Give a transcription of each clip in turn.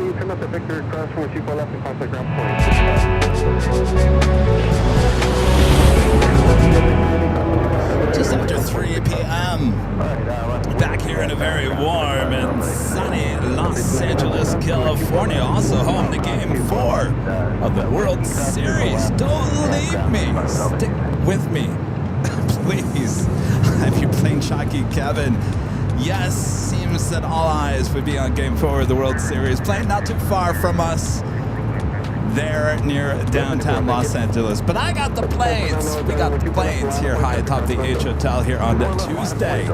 you turn up the Victor cross from 24 left and contact ground point. Just after 3 p.m. Back here in a very warm and sunny Los Angeles, California. Also home to Game 4 of the World Series. Don't leave me. Stick with me, please. I'm your Plane Jockey Kevin. Yes, seems that all eyes would be on Game 4 of the World Series. Playing not too far from us. There near downtown Los Angeles. But I got the planes. We got the planes here high atop the H Hotel here on the Tuesday.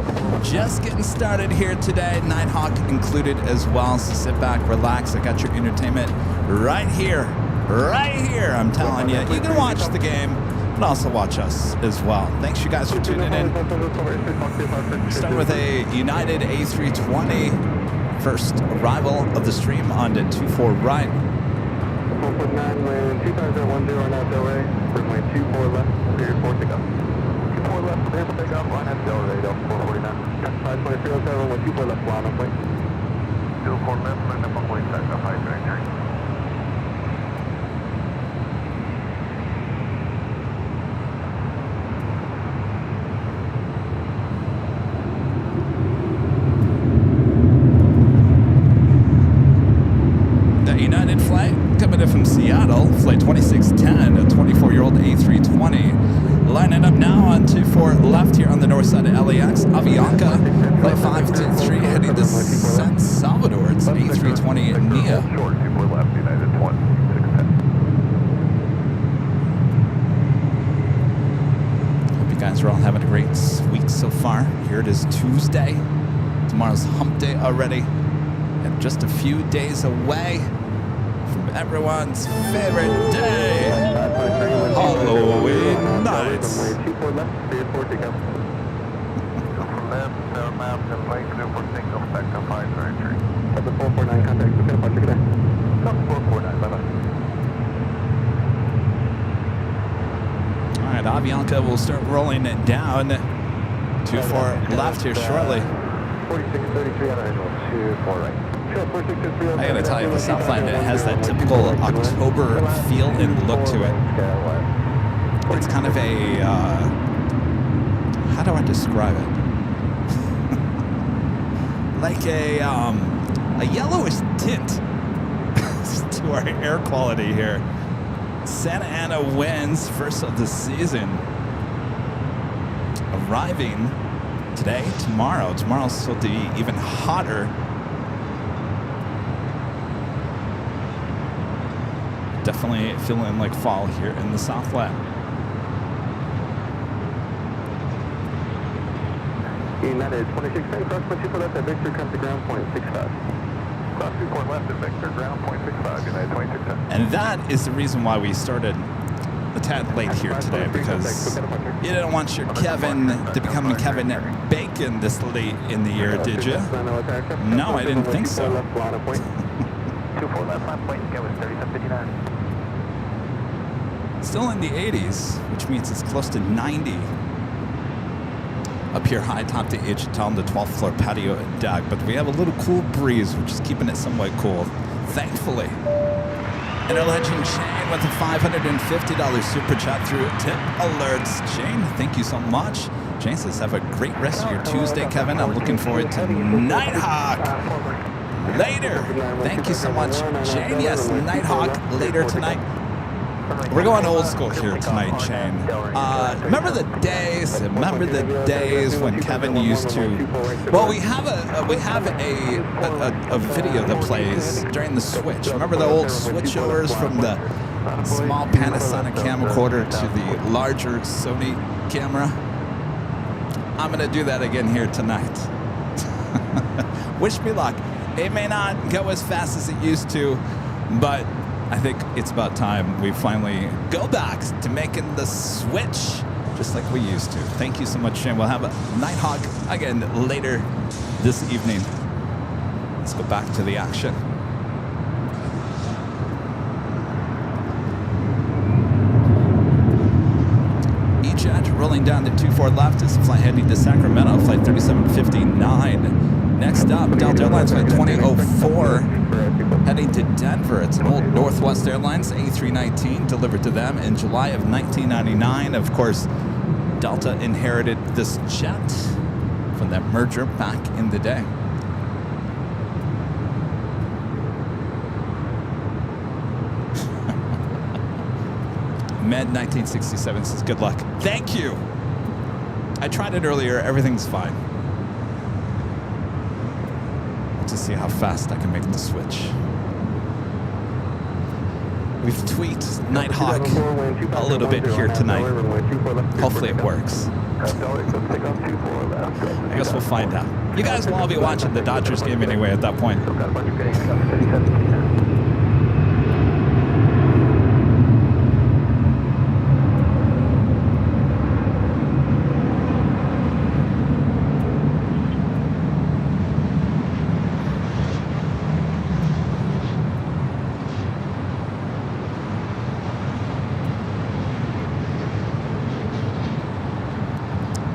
Just getting started here today. Nighthawk included as well. So sit back, relax. I got your entertainment right here. Right here, I'm telling you. You can watch the game, but also watch us as well. Thanks you guys for tuning in. Start with a United A320. First arrival of the stream on the 24 right. 4.9, land 2010 on that delay. Runway 24 left, clear for takeoff. 24 left, clear for takeoff on that delay, 449. 5.307, runway 24 left, line up, wait. 24 left, line up, wait, takeoff, high trajectory. United flight coming in from Seattle, flight 2610, a 24-year-old A320. Lining up now on 24 left here on the north side of LAX. Avianca, flight 523, heading to San Salvador. It's an A320 NEO. Short, 24 left, United 2610. Hope you guys are all having a great week so far. Here it is Tuesday. Tomorrow's hump day already. And just a few days away from everyone's favorite day, Halloween night. All right, Avianca will start rolling it down. 24 left here shortly. 4633 on Angel, 24 right. I gotta tell you, the Southland, it has that typical October feel and look to it. It's kind of a, how do I describe it? Like a yellowish tint to our air quality here. Santa Ana winds, first of the season, arriving today, tomorrow. Tomorrow's supposed to be even hotter. Definitely feeling like fall here in the Southland. United 2610, cross 24 left at Victor, come to ground point 65. Cross 24 left at Victor, ground point 65, United 2610. And that is the reason why we started a tad late here today, because you didn't want your Kevin to become Kevin Bacon this late in the year, did you? No, I didn't think so. 24 left, line point, Kevin 3759. Still in the 80s, which means it's close to 90. Up here high atop the H Hotel on the 12th floor patio deck, but we have a little cool breeze, which is keeping it somewhat cool, thankfully. And our legend Shane with a $550 super chat through tip alerts. Shane, thank you so much. Shane says, have a great rest of your Tuesday, Kevin. I'm looking forward to Nighthawk later. Thank you so much, Shane. Yes, Nighthawk later tonight. We're going old school here tonight, Shane. Remember the days? Remember the days when Kevin used to? Well, we have a video that plays during the switch. Remember the old switchovers from the small Panasonic camcorder to the larger Sony camera? I'm gonna do that again here tonight. Wish me luck. It may not go as fast as it used to, but I think it's about time we finally go back to making the switch just like we used to. Thank you so much, Shane. We'll have a Nighthawk again later this evening. Let's go back to the action. E-Jet rolling down to 24 left is flight heading to Sacramento, flight 3759. Next up, Delta Airlines flight 2004. Heading to Denver. It's an old Northwest Airlines A319 delivered to them in July of 1999. Of course, Delta inherited this jet from that merger back in the day. Med 1967 says, good luck. Thank you. I tried it earlier. Everything's fine. To see how fast I can make the switch. We've tweaked Nighthawk a little bit here tonight. Hopefully it works. I guess we'll find out. You guys will all be watching the Dodgers game anyway at that point.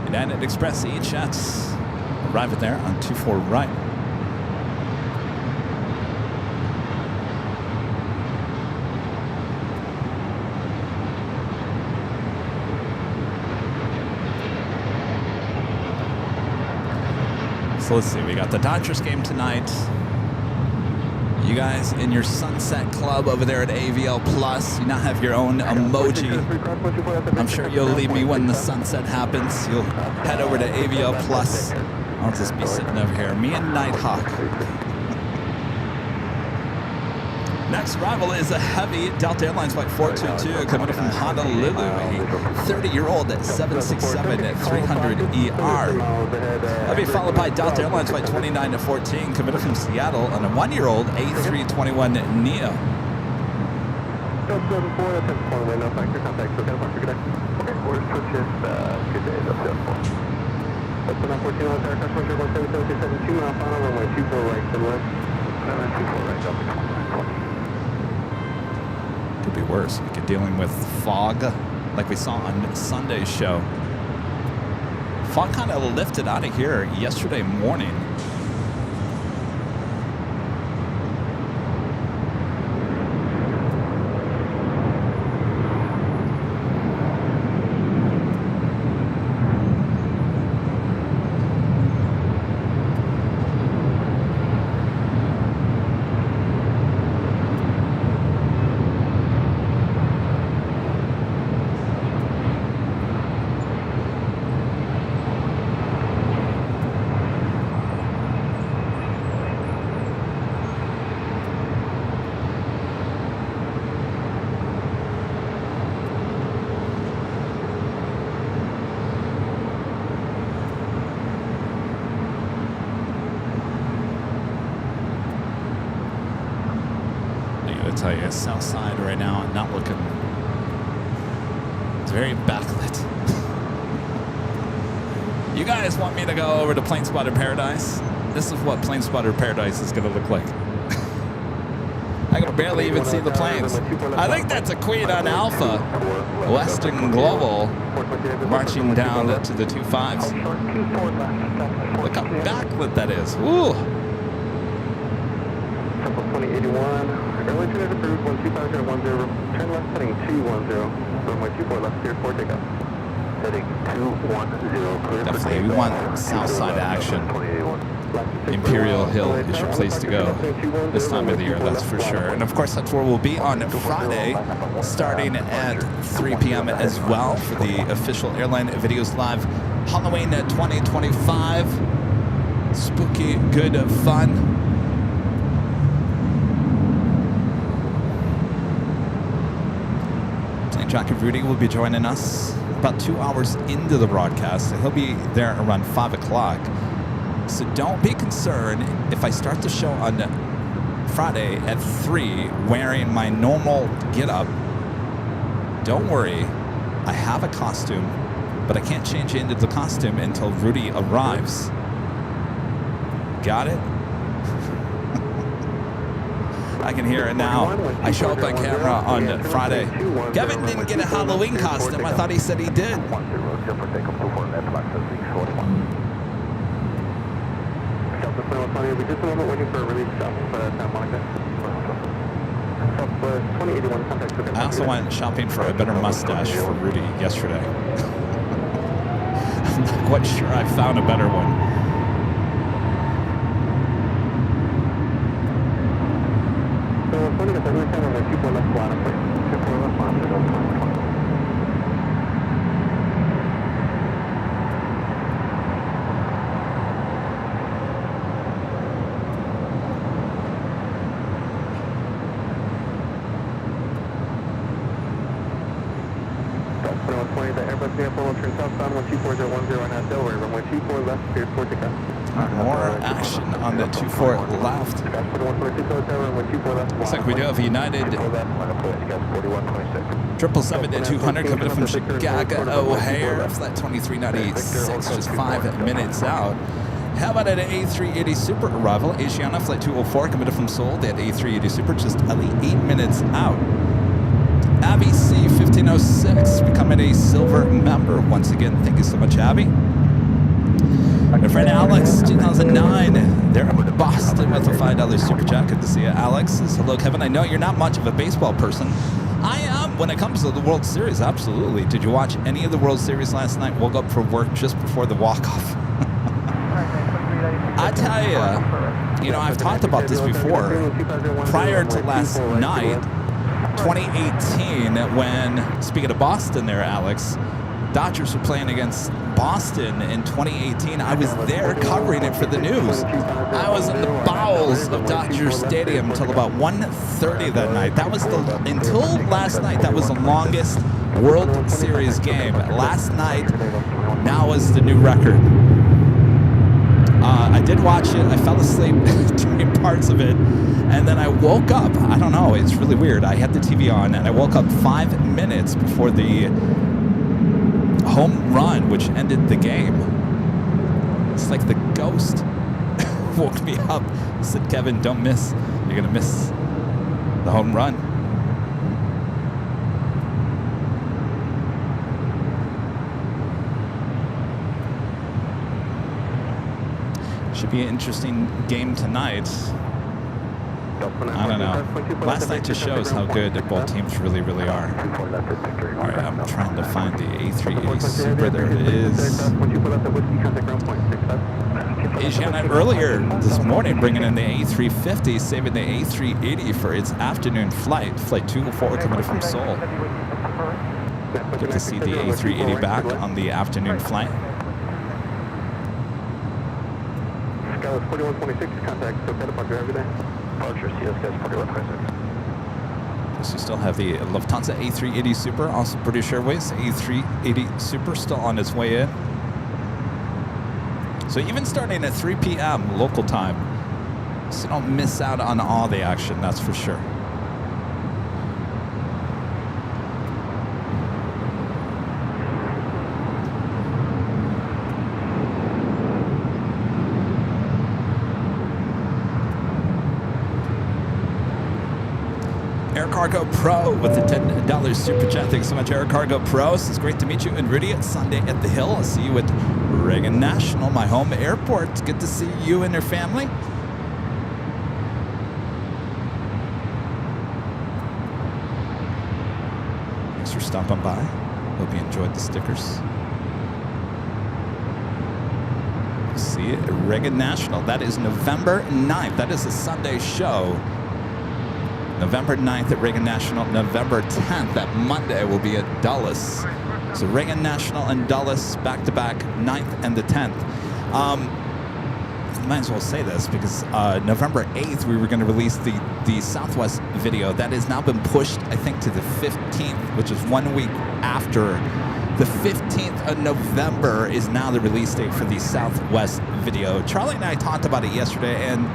United Express EHS arriving there on 24 right. So let's see, we got the Dodgers game tonight. You guys in your Sunset Club over there at AVL Plus, you now have your own emoji. I'm sure you'll leave me when the sunset happens. You'll head over to AVL Plus. I'll just be sitting over here, me and Nighthawk. Next arrival is a heavy Delta Airlines Flight 422 coming from Honolulu, a 30-year-old 767-300ER. That'll be followed by Delta Airlines Flight 2914 coming from Seattle on a 1-year-old A321neo. Could be worse. We could be dealing with fog like we saw on Sunday's show. Fog kind of lifted out of here yesterday morning. Tell you, south side right now, not looking. It's very backlit. You guys want me to go over to Plane Spotter Paradise? This is what Plane Spotter Paradise is going to look like. I can barely even see the planes. I think that's a Queen on Alpha, Western Global, marching down to the 25s. Look how backlit that is. Woo! 2081. Airline tuners approved 12510. Turn left heading 210. Runway 24 left, cleared for takeoff. Heading 210. Definitely, we want south side action. Imperial Hill is your place to go this time of the year, that's for sure. And of course, that's where we'll be on Friday, starting at 3 p.m. as well for the official Airline Videos Live Halloween 2025. Spooky, good fun. Jockey Rudy will be joining us about 2 hours into the broadcast. He'll be there around 5 o'clock. So don't be concerned if I start the show on Friday at 3 wearing my normal get-up. Don't worry. I have a costume, but I can't change into the costume until Rudy arrives. Got it? I can hear it now. I show up on camera on Friday. Kevin didn't get a Halloween costume. I thought he said he did. 2120, we just a moment waiting for a release south Santa Monica. Southwest 2081, contact with I also went shopping for a better mustache for Rudy yesterday. I'm not quite sure I found a better one. So, 20 to 30, on the 2 left bottom, please. 2 left bottom, 20. The Airbus vehicle will turn southbound 124.010 on that Delaware, runway 24 left, cleared for takeoff. More action on the 24 left. Looks like we do have United 777-200 coming from Chicago O'Hare, flight 2396, just 5 minutes out. How about an A380 Super arrival? Asiana flight 204 coming from Seoul. They had A380 Super just only 8 minutes out. Abby C1506 becoming a silver member once again. Thank you so much, Abby. My friend Alex 2009, they're in Boston with a $5 super chat. Good to see you, Alex. Says, hello, Kevin. I know you're not much of a baseball person. I am when it comes to the World Series. Absolutely. Did you watch any of the World Series last night? Woke up for work just before the walk-off. I tell you, I've talked about this before. Prior to last night, 2018, when, speaking of Boston there, Alex, Dodgers were playing against Boston in 2018. I was there covering it for the news. I was in the bowels of Dodger Stadium until about 1:30 that night. That was until last night, that was the longest World Series game. Last night, now is the new record. I did watch it. I fell asleep during parts of it. And then I woke up. I don't know. It's really weird. I had the TV on, and I woke up 5 minutes before the home run, which ended the game. It's like the ghost woke me up. Said, Kevin, don't miss. You're going to miss the home run. Should be an interesting game tonight. I don't know. Last night just shows how good both teams really, really are. All right, I'm trying to find the A380 Super. There it is. Asiana earlier this morning bringing in the A350, saving the A380 for its afternoon flight. Flight 204 coming from Seoul. Good to see the A380 back on the afternoon flight. 4126, contact SoCal departure every day. Departure, CSCS 4126. So you still have the Lufthansa A380 Super, also British Airways A380 Super still on its way in. So even starting at 3 p.m. local time, so don't miss out on all the action, that's for sure. Air Cargo Pro with the $10 super chat. Thanks so much, Air Cargo Pro. It's great to meet you. And Rudy, it's Sunday at the Hill. I'll see you at Reagan National, my home airport. It's good to see you and your family. Thanks for stopping by. Hope you enjoyed the stickers. See you at Reagan National. That is November 9th. That is a Sunday show. November 9th at Reagan National. November 10th, that Monday, will be at Dulles. So Reagan National and Dulles back-to-back, 9th and the 10th. Might as well say this because November 8th, we were going to release the Southwest video. That has now been pushed, I think, to the 15th, which is 1 week after. The 15th of November is now the release date for the Southwest video. Charlie and I talked about it yesterday, and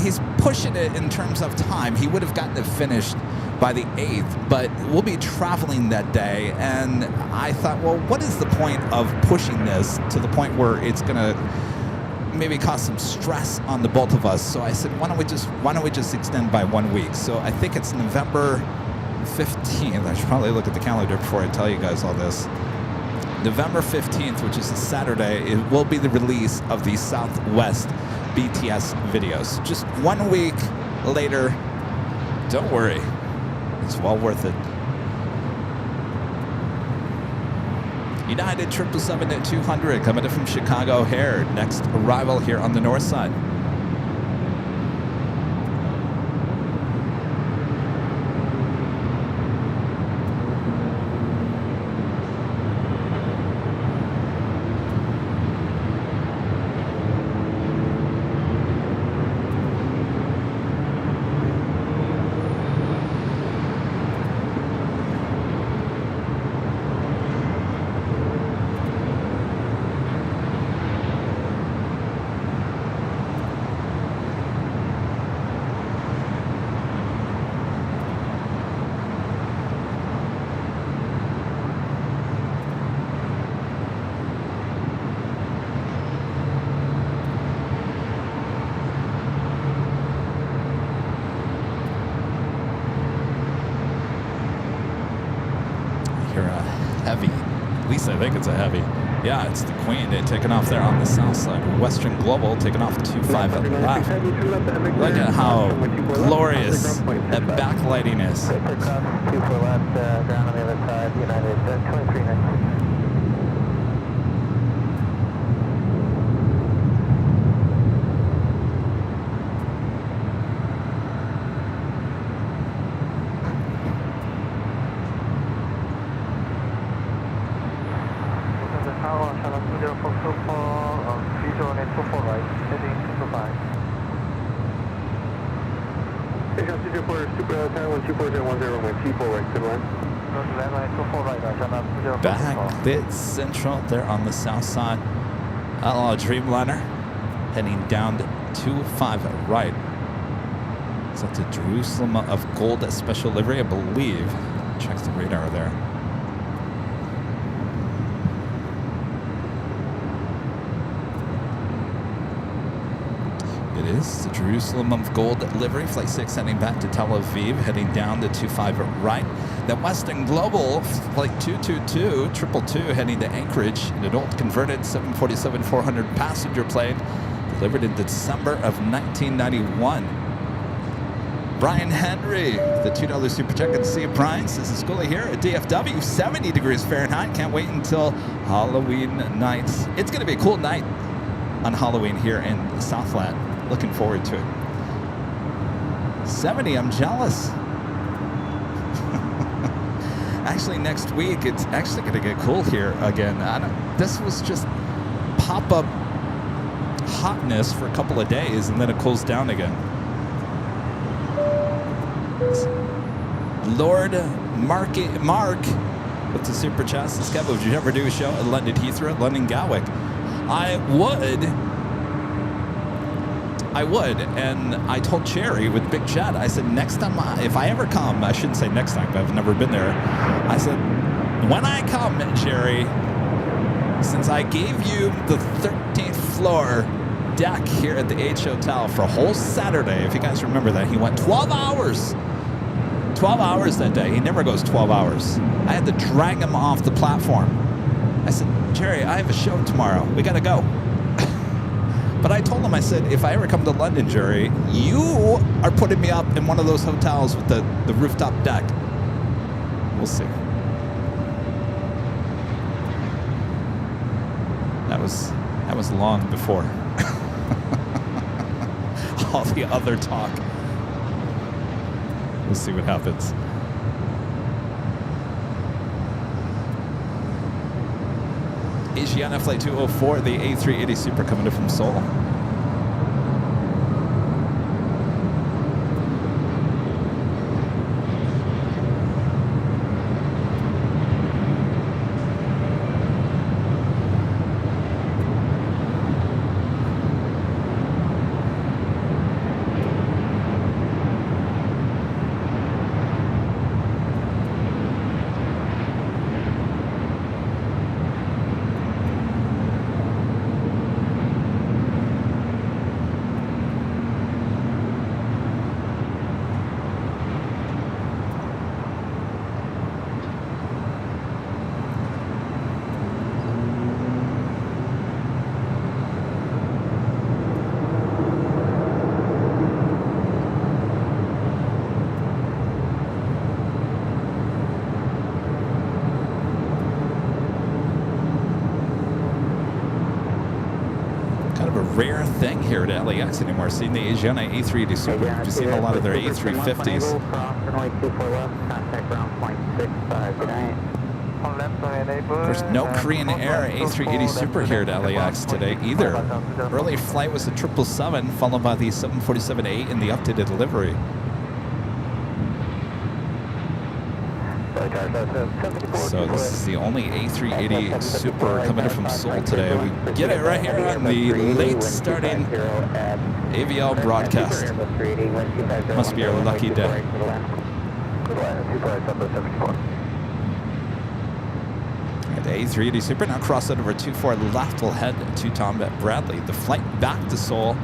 he's pushing it in terms of time. He would have gotten it finished by the 8th, but we'll be traveling that day. And I thought, well, what is the point of pushing this to the point where it's going to maybe cause some stress on the both of us? So I said, why don't we just extend by 1 week? So I think it's November 15th. I should probably look at the calendar before I tell you guys all this. November 15th, which is a Saturday, it will be the release of the Southwest BTS videos. Just 1 week later, don't worry, it's well worth it. United 777-200 coming in from Chicago O'Hare. Next arrival here on the north side. Heavy. At least I think it's a Heavy. Yeah, it's the Queen. They're taking off there on the south side. Western Global taking off 25 at the left. Look at how glorious that backlighting is. 2 for left, down on the other side, United 2390. Back central there on the south side. Outlaw Dreamliner heading down to 25 right. Is that the Jerusalem of Gold special livery, I believe. Check the radar there. It is the Jerusalem of Gold livery. Flight 6 heading back to Tel Aviv, heading down to 25 right. The Western Global Flight 222, 222 heading to Anchorage in an old converted 747-400 passenger plane delivered in December of 1991. Brian Henry, the $2 super check. Good to see you, Brian. This is Scully here at DFW, 70 degrees Fahrenheit. Can't wait until Halloween night. It's going to be a cool night on Halloween here in Southland. Looking forward to it. 70, I'm jealous. Actually, next week, it's actually going to get cool here again. This was just pop-up hotness for a couple of days, and then it cools down again. Lord Mark with the super chat says, Kevin, would you ever do a show at London Heathrow, London Gatwick? I would, and I told Cherry with Big Chat, I said, next time, if I ever come, I shouldn't say next time, but I've never been there. I said, when I come, Cherry, since I gave you the 13th floor deck here at the H Hotel for a whole Saturday, if you guys remember that, he went 12 hours. 12 hours that day. He never goes 12 hours. I had to drag him off the platform. I said, Jerry, I have a show tomorrow. We got to go. But I told him, I said, if I ever come to London, Jerry, you are putting me up in one of those hotels with the rooftop deck. We'll see. That was long before all the other talk. We'll see what happens. Asiana Flight 204, the A380 Super coming in from Seoul. here at LAX anymore. Seeing the Asiana A380 Super. We've seen a lot of their A350s. Of course, no Korean Air A380 Super here at LAX today either. Early flight was the 777, followed by the 747-8 in the updated delivery. So this is the only A380 Super coming in from Seoul today. We get it right here in the late starting AVL broadcast. Must be our lucky day. And the A380 Super now crossed over 24 left will head to Tom Bradley. The flight back to Seoul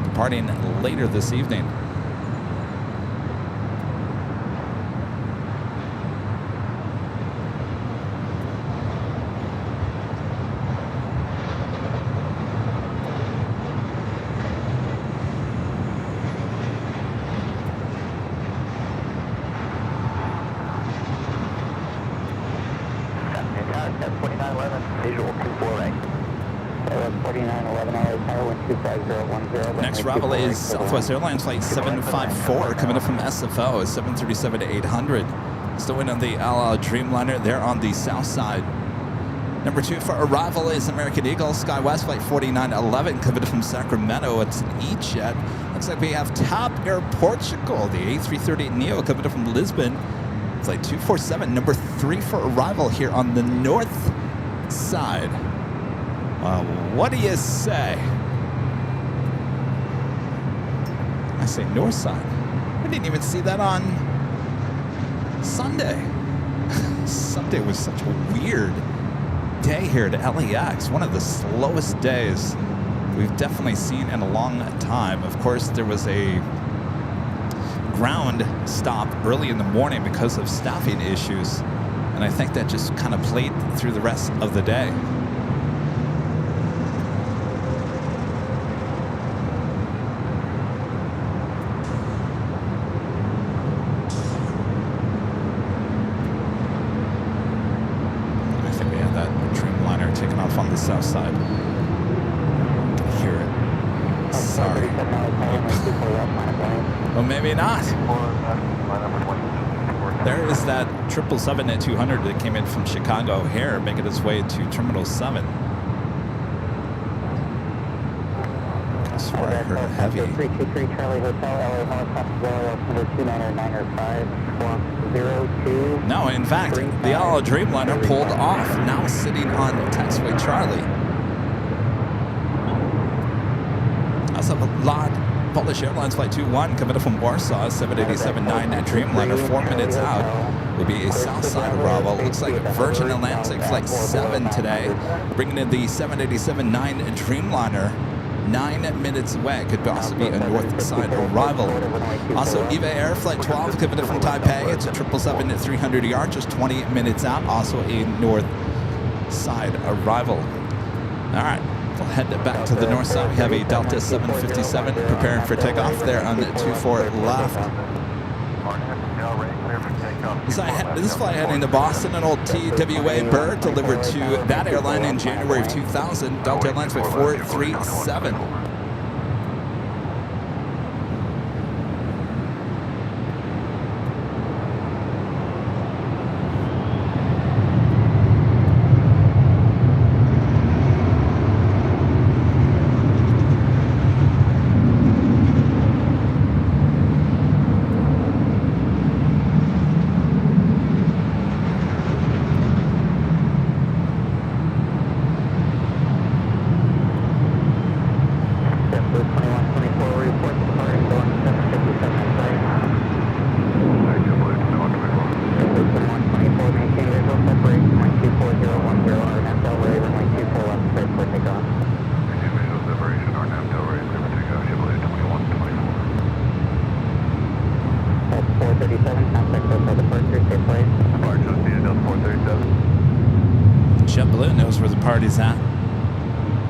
departing later this evening. Next arrival is Southwest Airlines Flight 754 coming up from SFO, 737-800. Still in on the Dreamliner there on the south side. Number 2 for arrival is American Eagle SkyWest Flight 4911 coming from Sacramento. It's an E-Jet. Looks like we have TAP Air Portugal, the A330neo coming up from Lisbon. Flight 247, number 3 for arrival here on the north side. What do you say? I say north side. We didn't even see that on Sunday. Sunday was such a weird day here at LAX. One of the slowest days we've definitely seen in a long time. Of course, there was a ground stop early in the morning because of staffing issues. And I think that just kind of played through the rest of the day. South side. Hear it. Sorry. Well, maybe not. There is that 777-200 that came in from Chicago O'Hare, making its way to Terminal 7. I swear I heard a heavy. 323 Charlie Hotel, LA Helicopter, number 29905-02. No, in fact, the all Dreamliner pulled off, now sitting on taxiway Charlie. Also, a lot. Polish Airlines Flight 21 coming up from Warsaw, 787-9 Dreamliner, 4 minutes out. Will be a south side arrival. Looks like Virgin Atlantic Flight 7 today, bringing in the 787-9 Dreamliner. 9 minutes away. Could also be a north side arrival. Also, EVA Air Flight 12 coming in from Taipei. It's a 777-300ER, just 20 minutes out. Also a north side arrival. All right, we'll head back to the north side. We have a Delta 757 preparing for takeoff there on the 24 left. This flight heading to Boston, an old TWA bird delivered to that airline in January of 2000, Delta Airlines Flight 437. JetBlue knows where the party's at.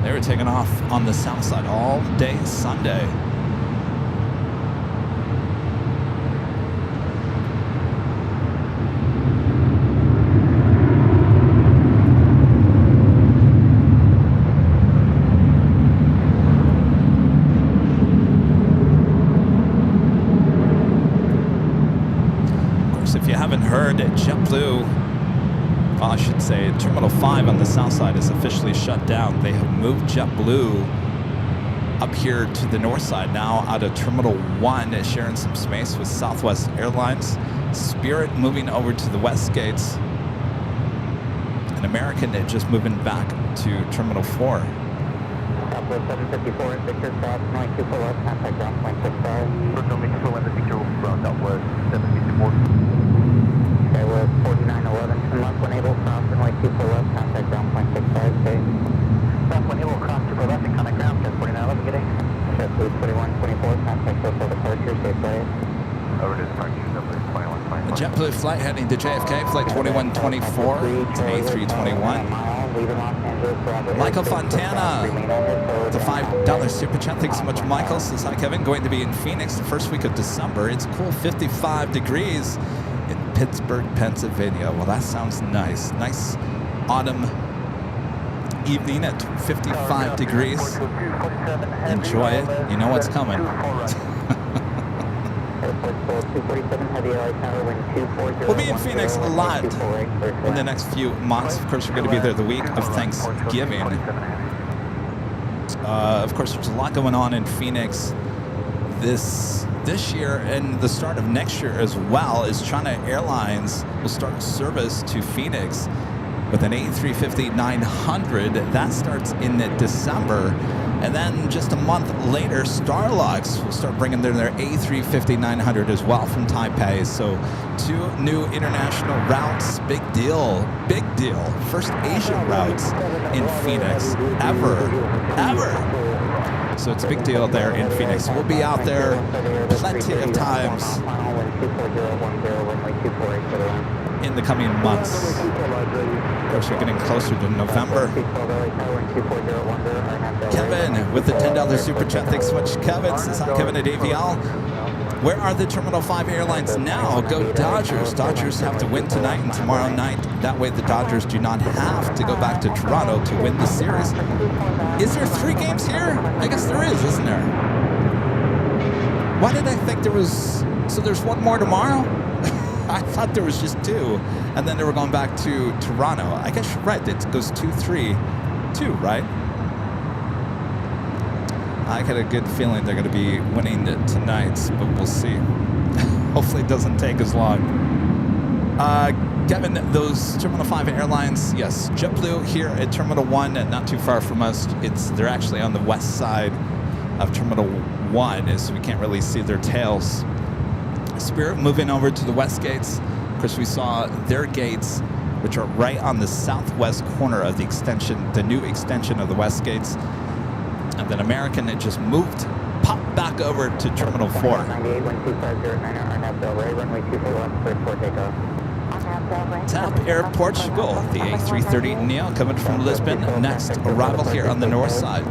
They were taking off on the south side all day Sunday. heard, JetBlue, well, I should say Terminal 5 on the south side is officially shut down. They have moved JetBlue up here to the north side now out of Terminal 1, sharing some space with Southwest Airlines. Spirit moving over to the west gates. And American just moving back to Terminal 4. Southwest 754 and Victor Cross, 924 left, contact ground point 65. Virtual Mexico and the Victor from Southwest 754. Okay, with 4911, unlock when able, cross runway 24 left, contact ground point 65, okay. Cross when able, cross 24 left and contact ground, just 4911, good day. JetBlue 2124, contact hotel departure, safe flight. Over to departure, JetBlue 2124. A JetBlue flight heading to JFK, flight 2124, it's an A321. Michael Fontana, the $5 super chat. Thanks so much, Michael. Says, hi, Kevin. Going to be in Phoenix the first week of December. It's cool, 55 degrees in Pittsburgh, Pennsylvania. Well, that sounds nice. Nice autumn evening at 55 degrees. Enjoy it. You know what's coming. We'll be in Phoenix a lot in the next few months. Of course, we're going to be there the week of Thanksgiving. Of course, there's a lot going on in Phoenix this year, and the start of next year as well. Is China Airlines will start service to Phoenix with an A350-900. That starts in December. And then just a month later, Starlux will start bringing their A350-900 as well from Taipei. So 2 new international routes. Big deal. Big deal. First Asian routes in Phoenix ever. So it's a big deal there in Phoenix. We'll be out there plenty of times in the coming months. Of course, we're getting closer to November. Kevin with the $10 super chat. Thanks so much, Kevin. Says, hi, Kevin at AVL. Where are the Terminal 5 airlines now? Go Dodgers. Dodgers have to win tonight and tomorrow night. That way the Dodgers do not have to go back to Toronto to win the series. Is there 3 games here? I guess there is, isn't there? Why did I think there was... So there's one more tomorrow? I thought there was just 2, and then they were going back to Toronto. I guess you're right. It goes 2-3-2, right? I got a good feeling they're going to be winning tonight, but we'll see. Hopefully it doesn't take as long. Kevin, those Terminal 5 airlines, yes, JetBlue here at Terminal 1, not too far from us. They're actually on the west side of Terminal 1, so we can't really see their tails. Spirit moving over to the west gates. Of course, we saw their gates, which are right on the southwest corner of the extension, the new extension of the west gates. And then American had just moved, popped back over to Terminal 4. TAP Air Portugal, the A330 Neo coming from Lisbon. Next arrival here on the north side.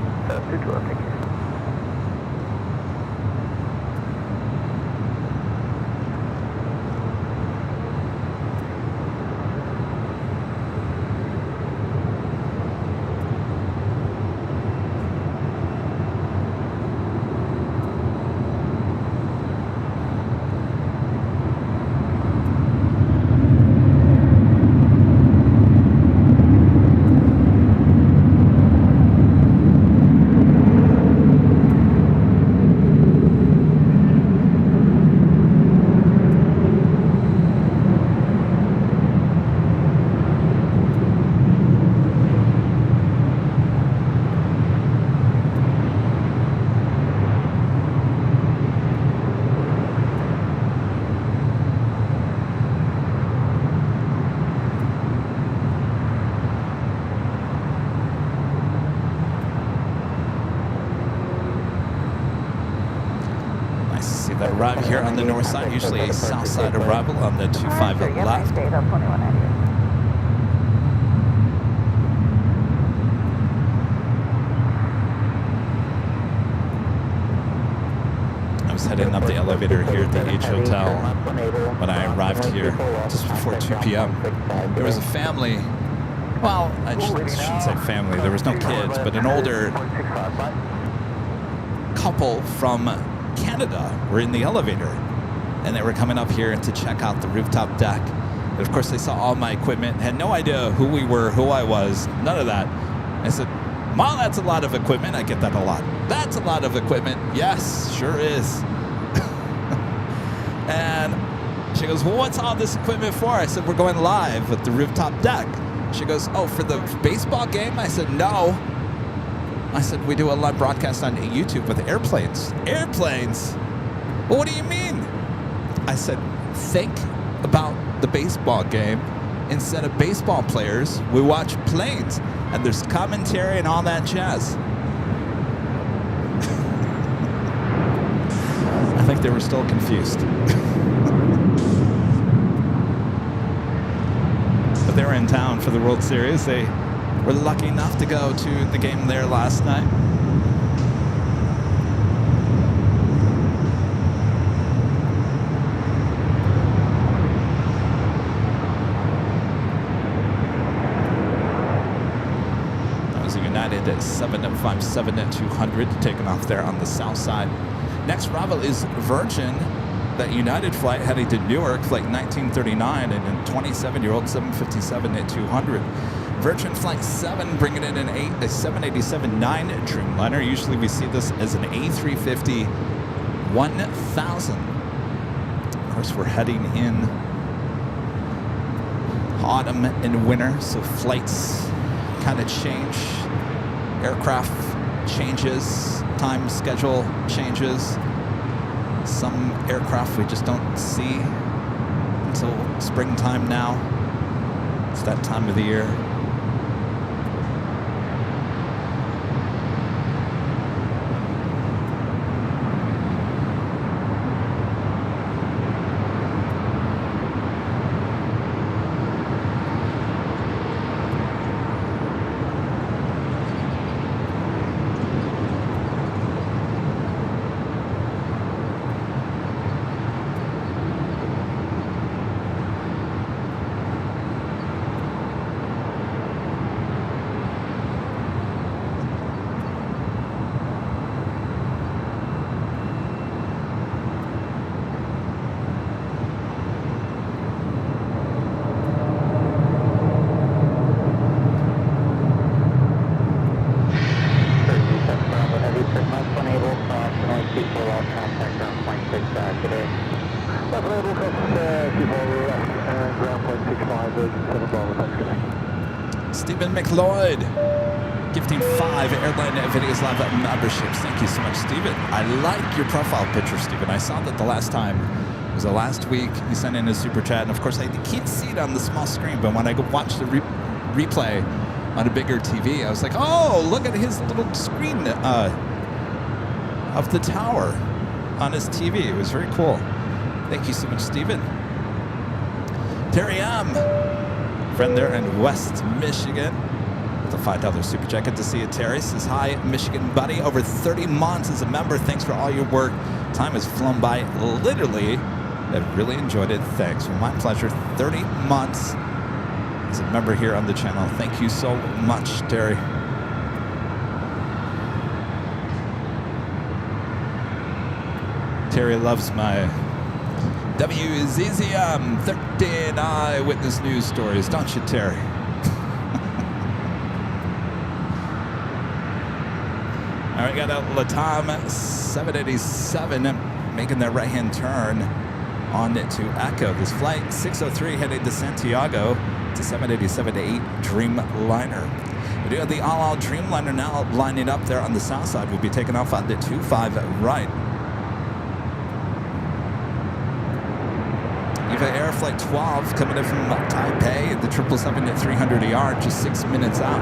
Arrive here on the north side, usually a south side arrival on the 25 left. I was heading up the elevator here at the H Hotel when I arrived here just before 2 p.m. There was a family, well, I shouldn't say family, there was no kids, but an older couple from Canada were in the elevator, and they were coming up here to check out the rooftop deck. of course, they saw all my equipment, had no idea who we were, who I was, none of that. I said, "Mom, that's a lot of equipment." I get that a lot. "That's a lot of equipment." "Yes, sure is." And she goes, "Well, what's all this equipment for?" I said, "We're going live with the rooftop deck." She goes, "Oh, for the baseball game?" I said, "No." I said, "We do a live broadcast on YouTube with airplanes." "Airplanes? Well, what do you mean?" I said, "Think about the baseball game. Instead of baseball players, we watch planes, and there's commentary and all that jazz." I think they were still confused. But they were in town for the World Series. They were lucky enough to go to the game there last night. That was a United 757 at 200 taking off there on the south side. Next arrival is Virgin, that United flight heading to Newark, flight 1939, and a 27-year-old 757 at 200. Virgin Flight 7 bringing in a 787-9 Dreamliner. Usually we see this as an A350 1000. Of course, we're heading in autumn and winter, so flights kind of change. Aircraft changes, time schedule changes. Some aircraft we just don't see until springtime now. It's that time of the year. Stephen McLeod gifting 5 Airline Videos Live memberships. Thank you so much, Stephen. I like your profile picture, Stephen. I saw that the last time, it was the last week, you sent in a super chat, and of course I can't see it on the small screen, but when I go watch the replay on a bigger TV, I was like, oh, look at his little screen of the tower on his TV. It was very cool. Thank you so much, Stephen. Terry M., friend there in West Michigan, with a $5 super chat. Good to see you, Terry. Says, "Hi, Michigan buddy. Over 30 months as a member. Thanks for all your work. Time has flown by literally. I've really enjoyed it. Thanks." Well, my pleasure. 30 months as a member here on the channel. Thank you so much, Terry. Terry loves my WZZM 13 Eyewitness News stories, don't you, Terry? All right, got a Latam 787 making their right-hand turn on to Echo. This flight 603 headed to Santiago to 787-8 Dreamliner. We do have the all Dreamliner now lining up there on the south side. We'll be taking off on the 25 right. Air Flight 12 coming in from Taipei at the 777 at 300 ER, just 6 minutes out.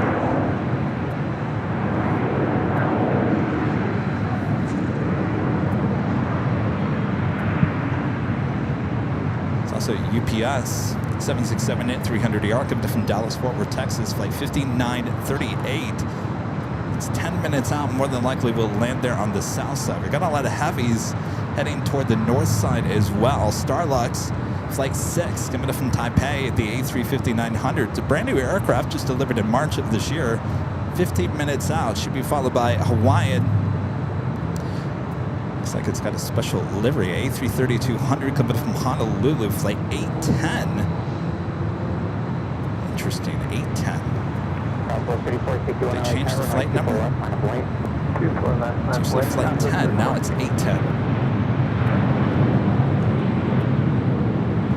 It's also UPS 767 at 300 ER coming in from Dallas Fort Worth, Texas, flight 5938. It's 10 minutes out. More than likely we'll land there on the south side. We got a lot of heavies heading toward the north side as well. Starlux Flight 6 coming up from Taipei at the A350-900. It's a brand new aircraft just delivered in March of this year. 15 minutes out. Should be followed by Hawaiian. Looks like it's got a special livery. A330-200 coming from Honolulu. Flight 810 interesting. 810. Southwest 3461. They changed the flight number. It's usually flight 10. Now it's 810.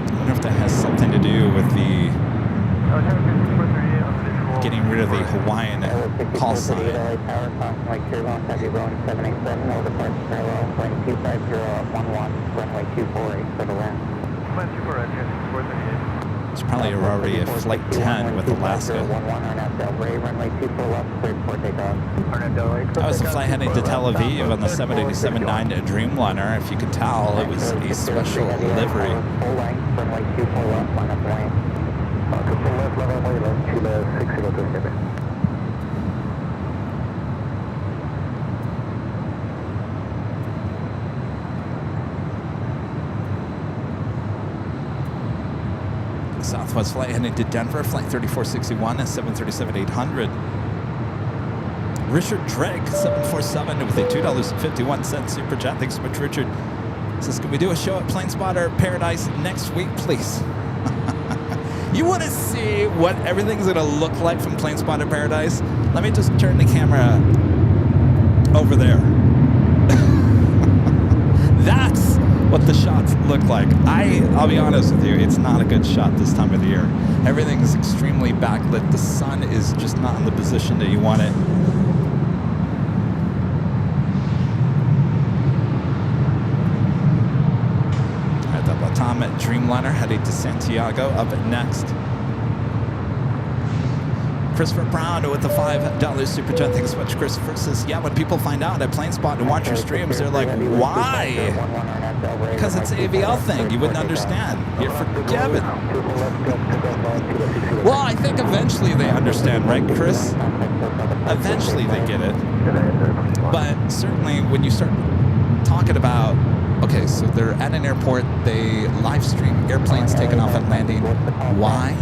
I wonder if that has something to do with the getting rid of the Hawaiian call sign. Runway 248 for the land. It's probably already a flight 10 with Alaska. That was a flight heading to Tel Aviv on the 787-9 Dreamliner. If you could tell, it was a special livery. Full length, runway 24 left, line up lane. Southwest flight heading to Denver, flight 3461 and 737-800. Richard Drake, 747 with a $2.51 super chat. Thanks so much, Richard. Says, can we do a show at Plane Spotter Paradise next week, please? You want to see what everything's going to look like from Plane Spotter Paradise? Let me just turn the camera over there. That's what the shots look like. I'll be honest with you, it's not a good shot this time of the year. Everything is extremely backlit. The sun is just not in the position that you want it. At the Latam Dreamliner heading to Santiago. Up next, Christopher Brown with the $5 super chat. Thanks so much, Christopher. Says, yeah, when people find out at PlaneSpot and watch your streams, they're like, why? Because it's an AVL thing. You wouldn't understand. You're forgiven. Well, I think eventually they understand, right, Chris? Eventually they get it. But certainly when you start talking about, okay, so they're at an airport, they live stream airplanes taking off and landing. Why?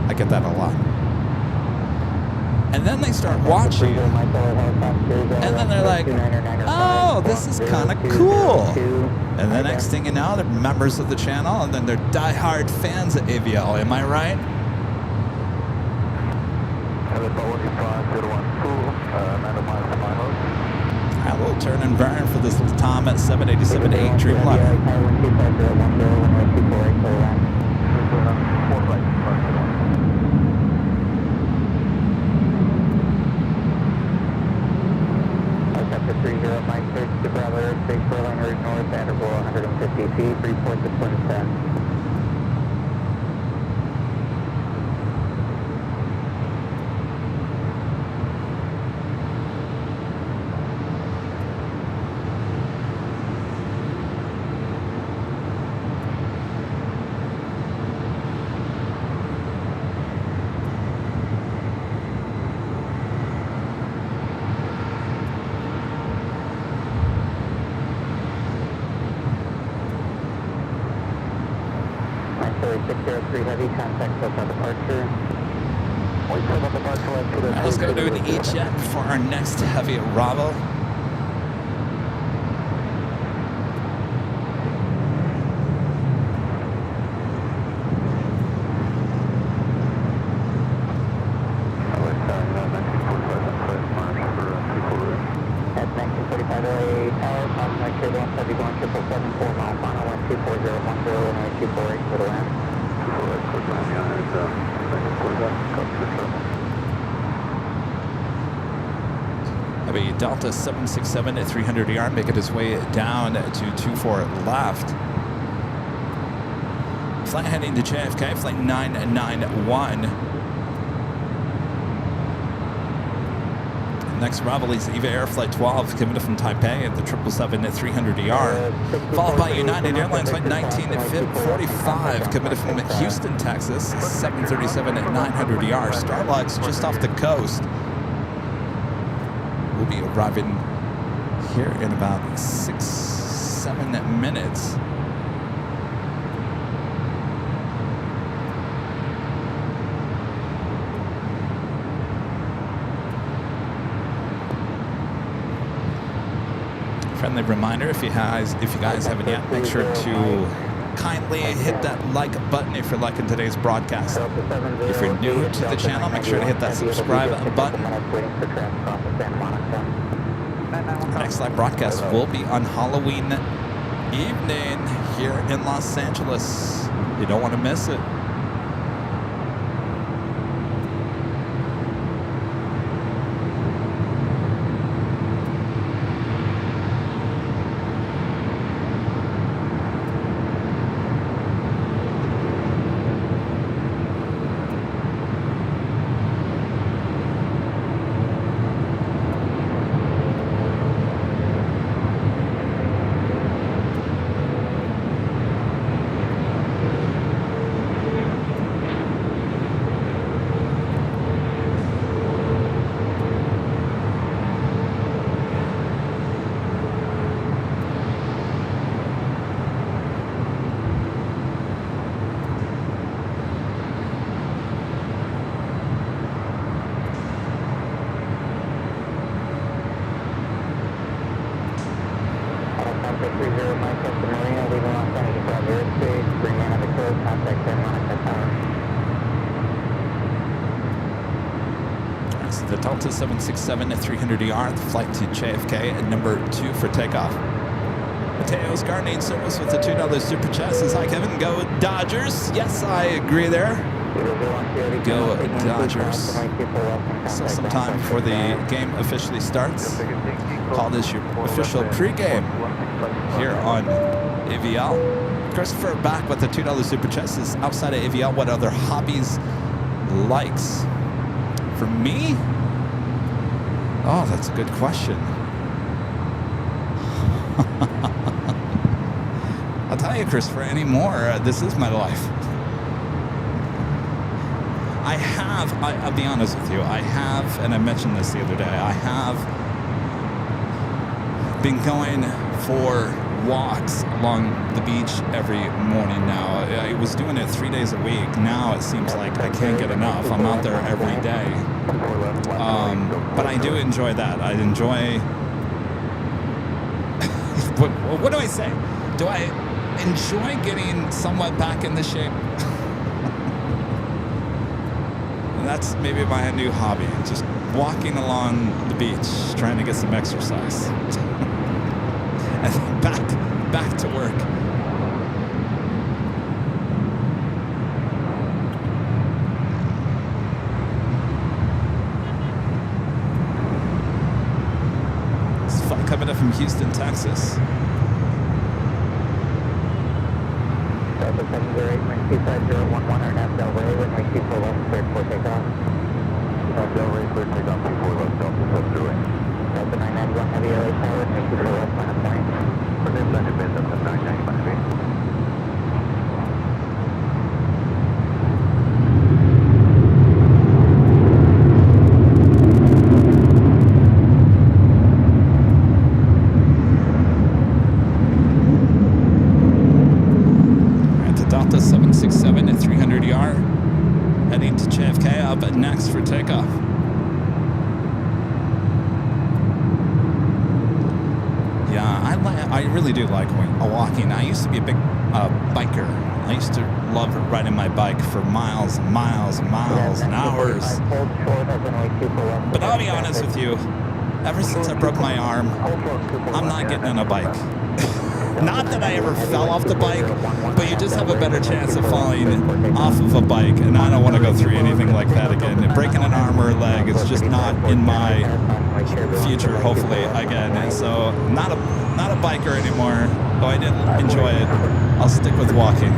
I get that a lot. And then they start watching, and then they're like, oh, this is kind of cool. And the next thing you know, they're members of the channel, and then they're diehard fans of AVL. Am I right? I will turn and burn for this Tom at 787-8 Dreamliner. Mike 6 to Bravo Airspace, Airline Route North, interval 150 feet, report to Twin 10. Heavy contact us on departure. Let's go to an E-check for our next heavy arrival. At 1945 LA Tower, Cosmic Cable 171, 777, 4 mile final, 124.010, runway 248 for the land. Have a Delta 767 at 300ER making his way down to 24 left. Flight heading to JFK, flight 991. Next arrival is Eva Air Flight 12 coming from Taipei at the 777 at 300ER. Followed by United Airlines Flight 1945 coming from Houston, Texas, 737 at 900ER. Starlux just off the coast. We'll be arriving here in about 6-7 minutes. Friendly reminder, if you guys haven't yet, make sure to kindly hit that like button if you're liking today's broadcast. If you're new to the channel, make sure to hit that subscribe button. The next live broadcast will be on Halloween evening here in Los Angeles. You don't want to miss it. The Delta 767 at 300ER, the flight to JFK at number 2 for takeoff. Mateo's gardening service with the $2 super chat says, hi Kevin, go Dodgers. Yes, I agree there. Go Dodgers. So some time before the game officially starts. Call this your official pregame here on AVL. Christopher back with the $2 super chat says, outside of AVL, what other hobbies, likes? For me? Oh, that's a good question. I'll tell you, Christopher, anymore, this is my life. I'll be honest with you, I have, and I mentioned this the other day, I have been going for walks along the beach every morning now. I was doing it 3 days a week. Now it seems like I can't get enough. I'm out there every day. But I do enjoy that. I enjoy... what do I say? Do I enjoy getting somewhat back into shape? That's maybe my new hobby. Just walking along the beach, trying to get some exercise. And then back to work. It's fun coming up from Houston, Texas. Delta 708, wind 25011 or an Delray, runway 24 left, cleared for takeoff. Delray, cleared takeoff, 24 left, Delta 708. Delta 991 heavy LA tower, runway 24 left, final point. For this side of bend up to 995 feet. Alright, the Delta 767 at 300ER, heading to JFK, up next for takeoff. I really do like walking. I used to be a big biker. I used to love riding my bike for miles and miles and miles and hours. But I'll be honest with you, ever since I broke my arm, I'm not getting on a bike. Not that I ever fell off the bike, but you just have a better chance of falling off of a bike, and I don't want to go through anything like that again. Breaking an arm or a leg is just not in my future, hopefully, again. And so, not a biker anymore, though I did enjoy it. I'll stick with walking.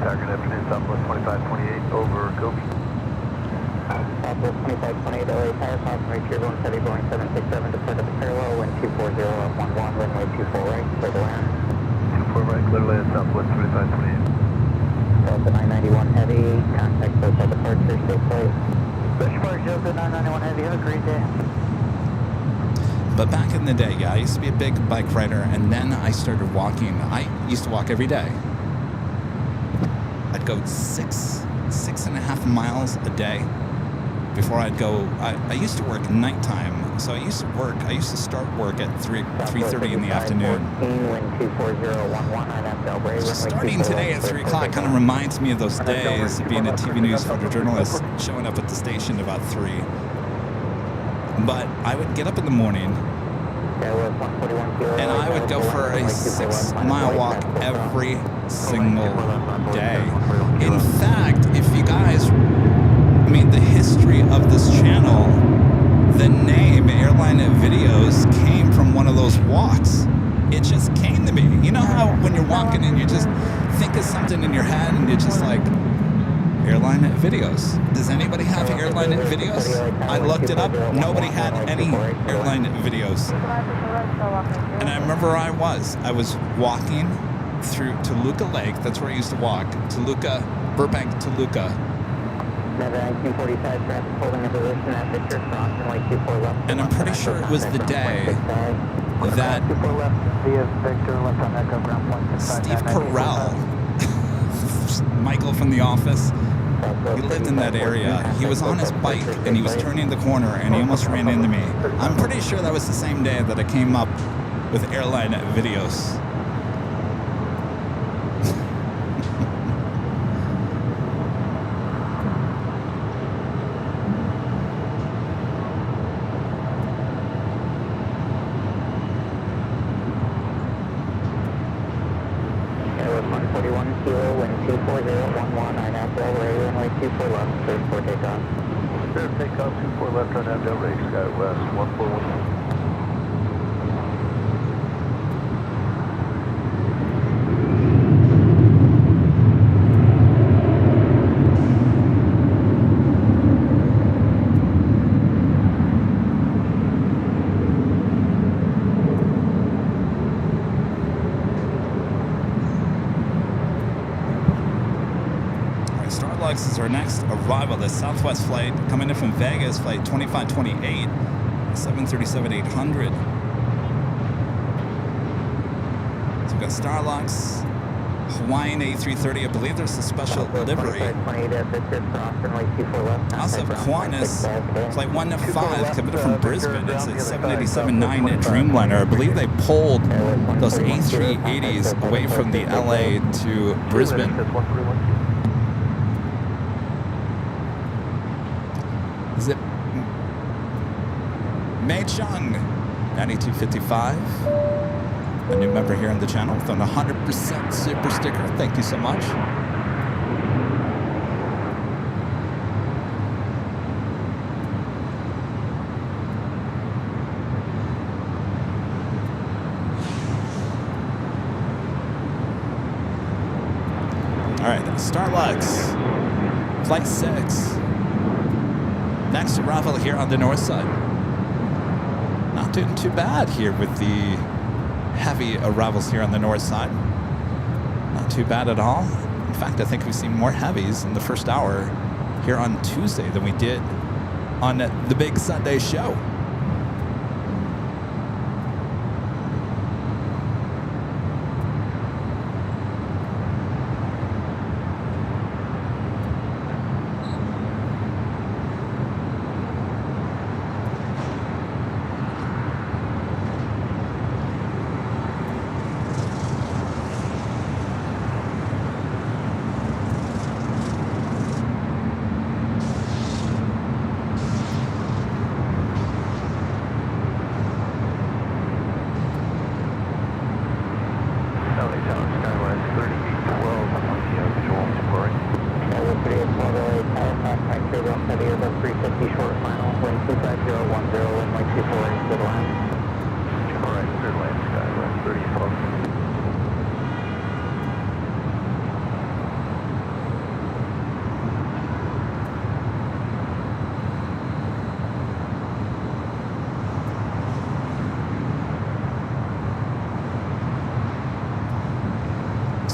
Target afternoon, Southwest 2528 over Kobe. Southwest 2528 LA tower, cautionary tier 1 heavy Boeing 767, deployed at the parallel, wind 240 up 11, runway 24 right, clear to land. 24 right, clear land southwest 3528. Delta 991 Heavy, contact hotel departure, stay safe. Dispatch Delta 991 Heavy, have a great day. But back in the day, yeah, I used to be a big bike rider, and then I started walking. I used to walk every day. I'd go 6.5 miles a day before I'd go. I used to work nighttime, so I used to start work at 3:30 in the afternoon. Starting today at 3 o'clock kind of reminds me of those days of being a TV news photojournalist, showing up at the station about 3. But I would get up in the morning, and I would go for a 6-mile walk every single day. In fact, if you guys, the history of this channel, the name Airline Videos came from one of those walks. It just came to me. You know how when you're walking and you just think of something in your head and you're just like, Airline Videos. Does anybody have Airline Videos? I looked it up. Nobody had any Airline Videos. And I remember I was walking through Toluca Lake. That's where I used to walk. Burbank, Toluca. And I'm pretty sure it was the day that Steve Carell, Michael from The Office, he lived in that area. He was on his bike and he was turning the corner and he almost ran into me. I'm pretty sure that was the same day that I came up with Airline Videos. Takeoff 24 left on Avdale Ray, Sky West 141. Starlux is our next arrival. The Southwest flight coming in from Vegas, flight 2528, 737-800. So we've got Starlux, Hawaiian A330. I believe there's a special livery. Also Qantas, flight 105, coming in from Brisbane. It's a 787-9 Dreamliner. I believe they pulled those A380s away from the LA to Brisbane. Is it Mei Chung, 9255, a new member here on the channel with an 100% super sticker. Thank you so much. All right, Starlux, flight 6. Next arrival here on the north side. Not doing too bad here with the heavy arrivals here on the north side. Not too bad at all. In fact, I think we've seen more heavies in the first hour here on Tuesday than we did on the big Sunday show.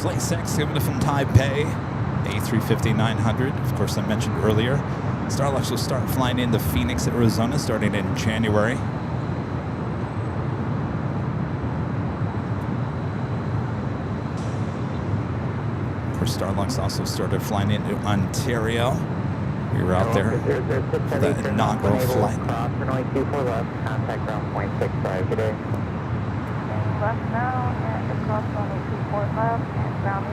Flight 6 coming from Taipei, A350-900. Of course, I mentioned earlier, Starlux will start flying into Phoenix, Arizona, starting in January. Of course, Starlux also started flying into Ontario. We were out there for that inaugural flight. Runway 24 left, contact ground point 65 today. Left now, and across runway 24 left, and ground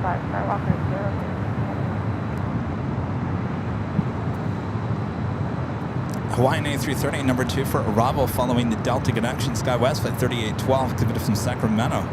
121.65, Starlux A380. Hawaiian A330, number 2 for arrival following the Delta connection, SkyWest Flight 3812, coming from Sacramento.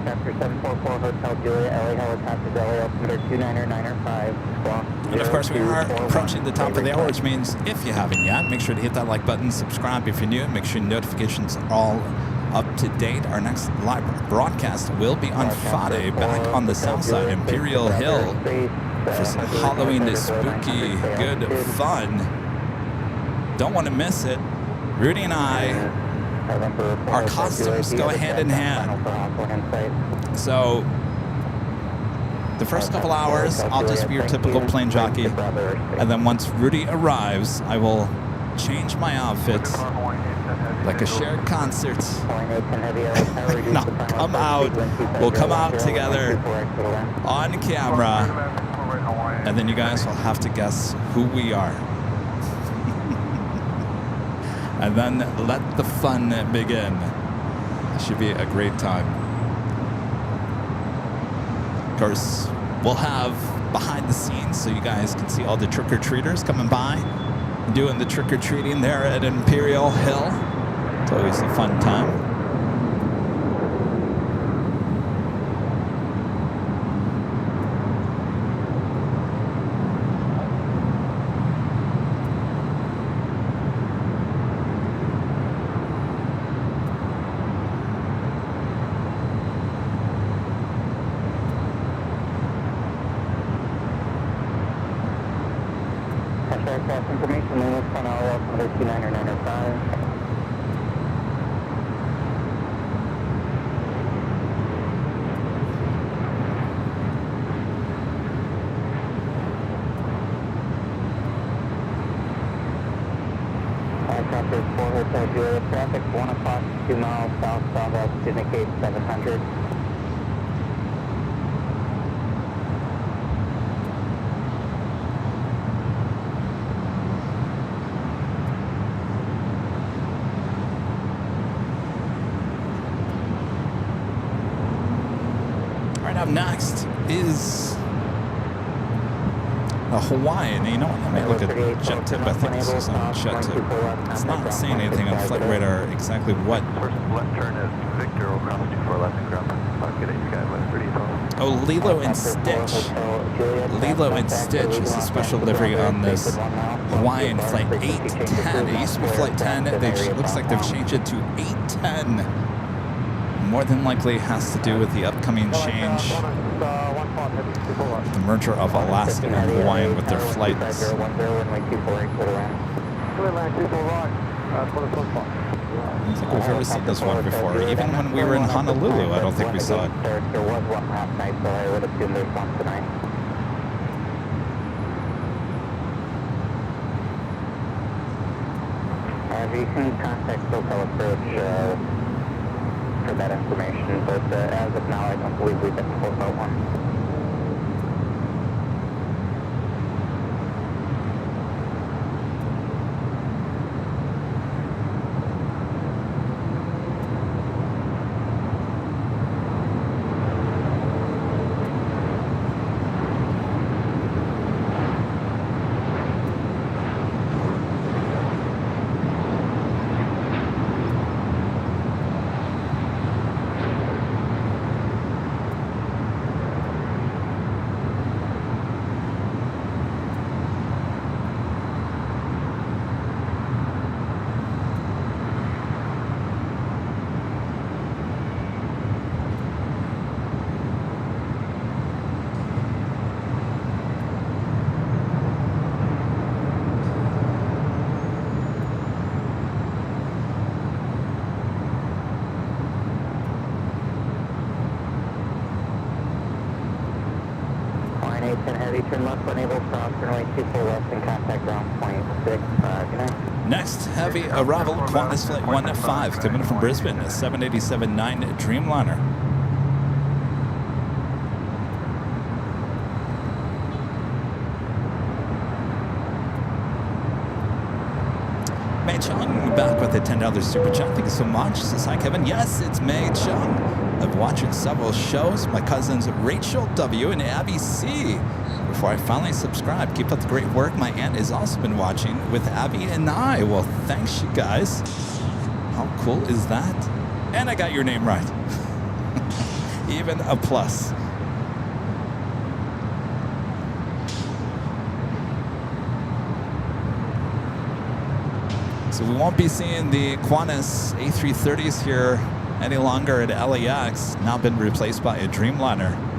Center 744 Hotel Julia, LA helicopter Delhi, altimeter 29905, squawk. And of course, we are approaching the top of the hour, which means if you haven't yet, make sure to hit that like button, subscribe if you're new, and make sure notifications are all up to date. Our next live broadcast will be on Friday, back on the south side, Imperial Hill, for some Halloween spooky, good fun. Don't want to miss it. Rudy and I, our costumes go hand in hand. So the first couple hours, I'll just be your typical plane jockey. And then once Rudy arrives, I will change my outfit like a shared concert. And I'll come out. We'll come out together on camera. And then you guys will have to guess who we are. And then let the fun begin. It should be a great time. Of course, we'll have behind the scenes so you guys can see all the trick-or-treaters coming by, doing the trick-or-treating there at Imperial Hill. It's always a fun time. Information, Lima, Sun Hour, altimeter 29905. Helicopter 4 Hotel Julia, traffic 1 o'clock, 2 miles south-southwest, indicate 700. Up next is a Hawaiian. You know what? Let me look at jet tip. I think this is on jet tip. It's not saying anything on flight radar exactly what. First left turn is Victor across 24 left and ground. I'll get it, you guys. That's pretty tall. Oh, Lilo and Stitch. Lilo and Stitch is the special livery on this Hawaiian flight 810. It used to be flight 10. It looks like they've changed it to 810. More than likely has to do with the upcoming change, the merger of Alaska and Hawaiian with their flights. I don't think we've ever seen this one before. Even when we were in Honolulu, I don't think we saw it. There was one last night, so I would assume there's one tonight. You can contact Hotel Approach for that information, but as of now, I don't believe we've been told about one. 10 Heavy, turn left when able, cross runway 24 left and contact ground point 6. Good night. Next, Heavy arrival, Qantas Flight 15, coming from Brisbane, 787-9 Dreamliner. May Chung back with a $10 super chat. Thank you so much. Says hi, Kevin. Yes, it's May Chung. I've watched several shows. My cousins Rachel W. and Abby C. Before I finally subscribed. Keep up the great work. My aunt has also been watching with Abby and I. Well, thanks, you guys. How cool is that? And I got your name right. Even a plus. So we won't be seeing the Qantas A330s here any longer at LAX. Now been replaced by a Dreamliner.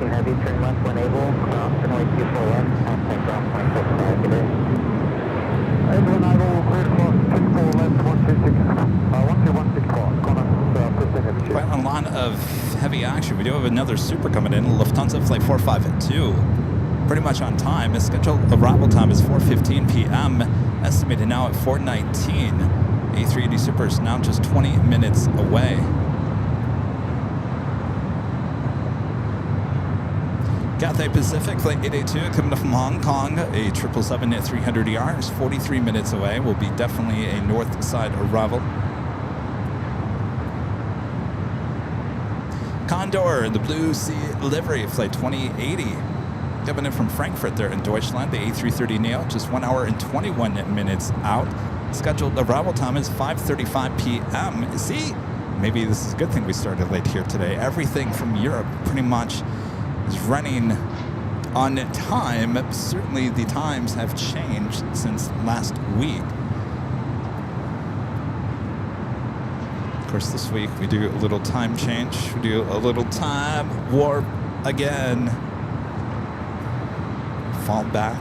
Heavy, turn left when able, cross runway 24 left, contact ground point 65. Good day. Able and Idle, clear to cross 24 left, 12164, Qantas, Pristine Heavy. Quite a lot of heavy action. We do have another super coming in. Lufthansa Flight 452. Pretty much on time. Its scheduled arrival time is 4:15 p.m. Estimated now at 4:19. A380 Super is now just 20 minutes away. Cathay Pacific Flight 882 coming up from Hong Kong, a 777 at 300ER is 43 minutes away. Will be definitely a north side arrival. Condor, the Blue Sea livery, Flight 2080. Coming in from Frankfurt there in Deutschland, the A330neo, just 1 hour and 21 minutes out. Scheduled arrival time is 5:35 p.m. See, maybe this is a good thing we started late here today. Everything from Europe pretty much is running on time. Certainly the times have changed since last week. Of course, this week we do a little time change. We do a little time warp again. Fall back.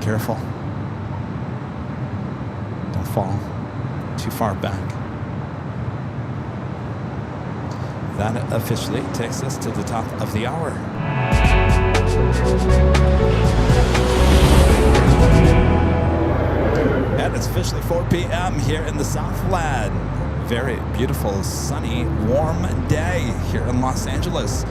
Careful. Don't fall too far back. That officially takes us to the top of the hour. And it's officially 4 p.m. here in the Southland. Very beautiful, sunny, warm day here in Los Angeles.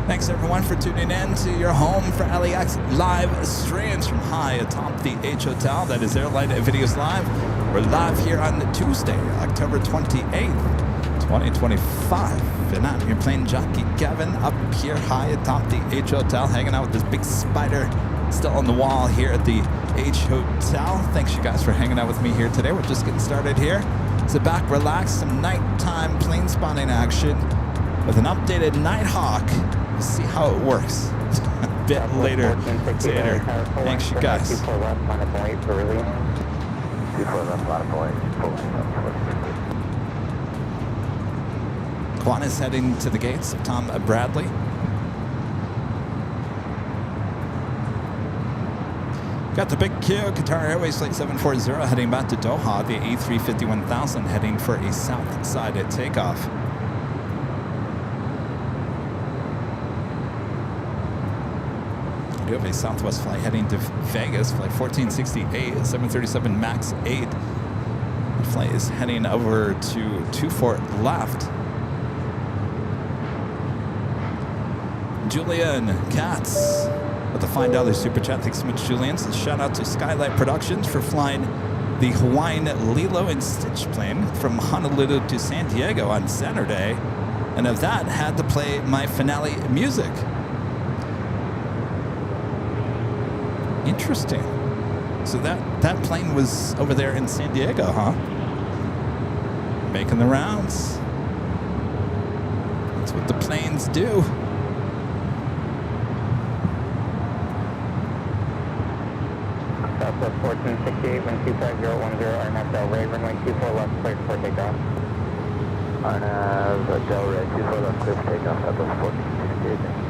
Thanks everyone for tuning in to your home for LAX live streams from high atop the H Hotel. That is Airline Videos Live. We're live here on Tuesday, October 28th. 2025, and I'm your Plane Jockey Kevin up here high atop the H Hotel, hanging out with this big spider still on the wall here at the H Hotel. Thanks you guys for hanging out with me here today. We're just getting started here. Sit back, relax, some nighttime plane spotting action with an updated Nighthawk. We'll see how it works a bit later. Thanks you guys. 24 left, line of point for release. 24 left, line of point, Qantas heading to the gates of Tom Bradley. Got the big queue. Qatar Airways Flight 740 heading back to Doha. The A350 1000 heading for a south side at takeoff. do have a Southwest flight heading to Vegas, flight 1468, 737 MAX 8. The flight is heading over to 24 left. Julian Katz with a $5 super chat. Thanks so much, Julian. So shout out to Skylight Productions for flying the Hawaiian Lilo and Stitch plane from Honolulu to San Diego on Saturday. And of that, had to play my finale music. Interesting. So that plane was over there in San Diego, huh? Making the rounds. That's what the planes do. Southwest 1468, wind 25010, RNAV Delray, runway 24 left, cleared for takeoff. RNAV Delray, 24 left, clear for takeoff, Southwest 1468.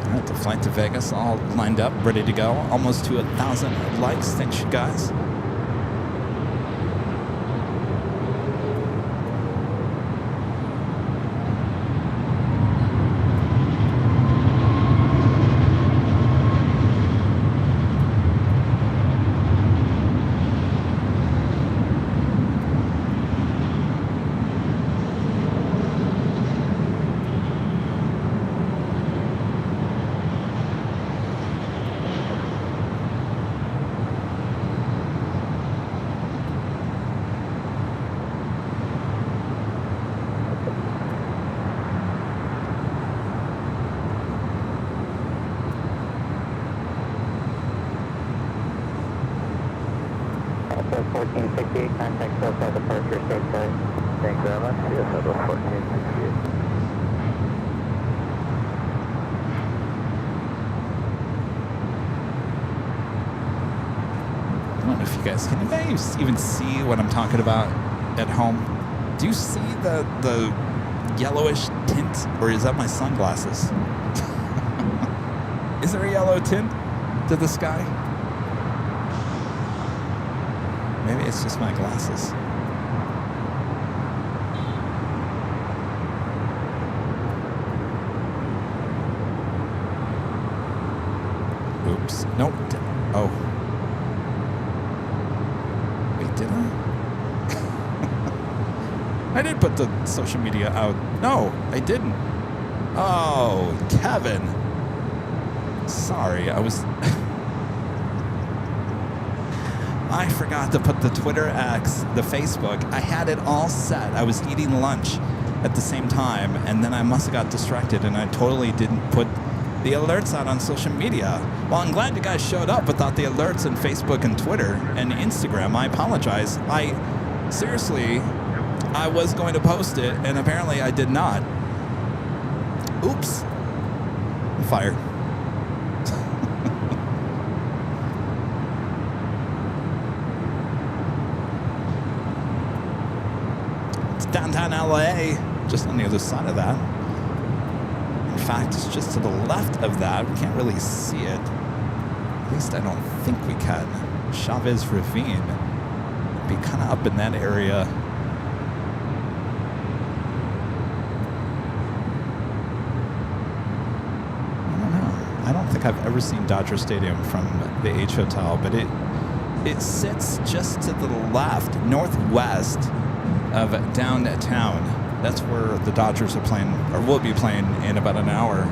All right, the flight to Vegas all lined up, ready to go. Almost to 1,000 likes. Thanks, you guys. Southwest 1468, contact Southwest departure, safe flight. Thanks very much. Yes, Southwest 1468. I don't know if you guys can even see what I'm talking about at home. Do you see the yellowish tint, or is that my sunglasses? Is there a yellow tint to the sky? Maybe it's just my glasses. Oops. Nope. Oh. Wait, did I? I did put the social media out. No, I didn't. Oh, Kevin. Sorry, I forgot to put the Twitter X, the Facebook. I had it all set. I was eating lunch at the same time, and then I must have got distracted, and I totally didn't put the alerts out on social media. Well, I'm glad you guys showed up without the alerts on Facebook and Twitter and Instagram. I apologize. Seriously, I was going to post it, and apparently I did not. Oops. I'm fired. Downtown LA, just on the other side of that. In fact, it's just to the left of that. We can't really see it. At least I don't think we can. Chavez Ravine. Be kind of up in that area. I don't know. I don't think I've ever seen Dodger Stadium from the H Hotel, but it sits just to the left, northwest of downtown. That's where the Dodgers are playing, or will be playing in about an hour.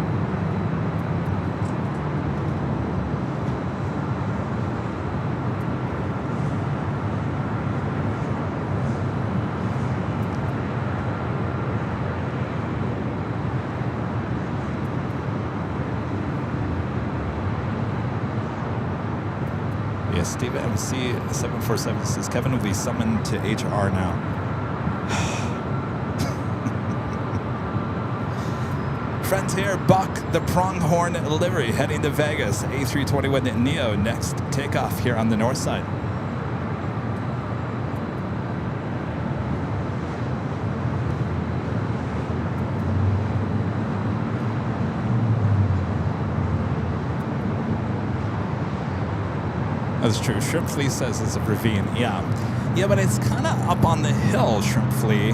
Yes, Steve MC 747 says Kevin will be summoned to HR now. Friends here, Buck the Pronghorn livery heading to Vegas. A321 Neo next takeoff here on the north side. That's true. Shrimp Flea says it's a ravine. Yeah, but it's kind of up on the hill, Shrimp Flea.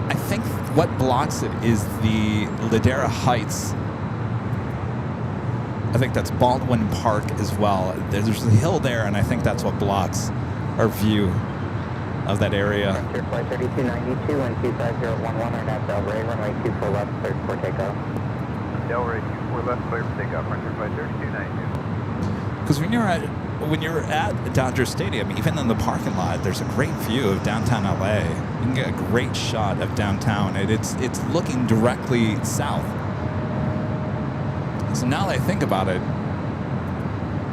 I think what blocks it is the Ladera Heights. I think that's Baldwin Park as well. There's a hill there, and I think that's what blocks our view of that area. Flight 3292 and 25011 are at Delray, runway 24 left, cleared for takeoff. Delray 24 left, cleared for takeoff, Frontier Flight 3292. Because when you're at Dodger Stadium, even in the parking lot, there's a great view of downtown LA. You can get a great shot of downtown, and it's looking directly south. So now that I think about it,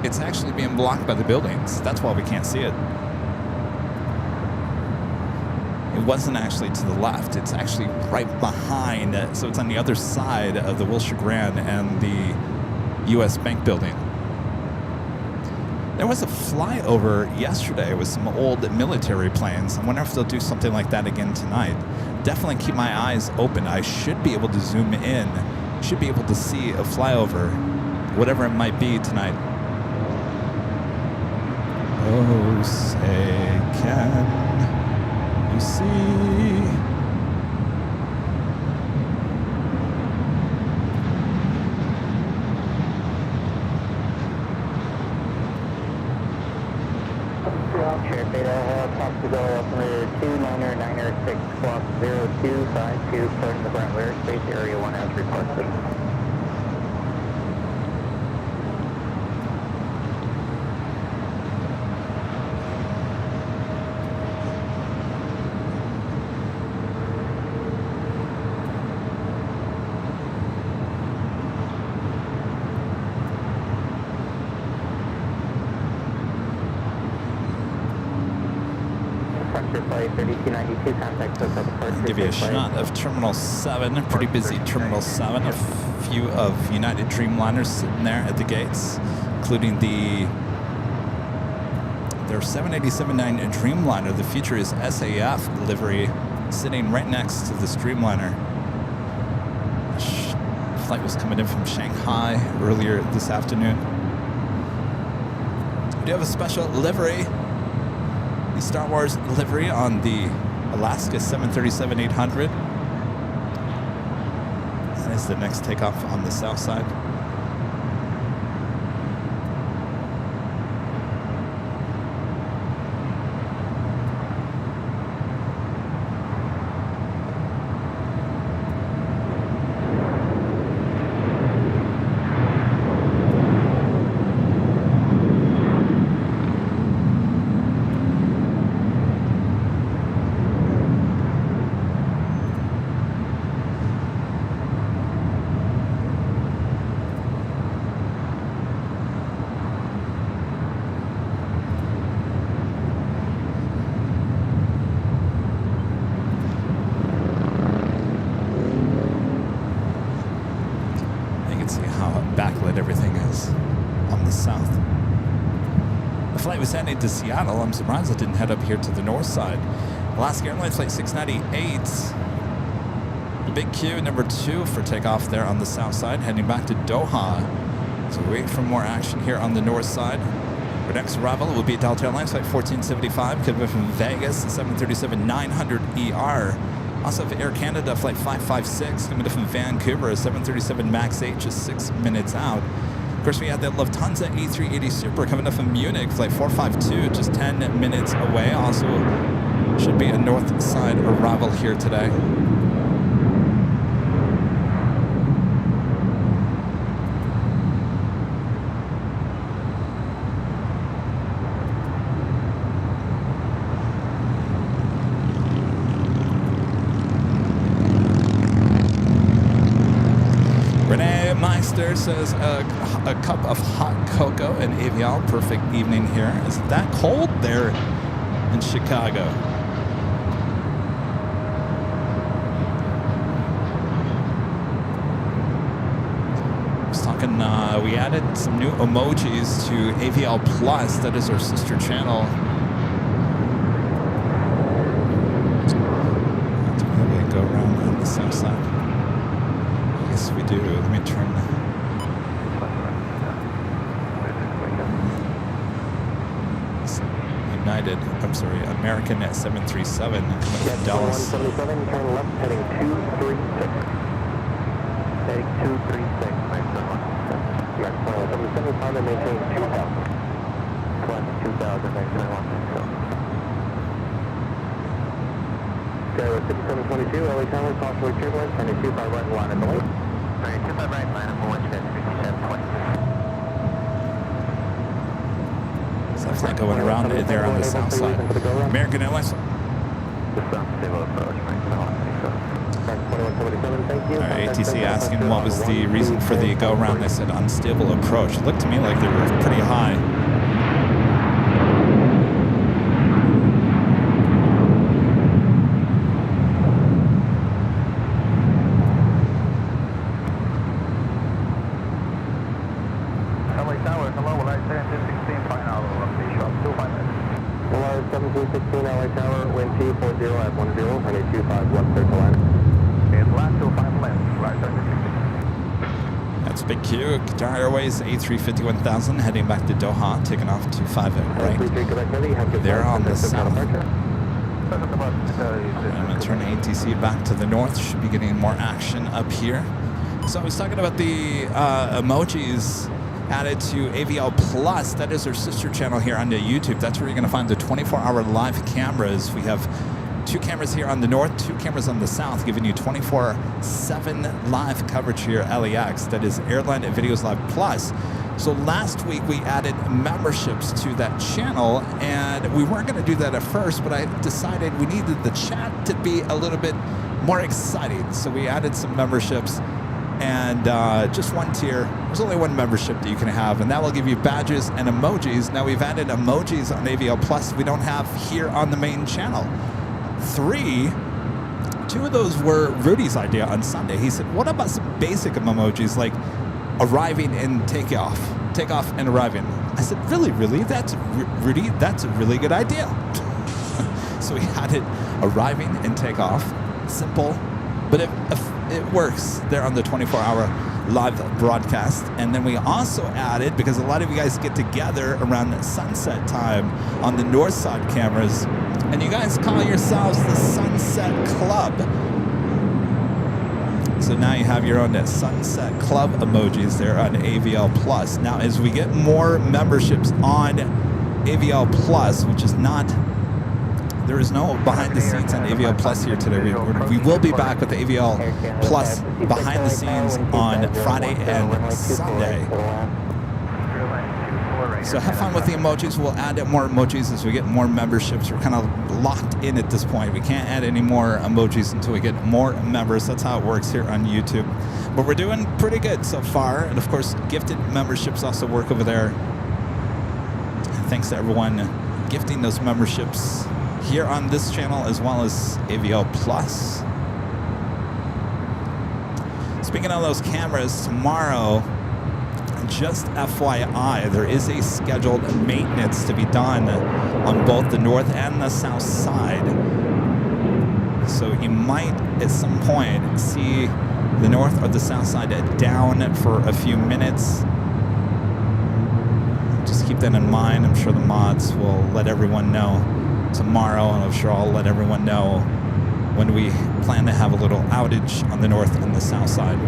it's actually being blocked by the buildings. That's why we can't see it. It wasn't actually to the left. It's actually right behind. So it's on the other side of the Wilshire Grand and the U.S. Bank building. There was a flyover yesterday with some old military planes. I wonder if they'll do something like that again tonight. Definitely keep my eyes open. I should be able to zoom in. Should be able to see a flyover, whatever it might be tonight. Oh, say can you see? Share Beta, possible altimeter 29906, clock 0252, starting the Brent airspace, area 1 as requested. Flight 3292, contact us at the first. Give you a shot of Terminal 7, pretty busy Terminal 7. A few of United Dreamliners sitting there at the gates, including their 787-9 Dreamliner. The future is SAF livery, sitting right next to the Dreamliner. Flight was coming in from Shanghai earlier this afternoon. We do have a special livery. The Star Wars livery on the Alaska 737-800. That is the next takeoff on the south side. To Seattle. I'm surprised it didn't head up here to the north side. Alaska Airlines Flight 698. The big Q, number 2 for takeoff there on the south side, heading back to Doha. So wait for more action here on the north side. Our next arrival will be Delta Airlines Flight 1475, coming from Vegas, 737-900ER. Also have Air Canada Flight 556, coming from Vancouver, a 737 MAX 8, just 6 minutes out. Of course, we had the Lufthansa A380 Super coming up from Munich, flight 452, just 10 minutes away. Also, should be a north side arrival here today. Says a cup of hot cocoa and Avial. Perfect evening here. Is it that cold there in Chicago? I was talking, we added some new emojis to Avial Plus. That is our sister channel. Do we go around on the south side? Yes, we do. Let me turn. United, I'm sorry, American 737 coming from Dallas. 177, turn left, heading 236. Heading 236, nice turn left. Yes, 775 and maintain 2000. Plus 2000, nice turn left. Okay, with 5722, LA Tower, possibly turbulence, turning 25 right line at the lake. Turning 25 right line at the lake, 5720. Definitely going around there on the south side. American Airlines. Alright, ATC asking what was the reason for the go around. They said unstable approach. It looked to me like they were pretty high. LA Tower, hello, will I say 16 final, update shop, 200. Hello, 1716 LA Tower, wind T40 at 10, running 25 left circle line. It's last 25 left, right 16. That's Big Q, Qatar Airways A350 1000 heading back to Doha, taking off 25 right. They're on the south. I'm going to turn ATC back to the north, should be getting more action up here. So I was talking about the emojis added to AVL Plus. That is our sister channel here on the YouTube. That's where you're going to find the 24-hour live cameras. We have 2 cameras here on the north, 2 cameras on the south, giving you 24/7 live coverage here at LAX. That is Airline Videos Live Plus. So last week we added memberships to that channel, and we weren't going to do that at first, but I decided we needed the chat to be a little bit more exciting. So we added some memberships. And just one tier. There's only one membership that you can have, and that will give you badges and emojis. Now we've added emojis on AVL Plus we don't have here on the main channel. 2 of those were Rudy's idea on Sunday. He said, what about some basic emojis like arriving and takeoff and arriving? I said, really? That's Rudy, that's a really good idea. So we added arriving and takeoff. Simple, but it works there on the 24-hour live broadcast. And then we also added, because a lot of you guys get together around sunset time on the north side cameras, and you guys call yourselves the Sunset Club. So now you have your own Sunset Club emojis there on AVL Plus. Now, as we get more memberships on AVL Plus, which is not... There is no behind the scenes on AVL Plus here today. We will be back with the AVL Plus behind the scenes on Friday and Sunday. So have fun with the emojis. We'll add more emojis as we get more memberships. We're kind of locked in at this point. We can't add any more emojis until we get more members. That's how it works here on YouTube. But we're doing pretty good so far. And of course, gifted memberships also work over there. Thanks to everyone gifting those memberships here on this channel as well as AVL Plus. Speaking of those cameras, tomorrow, just FYI, there is a scheduled maintenance to be done on both the north and the south side. So you might at some point see the north or the south side down for a few minutes. Just keep that in mind. I'm sure the mods will let everyone know tomorrow, and I'm sure I'll let everyone know when we plan to have a little outage on the north and the south side.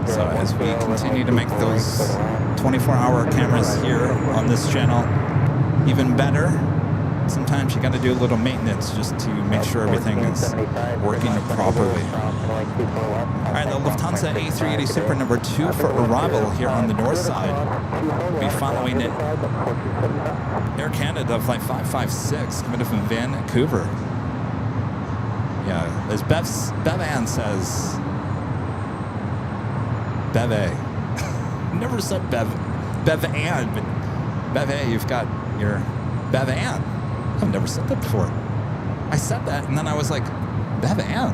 So as we continue to make those 24-hour cameras here on this channel even better, sometimes you got to do a little maintenance just to make sure everything is working properly. All right, the Lufthansa A380 Super number 2 for arrival here on the north side. We'll be following it. Air Canada Flight 556 coming in from Vancouver. Yeah, as Bevan says, Beve. Never said Bevan, but Beve, you've got You're Bevan. I've never said that before. I said that, and then I was like, Bevan.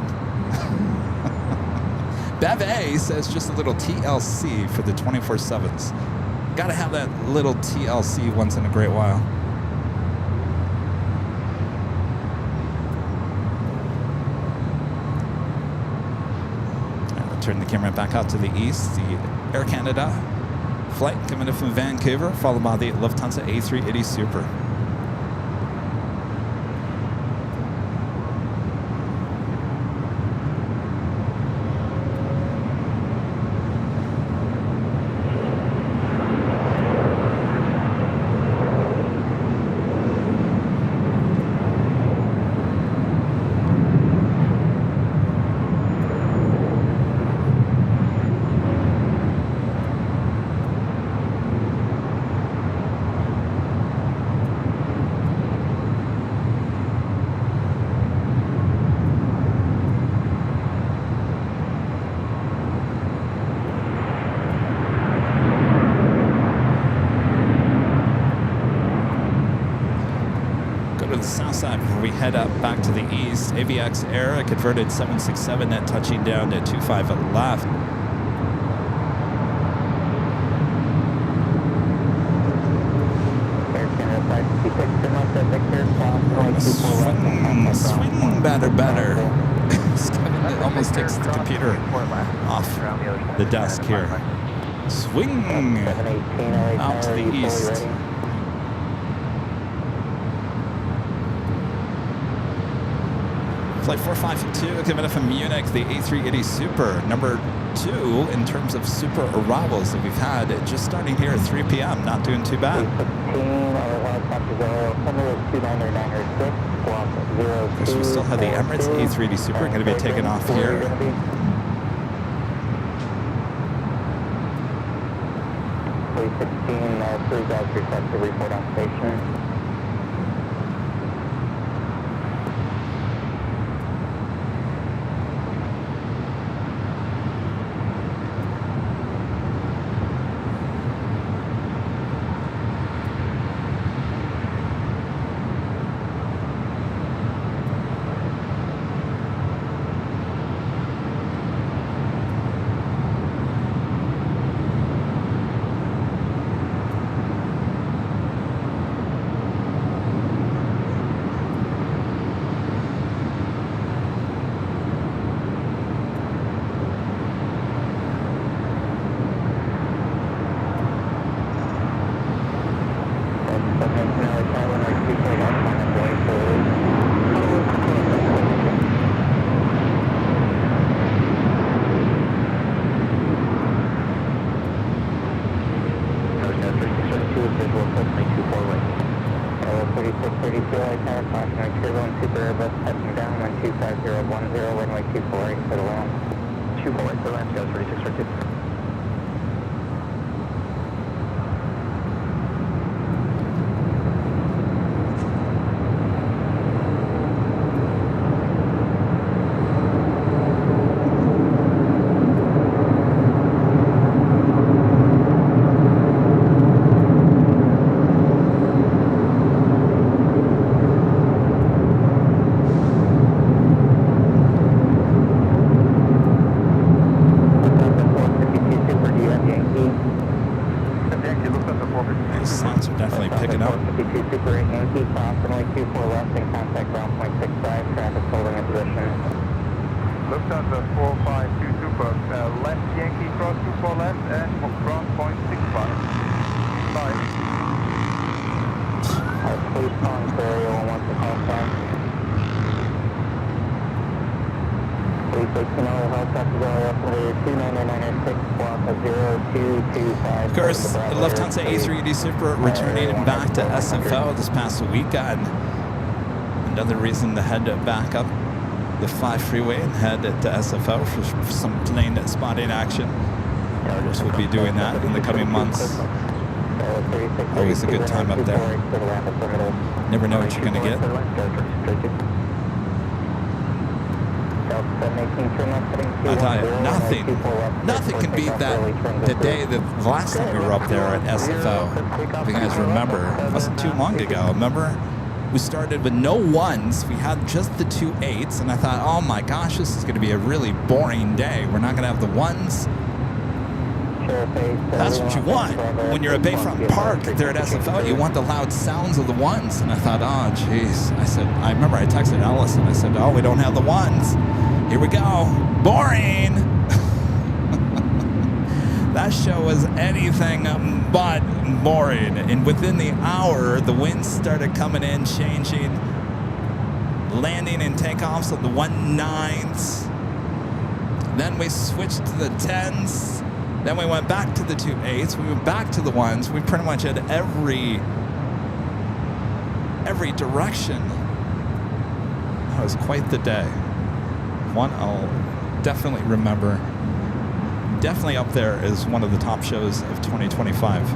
Bev A says just a little TLC for the 24/7s. Gotta have that little TLC once in a great while. Turn the camera back out to the east. The Air Canada flight coming in from Vancouver, followed by the Lufthansa A380 Super. Head up back to the east. AVX Air, a converted 767 net touching down at 25 left. Swing better. It almost takes the computer off the desk here. Swing out to the east. Flight 452 coming in from Munich, the A380 Super, number 2 in terms of Super arrivals that we've had, just starting here at 3 p.m. Not doing too bad. Of course, we still have the Emirates A380 Super going to be taking off here. Flight 16, please guys request to report on station. Of course, the Lufthansa A380 Super returning back to SFO this past weekend. Another reason to head back up the 5 freeway and head to SFO for some plane spotting action. Of course, we'll be doing that in the coming months. Always a good time up there. Never know what you're going to get. I tell you, nothing can beat that. The day, the last time we were up there at SFO, if you guys remember, it wasn't too long ago. Remember, we started with no ones. We had just the 2 8s, and I thought, oh my gosh, this is going to be a really boring day. We're not going to have the ones. That's what you want when you're at Bayfront Park there at SFO. You want the loud sounds of the ones. And I thought, oh, jeez. I remember I texted Ellis and I said, oh, we don't have the ones. Here we go. Boring. That show was anything but boring. And within the hour, the winds started coming in, changing, landing and takeoffs on the 19s. Then we switched to the 10s. Then we went back to the 2 8s. We went back to the ones. We pretty much had every direction. That was quite the day. One I'll definitely remember. Definitely up there as one of the top shows of 2025.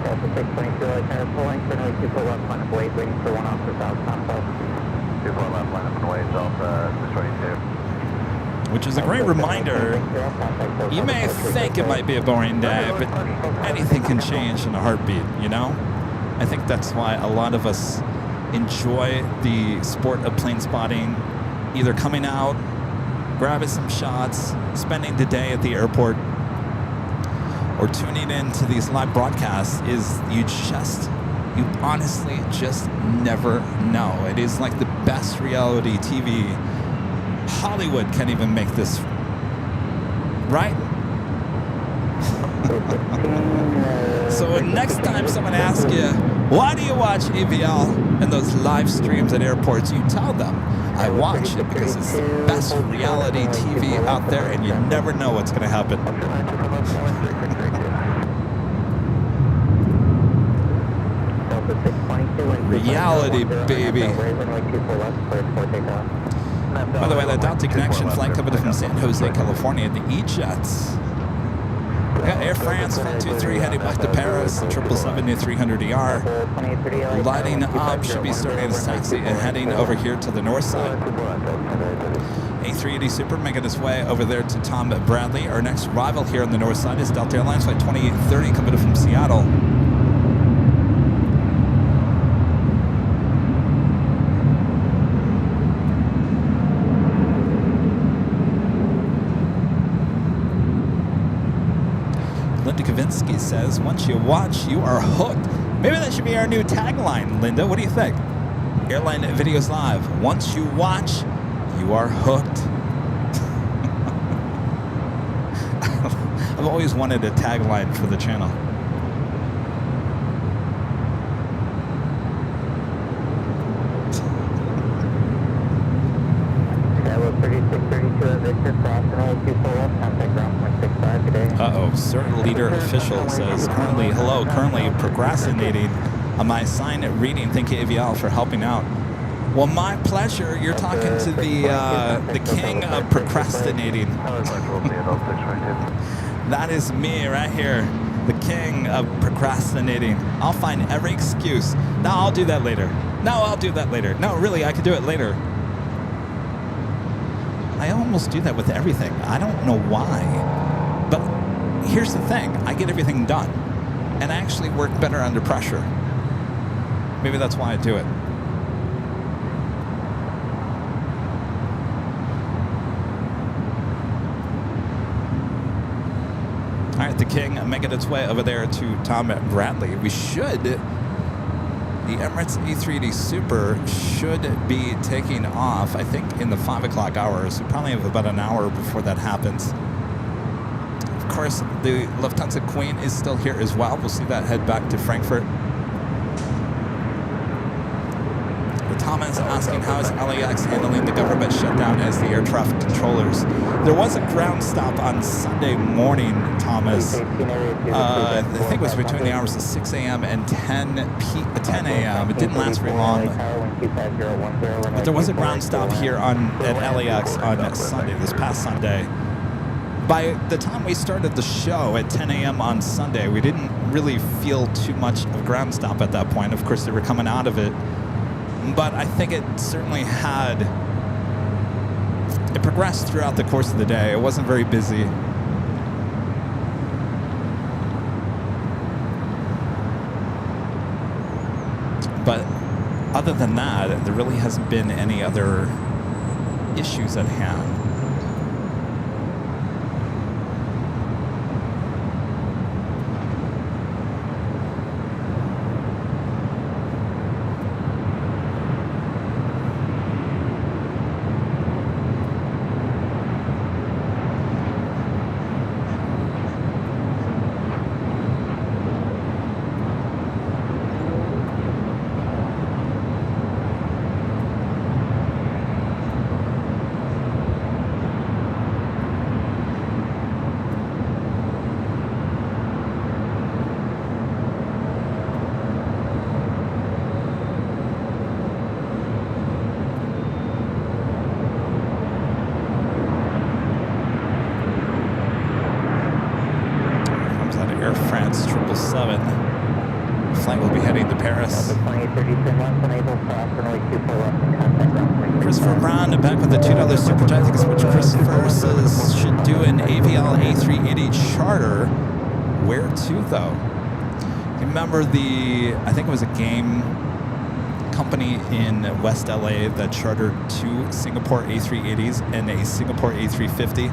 Delta 622, Lieutenant pulling, currently 24 left line of wait, waiting for 1 officer south complex. 24 left line of way, Delta 622. Which is a great reminder. You may think it might be a boring day, but anything can change in a heartbeat, you know? I think that's why a lot of us enjoy the sport of plane spotting, either coming out, grabbing some shots, spending the day at the airport, or tuning in to these live broadcasts. Is you honestly just never know. It is like the best reality TV. Hollywood can't even make this, right? So next time someone asks you, why do you watch AVL and those live streams at airports, you tell them, I watch it because it's the best reality TV out there and you never know what's going to happen. Reality, baby. By the way, that Delta connection flight coming from San Jose, California, the E-Jets. We got Air France 123 heading back to Paris, the 777-300ER. Lighting up, should be starting its taxi and heading over here to the north side. A380 Super making its way over there to Tom Bradley. Our next rival here on the north side is Delta Airlines flight 2830 coming in from Seattle. Linda Kavinsky says, once you watch, you are hooked. Maybe that should be our new tagline, Linda. What do you think? Airline Videos Live. Once you watch, you are hooked. I've always wanted a tagline for the channel. Uh-oh, certain leader official says, currently procrastinating on my assigned reading. Thank you, AVL, for helping out. Well, my pleasure. You're talking to the king of procrastinating. That is me right here, the king of procrastinating. I'll find every excuse. No, I'll do that later. No, really, I could do it later. I almost do that with everything. I don't know why. But here's the thing. I get everything done. And I actually work better under pressure. Maybe that's why I do it. All right, the King making its way over there to Tom Bradley. The Emirates A380 Super should be taking off, I think, in the 5 o'clock hour. So probably have about an hour before that happens. Of course, the Lufthansa Queen is still here as well. We'll see that head back to Frankfurt. Thomas asking, how is LAX handling the government shutdown as the air traffic controllers? There was a ground stop on Sunday morning, Thomas. I think it was between the hours of 6 a.m. and 10 a.m. It didn't last very long. But there was a ground stop here at LAX on Sunday, this past Sunday. By the time we started the show at 10 a.m. on Sunday, we didn't really feel too much of a ground stop at that point. Of course, they were coming out of it but I think it certainly had, it progressed throughout the course of the day. It wasn't very busy. But other than that, there really hasn't been any other issues at hand. Air France 777. Flight will be heading to Paris. Christopher Brown back with the $2 super chat. I think it's which Christopher says should do an AVL A380 charter. Where to though? You remember I think it was a game company in West LA that chartered 2 Singapore A380s and a Singapore A350.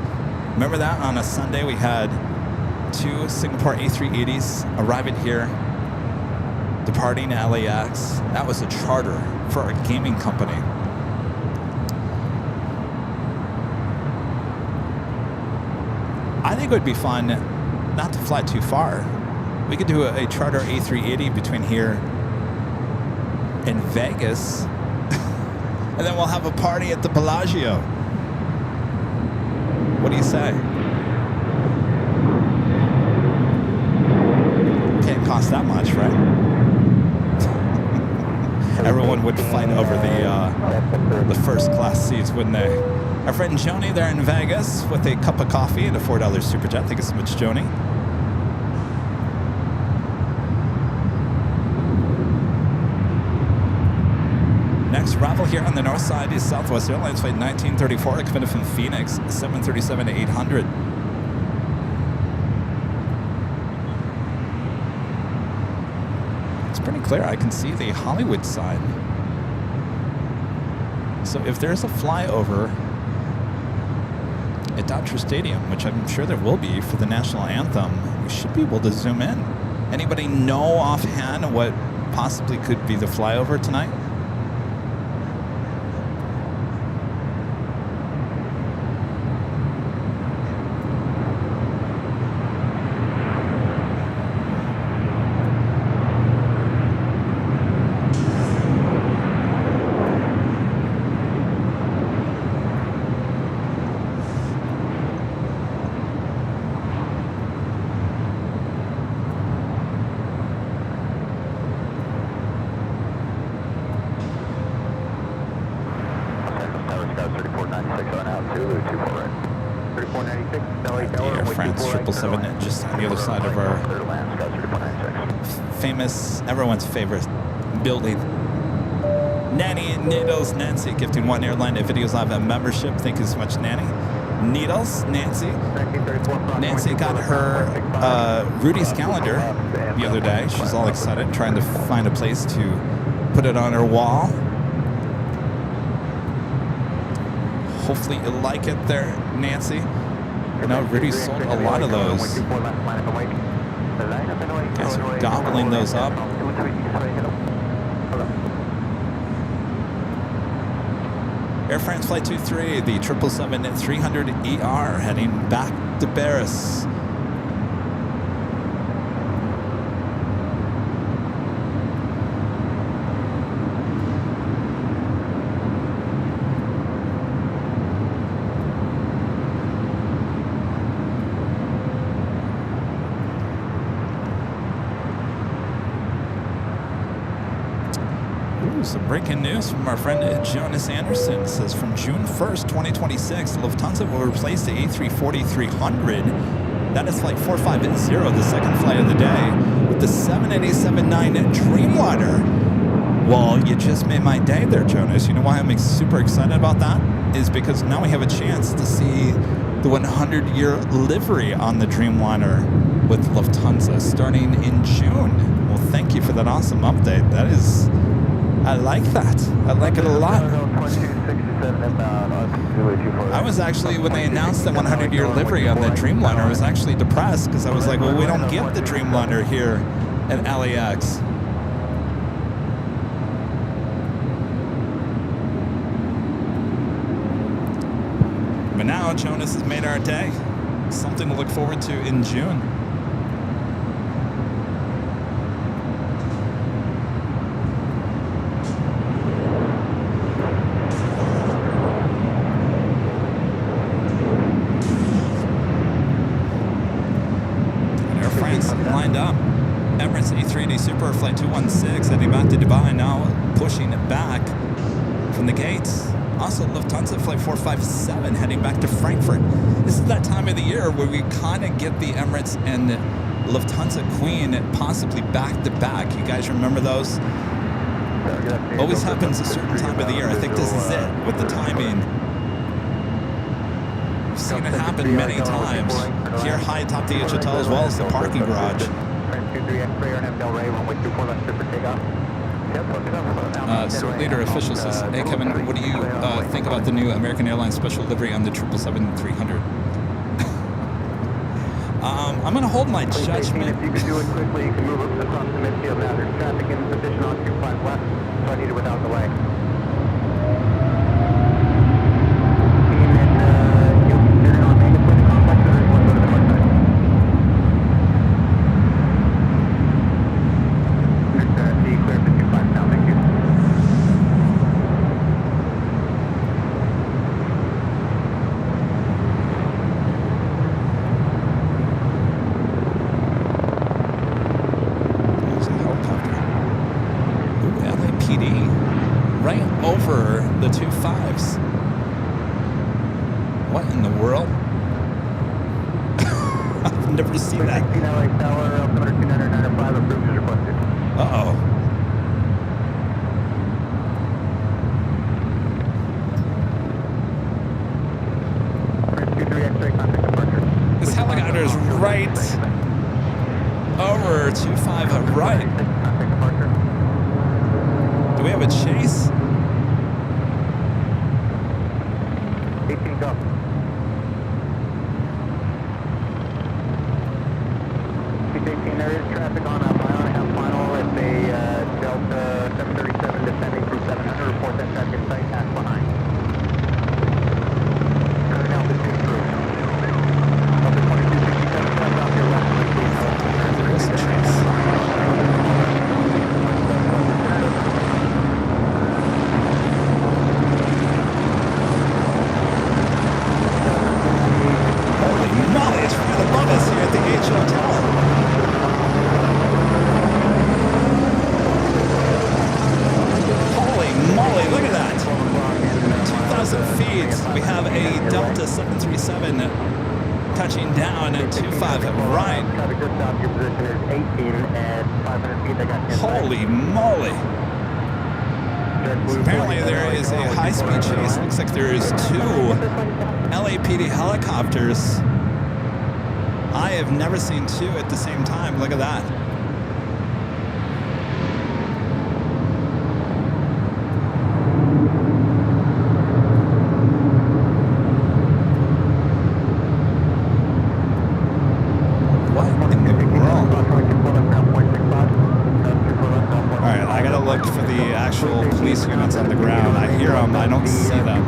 Remember that on a Sunday we had 2 Singapore A380s arriving here, departing LAX. That was a charter for a gaming company. I think it would be fun not to fly too far. We could do a charter A380 between here and Vegas, and then we'll have a party at the Bellagio. What do you say? Can't cost that much, right? Everyone would fight over the first class seats, wouldn't they? Our friend Joni there in Vegas with a cup of coffee and a $4 super chat. Thank you so much, Joni. Next arrival here on the north side is Southwest Airlines flight 1934 coming from Phoenix, 737-800. It's pretty clear. I can see the Hollywood sign. So if there's a flyover at Dodger Stadium, which I'm sure there will be for the national anthem, we should be able to zoom in. Anybody know offhand what possibly could be the flyover tonight? Air France 777 just on the other side of our famous, everyone's favorite building. Nanny Needles Nancy gifting one Airline at Videos Live a membership. Thank you so much, Nanny. Needles Nancy. Nancy got her Rudy's calendar the other day. She's all excited, trying to find a place to put it on her wall. Hopefully you like it there, Nancy. I know Rudy sold a lot of those. Guys are gobbling those up. Air France Flight 23, the 777-300ER heading back to Paris. Some breaking news from our friend Jonas Anderson. It says from June 1st, 2026, Lufthansa will replace the A340-300. That is flight 450, the second flight of the day, with the 787-9 Dreamliner. Well, you just made my day there, Jonas. You know why I'm super excited about that? Is because now we have a chance to see the 100-year livery on the Dreamliner with Lufthansa starting in June. Well, thank you for that awesome update. That is, I like that. I like it a lot. I was actually, when they announced the 100-year livery on the Dreamliner, I was actually depressed because I was like, well, we don't get the Dreamliner here at LAX. But now Jonas has made our day. Something to look forward to in June. And Air France lined up. Emirates A380 Super Flight 216 heading back to Dubai, now pushing it back from the gates. Also, Lufthansa Flight 457 heading back to Frankfurt. This is that time of the year where we kind of get the Emirates and Lufthansa Queen possibly back to back. You guys remember those? Always happens a certain time of the year. I think this is it with the timing. We've seen it happen many times. Here high atop the hotel as well as the parking garage. Cert Leader Official says, hey Kevin, what do you think about the new American Airlines special livery on the 777-300? I'm going to hold my judgment. If you could do it quickly, you can move across the midfield now. There's traffic in position on 25 left, so I need it without delay. I have never seen two at the same time. Look at that. What in the world? Alright, I gotta look for the actual police units on the ground. I hear them, I don't see them.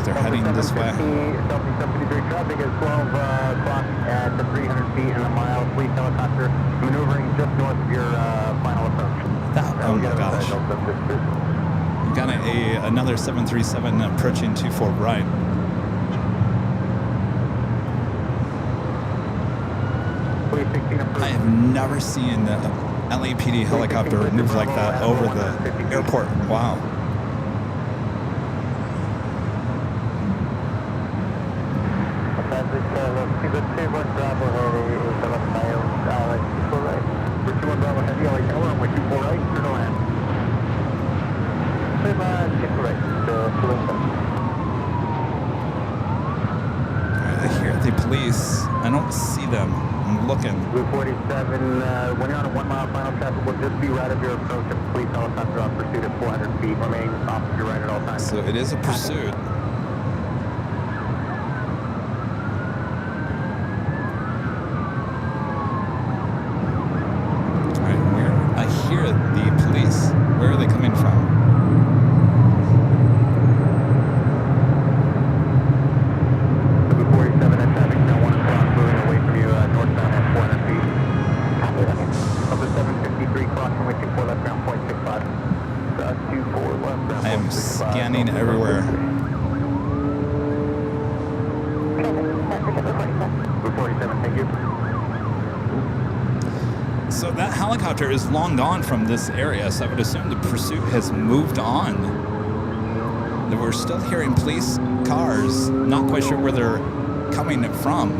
They're heading this way. Traffic is 12 o'clock at the 300 feet and a mile. Police helicopter maneuvering just north of your final approach. Oh my gosh. We've got another 737 approaching 24 right. I have never seen the LAPD helicopter move like that over the airport. Wow. We're 21 Bravo Heavy, LA Tower, runway 24 right, clear to land. Clear by 6 right, 217. I hear the police. I don't see them. I'm looking. Blue 47, when you're on a 1 mile final traffic, will just be right of your approach of police helicopter on pursuit at 400 feet. Remain off to your right at all times. So it is a pursuit. Alright, I hear the police. Where are they coming from? Blue 47, that traffic now 1 o'clock, moving away from you northbound at 400 feet. Over 753, cross runway 24 left, ground 0.65. 24 left, ground 0.65. I am scanning everywhere. Blue 47, thank you. So that helicopter is long gone from this area, so I would assume the pursuit has moved on. We're still hearing police cars, not quite sure where they're coming from.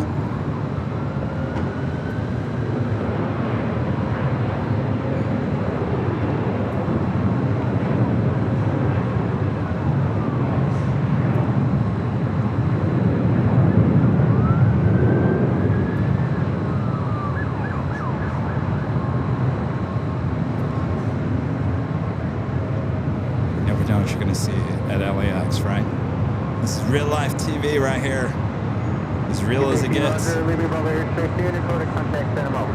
What you're going to see at LAX, right? This is real life TV right here. As real as it gets. Roger, leaving Bravo airspace here, and go to contact Santa Mo.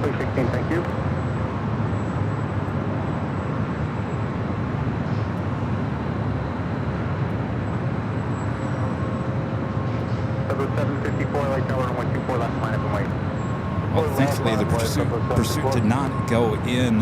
Please 16, thank you. Well, thankfully the pursuit did not go in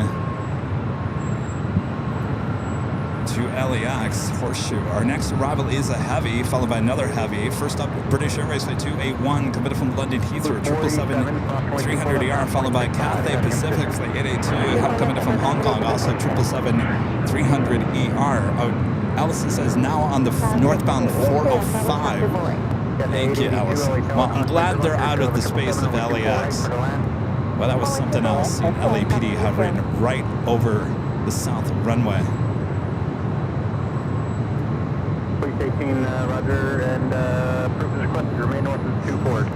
to LAX Horseshoe. Our next arrival is a Heavy, followed by another Heavy. First up, British Airways Flight 281, committed from London Heathrow, 777-300ER, followed by Cathay Pacific Flight 882, committed from Hong Kong, also 777-300ER. Oh, Allison says now on the northbound 405. Thank you, Allison. Well, I'm glad they're out of the space of LAX. Well, that was something else. Seeing LAPD hovering right over the south runway. Police 18, Roger, and proof is requested. Remain north of 2 forward.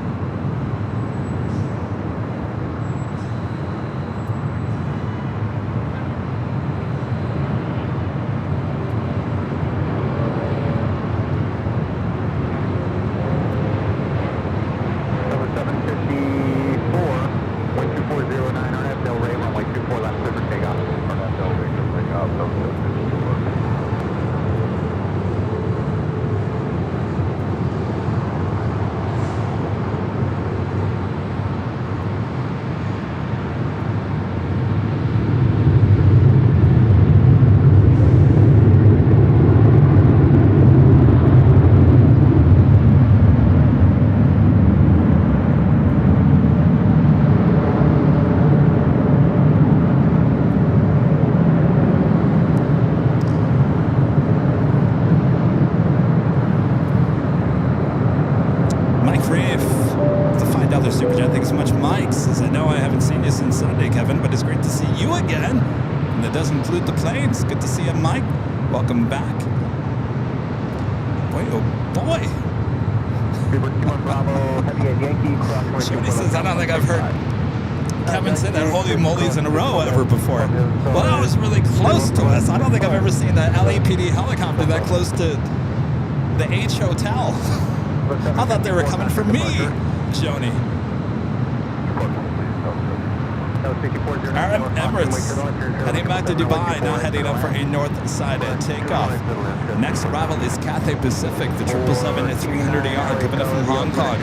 Kevin, but it's great to see you again. And that does include the planes. Good to see you, Mike. Welcome back. Boy, oh boy. Shoney says, I don't think I've heard Kevin say that holy moly's in a row ever before. Well, that was really close to us. I don't think I've ever seen that LAPD helicopter that close to the H Hotel. I thought they were coming for me, Shoney. RM Emirates heading back to Dubai, now heading up for a north side takeoff. Next arrival is Cathay Pacific, the 777-300ER coming up from Hong Kong.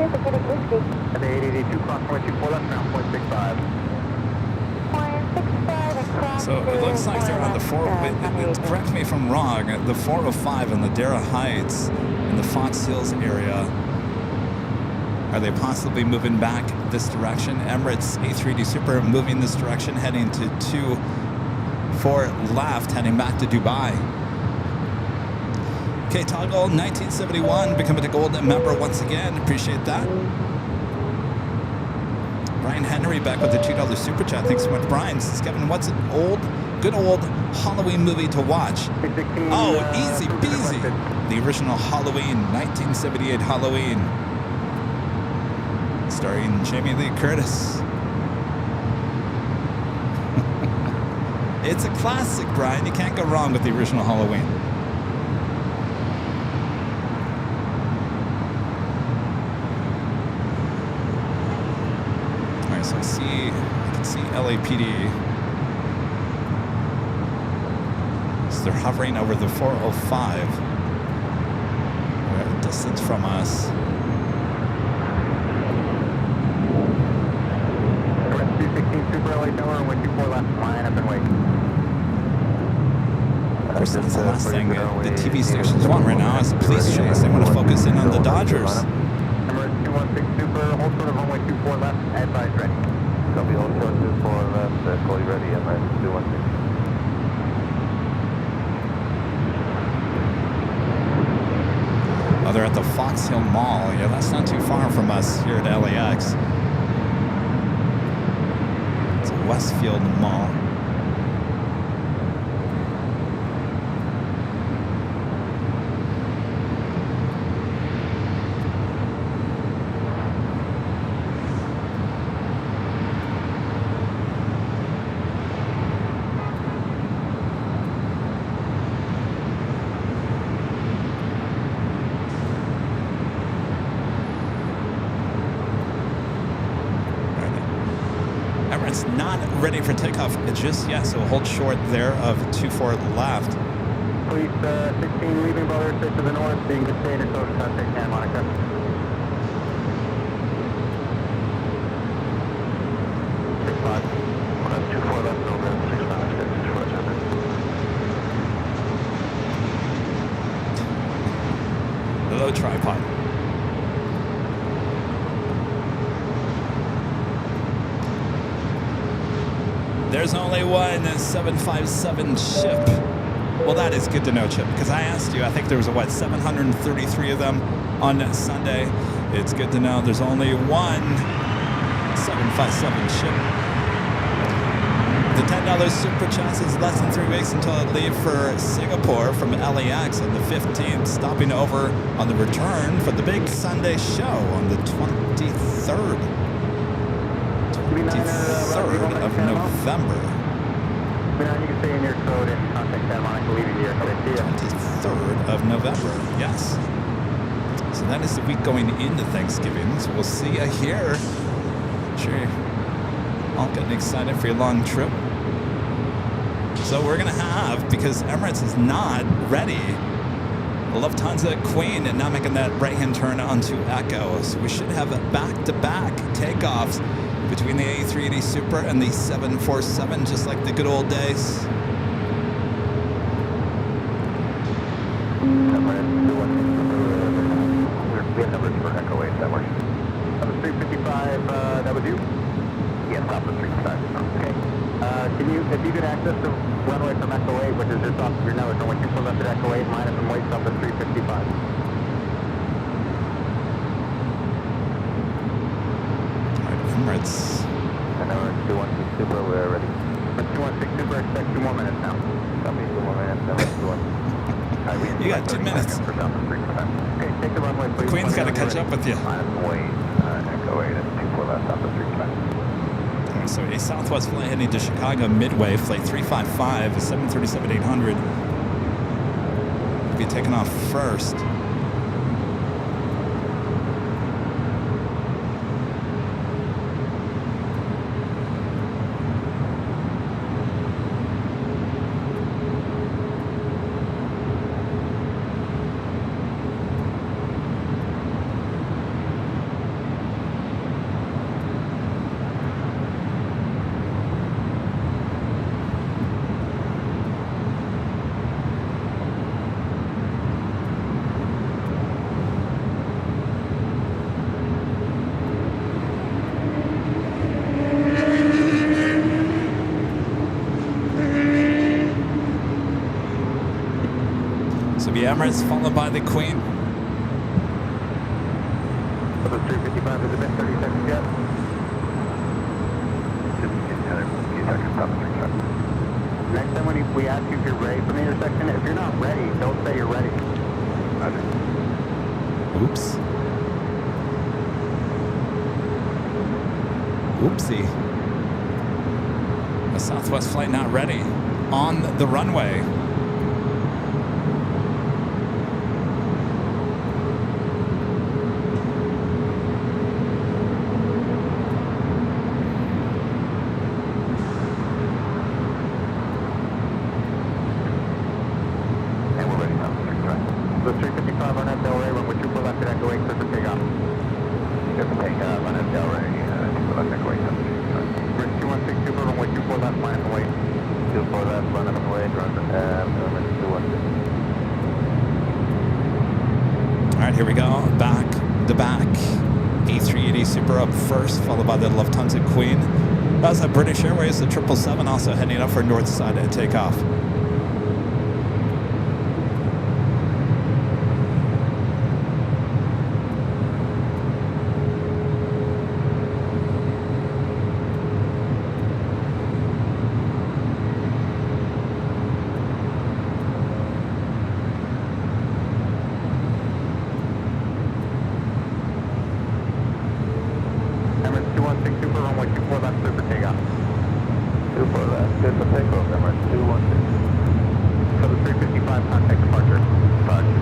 Pacific Whiskey. The 882, cross 24 left, ground 0.65. 0.65 across. So it looks like they're on the correct me if I'm wrong, the 405 in Ladera Heights in the Fox Hills area. Are they possibly moving back this direction? Emirates A380 Super moving this direction, heading to 24 left, heading back to Dubai. Okay, Toggle 1971 becoming a gold member once again. Appreciate that. Brian Henry back with the $2 super chat. Thanks so much, Brian. Says, Kevin, what's an good old Halloween movie to watch? Oh, easy peasy. The original Halloween, 1978 Halloween. Starring Jamie Lee Curtis. It's a classic, Brian. You can't go wrong with the original Halloween. All right, so I can see LAPD. So they're hovering over the 405. We're at a distance from us. 216 Super LA Tower and 124 left, line up and wait. Of course, that's the last thing the TV stations want right now is a police chase. They want to focus in on the Dodgers. Emirates 216 Super, hold short of runway 24 left, advise ready. Copy, hold short 24 left, fully ready, Emirates 216. Oh, they're at the Fox Hill Mall. Yeah, that's not too far from us here at LAX. It's a Westfield Mall. Ready for takeoff just yet, so hold short there of 24 left. Police 16 leaving Brother Street to the north, being contained in social contact Santa Monica. 65. 24 left, over 65, Hello, tripod. There's only one 757 ship. Well, that is good to know, Chip, because I asked you, I think there was, 733 of them on Sunday. It's good to know there's only one 757 ship. The $10 super chat is less than 3 weeks until I leave for Singapore from LAX on the 15th, stopping over on the return for the big Sunday show on the 23rd. 23rd of November. You can stay in your code and contact Santa Monica, leaving here. 23rd of November, yes. So that is the week going into Thanksgiving. So we'll see you here. Sure you're all getting excited for your long trip. So we're going to have, because Emirates is not ready, Lufthansa Queen and not making that right-hand turn onto Echo. So we should have back-to-back takeoffs between the A380 Super and the 747, just like the good old days. We have numbers for Echo 8, that works. Number 355, that was you? Yes, top of 355. Okay. If you could access the runway from Echo 8, which is just off of your nose, and when you pull up at Echo 8, line up and wait up at 355. Emirates. And Emirates 216 Super, we're ready. Emirates 216 Super, expect 2 more minutes now. Copy, 2 more minutes, Emirates 216. You got 2 minutes. Okay, take the runway, please. Queen's got to catch up with you. Line up and wait, Echo 8 and 24 left, top of 355. So a Southwest flight heading to Chicago Midway, flight 355, 737-800. Will be taken off first. Emirates, followed by the Queen. The 355 has it been 30 seconds yet? Just a few seconds up. Next time when we ask you if you're ready for the intersection, if you're not ready, don't say you're ready. Oops. Oopsie. A Southwest flight not ready on the runway. The 355 on Delray, run with 24 left at Echo 8, clear for takeoff. Clear for takeoff on Delray, 24 left at Echo 8, Bridge 216, Super, run with 24 left, line up and wait. 24 left, line up and wait, run 216. All right, here we go. Back to back. A380 Super up first, followed by the Lufthansa Queen. That's at British Airways, the 777 also heading up for north side at takeoff. Emirates 216, Super, run with 24 left, clear for takeoff. 24 left, clear for takeoff, Emirates 216. So the 355, contact departure. Departure,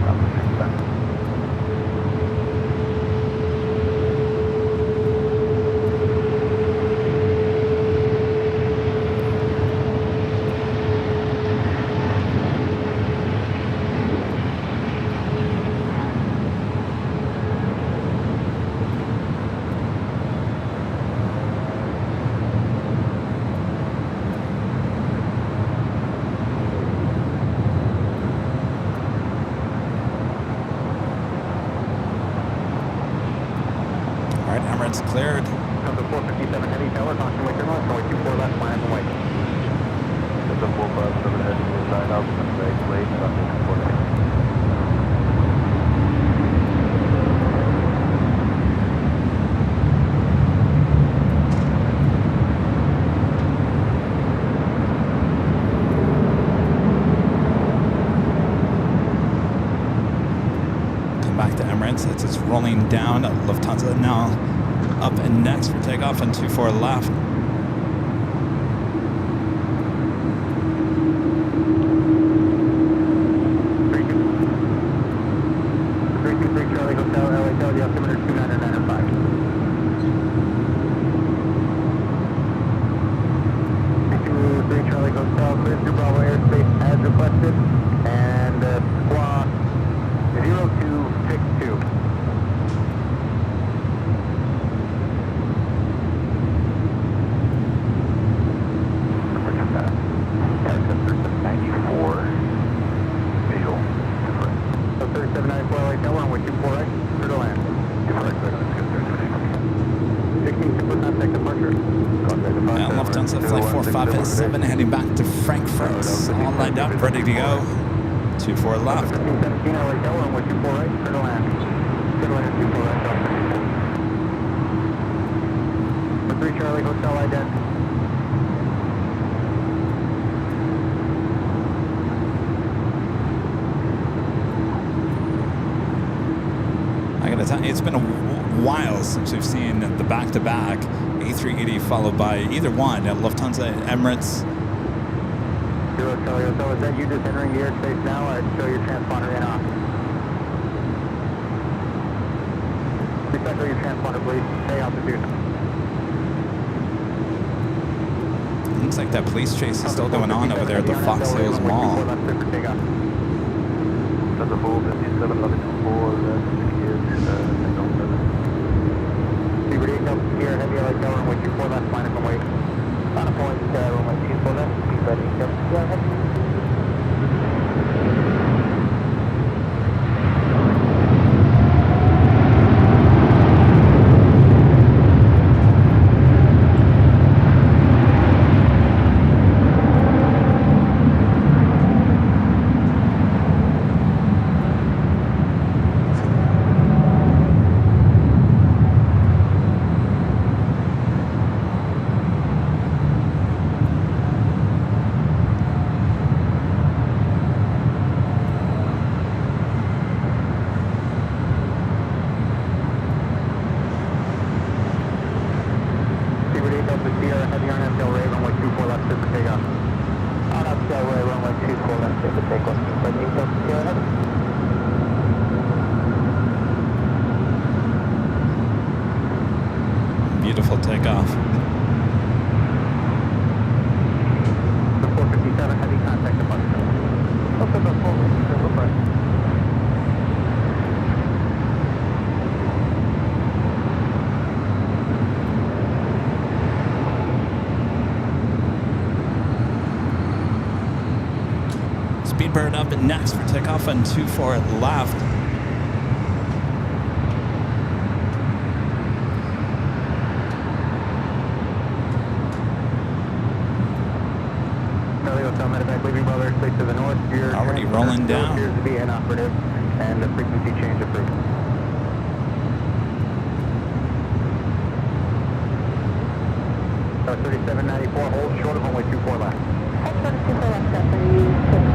Emirates cleared. Come to 457 heavy tower, caution wait turn left, runway 24 left, line up and wait. Come to 457 heavy, line up and wait, runway 24 left. Come back to Emirates. It's rolling down. Lufthansa now up and next for takeoff and 24 left. 323 Charlie Hotel, LA Delta, altimeter 29905. 323 Charlie Hotel, clear through Bravo airspace as requested, and squawk 0262. And Lufthansa flight 457 heading back to Frankfurt. All lined up, ready to go. 24 left. 17 LA Delta, with 24 right, clear to land. Clear to land, 24 right, Delta. 3 Charlie Hotel ident. I gotta tell you, it's been a while since we've seen the back-to-back A380 followed by either one at Lufthansa, Emirates. 0 Charlie Hotel, is that you just entering the airspace now? I'd show your transponder in off. Recycle your transponder, please. Stay altitude. Looks like that police chase is still going on over there at the Fox Hills Mall. Liberty 8 Delta here, heavy LA Delta, runway 24 left, line up and wait. On a point, runway 24 left, Liberty 8 Delta, go ahead. beautiful takeoff. The 457, heavy contact departure. Okay, the 457, go first. Speed bird up next for takeoff on 24 left. To the north, your Already rolling down. appears to be inoperative, and the frequency change approved. So 3794, hold short of runway 24 left. Hold short of 24 left, after you take the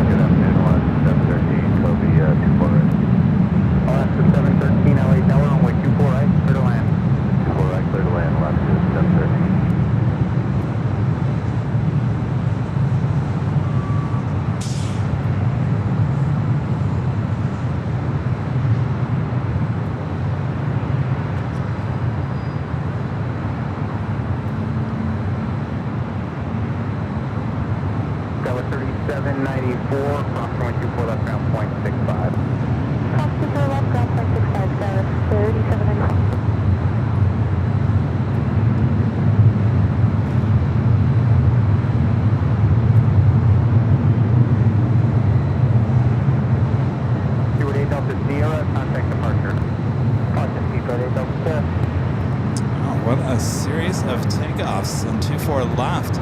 Good afternoon, Alaska 713, Kobe 24 right. Alaska 713, LA Tower, runway 24 right, clear to land. 24 right, clear to land, Alaska 713. Tower 3794, cross runway 24 left, ground point 65. Cross 24 left, ground point 65, Tower 3794. Steward 8 Delta Sierra, contact departure. Contact Steward 8 Delta Sierra. Oh, what a series of takeoffs on 24 left.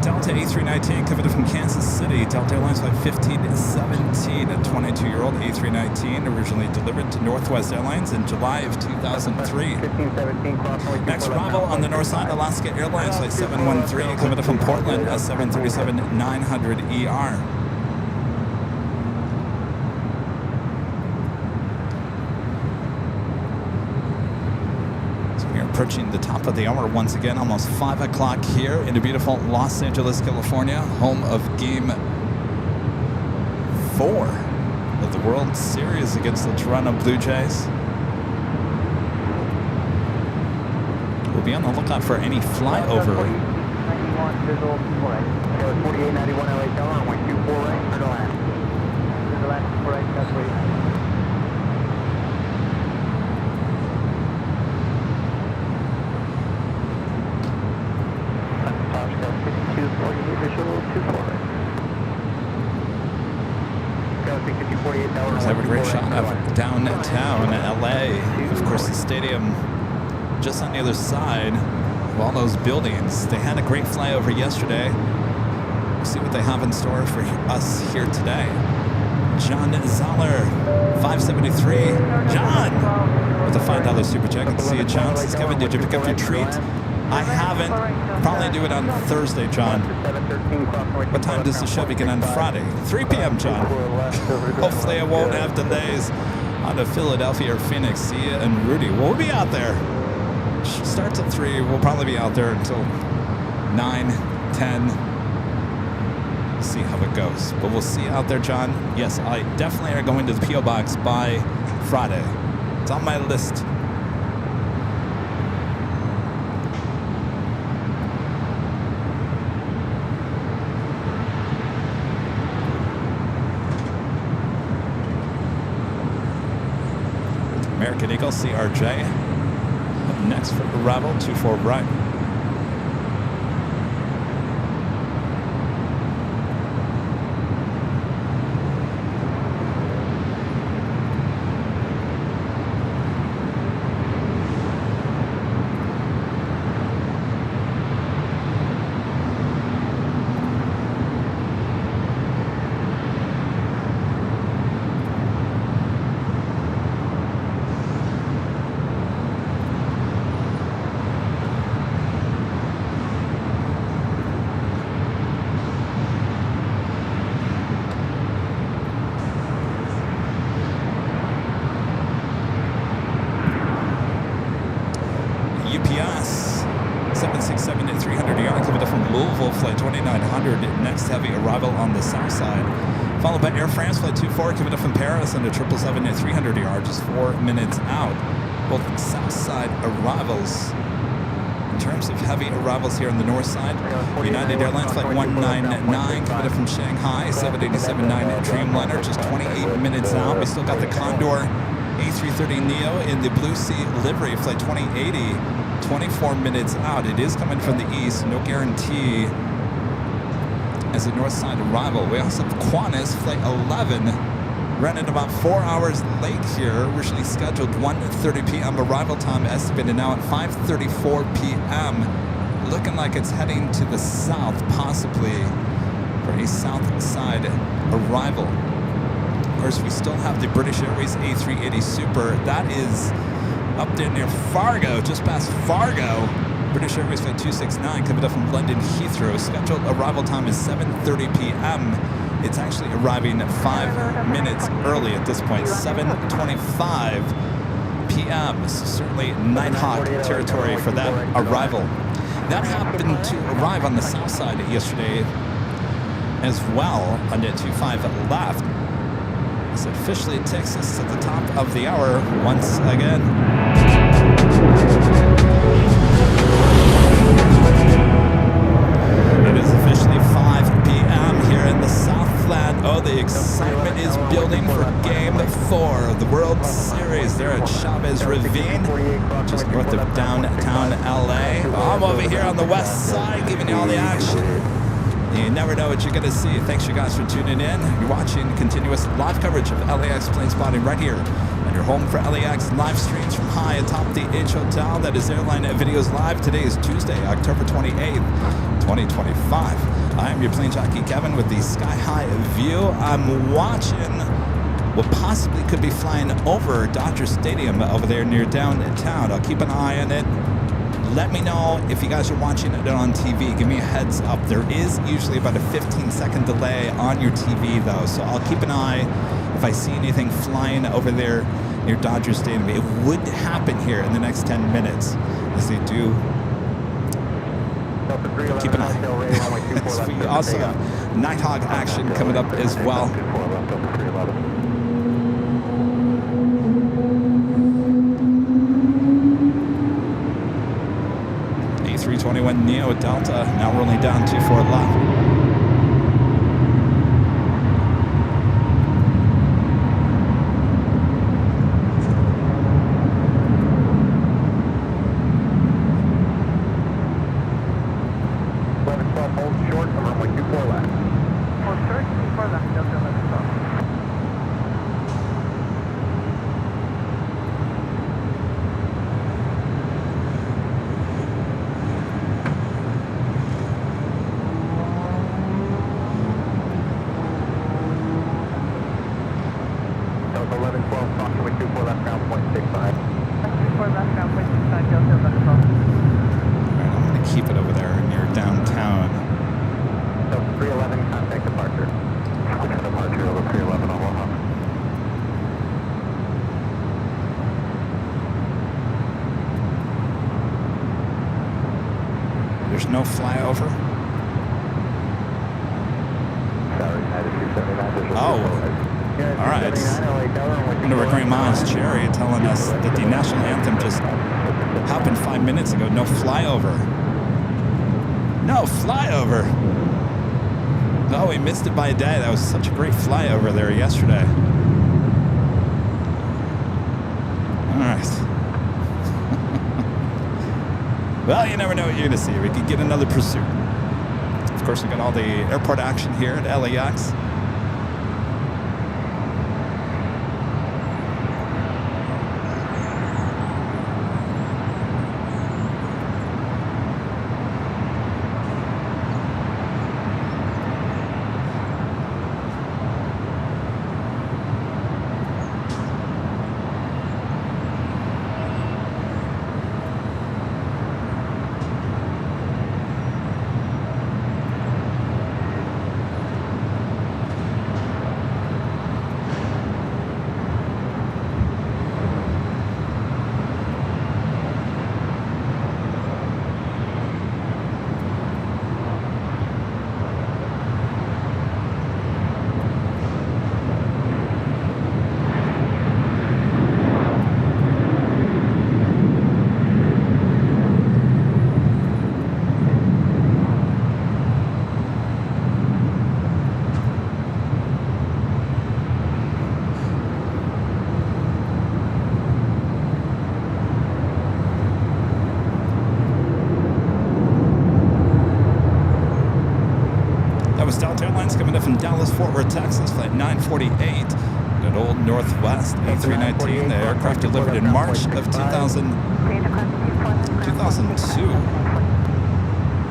Delta A319 coming from Kansas City. Delta Airlines Flight 1517, a 22-year-old A319 originally delivered to Northwest Airlines in July of 2003. 1517, cross runway 24 Next left, arrival on the north side, Alaska Airlines Flight 713 coming from Portland, a 737-900ER. Approaching the top of the hour once again, almost 5 o'clock here in the beautiful Los Angeles, California, home of Game 4 of the World Series against the Toronto Blue Jays. We'll be on the lookout for any flyover. 91, visual 24 right. Tower 4891 LA Tower, runway 24 right, clear to land. Clear to land, 24 right, that's where you Let's have a great shot of downtown LA. Of course, the stadium just on the other side of all those buildings. They had a great flyover yesterday. We'll see what they have in store for us here today. John Zoller, 573. John, with a $5 super check. Good to see you, John. Says, Kevin, did you pick up your treat? I haven't. Probably do it on Thursday, John. What time does the show begin on Friday? 3 p.m., John. Hopefully I won't have delays on the Philadelphia or Phoenix. See you and Rudy. We'll be out there. Starts at 3. We'll probably be out there until 9, 10. See how it goes. But we'll see you out there, John. Yes, I definitely are going to the P.O. Box by Friday. It's on my list. American Eagle, CRJ. Up next for arrival, 24 right. 900, next heavy arrival on the south side. Followed by Air France Flight 24 coming up from Paris on the 777 at 300ER, just 4 minutes out. Both south side arrivals. In terms of heavy arrivals here on the north side, United Airlines Flight 199 coming up from Shanghai, 787-9 Dreamliner, just 28 minutes out. We still got the Condor A330neo in the Blue Sea livery, Flight 2080, 24 minutes out. It is coming from the east, no guarantee as a north side arrival. We also have Qantas Flight 11, running about 4 hours late here, originally scheduled 1:30 p.m. arrival time, estimated now at 5:34 p.m. Looking like it's heading to the south, possibly for a south side arrival. Of course, we still have the British Airways A380 Super. That is up there near Fargo, just past Fargo. British Airways Flight 269 coming up from London Heathrow. Scheduled arrival time is 7:30 p.m. It's actually arriving 5 minutes early at this point, 7:25 p.m. So certainly Nighthawk territory for that arrival. That happened to arrive on the south side yesterday as well, under 25 left. This officially takes us to the top of the hour once again. It is officially 5 p.m. here in the Southland. Oh, the excitement is building for Game 4 of the World Series there at Chavez Ravine, just north of downtown LA. I'm over here on the west side giving you all the action. You never know what you're going to see. Thanks, you guys, for tuning in. You're watching continuous live coverage of LAX plane spotting right here on your home for LAX live streams from high atop the H Hotel. That is Airline Videos Live. Today is Tuesday, October 28th, 2025. I am your plane jockey Kevin with the sky high view. I'm watching what possibly could be flying over Dodger Stadium over there near downtown. I'll keep an eye on it. Let me know if you guys are watching it on TV. Give me a heads up. There is usually about a 15-second delay on your TV, though, so I'll keep an eye if I see anything flying over there near Dodger Stadium. It would happen here in the next 10 minutes, as they do. Keep an eye. We also have Nighthawk action coming up as well. A321 Neo Delta now rolling down 24 left. There's no flyover. Oh, all right. Under Green Miles Cherry telling us that the national anthem just happened 5 minutes ago. No flyover. No flyover. Oh, we missed it by a day. That was such a great flyover there yesterday. All right. Well, you never know what you're going to see. We could get another pursuit. Of course, we got all the airport action here at LAX. Delta Airlines coming in from Dallas, Fort Worth, Texas, flight 948. Good old Northwest A319. The aircraft delivered in March of 2002.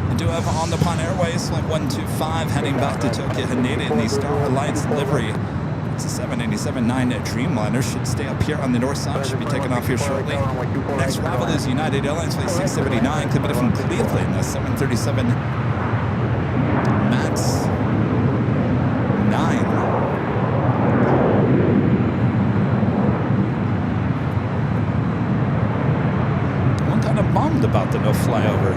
I do have On the Pond Airways, flight 125, heading back to Tokyo Haneda in the Star Alliance livery. It's a 787-9 Dreamliner. Should stay up here on the north side. Should be taking off here shortly. Next arrival is United Airlines flight 679, coming in from Cleveland. The 737 MAX 9. I'm kind of bummed about the no flyover.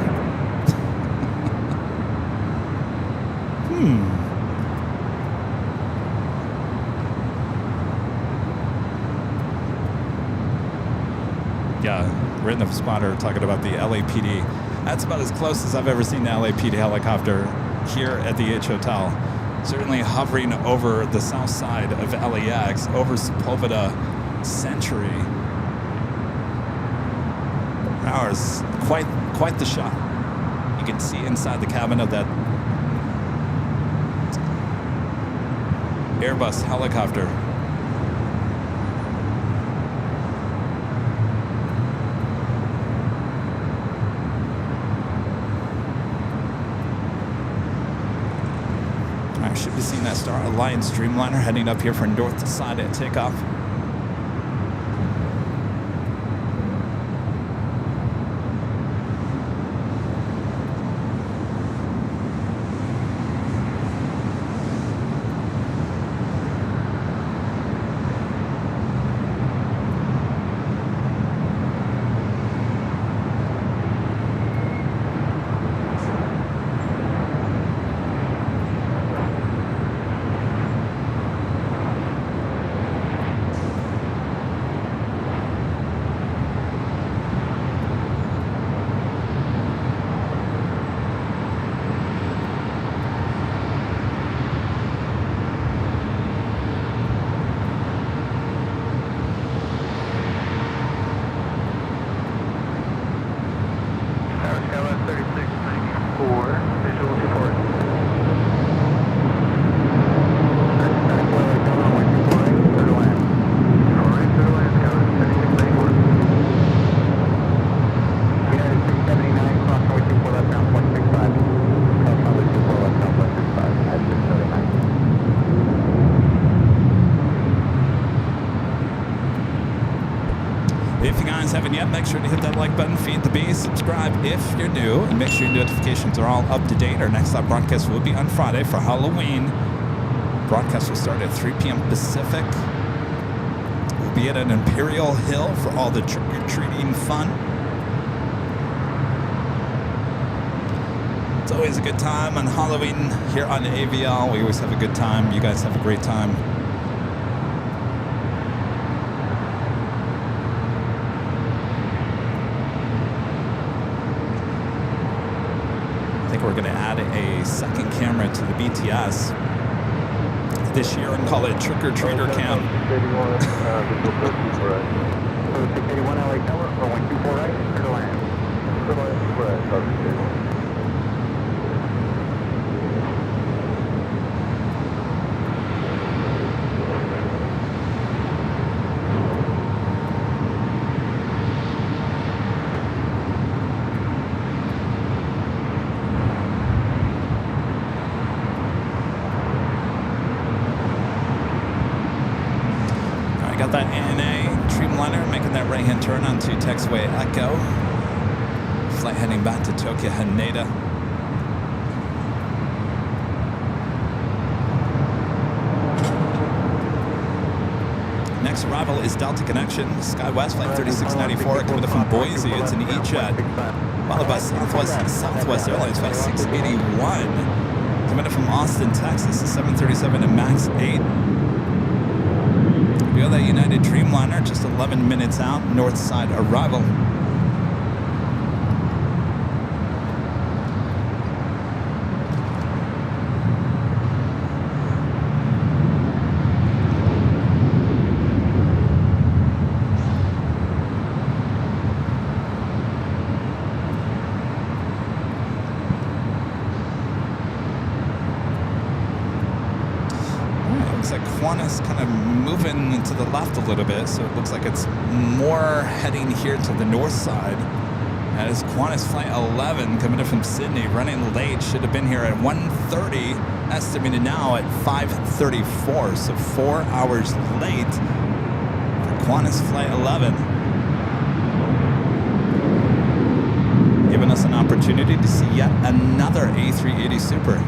Yeah, we're in the spotter talking about the LAPD. That's about as close as I've ever seen the LAPD helicopter here at the H Hotel. Certainly hovering over the south side of LAX, over Sepulveda Century. Ours, quite the shot. You can see inside the cabin of that Airbus helicopter. I should be seeing that Star Alliance Dreamliner heading up here for north side at takeoff. Yet, make sure to hit that like button, feed the beast, subscribe if you're new, and make sure your notifications are all up to date. Our next live broadcast will be on Friday for Halloween. Broadcast will start at 3 p.m. Pacific. We'll be at an Imperial Hill for all the trick-or-treating fun. It's always a good time on Halloween here on AVL. We always have a good time. You guys have a great time. We're going to add a second camera to the BTS this year and call it Trick or Treater Cam. 681 LA Tower, 124 right, clear to land. Got that ANA Dreamliner making that right-hand turn onto Taxiway Echo. Flight heading back to Tokyo Haneda. Next arrival is Delta Connection, SkyWest Flight 3694 coming in from Boise. It's an E-Jet, followed by Southwest Airlines Flight 681 coming in from Austin, Texas, the 737 and MAX 8. We have that United Dreamliner just 11 minutes out, north side arrival. looks like Qantas kind of moving to the left a little bit, so it looks like it's more heading here to the north side. As Qantas Flight 11 coming in from Sydney, running late, should have been here at 1:30, estimated now at 5:34, so 4 hours late for Qantas Flight 11. Giving us an opportunity to see yet another A380 Super.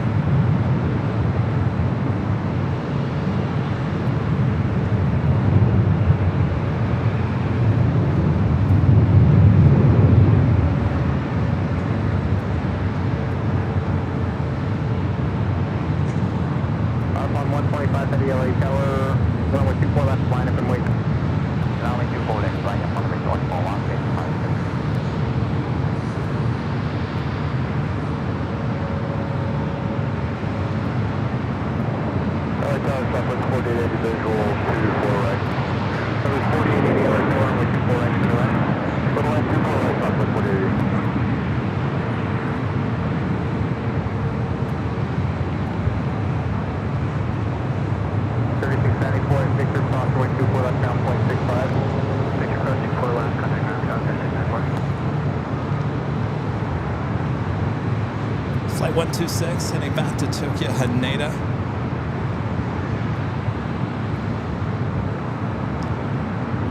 Flight 126 heading back to Tokyo Haneda.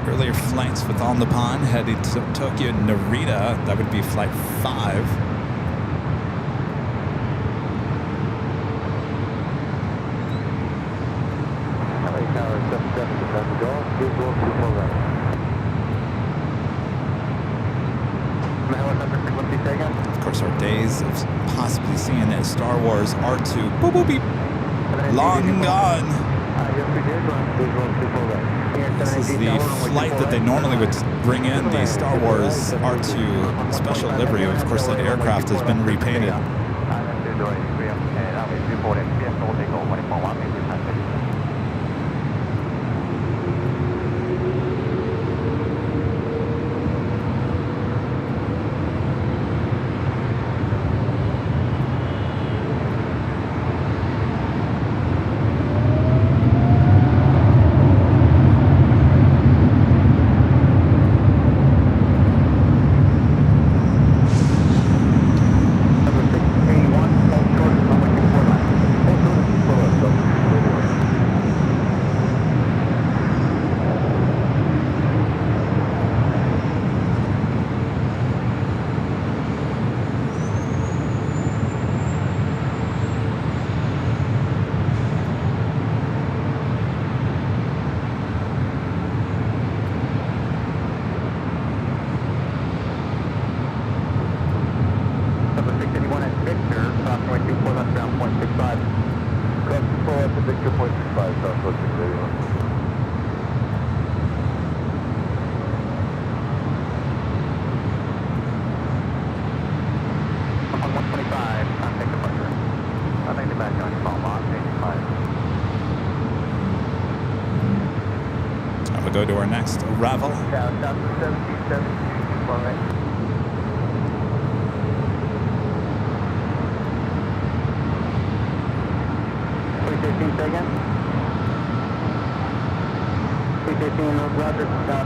Earlier flights with On the Pond heading to Tokyo Narita. That would be flight 5. Of course, our days of possibly seeing a Star Wars R2 boop, boop, beep, long gone. This is the flight that they normally would bring in, the Star Wars R2 special livery. Of course, that aircraft has been repainted. Go to our next arrival.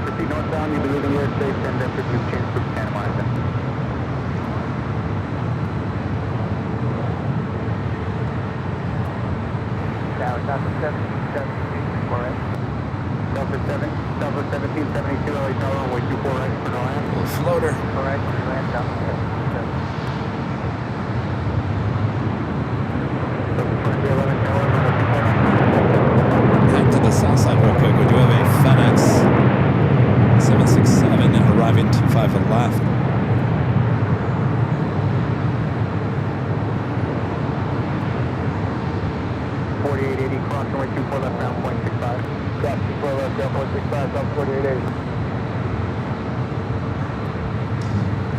Proceed northbound, you'll be leaving your airspace and then proceed change to Santa Monica. Tower, Delta 1772, alright. Delta 1772, LA Tower, runway 24 right for no land. Little floater. Alright, land Delta 1772. Head to the south side real quick. We do have a FedEx 767 arriving 25 left. Cross runway 24 left, ground 0.65. Cross 24 left, ground 0.65, down 4880.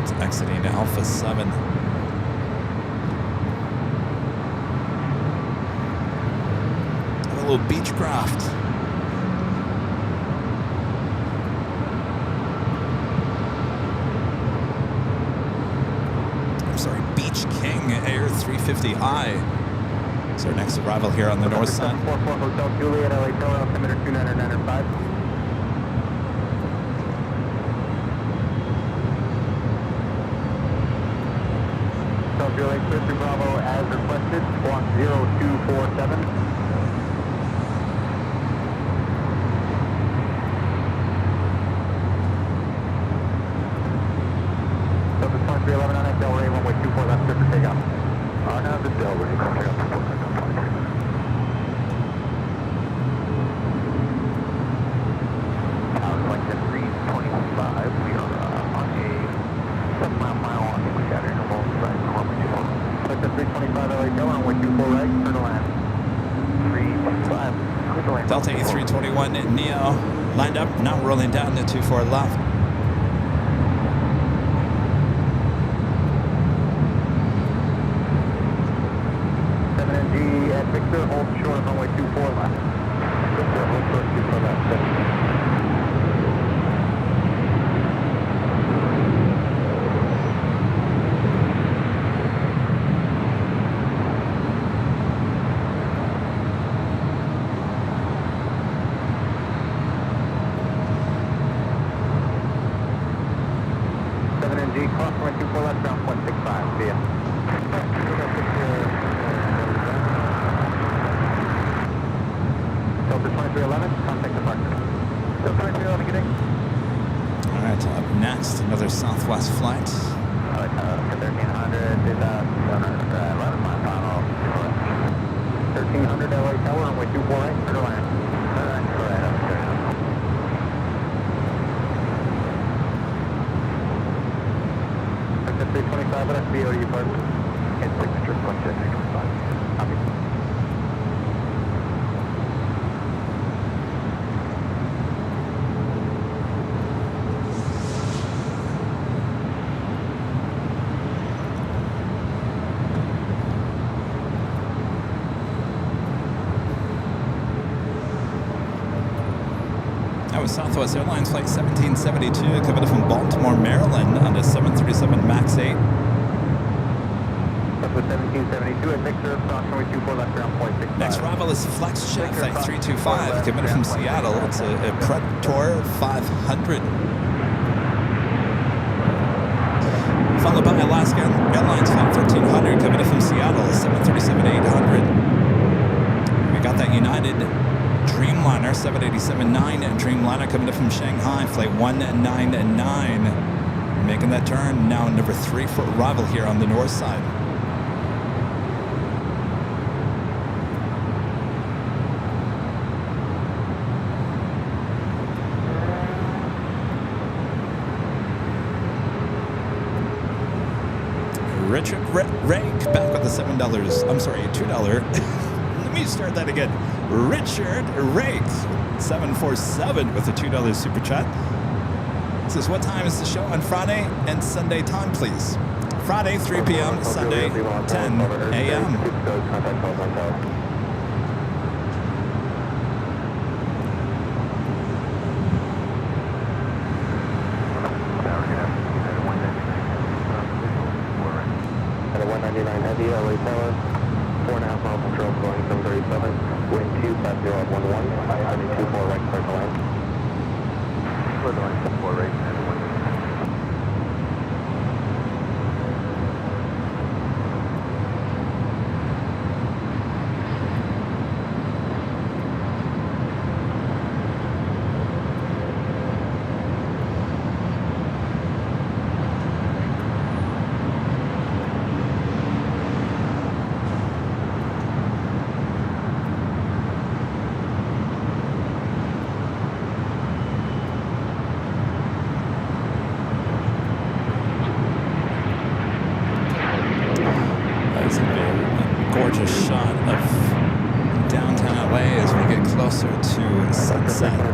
It's exiting Alpha 7. A little Beechcraft. I'm sorry, Beach King Air 350i. So our next arrival here on the north side. 44 Hotel Juliet, LA Tower, altimeter 29905. Hotel Juliet, clear to Bravo as requested, squawk 0247. So the 2311 on Delray, runway 24 left, clear for takeoff. On the Delray, clear for takeoff. Delta A321 Neo lined up, now rolling down to 24 left. NG at Victor, hold short, runway 24 left. Victor, hold short, 24 left. 7NG, cross runway 24 left, ground 0.65, see ya. Delta 2311, contact departure. Delta 2311, good day. All right, up next, another Southwest flight. 1300 is 11 mile final. 1300 LA Tower, runway 24 right, clear to land. Correct, I'm clear. Delta 325, let us be OU part. And signature, punch it, copy. That was Southwest Airlines Flight 1772 coming from Baltimore, Maryland on the 737 MAX 8. Southwest 1772 at Victor, cross runway 24 left, ground 0.65. Next arrival is FlexJet Flight 325 coming from Seattle. It's a Predator 500. Followed by Alaska Airlines Flight 1300 coming in from Seattle, 737-800. We got that United Dreamliner 787-9 and Dreamliner coming in from Shanghai, Flight 199. Making that turn, now number 3 for arrival here on the north side. Richard Rake back with the $7. I'm sorry, $2. Let me start that again. Richard Rake, 747 with a $2 super chat. Says, what time is the show on Friday and Sunday time, please? Friday, 3 p.m., Sunday, 10 a.m. Heavy, LA Tower, 4.5 mile control, going 737, wind 25011, I-20 24 right, clear to land. Clear to land, 24 right, and 1. Gorgeous shot of downtown LA as we get closer to sunset. All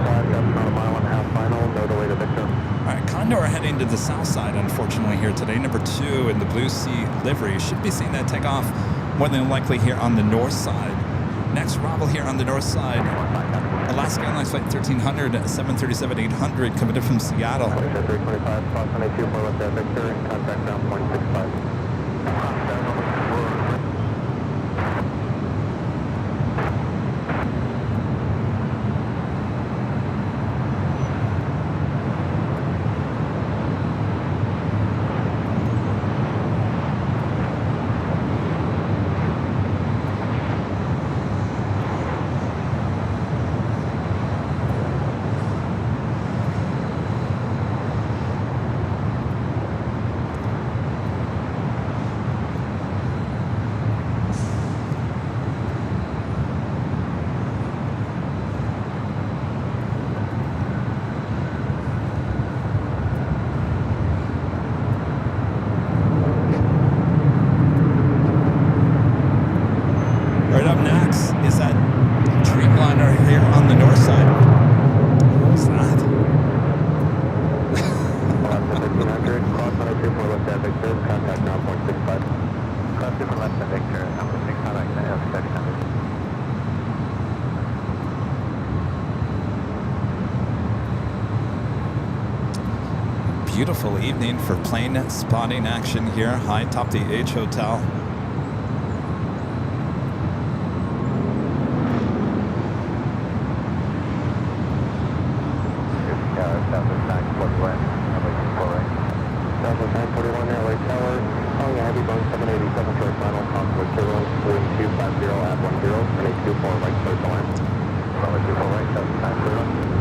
right, Condor heading to the south side, unfortunately, here today. Number 2 in the Blue Sea livery. Should be seeing that take off more than likely here on the north side. Next arrival here on the north side, Alaska Airlines Flight 1300, 737-800 coming in from Seattle. 325, cross 22 for left at Victor, and contact ground 0.65. beautiful evening for plane spotting action here high atop the H Hotel. Southwest 941 LA Tower, calling a heavy Boeing 787 short final, conflict turbulence, wind 250 at 10, runway 24 right, clear to land. Runway 24 right, Southwest 941.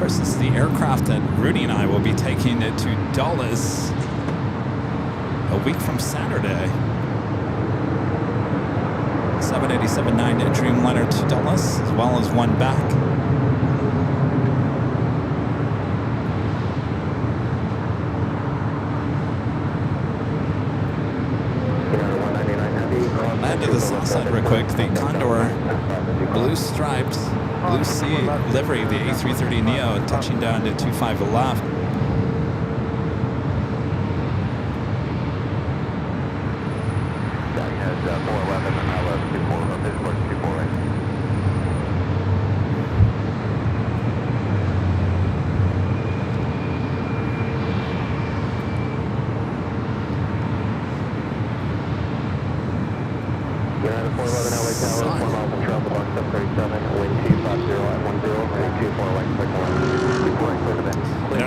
This is the aircraft that Rudy and I will be taking it to Dulles a week from Saturday. 787-9 Dreamliner to Dulles, as well as one back. Land to the south side real quick. The Condor blue striped Blue Sea livery, the A330 Neo, touching down to 25 left.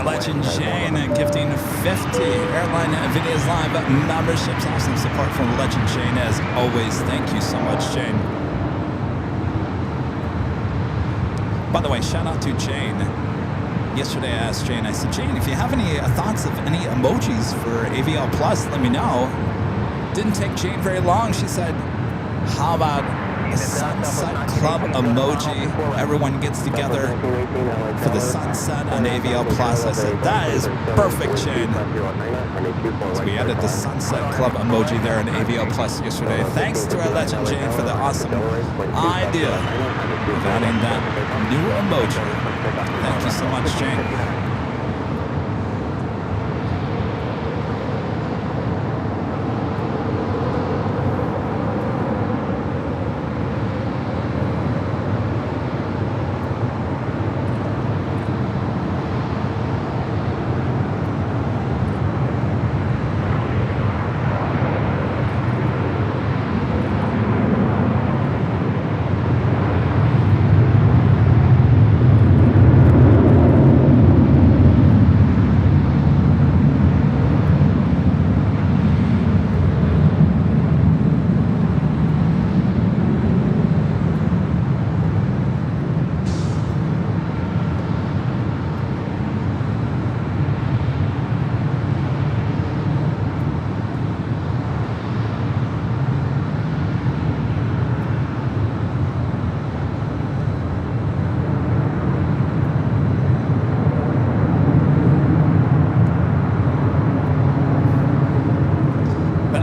Legend Shane gifting 50 Airline Videos Live memberships. Awesome support from Legend Shane as always. Thank you so much, Shane. By the way, shout out to Jane. Yesterday I asked Jane, I said, Jane, if you have any thoughts of any emojis for AVL Plus, let me know. Didn't take Jane very long. She said, how about a Sunset Club emoji? Everyone gets together for the sunset on AVL Plus. I said, that is perfect, Shane. So we added the Sunset Club emoji there in AVL Plus yesterday. Thanks to our legend, Jane, for the awesome idea of adding that new emoji. Thank you so much, Jane.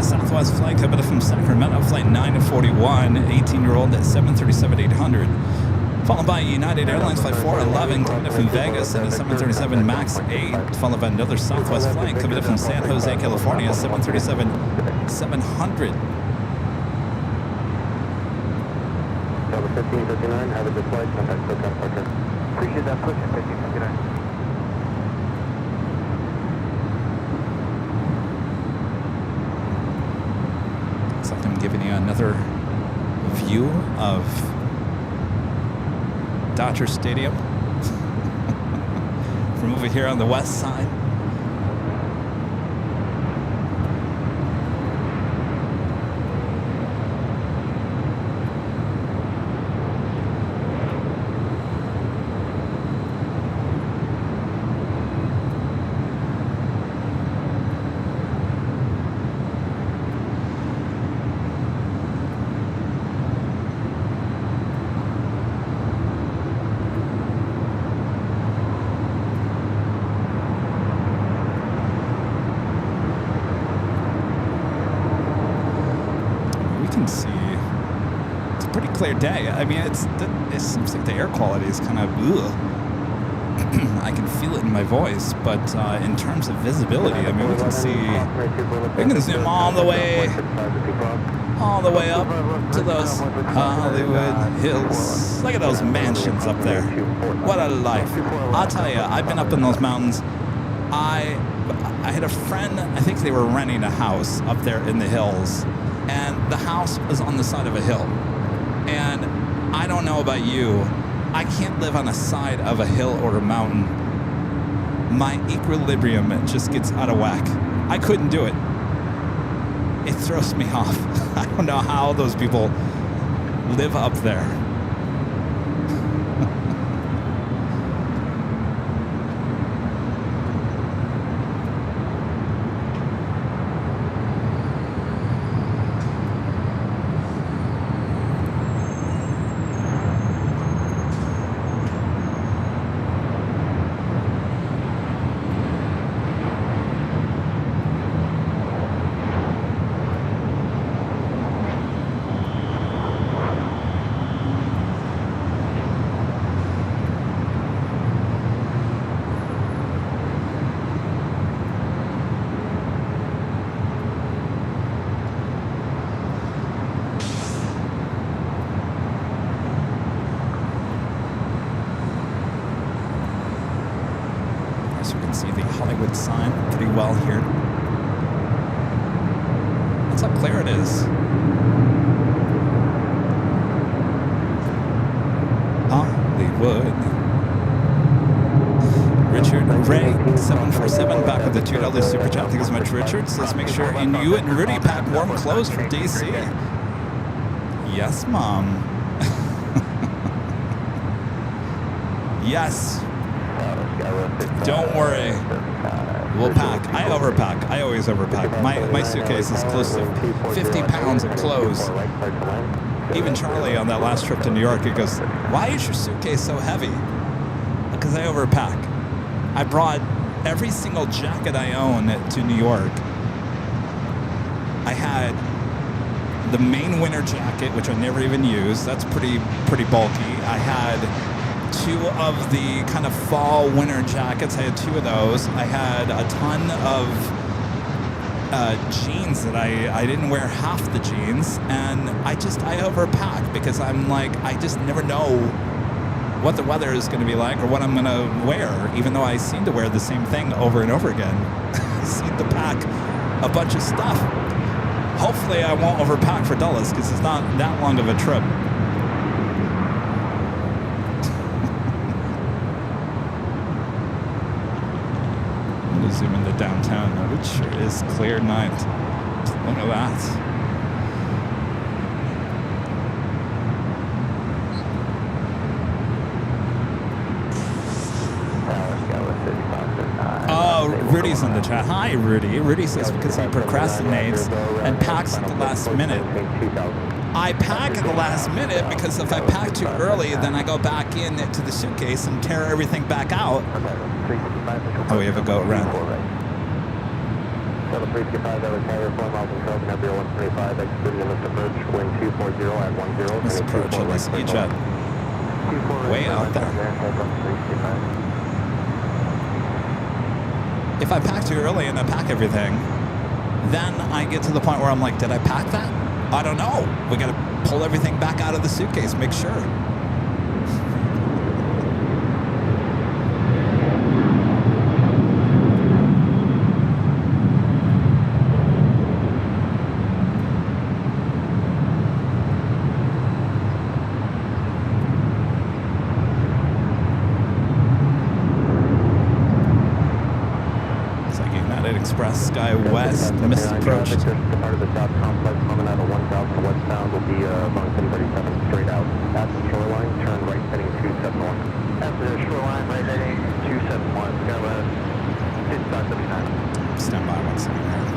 Southwest flight coming from Sacramento, flight 941, 18-year-old at 737-800. Followed by United Airlines flight 411 coming in from Vegas at a 737 MAX 8. Followed by another Southwest flight coming in from San Jose, California, 737-700. Number 1559, have a good flight. Contact SoCal Parker. Appreciate that push, 1559. I'm giving you another view of Dodger Stadium from over here on the west side. can see. It's a pretty clear day. I mean, it seems like the air quality is kind of ugh. I can feel it in my voice, but in terms of visibility, I mean, we can zoom all the way up to those Hollywood Hills. Look at those mansions up there. What a life. I'll tell you, I've been up in those mountains. I had a friend, I think they were renting a house up there in the hills, and the house was on the side of a hill. And I don't know about you, I can't live on the side of a hill or a mountain. My equilibrium just gets out of whack. I couldn't do it. It throws me off. I don't know how those people live up there. Sign pretty well here. That's how clear it is. Hollywood. Richard Ray 747 back with the $2 super chat. Thank you so much, Richard. Says make sure you and Rudy pack warm clothes for DC. Yes, Mom. Yes. Don't worry. We'll pack. I overpack. I always overpack. My suitcase is close to 50 pounds of clothes. Even Charlie on that last trip to New York, he goes, "Why is your suitcase so heavy?" Because I overpack. I brought every single jacket I own to New York. I had the main winter jacket, which I never even used. That's pretty bulky. I had 2 of the kind of fall winter jackets. I had 2 of those. I had a ton of jeans that I didn't wear half the jeans, and I overpack because I'm like, I just never know what the weather is going to be like or what I'm going to wear, even though I seem to wear the same thing over and over again. I seem to pack a bunch of stuff. Hopefully I won't overpack for Dulles because it's not that long of a trip. Zoom into downtown. It sure is clear night. Look at that. Oh, Rudy's in the chat. Hi, Rudy. Rudy says because he procrastinates and packs at the last minute. I pack at the last minute because if I pack too early, then I go back into the suitcase and tear everything back out. Oh, we have a go around. This approach, let's each up. Way out there. If I pack too early and I pack everything, then I get to the point where I'm like, did I pack that? I don't know. We got to pull everything back out of the suitcase, make sure. Express Sky West, missed approach. Part of the south complex coming out of 1000 westbound will be along 1037 straight out. At the shoreline, turn right heading 271. After the shoreline, right heading 271. Sky West, 5579. Stand by 1 second here.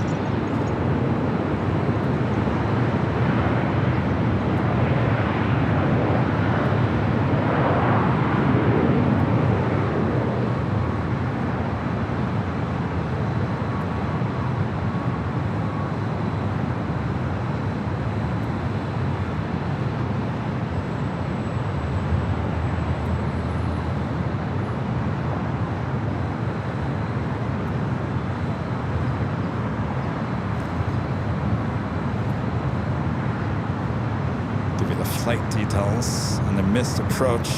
flight details on the missed approach.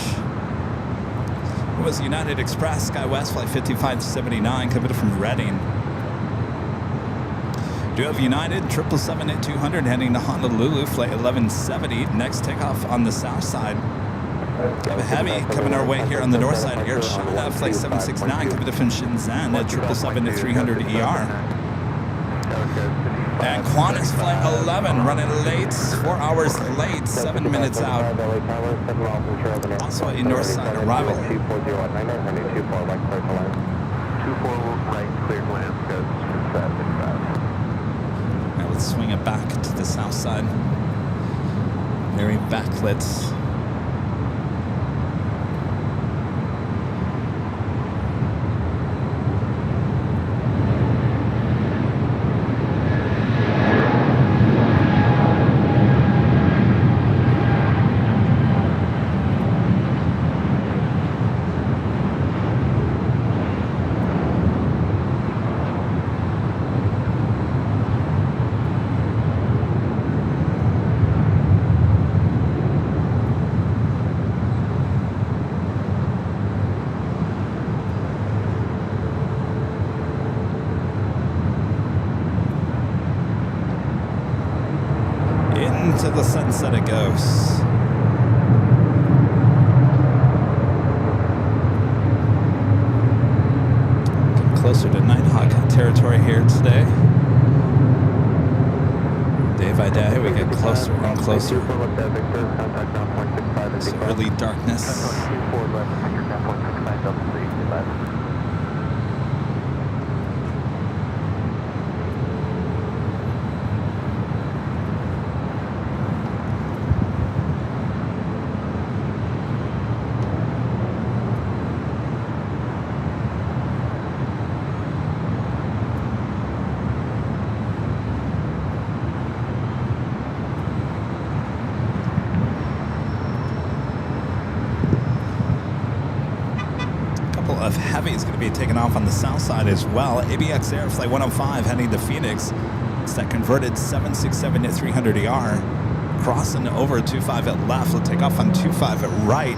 It was United Express SkyWest flight 5579 coming from Reading. Do have United 777-200 heading to Honolulu flight 1170. Next takeoff on the south side. We have a Heavy coming our way here on the north side. Asiana flight 769 coming from Shenzhen at 777-300ER. And Qantas flight 11 running late, 4 hours late, 7 minutes out. Also a north side arrival. 24 right, clear land, goes Now let's swing it back to the south side. Very backlit. Into the sunset it goes. Getting closer to Nighthawk territory here today. Day by day we get closer and closer. It's early darkness. Of Heavies going to be taken off on the south side as well. ABX Air flight 105 heading to Phoenix. It's that converted 767-300ER crossing over 25 at left. We'll take off on 25 at right.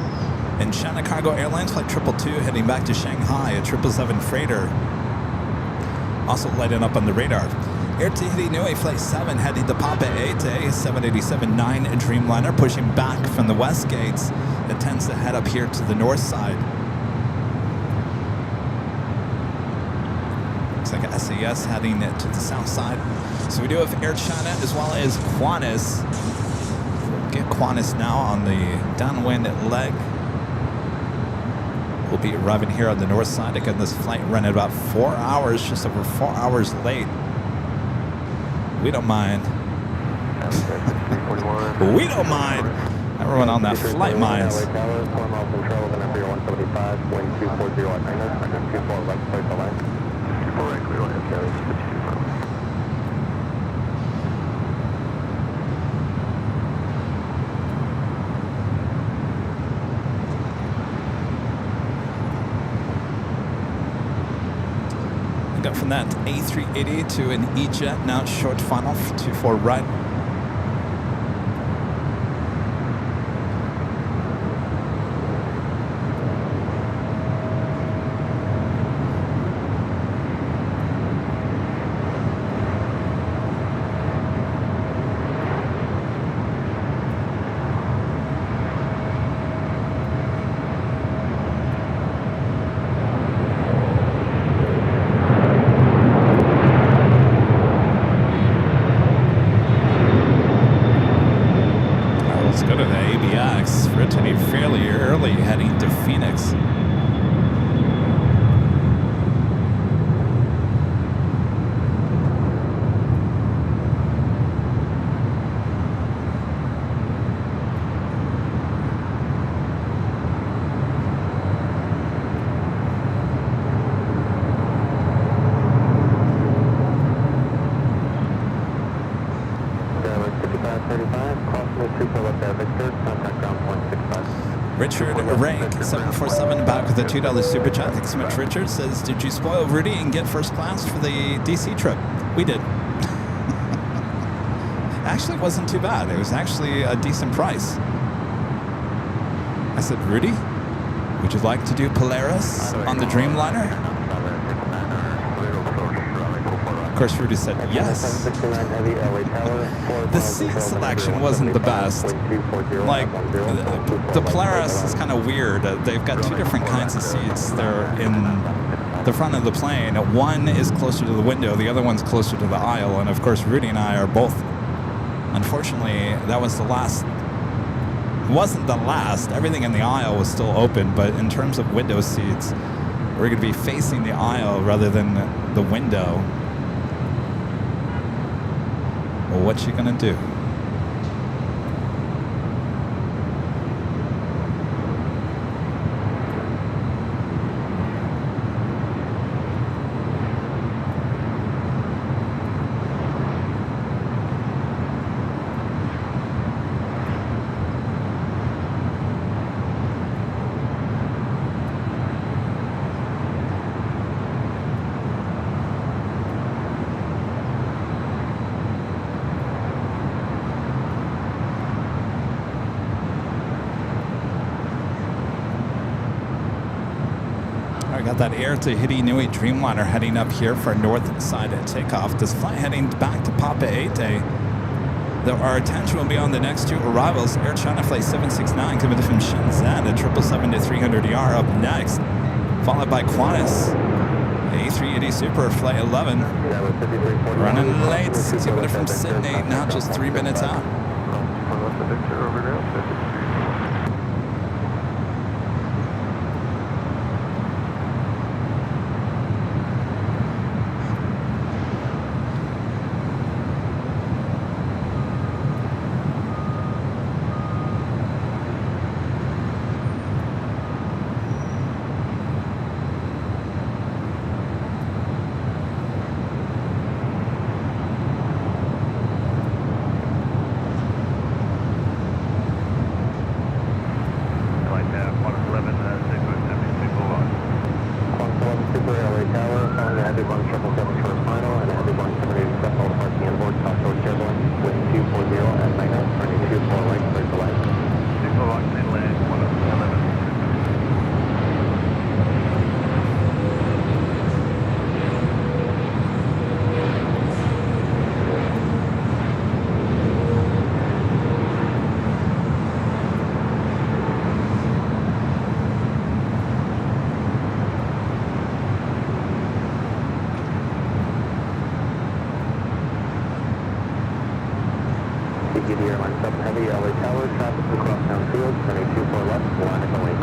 And China Cargo Airlines flight 222 heading back to Shanghai, a 777 freighter. Also lighting up on the radar. Air Tahiti Nui flight 7 heading to Papa Ete, 787-9 Dreamliner pushing back from the west gates. It tends to head up here to the north side. Like a SAS heading to the south side. So we do have Air China as well as Qantas. Get Qantas now on the downwind leg. We'll be arriving here on the north side. Again, this flight running about 4 hours, just over 4 hours late. We don't mind. We don't mind. Everyone on that flight minds. We got from that A380 to an E-Jet, now short final, 24 right. Richard Rank, 747, back with a $2 super chat. Thanks so much, Richard. Says, did you spoil Rudy and get first class for the DC trip? We did. Actually, it wasn't too bad. It was actually a decent price. I said, Rudy, would you like to do Polaris on the Dreamliner? Of course, Rudy said yes. The seat selection wasn't the best. Like, the Polaris is kind of weird. They've got two different kinds of seats. They're in the front of the plane. One is closer to the window, the other one's closer to the aisle. And of course, Rudy and I are both. Unfortunately, that was the last. It wasn't the last. Everything in the aisle was still open, but in terms of window seats, we're going to be facing the aisle rather than the window. Well, what's she gonna do? That Air Tahiti Nui Dreamliner heading up here for north side takeoff. This flight heading back to Papa Ete. Our attention will be on the next two arrivals. Air China Flight 769 coming from Shenzhen at 777-300ER up next, followed by Qantas A380 Super Flight 11. Running late, coming from Sydney, now just 3 minutes out. Airline 7 Heavy, LA Tower, traffic across downfield, 724 left, line at the lake.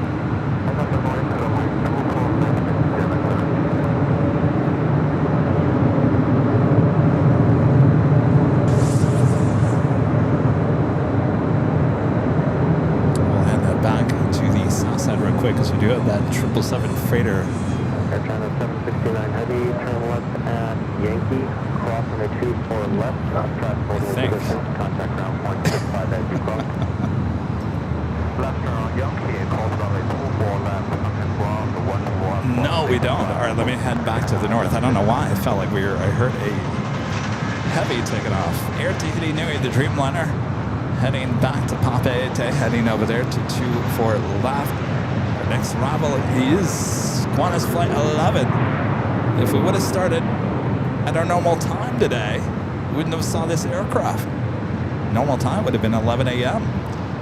We'll head back to the south side real quick because we do have that 777 freighter. Air China 769 Heavy, turn left at Yankee, cross on a 24 left, traffic holding position, contact ground 165 as you cross. Left turn on Yankee, calls on a 24 left, contact ground 114. No, we don't. All right, let me head back to the north. I don't know why I felt like I heard a heavy taking off. Air Tahiti Nui, the Dreamliner, heading back to Papeete, heading over there to 24 left. Our next arrival is Qantas Flight 11. If we would have started at our normal time today, we wouldn't have saw this aircraft. Normal time would have been 11 a.m.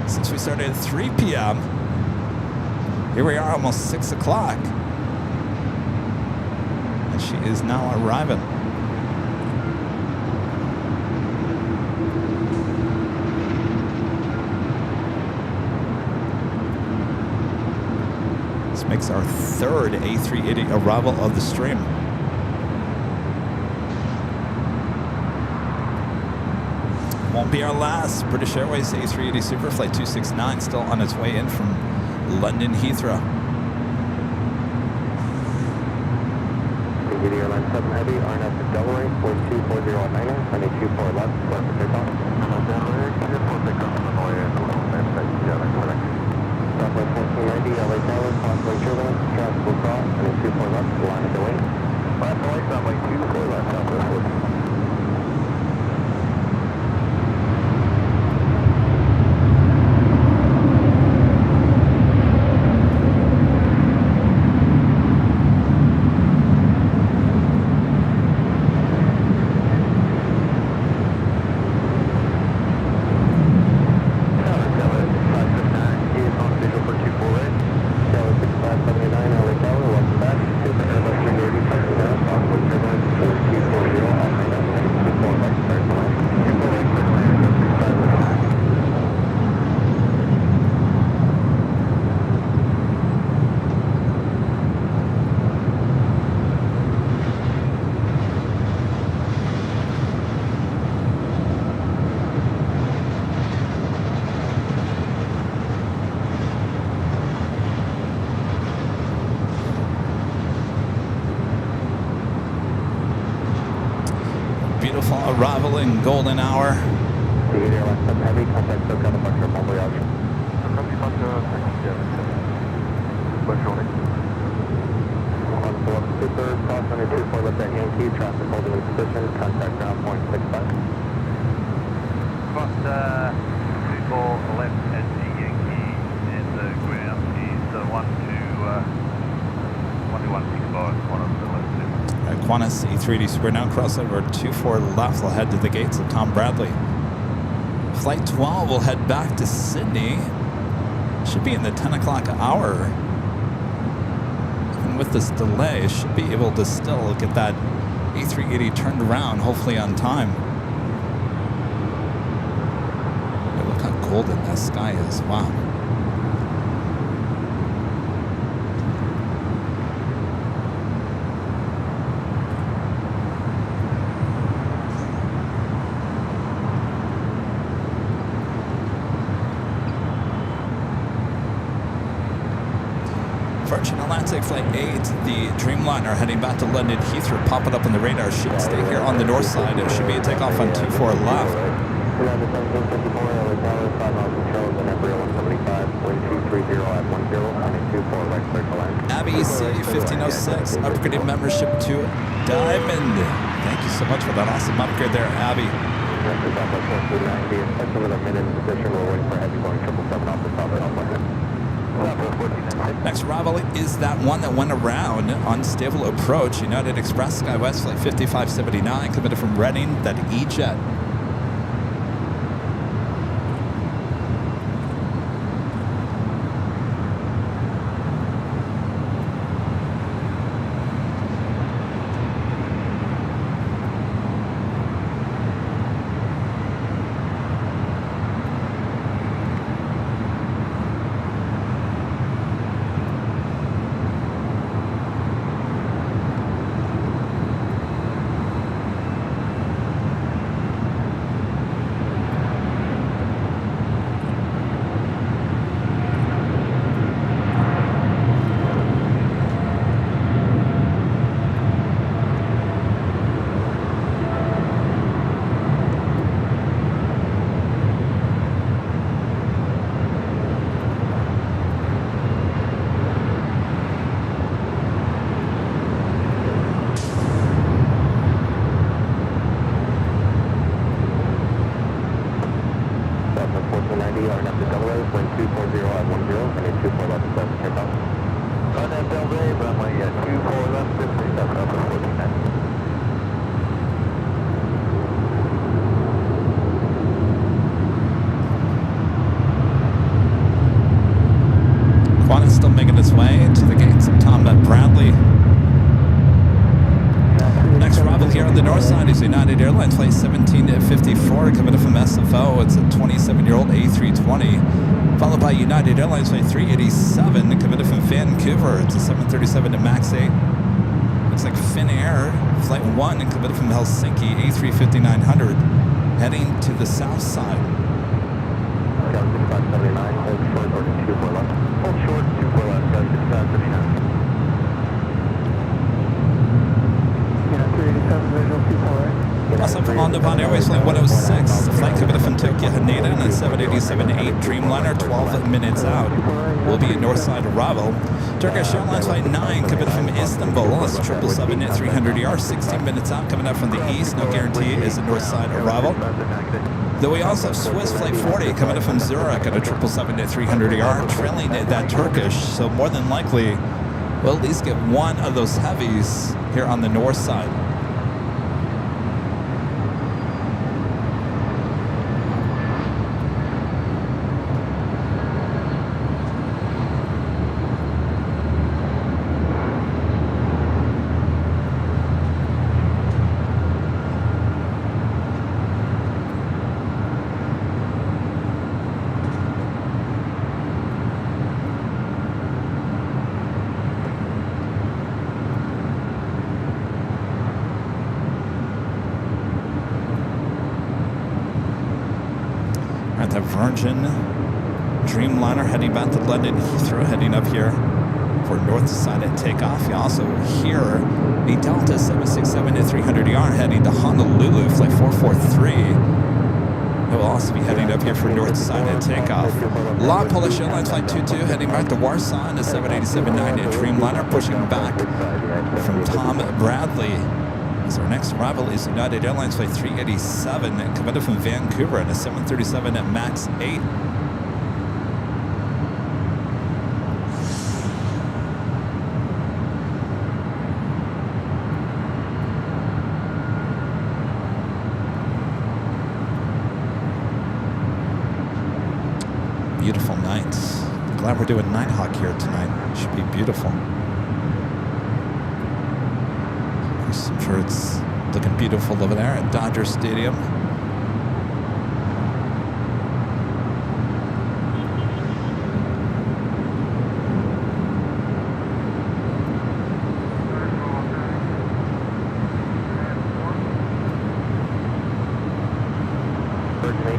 Since we started at 3 p.m., here we are almost 6 o'clock. And she is now arriving. This makes our third A380 arrival of the stream. Won't be our last. British Airways A380 Superflight 269 still on its way in from London Heathrow. Airline 7 Heavy, RNF to Delaware, 42409er, 224 left, left for takeoff. Southwest 1490, LA Tower, Conway Turbulence, traffic will cross, 24 left, line at the wing. Last light, runway 24 left, Southwest 14. arrival in golden hour. Airline 7 Heavy, contact SoCal departure, all option. Super, cross under 24 left at Yankee, traffic holding in position, contact ground point 65. Cross 24 left at Yankee and the ground is 12165, one of the left two. Qantas A380 Super now crossover 24 left will head to the gates of Tom Bradley. Flight 12 will head back to Sydney. Should be in the 10 o'clock hour. With this delay, should be able to still get that A380 turned around, hopefully on time. Hey, look how golden that sky is. Wow. Virgin Atlantic Flight 8, the Dreamliner heading back to London Heathrow, popping up on the radar. Should stay here on the north side. It should be a takeoff on 24 left. Abby C1506, upgraded membership to Diamond. Thank you so much for that awesome upgrade there, Abby. Next arrival is that one that went around. Unstable approach. United Express SkyWest Flight 5579 committed from Reading, that E-Jet. United Airlines Flight 1754 coming from SFO. It's a 27-year-old A320, followed by United Airlines Flight 387 coming from Vancouver. It's a 737 to MAX 8. Looks like Finnair Flight 1 coming from Helsinki, A350-900, heading to the south side. Hold short, 24 left, 6579. Also from Japan Airways Flight 106, the flight coming from Tokyo Haneda and a 787-8 Dreamliner, 12 minutes out, will be a northside arrival. Turkish Airlines Flight 9 coming from Istanbul, it's 777-300ER, 16 minutes out, coming up from the east, no guarantee is a northside arrival. Though we also have Swiss Flight 40 coming up from Zurich at a 777-300ER, trailing that Turkish, so more than likely we'll at least get one of those heavies here on the north side. The Virgin Dreamliner heading back to London Heathrow, heading up here for north side at takeoff. You also hear a Delta 767 at 300ER heading to Honolulu, flight 443. It will also be heading up here for north side at takeoff. Long Polish Airlines flight 22 heading back to Warsaw in a 787-9 at Dreamliner, pushing back from Tom Bradley. As our next arrival is United Airlines flight 387 coming from Vancouver in a 737 at MAX 8. Beautiful night. Glad we're doing Nighthawk here tonight. Should be beautiful. I'm sure it's looking beautiful over there at Dodger Stadium.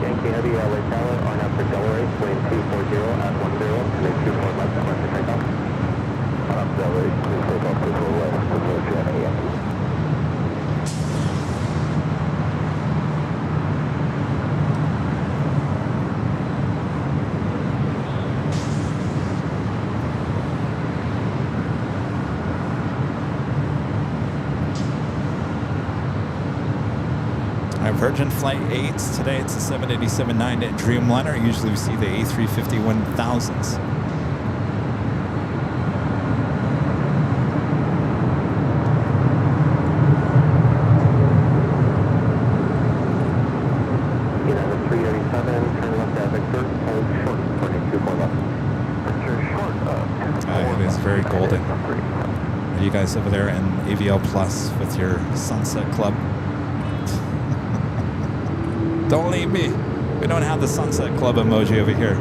Yankee Heavy, LA Tower, on up for Delray, plane 240 at 10, and then 24 left, and left to takeoff. On up Delray, 240 left, to Asiana Yankee. Virgin Flight 8s. Today it's a 787-9 at Dreamliner. Usually we see the A350 1000s. United 387, turn left at Victor, hold short, 22 left. Turn short, it is very golden. Are you guys over there in AVL Plus with your Sunset Club? Don't leave me. We don't have the Sunset Club emoji over here.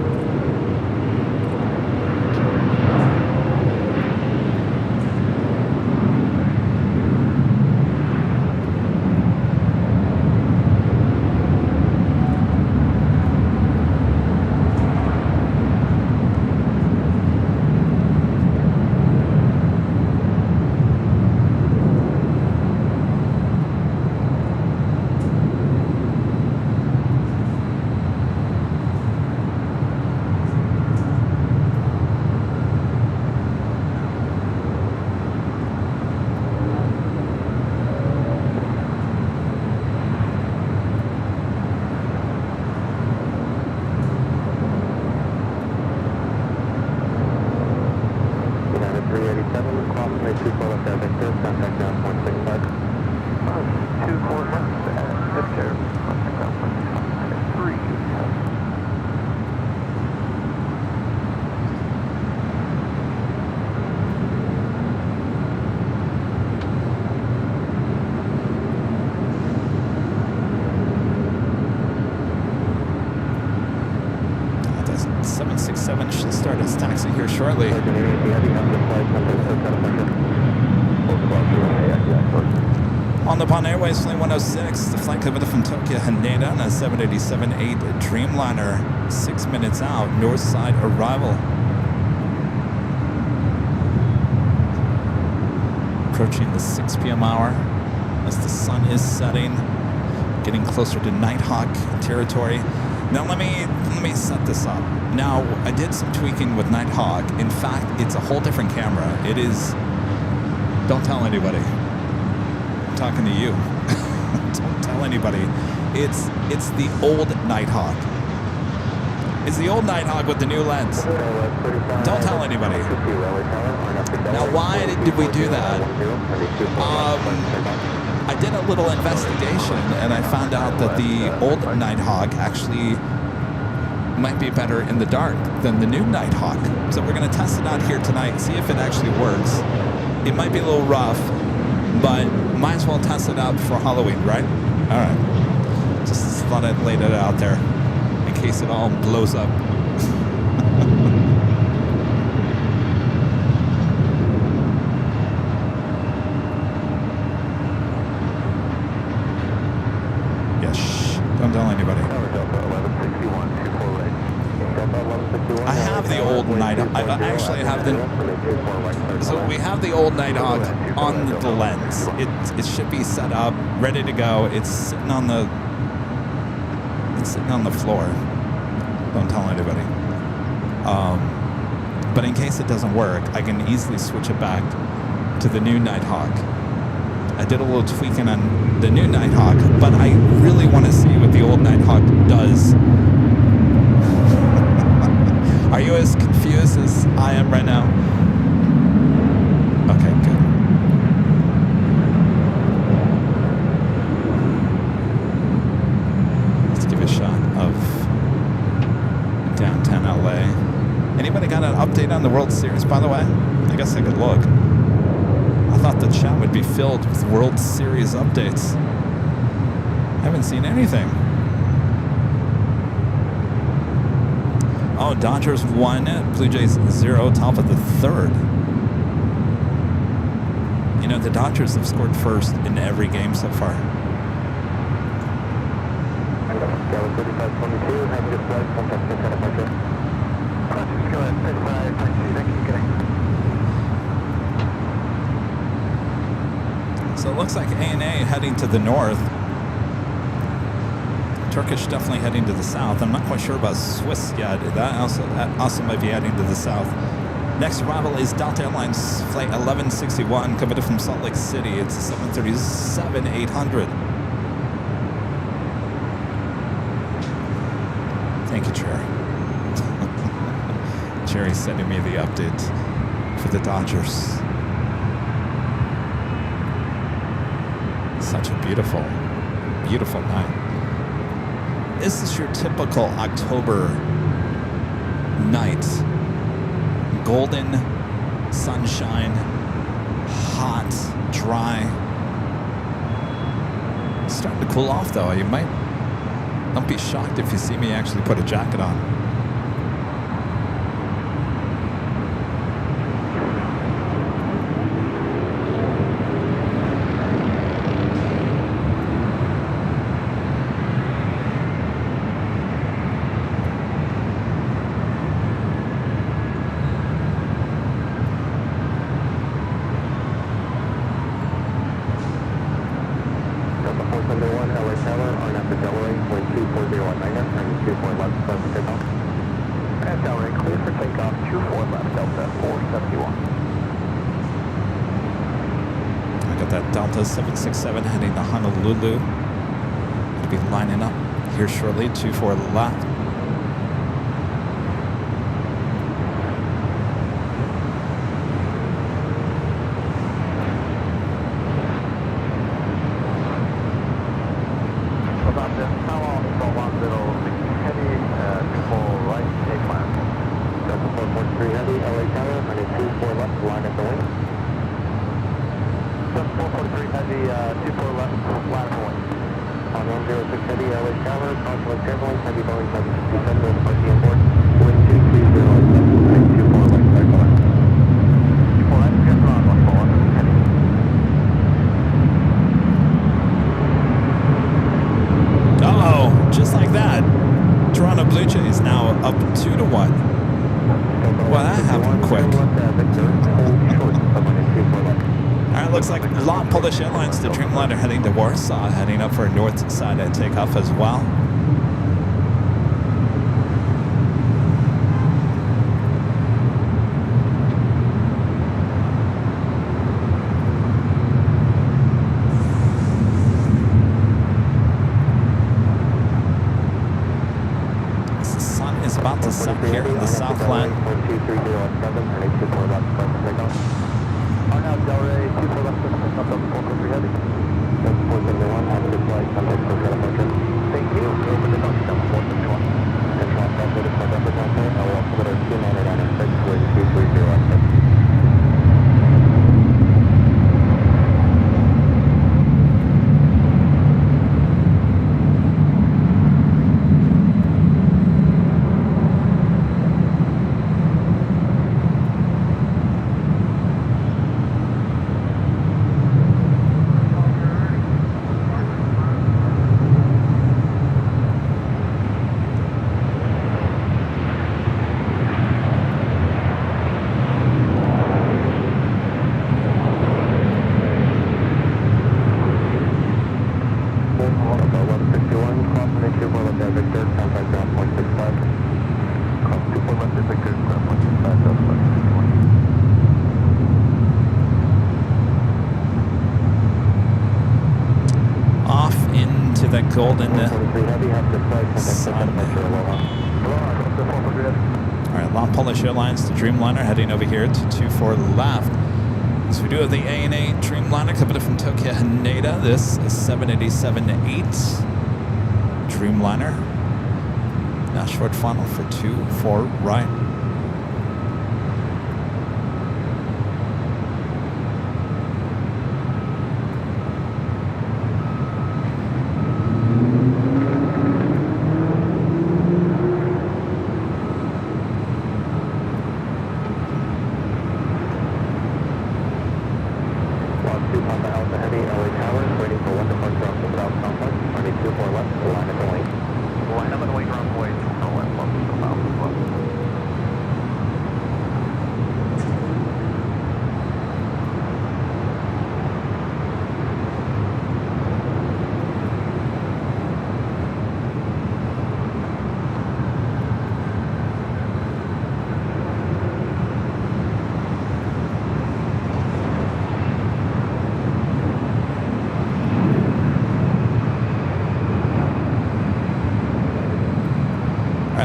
Should start its taxi here shortly. On the Nippon Airways Flight 106, the flight coming from Tokyo Haneda on a 787-8 Dreamliner, 6 minutes out, north side arrival. Approaching the 6 p.m. hour as the sun is setting, getting closer to Nighthawk territory. Now let me set this up. Now, I did some tweaking with Nighthawk. In fact, it's a whole different camera. It is, don't tell anybody. I'm talking to you. Don't tell anybody. It's the old Nighthawk. It's the old Nighthawk with the new lens. Don't tell anybody. Now, why did we do that? I did a little investigation, and I found out that the old Nighthawk actually might be better in the dark than the new Nighthawk. So we're going to test it out here tonight, see if it actually works. It might be a little rough, but might as well test it out for Halloween, right? All right. Just thought I'd lay that out there in case it all blows up. Don't tell anybody. I have the old Nighthawk. I actually have the. So we have the old Nighthawk on the lens. It should be set up, ready to go. It's sitting on the. It's sitting on the floor. Don't tell anybody. But in case it doesn't work, I can easily switch it back to the new Nighthawk. I did a little tweaking on the new Nighthawk, but I really want to see what the old Nighthawk does. Are you as confused as I am right now? Okay, good. Let's give a shot of downtown LA. Anybody got an update on the World Series, by the way? I guess I could look. I thought the chat would be filled with World Series updates. I haven't seen anything. Oh, Dodgers 1, Blue Jays 0, top of the third. You know, the Dodgers have scored first in every game so far. So it looks like ANA heading to the north. Turkish definitely heading to the south. I'm not quite sure about Swiss yet. That also might be heading to the south. Next arrival is Delta Airlines flight 1161 coming from Salt Lake City. It's 737-800. Thank you, Cherry. Cherry's sending me the update for the Dodgers. Such a beautiful, beautiful night. This is your typical October night. Golden sunshine, hot, dry. It's starting to cool off though. You might not be shocked if you see me actually put a jacket on. Delta 767 heading to Honolulu. It'll be lining up here shortly, 24 left. Airlines to Dreamliner heading to Warsaw, heading up for north side at takeoff as well. The sun is about to set here in the Southland. golden Heavy, have the flight sun. All right, Long Polish Airlines, the Dreamliner heading over here to 24 left. So we do have the ANA Dreamliner coming in from Tokyo Haneda. This is 787-8 Dreamliner. Now short final for 24 right.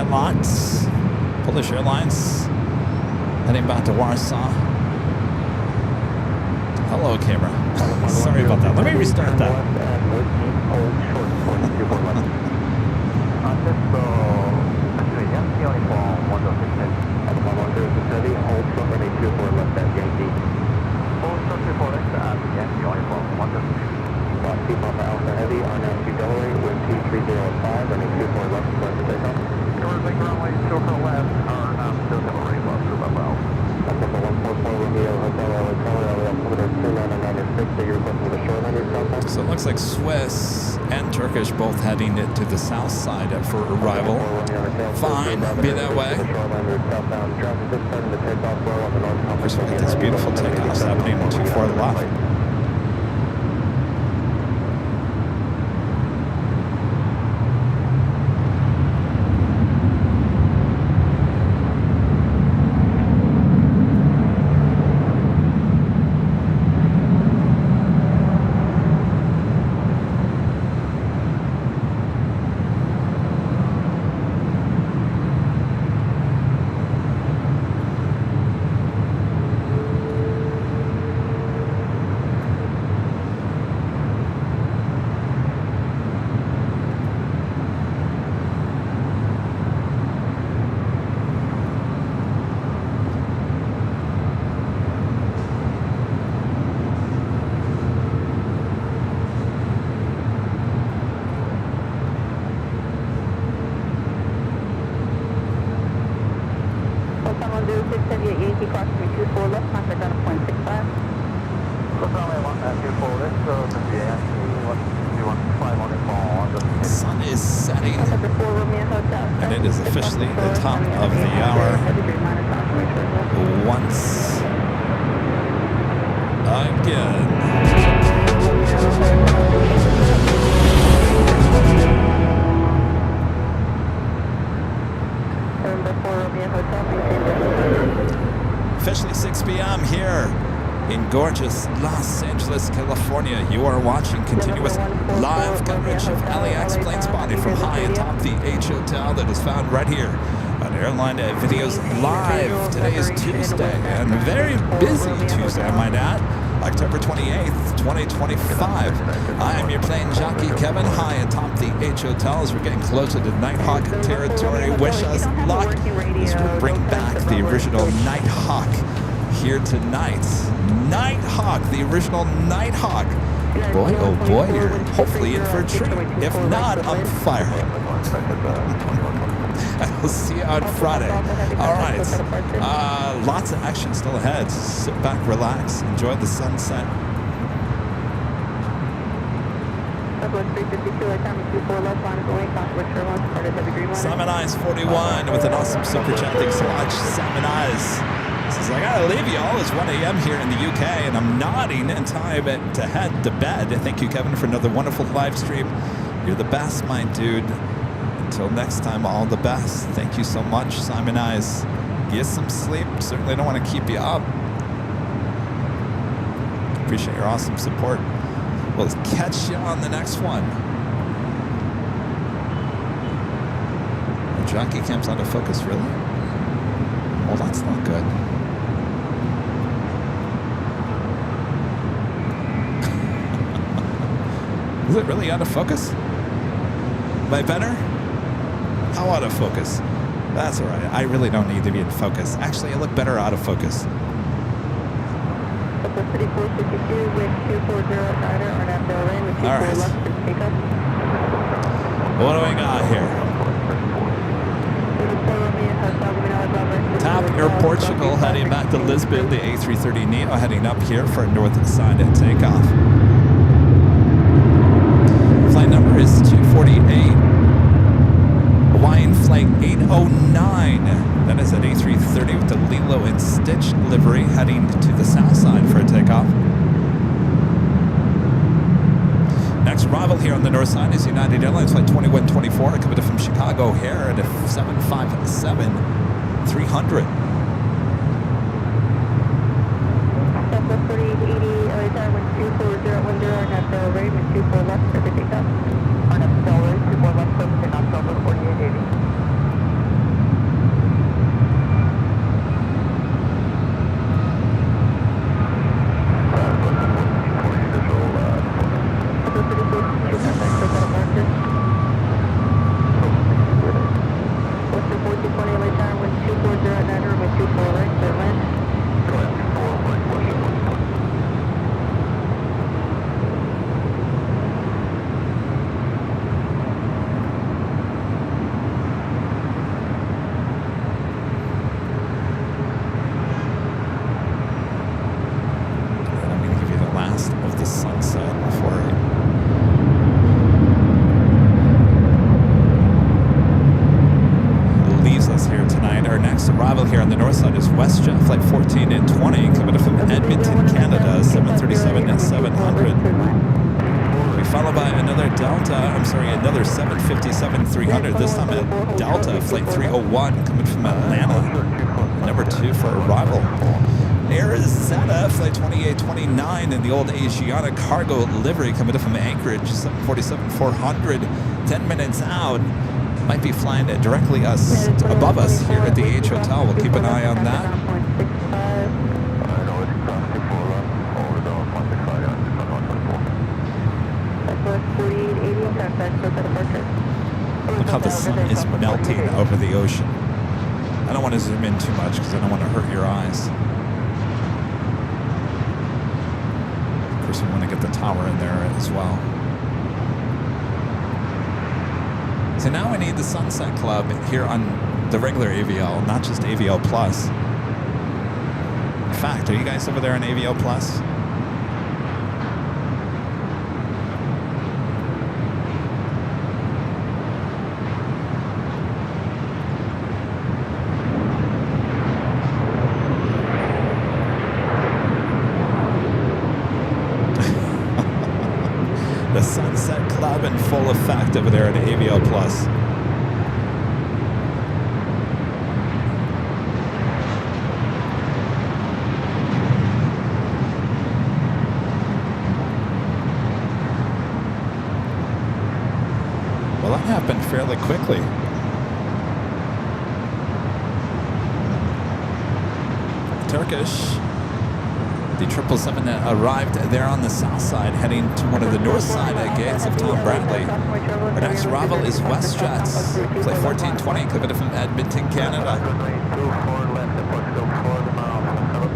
LAX, Polish Airlines, heading back to Warsaw. Hello, camera. Sorry about that. Let me restart that. Heavy, RNAV Delaware, wind 2305, running 24 left, clear for takeoff. Big runway, 24 left, RNAV Delaware, left, 144 Romeo, Hotel, LA Tower, LA altimeter 2996, that you're requesting the shoreline contact. So it looks like Swiss and Turkish both heading to the south side for arrival. Fine, be that way. There's one of these beautiful takeoffs happening in 24 left. The sun is setting, and it is officially the top of the hour once again. Officially 6 p.m. here in gorgeous Los Angeles, California. You are watching continuous live coverage of LAX plane spotting from high atop the H Hotel that is found right here on Airline Videos Live. Today is Tuesday, and very busy Tuesday, I might add. October 28th, 2025. I am your plane jockey, Kevin, high atop the H Hotel as we're getting closer to Nighthawk territory. Wish us luck as we bring back the original Nighthawk here tonight. Nighthawk, the original Nighthawk. Boy, oh boy, you're hopefully in for a treat. If not, I'm fired. I will see you on Friday. All right. Lots of action still ahead. Sit back, relax, enjoy the sunset. Simon Eyes 41 with an awesome super chat. Thanks so much, Simon Eyes. Says, I gotta leave you all. It's 1 a.m. here in the UK, and I'm nodding in time to head to bed. Thank you, Kevin, for another wonderful live stream. You're the best, my dude. Until next time, all the best. Thank you so much, Simon Eyes. Get some sleep. Certainly don't want to keep you up. Appreciate your awesome support. We'll catch you on the next one. Jockey cam's out of focus, really? Well, that's not good. Is it really out of focus? Am I better? How out of focus? That's alright. I really don't need to be in focus. Actually, I look better out of focus. City 452 with 240 at Niner on Abdel Lane with 24 Alright. left for takeoff. What do we got here? Top Air Portugal heading back to Lisbon. The A330 Neo heading up here for north side at takeoff. Flight number is 248. Hawaiian flight 809. That is an A330 with the Lilo and Stitch livery heading to the south side for a takeoff. Next arrival here on the north side is United Airlines flight 2124 coming from Chicago O'Hare at a 757-300. Southwest 4880, LA time with 24010 on Abdel Ray with 24 left for the takeoff. On Abdel Ray, 24 left for the takeoff, 4880. Here on the north side is WestJet flight 1420 coming from Edmonton, Canada, 737-700. We followed by another another 757-300, this time at Delta flight 301 coming from Atlanta, number 2 for arrival. Arizona flight 2829 in the old Asiana cargo livery coming from Anchorage, 747-400, 10 minutes out. Might be flying directly above us here at the H Hotel. We'll keep an eye on that. Look how the sun is melting over the ocean. I don't want to zoom in too much because I don't want to hurt your eyes. Of course, we want to get the tower in there as well. So now we need the Sunset Club here on the regular AVL, not just AVL Plus. In fact, are you guys over there on AVL Plus? The Sunset Club in full effect over there at AVL Plus. Well, that happened fairly quickly. Turkish. The 777 arrived there on the south side, heading to one of the north side gates of Tom Bradley. Our next arrival is WestJet's flight 1420 coming from Edmonton, Canada.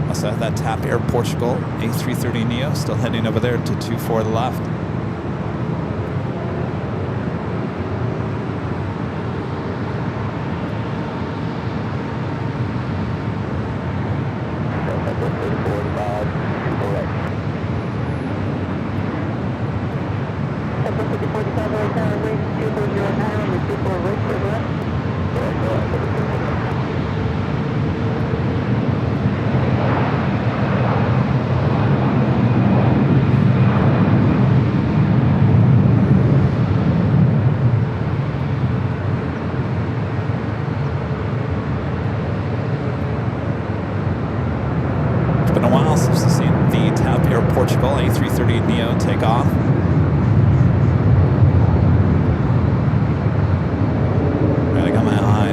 Also have that TAP Air Portugal A330 Neo still heading over there to 24 left. Portugal A330 Neo take off. I got my eye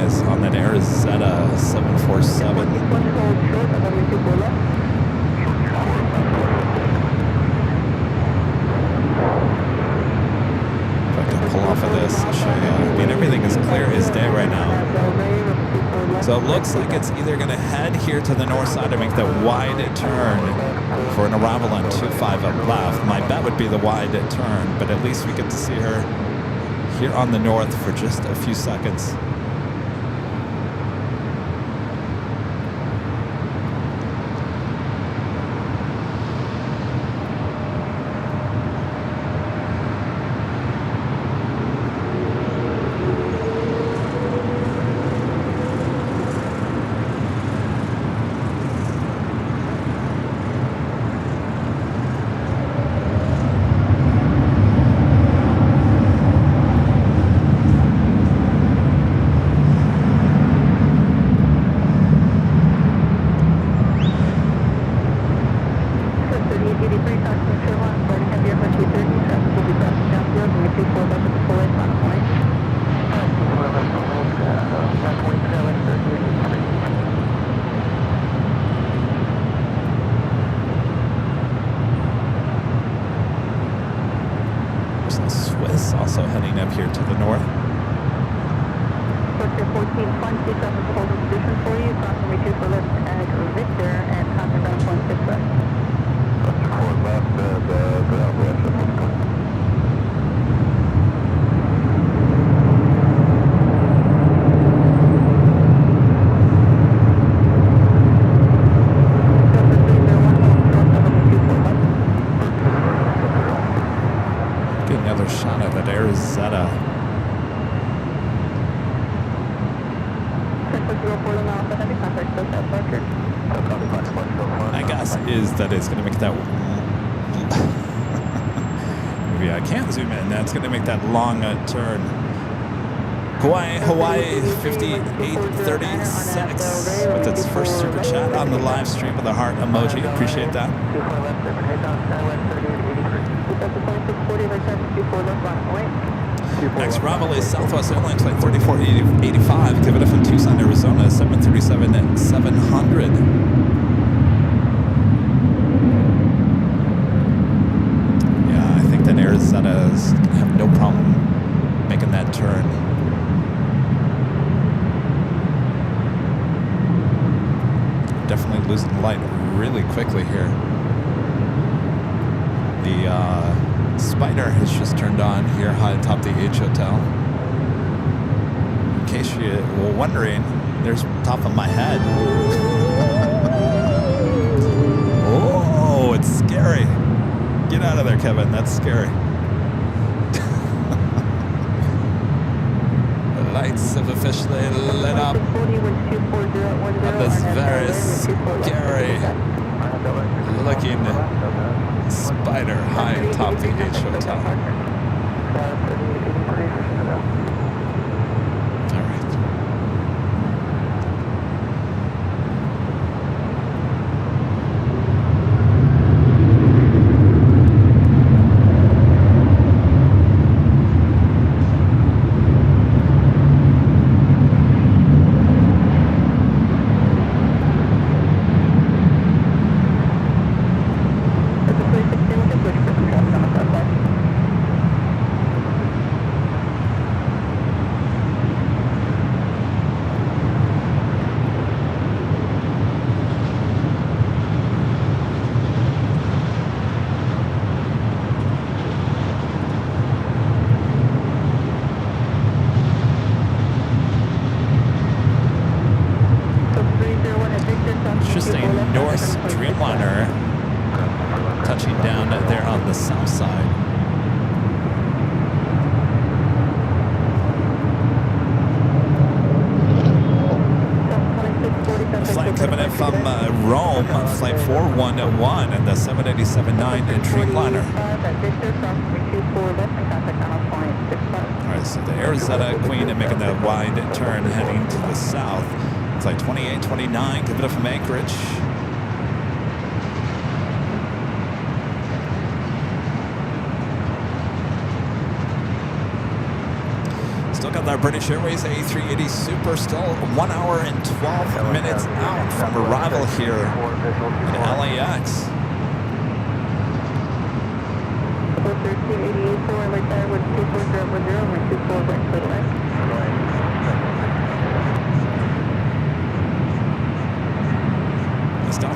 So it looks like it's either going to head here to the north side and make that wide turn for an arrival on 25 up left. My bet would be the wide turn, but at least we get to see her here on the north for just a few seconds. Also heading up here to the north. Porter 14, flight 27 is holding position for you. Crossing me 2 for left at Victor and contact ground point 6 left. Cluster 4 left, ground west, Another shot of it, Arizona. My guess is that it's going to make that. Maybe I can't zoom in. That's going to make that long turn. Hawaii 5836 with its first super chat on the live stream with a heart emoji. Appreciate that. Next arrival is Southwest Airlines flight 3485, give it up from Tucson, Arizona, 737-700. Yeah, I think that Arizona's gonna have no problem making that turn. Definitely losing light really quickly here. The Spider has just turned on here high atop the H Hotel. In case you were wondering, there's top of my head. Oh, it's scary. Get out of there, Kevin. That's scary. The lights have officially lit up on this very scary looking Spider high atop the H Hotel. All right. Flight 411 and the 787-9 Dreamliner. Alright, so the Arizona Queen and making that wide turn heading to the south. Flight 2829, give it up from Anchorage. Still got that British Airways A380 Super, still 1 hour and 12 minutes out from arrival here in LAX. 1388 right there with 2410 and 24 right to the left.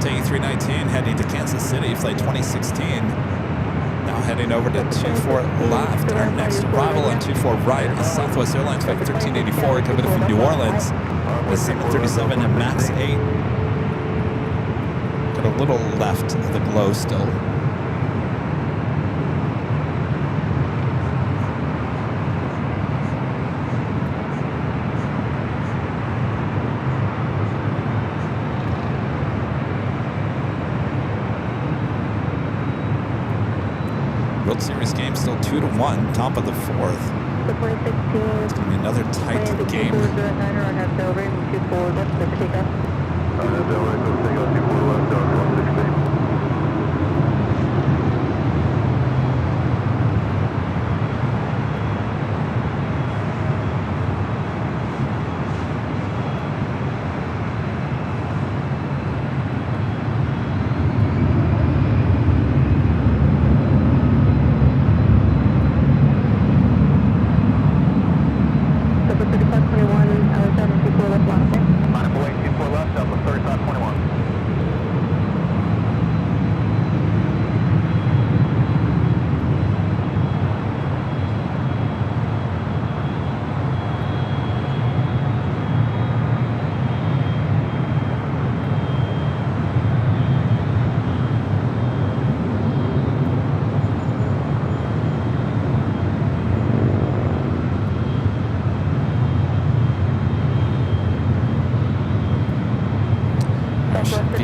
Delta A319 heading to Kansas City, flight 2016. Now heading over to 24 left. Our next arrival on 24 right is Southwest Airlines flight 1384 coming from New Orleans. The 737 and MAX 8. Got a little left of the glow still. World Series game still 2-1, top of the fourth. It's going to be another tight game.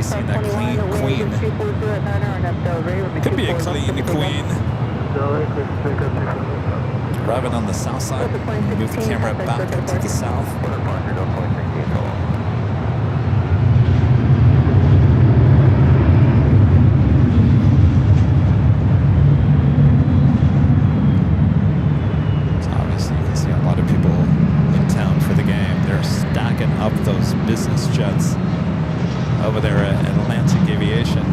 Seeing that clean queen. Could be a clean queen. Driving on the south side. Move the camera back to the south. So obviously you can see a lot of people in town for the game. They're stacking up those business jets over there at Atlantic Aviation.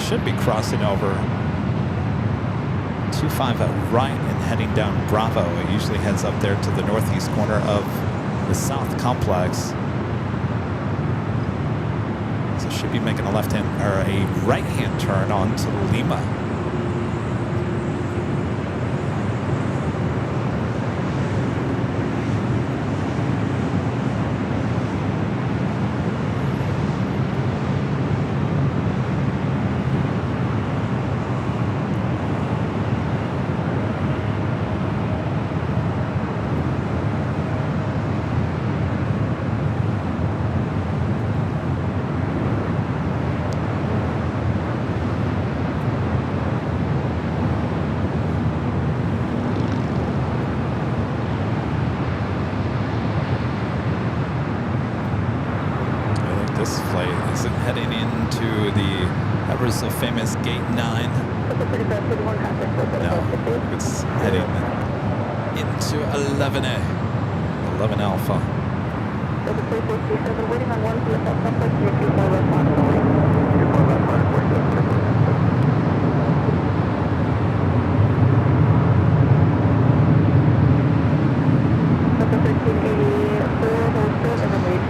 Should be crossing over 25 right and heading down Bravo. It usually heads up there to the northeast corner of the South Complex. So should be making a left-hand or a right-hand turn onto Lima. The famous Gate 9. No, it's heading into 11A, 11 Alpha.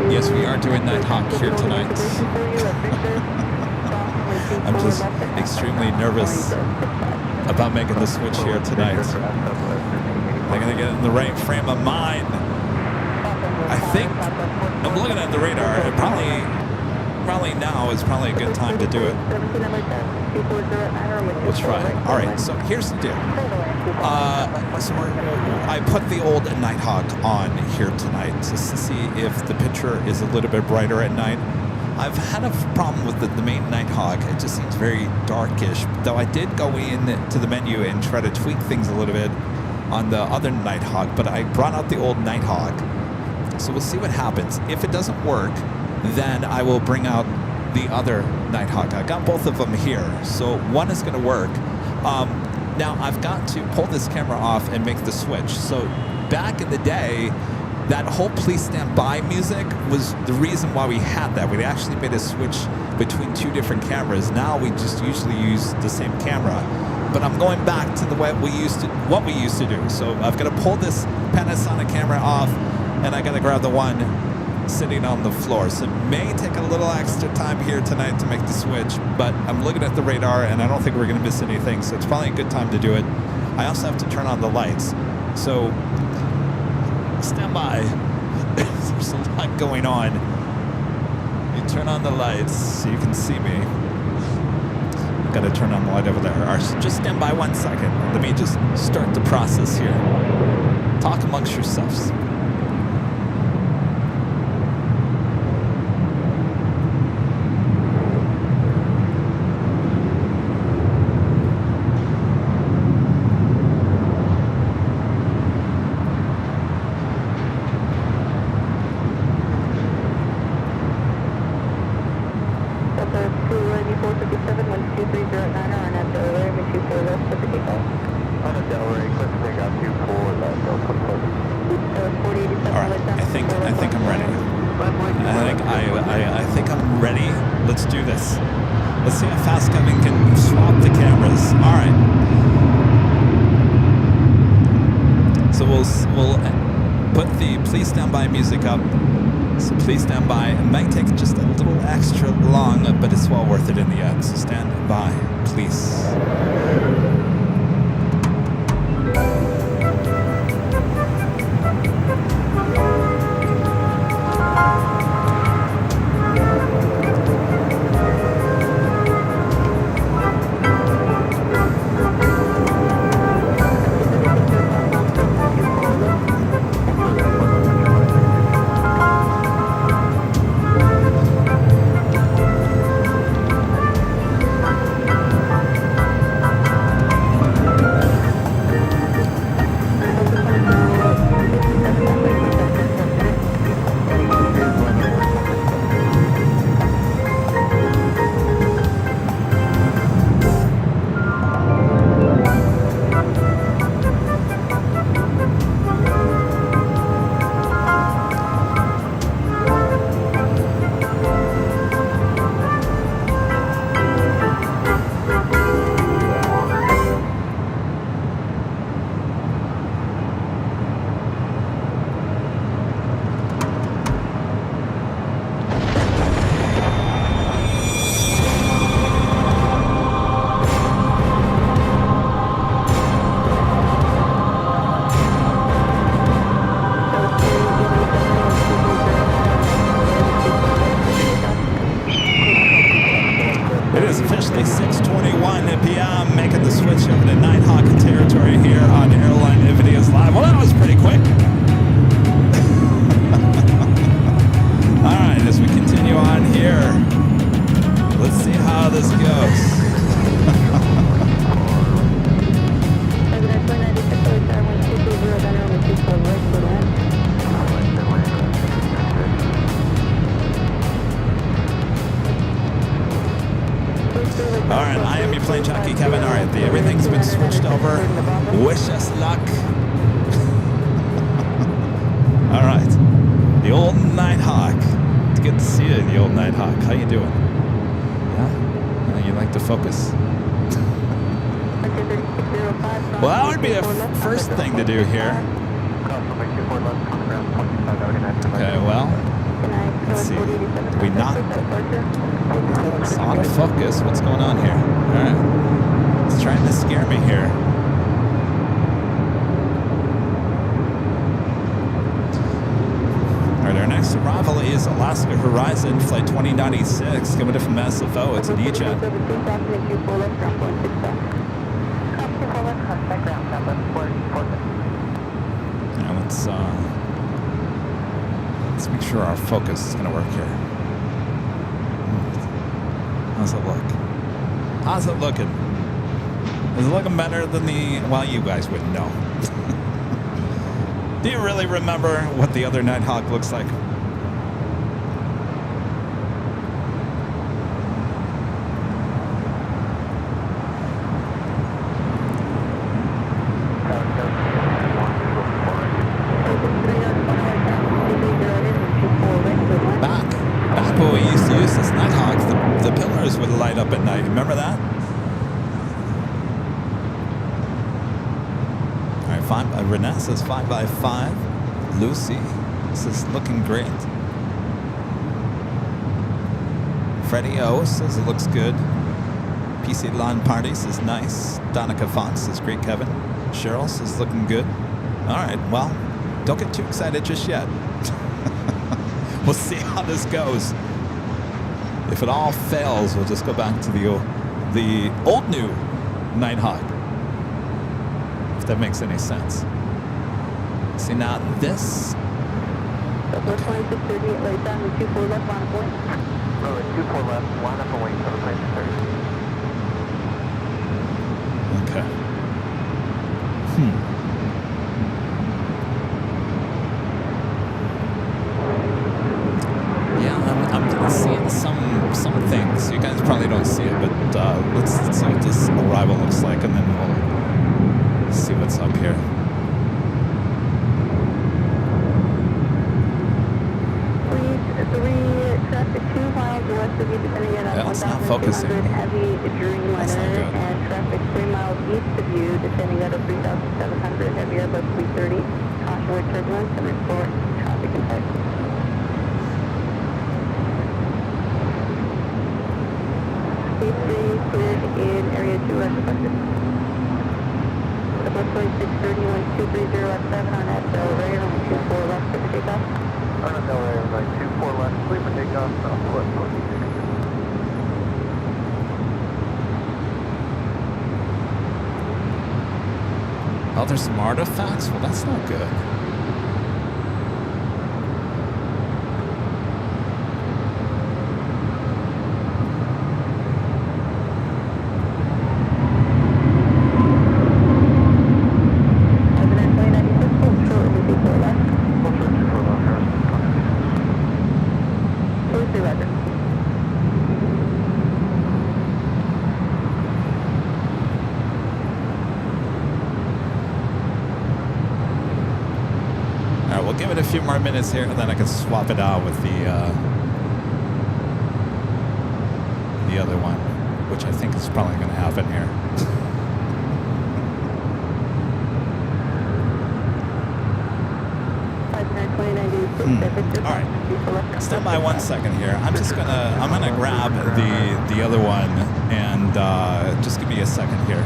Yes, we are doing Nighthawk here tonight. I'm just extremely nervous about making the switch here tonight. I'm going to get in the right frame of mind. I think I'm looking at the radar. It probably now is probably a good time to do it. We'll try it. All right, so here's the deal. I put the old Nighthawk on here tonight just to see if the picture is a little bit brighter at night. I've had a problem with the main Nighthawk. It just seems very darkish. Though I did go in to the menu and try to tweak things a little bit on the other Nighthawk, but I brought out the old Nighthawk. So we'll see what happens. If it doesn't work, then I will bring out the other Nighthawk. I got both of them here, so one is going to work. Now I've got to pull this camera off and make the switch. So back in the day, that whole Please Stand By music was the reason why we had that. We actually made a switch between two different cameras. Now we just usually use the same camera. But I'm going back to the way what we used to do. So I've got to pull this Panasonic camera off, and I got to grab the one sitting on the floor. So it may take a little extra time here tonight to make the switch, but I'm looking at the radar, and I don't think we're going to miss anything. So it's probably a good time to do it. I also have to turn on the lights. So stand by. There's a lot going on. You turn on the lights so you can see me. I've got to turn on the light over there. All right, so just stand by 1 second. Let me just start the process here. Talk amongst yourselves. Music up, so please stand by. It might take just a little extra long, but it's well worth it in the end. So stand by, please. Officially 6:21 p.m. making the switch over to Nighthawk territory here on Airline Heavies Live. Well, that was pretty quick. All right, as we continue on here, let's see how this goes. All right, I am your Plane Jockey Kevin. All right, everything's been switched over. Wish us luck. All right, the old Nighthawk. It's good to see you, the old Nighthawk. How you doing? Yeah? You like to focus? Well, that would be a first thing to do here. Okay, well, let's see. We not it's out of focus. What's going on here? All right, it's trying to scare me here. All right, our next arrival is Alaska Horizon Flight 2096 coming in from SFO. It's an E-Jet. Now let's make sure our focus is going to work here. How's it look? How's it looking? Is it looking better than the... Well, you guys wouldn't know. Do you really remember what the other Nighthawk looks like? Back when we used to use this Nighthawk, the pillars would light up at night. Remember that? All right, Renee says 5x5. Lucy says looking great. Freddie O says it looks good. PC Lawn Party says nice. Donica Font says great, Kevin. Cheryl says looking good. All right, well, don't get too excited just yet. We'll see how this goes. If it all fails, we'll just go back to the old new Nighthawk. If that makes any sense. See, now this... Southwest 2638, late down with 24 left, line of point. Runway 24 left, line up and wait for the plane to 30. Okay. Yeah, I'm seeing some things. You guys probably don't see it, but let's see what this arrival looks like, and then we'll see what's up here. Traffic 2 miles west of you, depending on Yeah, it's not focusing. 1,200 heavy That's not Dreamliner, good. and traffic 3 miles east of you, descending out of 3,700 heavy Airbus 330. Caution with turbulence and report traffic impact. A3 cleared in area 2 as requested. Southwest 2630, 1230 at 7 on accelerator, runway 24 left for the takeoff. Turn on Delray, runway 24 left, clear for takeoff, southwest 26. Oh, there's some artifacts? Well, that's not good. Give it a few more minutes here, and then I can swap it out with the other one, which I think is probably going to happen here. All right, stand by 1 second here. I'm gonna grab the other one, and just give me a second here.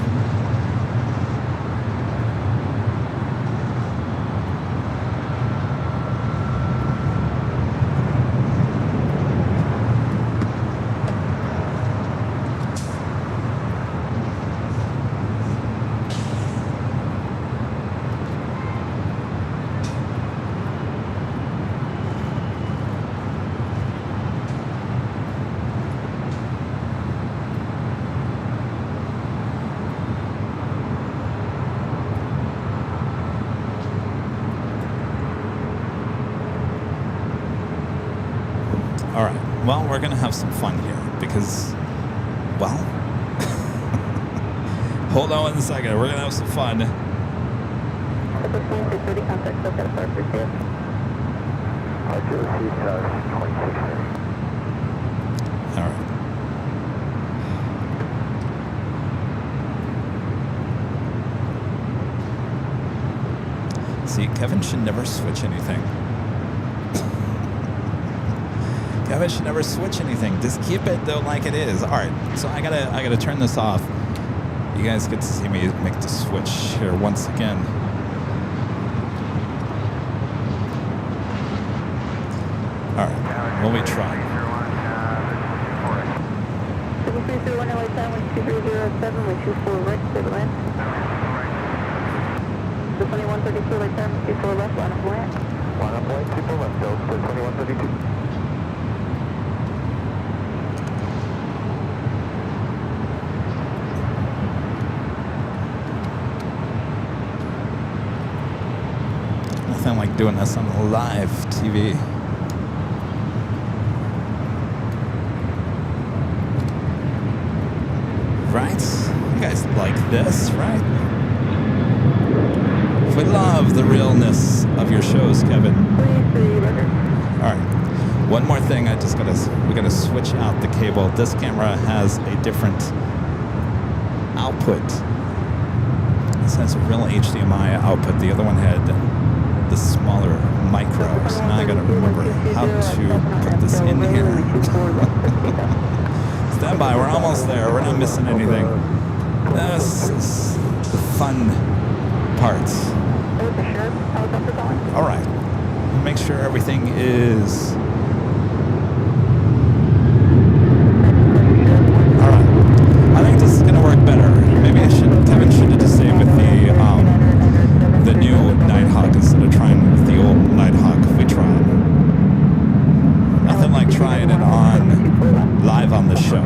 All right, well, we're gonna have some fun here because, well, hold on 1 second, we're gonna have some fun. All right. See, Kevin should never switch anything. Kevin should never switch anything. Just keep it though like it is. All right, so I gotta turn this off. You guys get to see me make the switch here once again. All right, let me try. 731 LA time, 2307, with 24 right, stable land. The 2132 LA time, 24 left, line of land. Line up point, 24 left, go to 2132. like doing this on live TV. Right? You guys like this, right? We love the realness of your shows, Kevin. All right. One more thing, we gotta switch out the cable. This camera has a different output. This has a real HDMI output. The other one had the smaller micro. So now I gotta remember how to put this in here. Stand by, we're almost there. We're not missing anything. This is the fun parts. All right. Make sure everything is. All right. I think this is going to work better. Maybe Kevin should have just stayed with the new Nighthawk instead of trying with the old Nighthawk. We tried. Nothing like trying it on live on the show.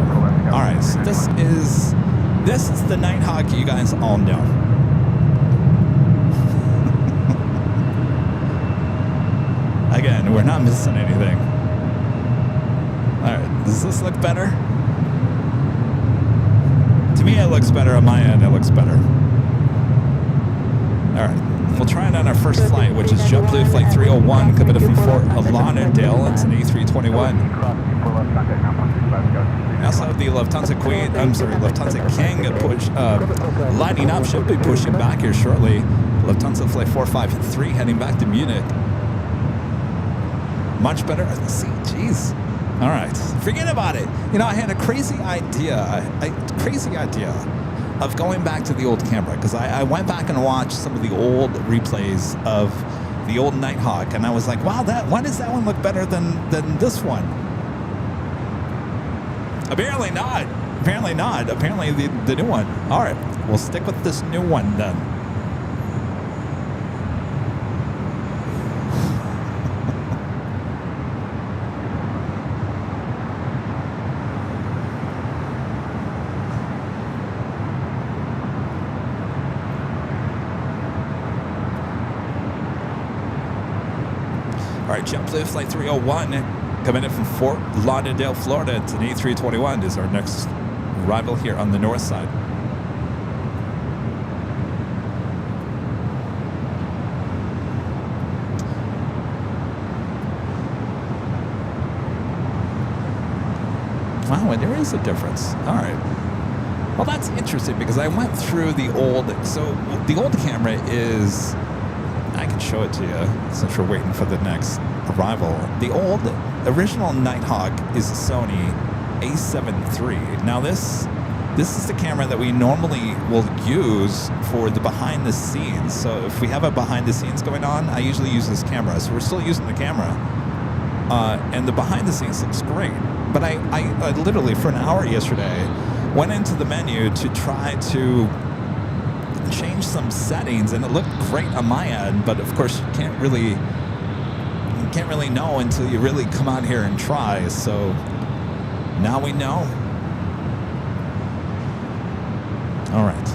All right. So this is the Nighthawk you guys all know. Again, we're not missing anything. All right, does this look better? To me, it looks better. On my end, it looks better. All right, we'll try it on our first flight, which is JetBlue Flight 301, coming from Fort Lauderdale. It's an A321. We also have the Lufthansa King lining up. Should be pushing back here shortly. Lufthansa Flight 453 heading back to Munich. Much better. See, jeez. All right, forget about it. You know, I had a crazy idea of going back to the old camera because I went back and watched some of the old replays of the old Nighthawk, and I was like, wow, why does that one look better than this one? Apparently not. Apparently the new one. All right, we'll stick with this new one then. All right, JetBlue Flight 301 coming in from Fort Lauderdale, Florida. It's an A321 is our next arrival here on the north side. Wow, and there is a difference. All right. Well, that's interesting because I went through the old camera is, I can show it to you since we're waiting for the next arrival. The original Nighthawk is a Sony A7 III. Now this is the camera that we normally will use for the behind the scenes. So if we have a behind the scenes going on, I usually use this camera. So we're still using the camera. And the behind the scenes looks great. But I literally for an hour yesterday went into the menu to try to change some settings, and it looked great on my end, but of course you can't really know until you really come out here and try. So now we know. All right,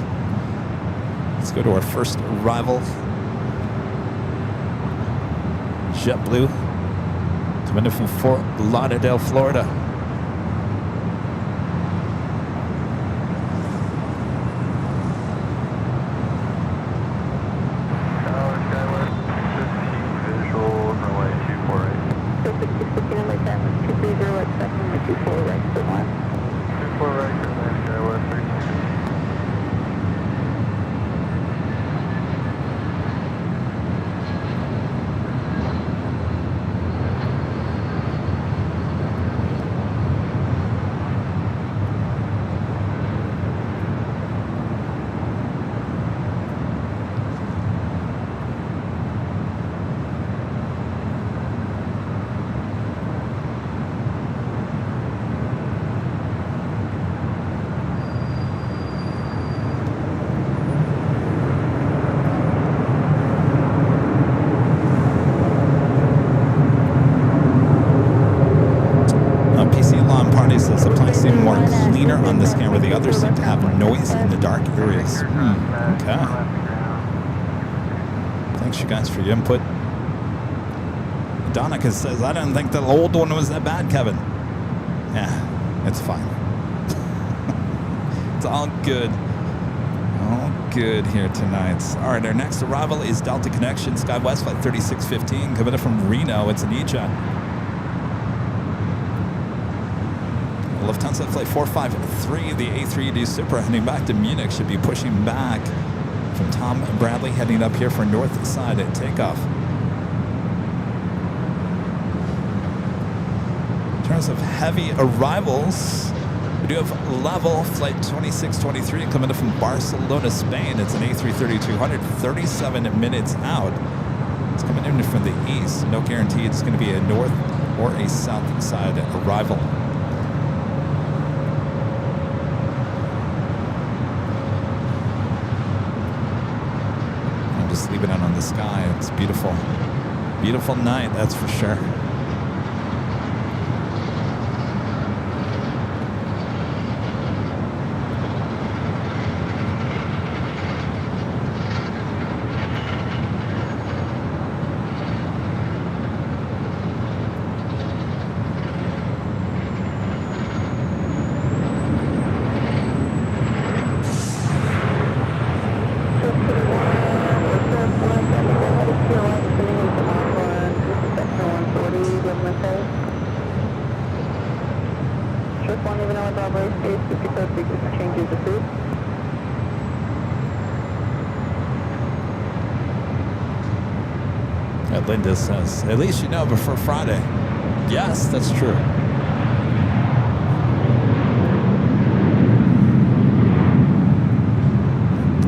let's go to our first arrival. JetBlue coming in from Fort Lauderdale, Florida. Says the planes seem more cleaner on this camera. The others seem to have noise in the dark areas. Okay. Thanks, you guys, for your input. Donica says, I didn't think the old one was that bad, Kevin. Yeah, it's fine. It's all good. All good here tonight. All right, our next arrival is Delta Connection, SkyWest flight 3615, coming in from Reno. It's Anija. Lufthansa flight 453, the A380 Supra heading back to Munich, should be pushing back from Tom Bradley, heading up here for north side at takeoff. In terms of heavy arrivals, we do have level flight 2623 coming in from Barcelona, Spain. It's an A330-200, 37 minutes out. It's coming in from the east. No guarantee it's going to be a north or a south side arrival. I'm just leaving it on the sky. It's beautiful. Beautiful night, that's for sure. Linda says, at least you know before Friday. Yes, that's true. All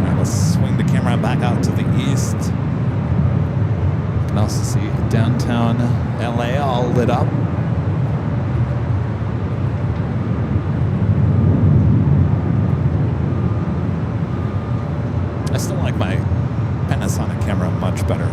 right, let's swing the camera back out to the east. You can also see downtown LA all lit up. I still like my Panasonic camera much better.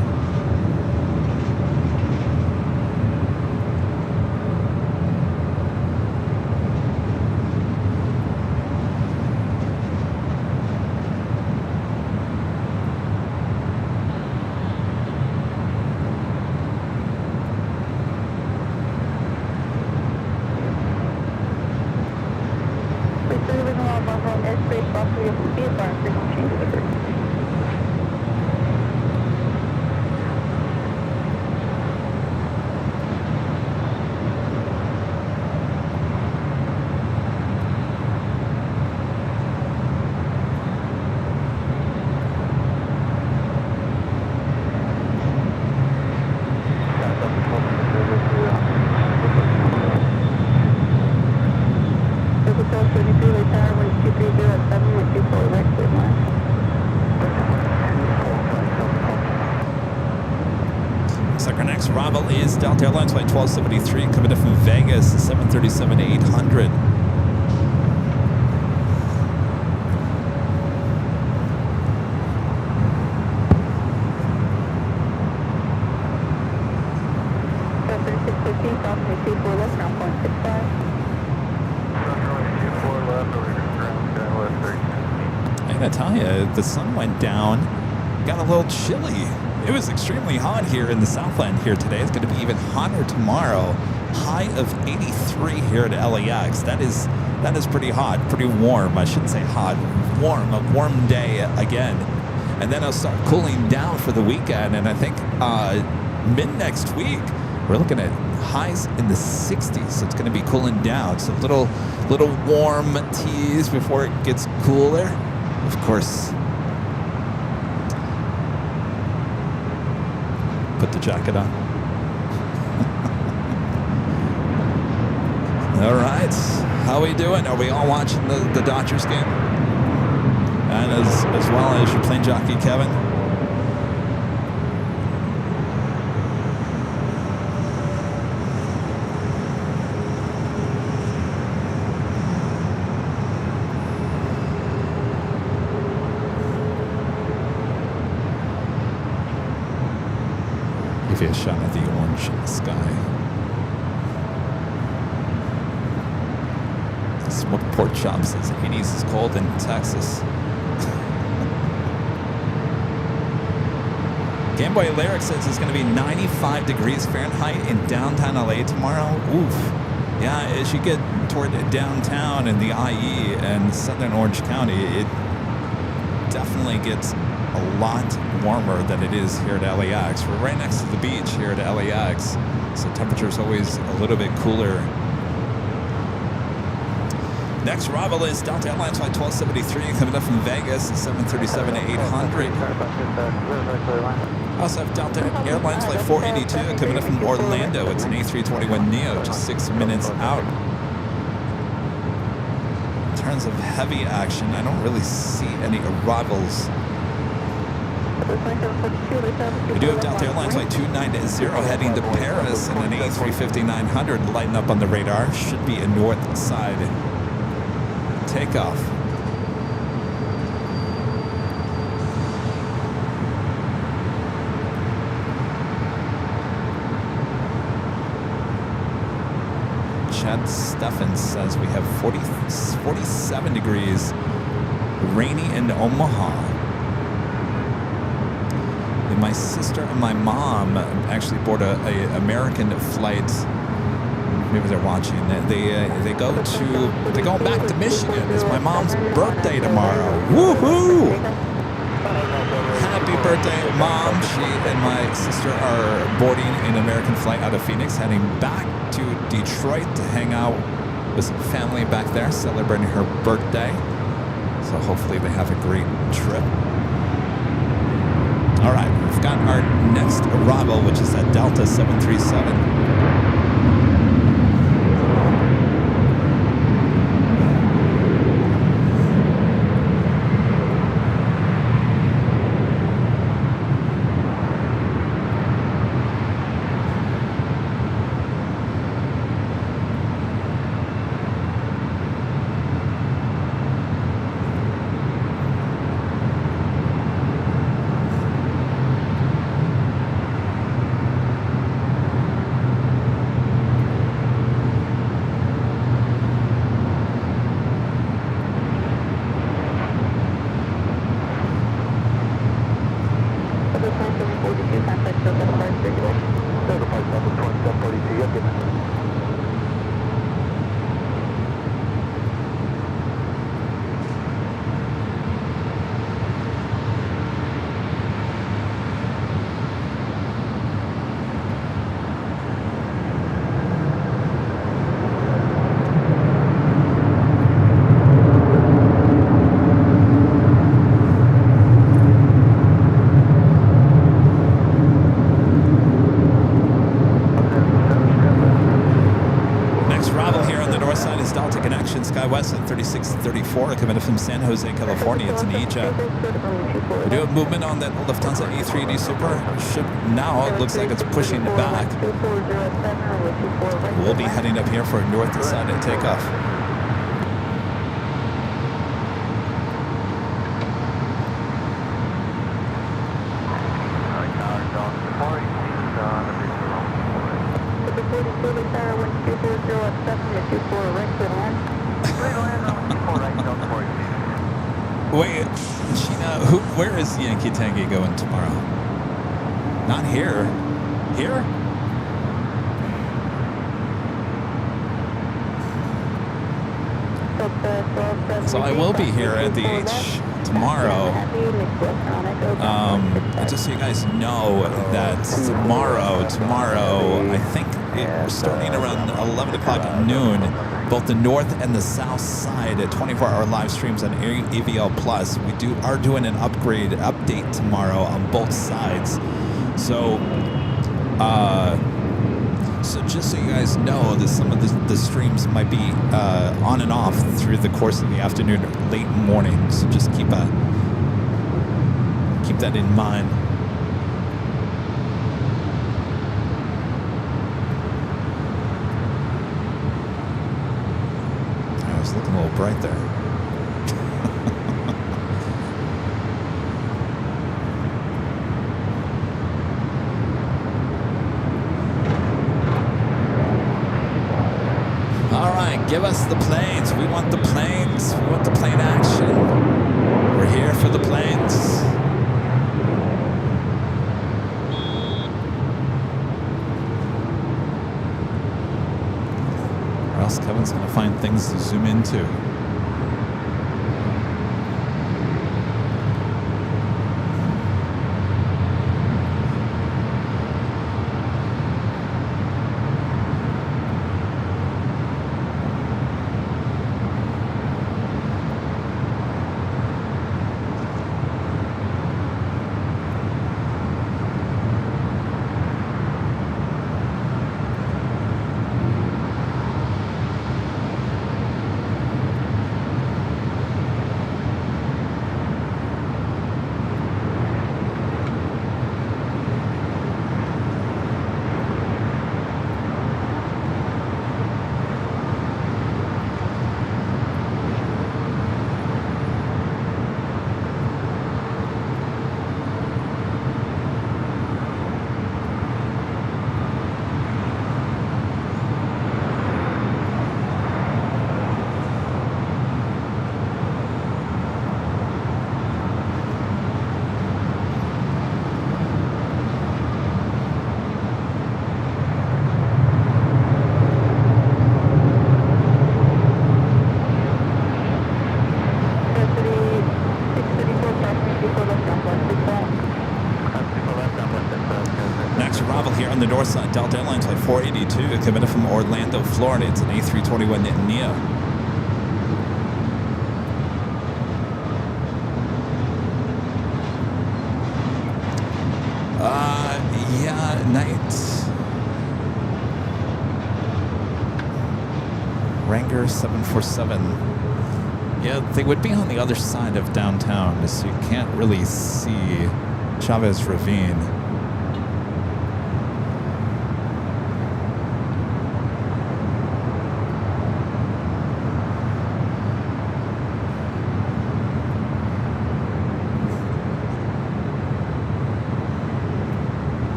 Arrival is Delta Airlines flight 1273 coming in from Vegas, 737-800. I gotta tell you, the sun went down, got a little chilly. It was extremely hot here in the Southland here today. It's going to be even hotter tomorrow. High of 83 here at LAX. That is pretty hot, pretty warm. I shouldn't say hot, warm. A warm day again. And then it'll start cooling down for the weekend. And I think mid next week, we're looking at highs in the 60s. So it's going to be cooling down. So little warm teas before it gets cooler. Of course, put the jacket on. All right, how are we doing? Are we all watching the Dodgers game? And as well as your plane jockey, Kevin? Give you a shot at the orange sky. Smoked pork chops says Heavies is cold in Texas. Game Boy Lyric says it's going to be 95 degrees Fahrenheit in downtown LA tomorrow. Oof. Yeah, as you get toward downtown and the IE and southern Orange County, it definitely gets a lot warmer than it is here at LAX. We're right next to the beach here at LAX, so temperature is always a little bit cooler. Next arrival is Delta Airlines flight 1273 coming up from Vegas, 737-800. Also have Delta Airlines flight 482 coming up from Orlando. It's an A321neo, just 6 minutes out. In terms of heavy action, I don't really see any arrivals. We do have Delta Airlines flight 290 heading to Paris in an A350-900 lighting up on the radar. Should be a north side takeoff. Chad Steffens says we have 47 degrees, rainy in Omaha. And my sister and my mom actually board a American flight. Maybe they're watching. They go back to Michigan. It's my mom's birthday tomorrow. Woohoo! Happy birthday, Mom. She and my sister are boarding an American flight out of Phoenix, heading back to Detroit to hang out with some family back there, celebrating her birthday. So hopefully they have a great trip. All right, we've got our next arrival, which is at Delta 737. West at 3634 coming from San Jose, California. It's an EJet. We do have movement on that Lufthansa A380 Super ship now. It looks like it's pushing back. We'll be heading up here for a north side takeoff. Wait, Sheena, where is Yankee Tangy going tomorrow? Not here. Here? So I will be here at the H tomorrow. Just so you guys know that tomorrow, I think starting around 11 o'clock at noon, both the north and the south side at 24-hour live streams on AVL Plus. We are doing an update tomorrow on both sides. So just so you guys know that some of the streams might be on and off through the course of the afternoon or late morning. So just keep that in mind. Looking a little bright there. All right, give us the planes. We want the planes. We want the plane action. We're here for the planes. find things to zoom into. North side, Delta Airlines Flight 482, coming in from Orlando, Florida. It's an A321 Neo. Yeah, night. Ranger 747. Yeah, they would be on the other side of downtown, so you can't really see Chavez Ravine.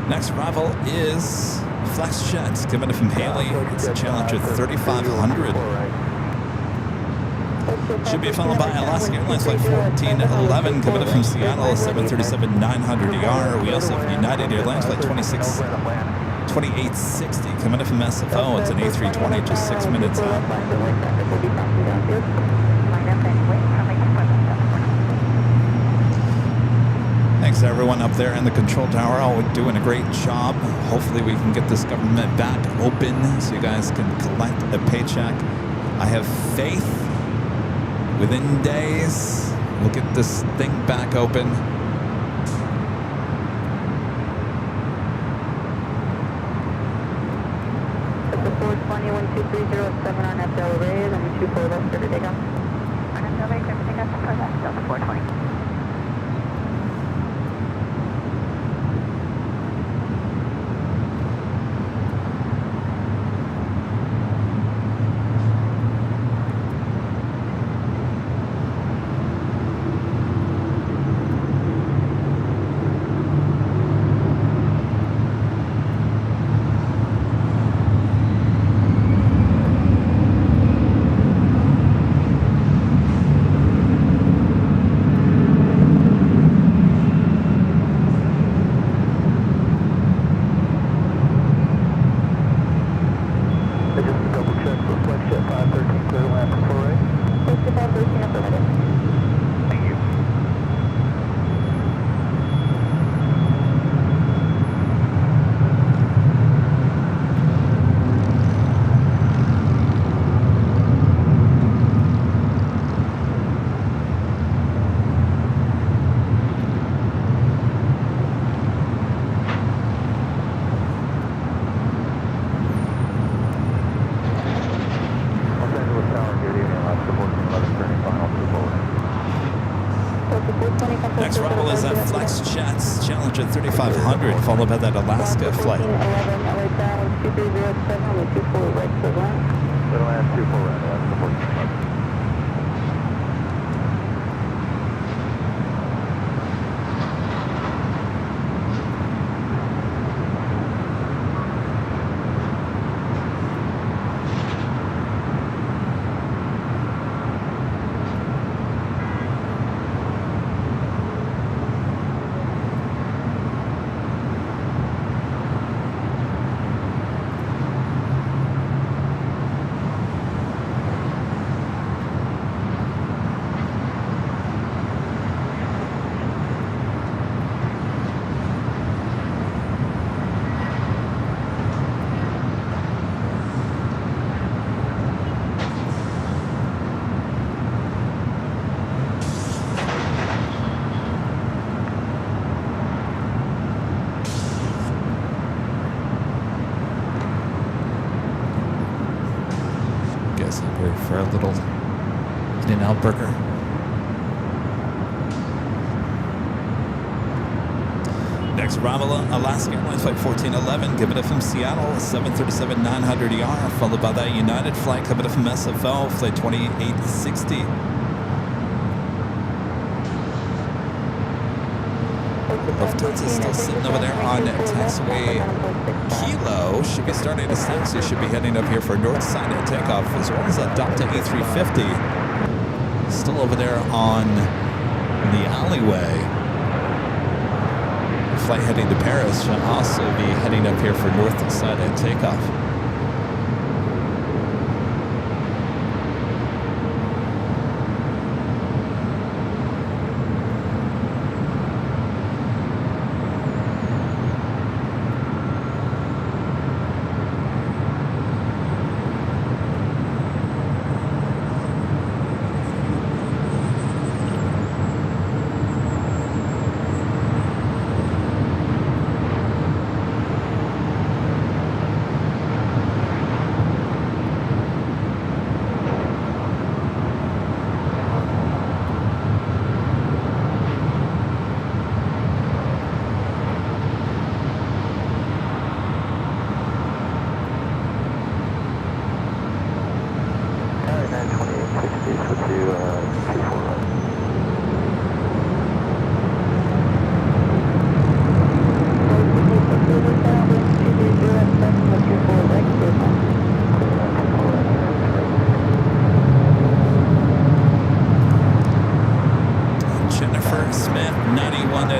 Next arrival is Flex Jets coming in from Haley. It's a Challenger 3500. Should be followed by Alaska Airlines Flight 1411 coming in from Seattle, 737-900ER. We also have United Airlines Flight 2860 coming in from SFO. It's an A320, just 6 minutes out. Thanks to everyone up there in the control tower, all doing a great job. Hopefully we can get this government back open so you guys can collect a paycheck. I have faith within days we'll get this thing back open. It's a 420-12307 on FL Ray, then 24 left for the takeoff. On FL Ray, clear for takeoff for that, Delta 420. Next arrival is at Flex Jets, Challenger 3500, followed by that Alaska flight. 11, LA Tower, 2307, with 24 right to the left. Little ass 24 right, that's the 14. For a little in-and-out burger. Next arrival, Alaska Airlines Flight 1411, coming in from Seattle, 737-900ER, followed by that United flight coming in from SFL, Flight 2860. Lufthansa is still sitting over there on taxiway Kilo. Should be starting his taxi. Should be heading up here for north side at takeoff, as well as that Delta A350. Still over there on the alleyway. Flight heading to Paris should also be heading up here for north side at takeoff.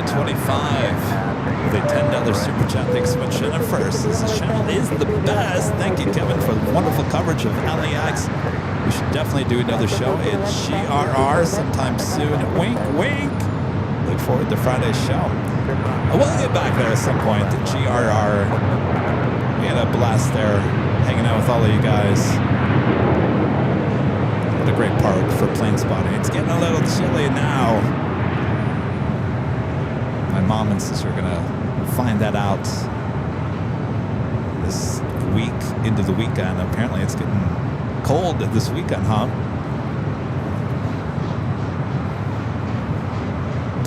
$25 with a $10 super chat. Thanks so much, Jennifer. This channel is the best. Thank you, Kevin, for the wonderful coverage of LAX. We should definitely do another show in GRR sometime soon. Wink, wink. Look forward to Friday's show. We'll get back there at some point. GRR. We had a blast there, hanging out with all of you guys. What a great park for plane spotting. It's getting a little chilly now. My mom and sister are gonna find that out this week into the weekend. Apparently it's getting cold this weekend, huh?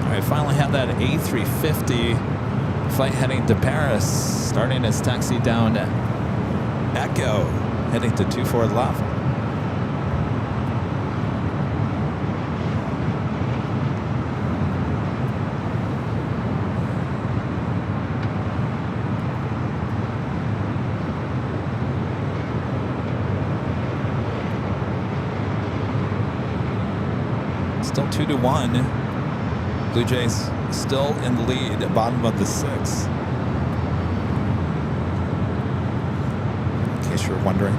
All right, finally have that A350 flight heading to Paris, starting its taxi down Echo, heading to 24 left. Still 2-1. Blue Jays still in the lead at bottom of the 6th. In case you're wondering.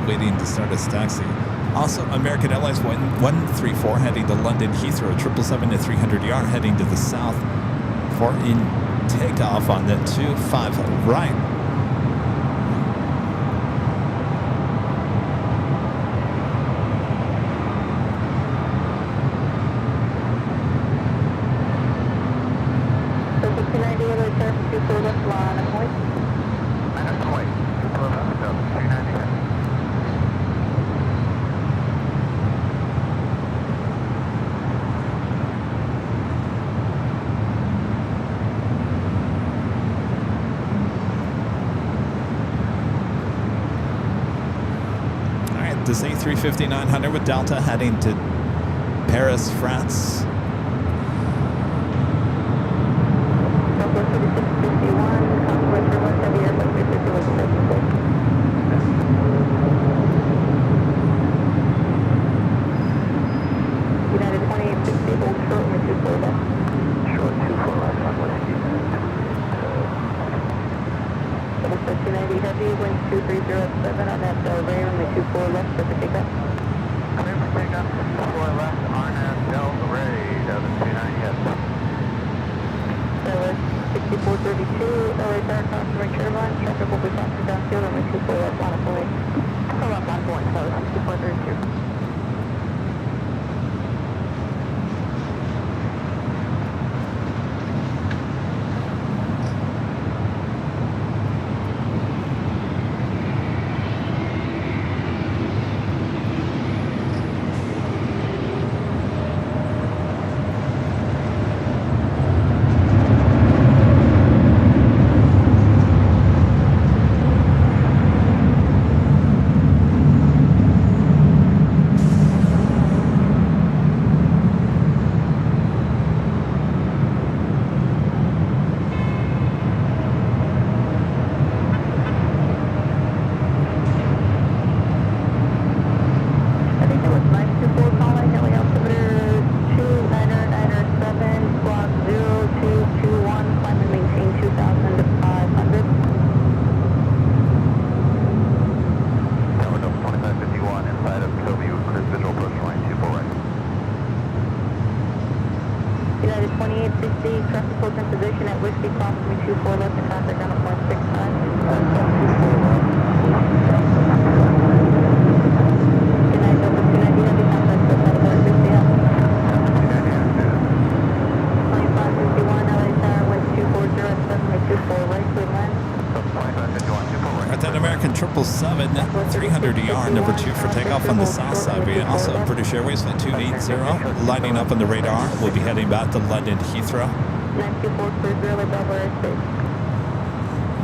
Waiting to start his taxi. Also, American Airlines 134 heading to London Heathrow, 777-300ER heading to the south, for in takeoff on the 25 right. So 290, other turn 24 left line, and point. Minus one weight. 24 left, 390. This A350-900 with Delta heading to Paris, France. Southwest 3651, Southwest River, Heavy Airline 350 with 76. United 2860, hold short, with 24 left. Short 24 left on whiskey. Southwest 290 Heavy, wind 2307 on that Delray, runway 24 left, for the takeoff. Clear for takeoff, 24 left, RNAV Delray, down to 290 head. Southwest 6432, LA Tower, crossing Airline, traffic will be crossing downfield, runway 24 left, line of point. Left line of point, Southwest 6432. United 2860, traffic holds in position at Whiskey, crossing 24 left and traffic down to 0.65. United Delta 290 Heavy, contact with Delta 50 up. 2551, LA Tower, wind 2407, make 24 right, clear land. At that American 777, 300 ER, number 2 for takeoff on the south side. We also have British Airways flight 280, lining up on the radar. We'll be heading back to London Heathrow. 924 Belvoir Airspace.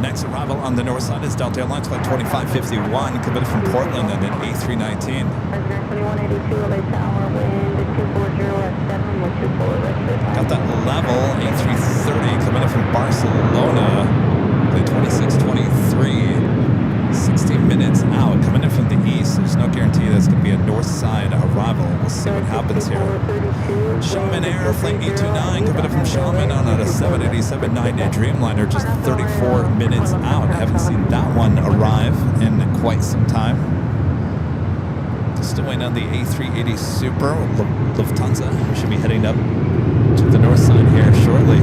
Next arrival on the north side is Delta Airlines flight 2551, committed from Portland and an A319. President 2182, LA Tower, wind 240 at 7 with 24 right, clear land. Got that level A330 coming in from Barcelona. Flight 2623. 60 minutes out, coming in from the east. There's no guarantee that's going to be a north side arrival. We'll see what happens here. Shaman Air, flight 829, coming in from Shaman on a 787-9 Dreamliner, just 34 minutes out. I haven't seen that one arrive in quite some time. Still waiting on the A380 Super. Lufthansa should be heading up to the north side here shortly.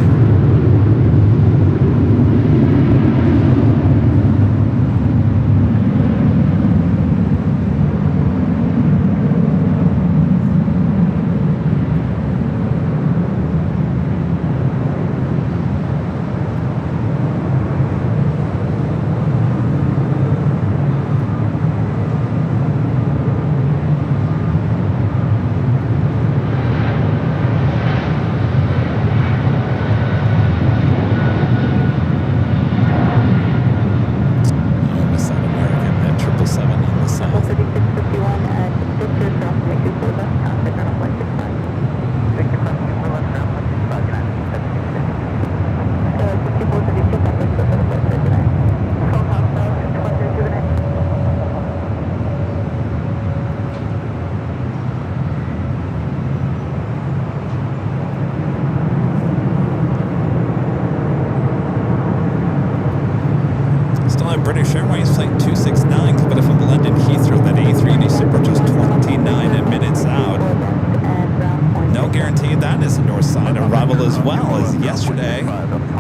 that is a north side arrival as well as yesterday.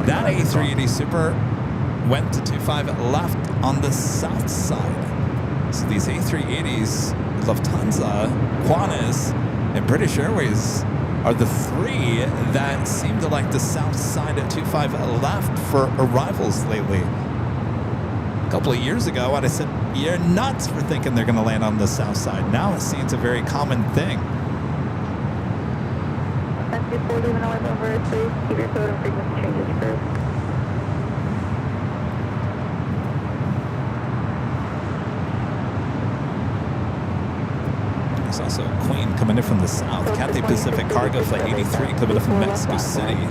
That A380 Super went to 25 left on the south side. So these A380s, Lufthansa, Qantas, and British Airways are the three that seem to like the south side at 25 left for arrivals lately. A couple of years ago, I'd have said, you're nuts for thinking they're going to land on the south side. Now it seems a very common thing. Before leaving all over, please keep your code and frequency changes first. There's also a Queen coming in from the south. Cathay Pacific Cargo Flight 83 coming in from Mexico City.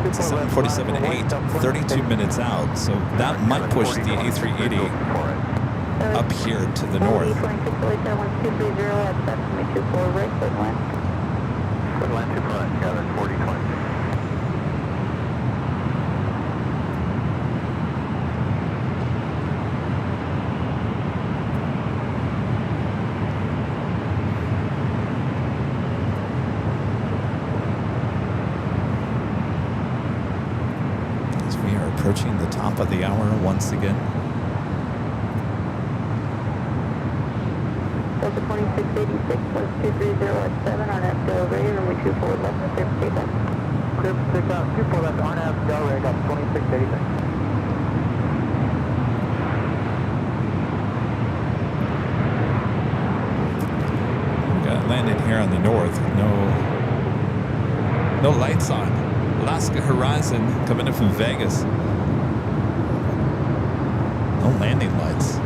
It's a 747-8, 32 minutes out. So that might push the A380 up here to the north. 1230 at 724 right, code line. Code line 2 front, Kevin, 4020. Approaching the top of the hour once again. Delta 2686, 1230 at 7 on FDL Ray, runway 24 left, clear for takeoff. Clear for takeoff, 24 left, on FDL Ray, got 2686. Got landed here on the north. No lights on. Alaska Horizon coming in from Vegas. No landing lights.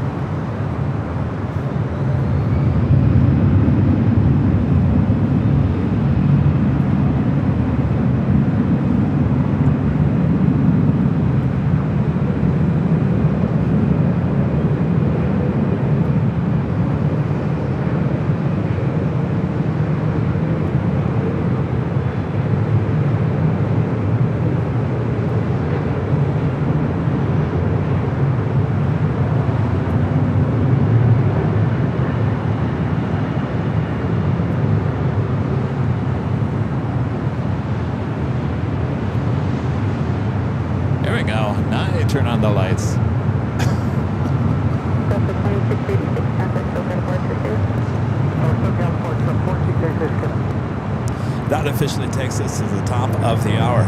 Turn on the lights. Delta 2686, contact SoCal departure 2. That officially takes us to the top of the hour.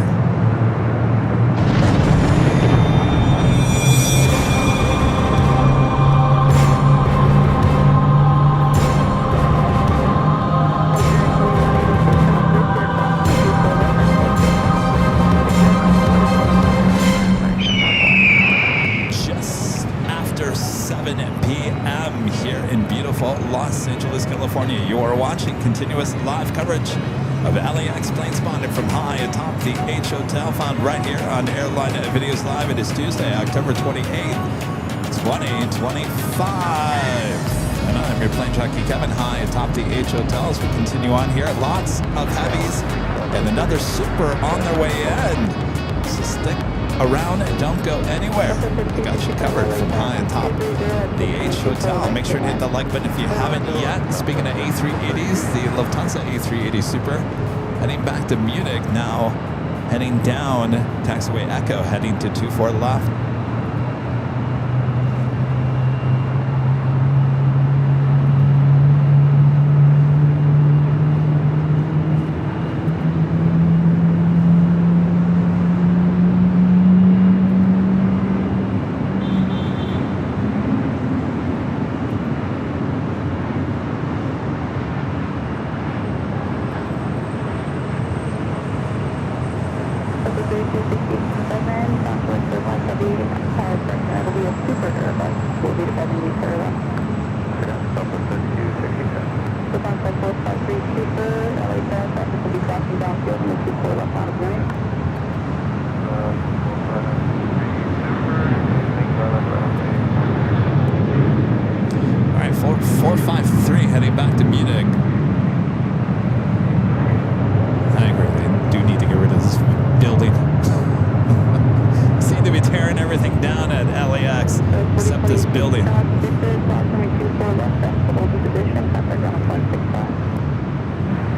Los Angeles, California. You are watching continuous live coverage of LAX plane spotted from high atop the H Hotel, found right here on Airline Videos Live. It is Tuesday, October 28th, 2025. And I'm your plane jockey Kevin, high atop the H Hotel as we continue on here. Lots of heavies and another super on their way in. So stick around and don't go anywhere. We got you covered from high atop the H Hotel. Make sure to hit the like button if you haven't yet. Speaking of A380s, the Lufthansa A380 Super heading back to Munich now, heading down taxiway Echo, heading to 24 left.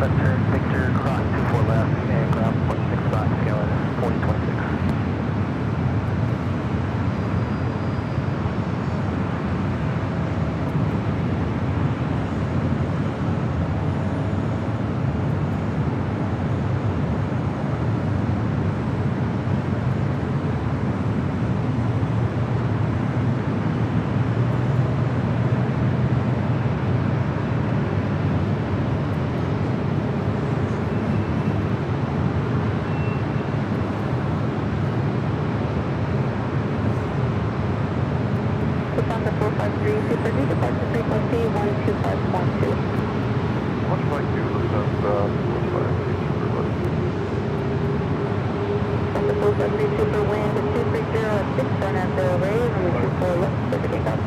Left turn, Victor, cross 24 left. Purdue departure frequency 125.2. 1.2, Delta 453 Super wind 230 at 6 for an zero raise, runway 24 left, clear for takeoff.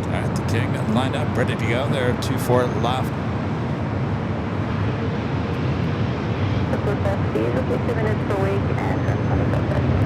Alright, the King lined up, ready to go there. 24 left. The first fast speed will be 2 minutes per week and turn 25 seconds.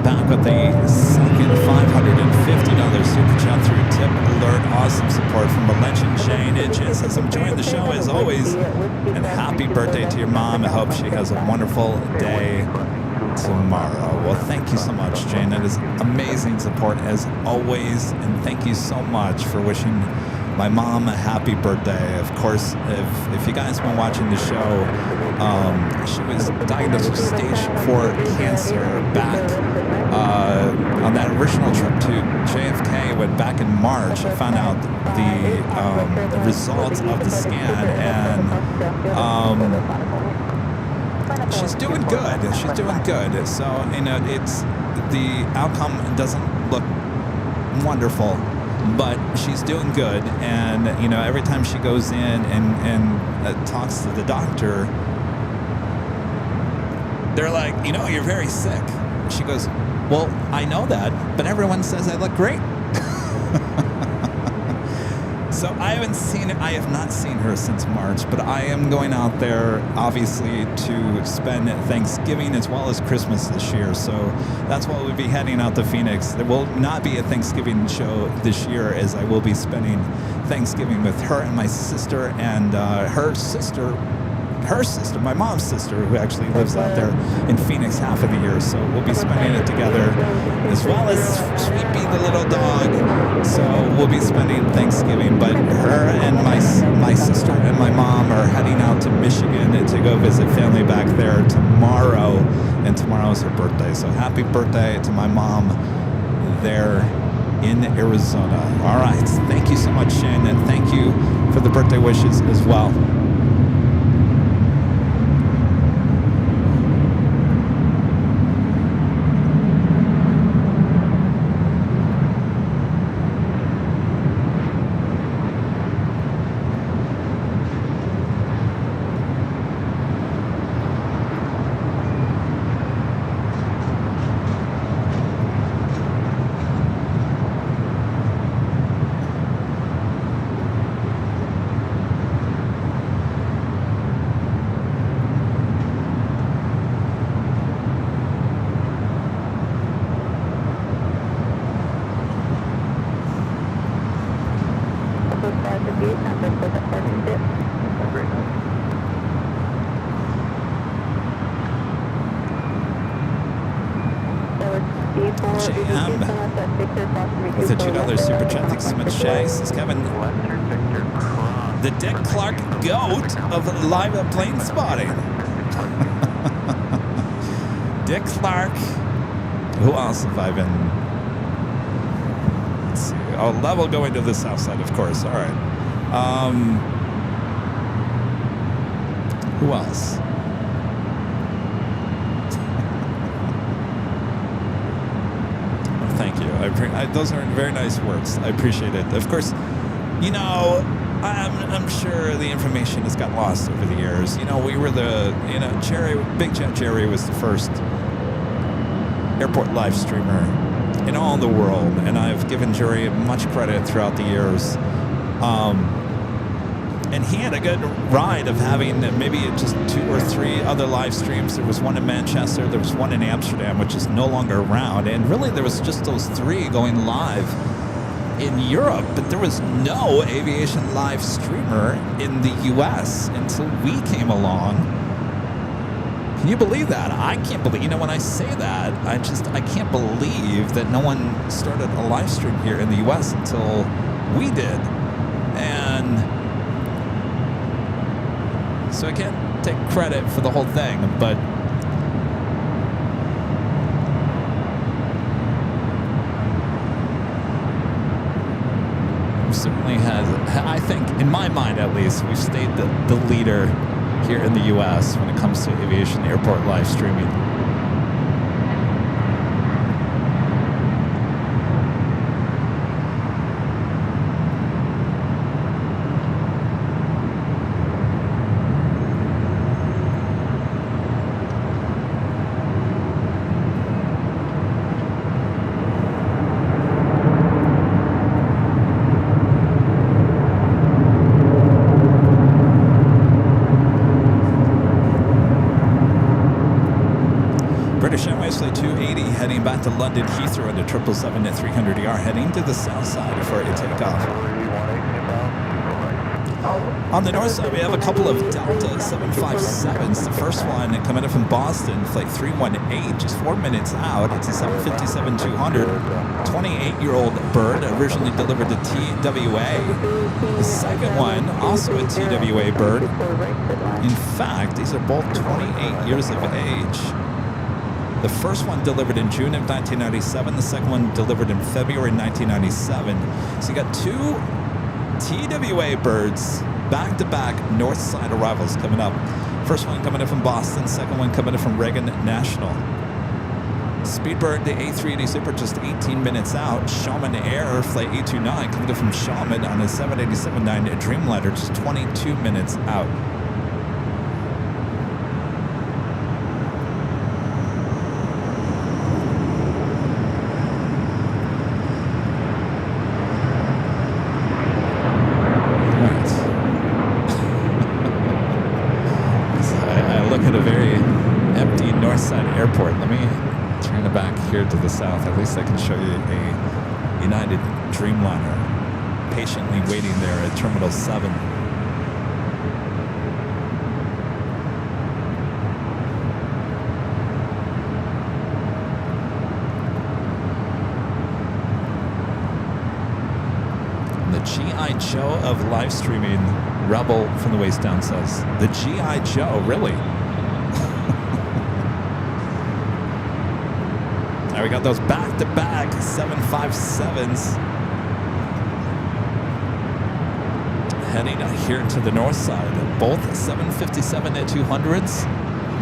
Back with the second $550 super chat through Tip Alert. Awesome support from Legend Shane. It just says, I'm enjoying the show as always, and happy birthday to your mom. I hope she has a wonderful day tomorrow. Well, thank you so much, Jane. That is amazing support as always, and thank you so much for wishing my mom a happy birthday. Of course, if you guys been watching the show, she was diagnosed with stage 4 cancer back on that original trip to JFK. When back in March, I found out the results of the scan, and she's doing good. She's doing good. So, you know, it's the outcome doesn't look wonderful, but she's doing good. And, you know, every time she goes in and talks to the doctor, they're like, you know, you're very sick. She goes, well, I know that, but everyone says I look great. So I have not seen her since March, but I am going out there, obviously, to spend Thanksgiving as well as Christmas this year. So that's why we'll be heading out to Phoenix. There will not be a Thanksgiving show this year, as I will be spending Thanksgiving with her and my sister and her sister, my mom's sister, who actually lives out there in Phoenix half of the year. So we'll be spending it together, as well as Sweepy the little dog. So we'll be spending Thanksgiving, but her and my sister and my mom are heading out to Michigan to go visit family back there tomorrow, and tomorrow is her birthday. So happy birthday to my mom there in Arizona. All right, thank you so much, Shane, and thank you for the birthday wishes as well. With a $2 super chat, thanks so much, Shay. Says Kevin, the Dick Clark GOAT of live plane spotting. Dick Clark. Who else have I been? Let's see. Oh, level going to the south side, of course. All right. Who else? Thank you. Those are very nice words. I appreciate it. Of course, you know, I'm sure the information has got lost over the years. You know, we were Big Jet Jerry was the first airport live streamer in all the world, and I've given Jerry much credit throughout the years. And he had a good ride of having maybe just 2 or 3 other live streams. There was one in Manchester, there was one in Amsterdam, which is no longer around, and really there was just those 3 going live in Europe, but there was no aviation live streamer in the US until we came along. Can you believe that? I can't believe, you know, when I say that, I can't believe that no one started a live stream here in the US until we did. And so I can't take credit for the whole thing, but certainly has, I think, in my mind at least, we've stayed the leader here in the U.S. when it comes to aviation airport live streaming. Heading back to London Heathrow into 777 at 300ER, heading to the south side for a takeoff. On the north side, we have a couple of Delta 757s. The first one coming in from Boston, flight 318, just 4 minutes out. It's a 757-200, 28-year-old bird, originally delivered to TWA. The second one, also a TWA bird. In fact, these are both 28 years of age. The first one delivered in June of 1997. The second one delivered in February 1997. So you got 2 TWA birds, back-to-back north side arrivals coming up. First one coming in from Boston, second one coming in from Reagan National. Speedbird, the A380 Super, just 18 minutes out. Shaman Air, flight 829, coming in from Shaman on a 787-9 Dreamliner, just 22 minutes out. To the south, at least I can show you a United Dreamliner patiently waiting there at Terminal 7. The G.I. Joe of live streaming, Rebel from the waist down says, the G.I. Joe, really? We got those back-to-back 757s heading here to the north side. Both 757-200s,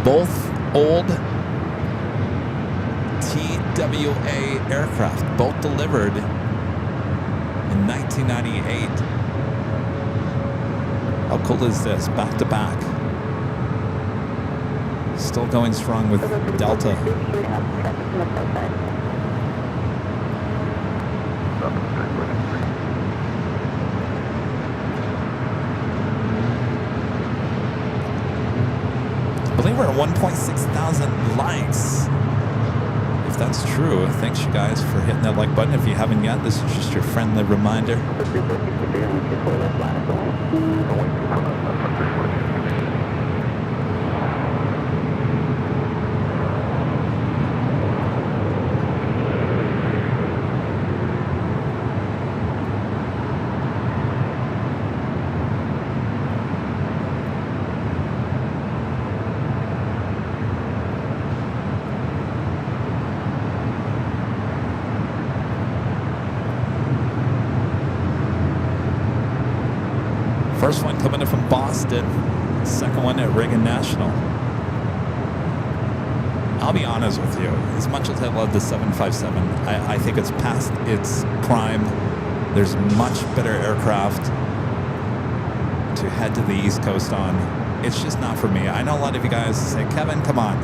both old TWA aircraft, both delivered in 1998. How cool is this? Back-to-back. Still going strong with Delta. I believe we're at 1,600 likes. If that's true, thanks you guys for hitting that like button. If you haven't yet, this is just your friendly reminder. First one coming in from Boston. Second one at Reagan National. I'll be honest with you. As much as I love the 757, I think it's past its prime. There's much better aircraft to head to the East Coast on. It's just not for me. I know a lot of you guys say, Kevin, come on.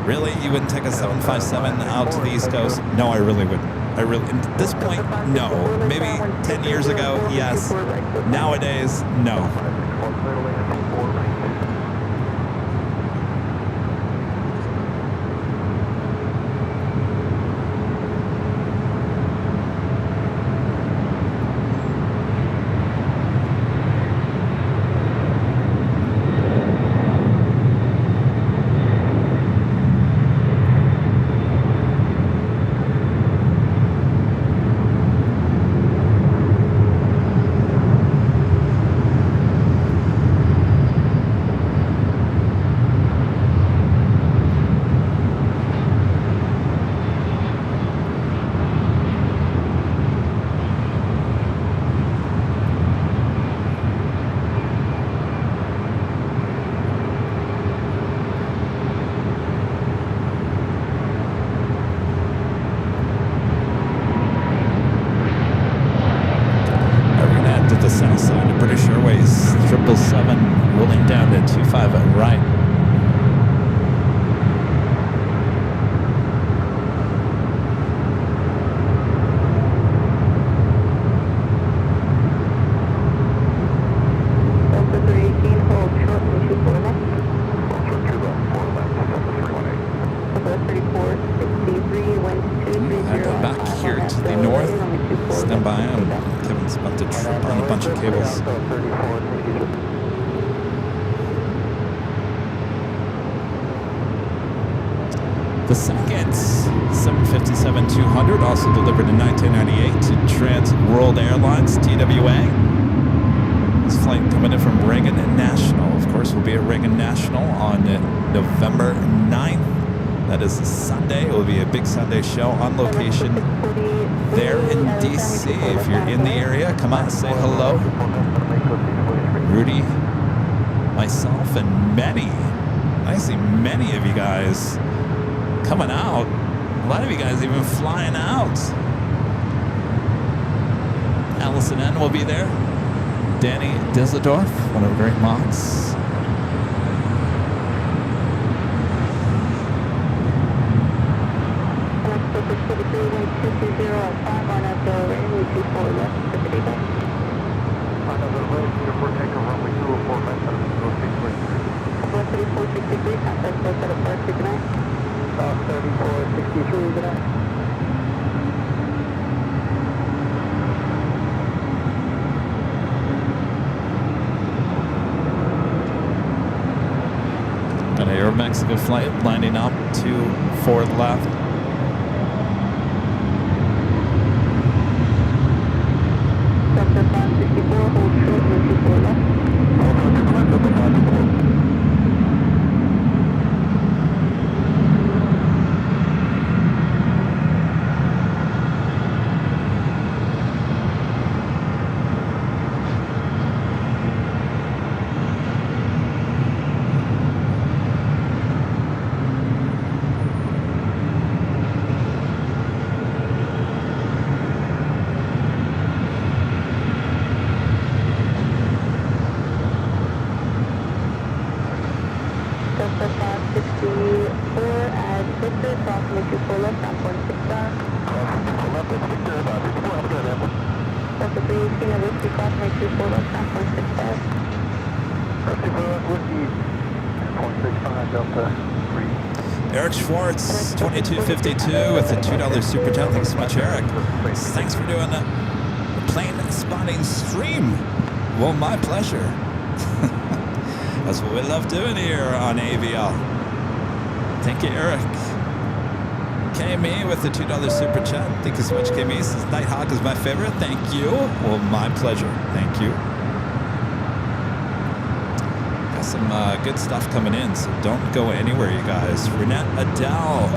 Really? You wouldn't take a 757 out to the East Coast? No, I really wouldn't. At this point, no. Maybe 10 years ago, yes. Nowadays, no. The second 757-200, also delivered in 1998 to Trans World Airlines, TWA. This flight coming in from Reagan National. Of course, we'll be at Reagan National on November 9th. That is Sunday. It will be a big Sunday show on location there in DC. If you're in the area, come out and say hello. Rudy, myself, and many, I see many of you guys coming out. A lot of you guys even flying out. Allison N will be there. Danny Disseldorf, one of the great mods. Got an Aero-Mexico flight lining up to forward left. Eric Schwartz, 2252 with a $2 super chat. Thanks so much, Eric. Thanks for doing the plane spotting stream. Well, my pleasure. That's what we love doing here on AVL. Thank you, Eric. KME with the $2 super chat. Thank you so much, KME. Says Nighthawk is my favorite. Thank you. Well, my pleasure. Thank you. Some good stuff coming in, so don't go anywhere, you guys. Renette Adele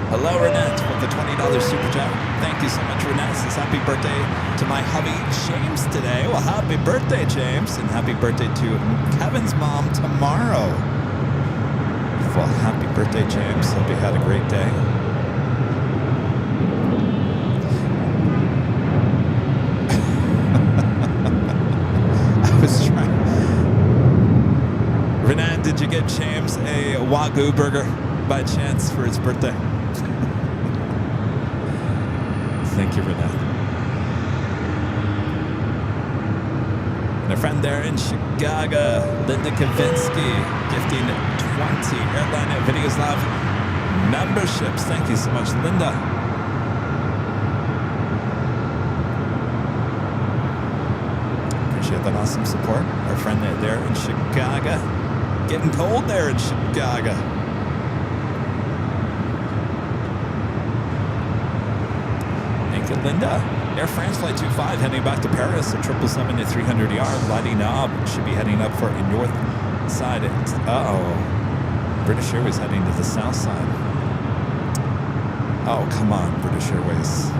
Hello, Renette, with the $20 super chat. Thank you so much, Renette. Says happy birthday to my hubby, James, today. Well, happy birthday, James, and happy birthday to Kevin's mom tomorrow. Well, happy birthday, James. Hope you had a great day. I was trying. Renette, did you get James a Wagyu burger by chance for his birthday? Thank you, Renette. And a friend there in Chicago, Linda Kavinsky, gifting 20 Airline Videos Live memberships. Thank you so much, Linda. Appreciate that awesome support. Our friend there in Chicago. Getting cold there in Chicago. Thank you, Linda. Air France Flight 25 heading back to Paris at 777 at 300 yard, lighting up. Should be heading up for a north side. Uh-oh. British Airways heading to the south side. Oh, come on, British Airways.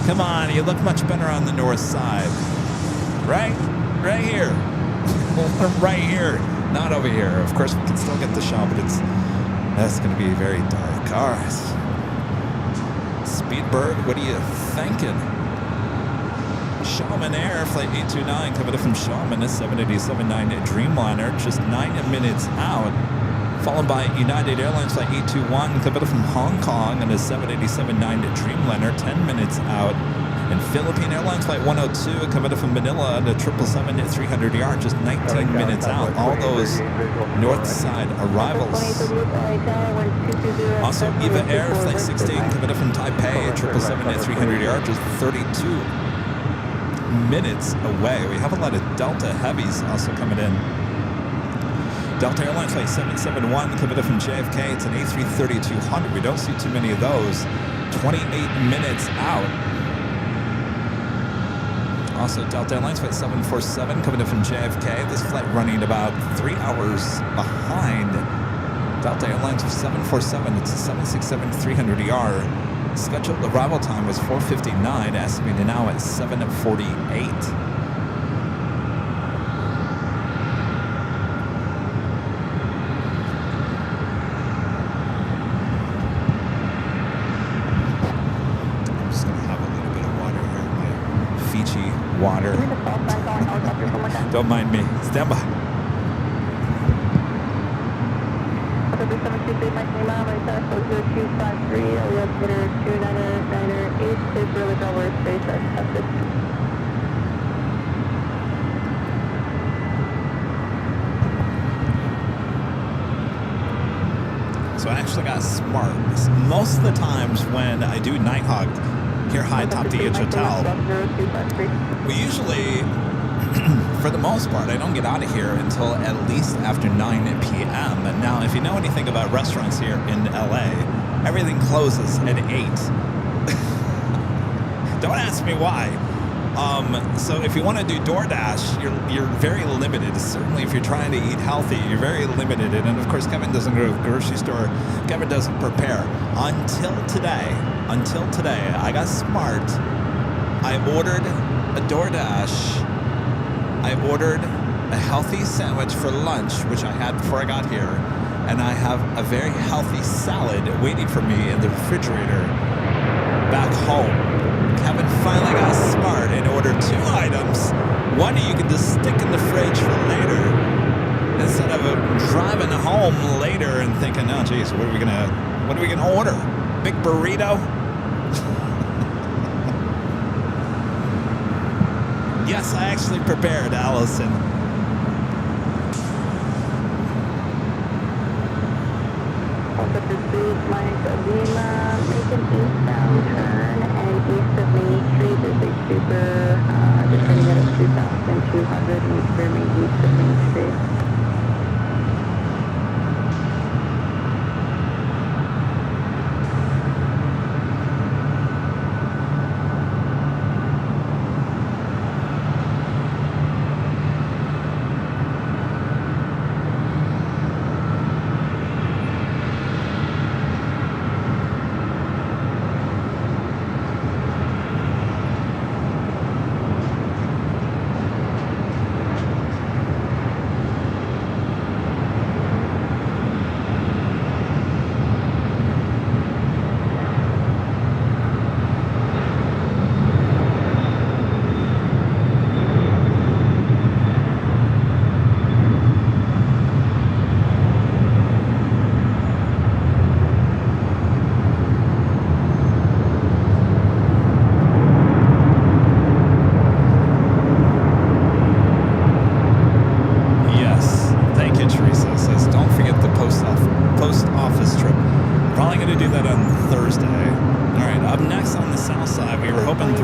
Come on, you look much better on the north side. Right? Right here. Right here. Not over here. Of course, we can still get the shot, but that's going to be very dark. All right. Speedbird, what are you thinking? Shaman Air, Flight 829, coming up from Shaman, a 787-9 Dreamliner, just 9 minutes out. Followed by United Airlines Flight 821, coming up from Hong Kong, and a 787-9 Dreamliner, 10 minutes out. And Philippine Airlines Flight 102, coming up from Manila, and a 777 at 300 yard, just 19 minutes out. All those north side arrivals. Also, Eva Air Flight 16, coming up from Taipei, a 777 at 300 yard, just 32 minutes away. We have a lot of Delta Heavies also coming in. Delta Airlines Flight 771, coming up from JFK. It's an A330-200. We don't see too many of those. 28 minutes out. Also, Delta Airlines Flight 747 coming in from JFK. This flight running about 3 hours behind Delta Airlines 747. It's a 767-300ER. Scheduled arrival time was 4:59, estimated now at 7:48. Water. Don't mind me. Stand by. So I actually got smart. Most of the times when I do Nighthawk here high top DH Hotel, we usually, for the most part, I don't get out of here until at least after 9 p.m. Now, if you know anything about restaurants here in LA, everything closes at 8. Don't ask me why. So if you want to do DoorDash, you're very limited. Certainly if you're trying to eat healthy, you're very limited. And of course, Kevin doesn't go to the grocery store. Kevin doesn't prepare. Until today, I got smart. I ordered a DoorDash. I ordered a healthy sandwich for lunch, which I had before I got here. And I have a very healthy salad waiting for me in the refrigerator back home. Kevin finally got smart and ordered 2 items. One you can just stick in the fridge for later, instead of driving home later and thinking, oh geez, what are we gonna order? Big burrito? Yes, I actually prepared, Allison. Make an eastbound turn, and east of Main Street is a super, descending at a 2,200, needs to remain east of Main Street.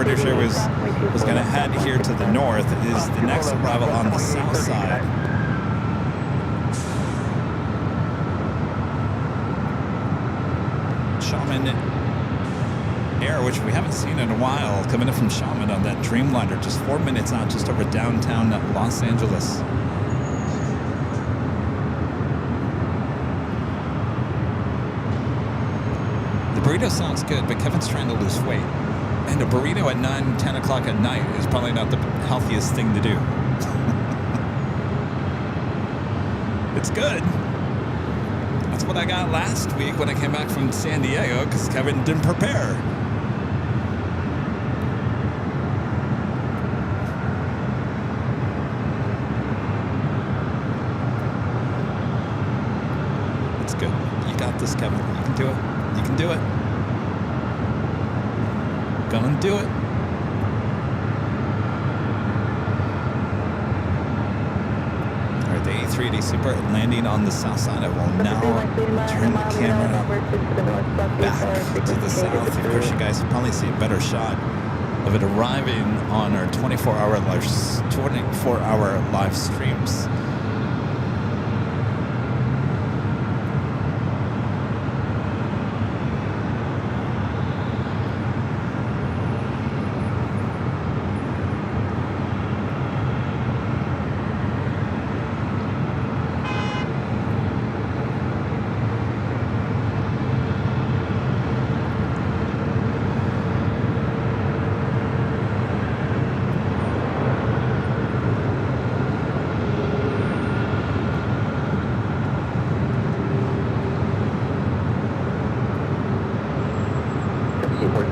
British Airways was going to head here to the north. It is the next arrival on the south side. Shaman Air, which we haven't seen in a while, coming in from Shaman on that Dreamliner, just 4 minutes out, just over downtown Los Angeles. The burrito sounds good, but Kevin's trying to lose weight. And a burrito at 9, 10 o'clock at night is probably not the healthiest thing to do. It's good. That's what I got last week when I came back from San Diego, because Kevin didn't prepare. It's good. You got this, Kevin. You can do it. You can do it. Gonna do it. All right, the A380 Super landing on the south side. I will now turn the camera back to the south. Of course, you guys will probably see a better shot of it arriving on our 24-hour live streams.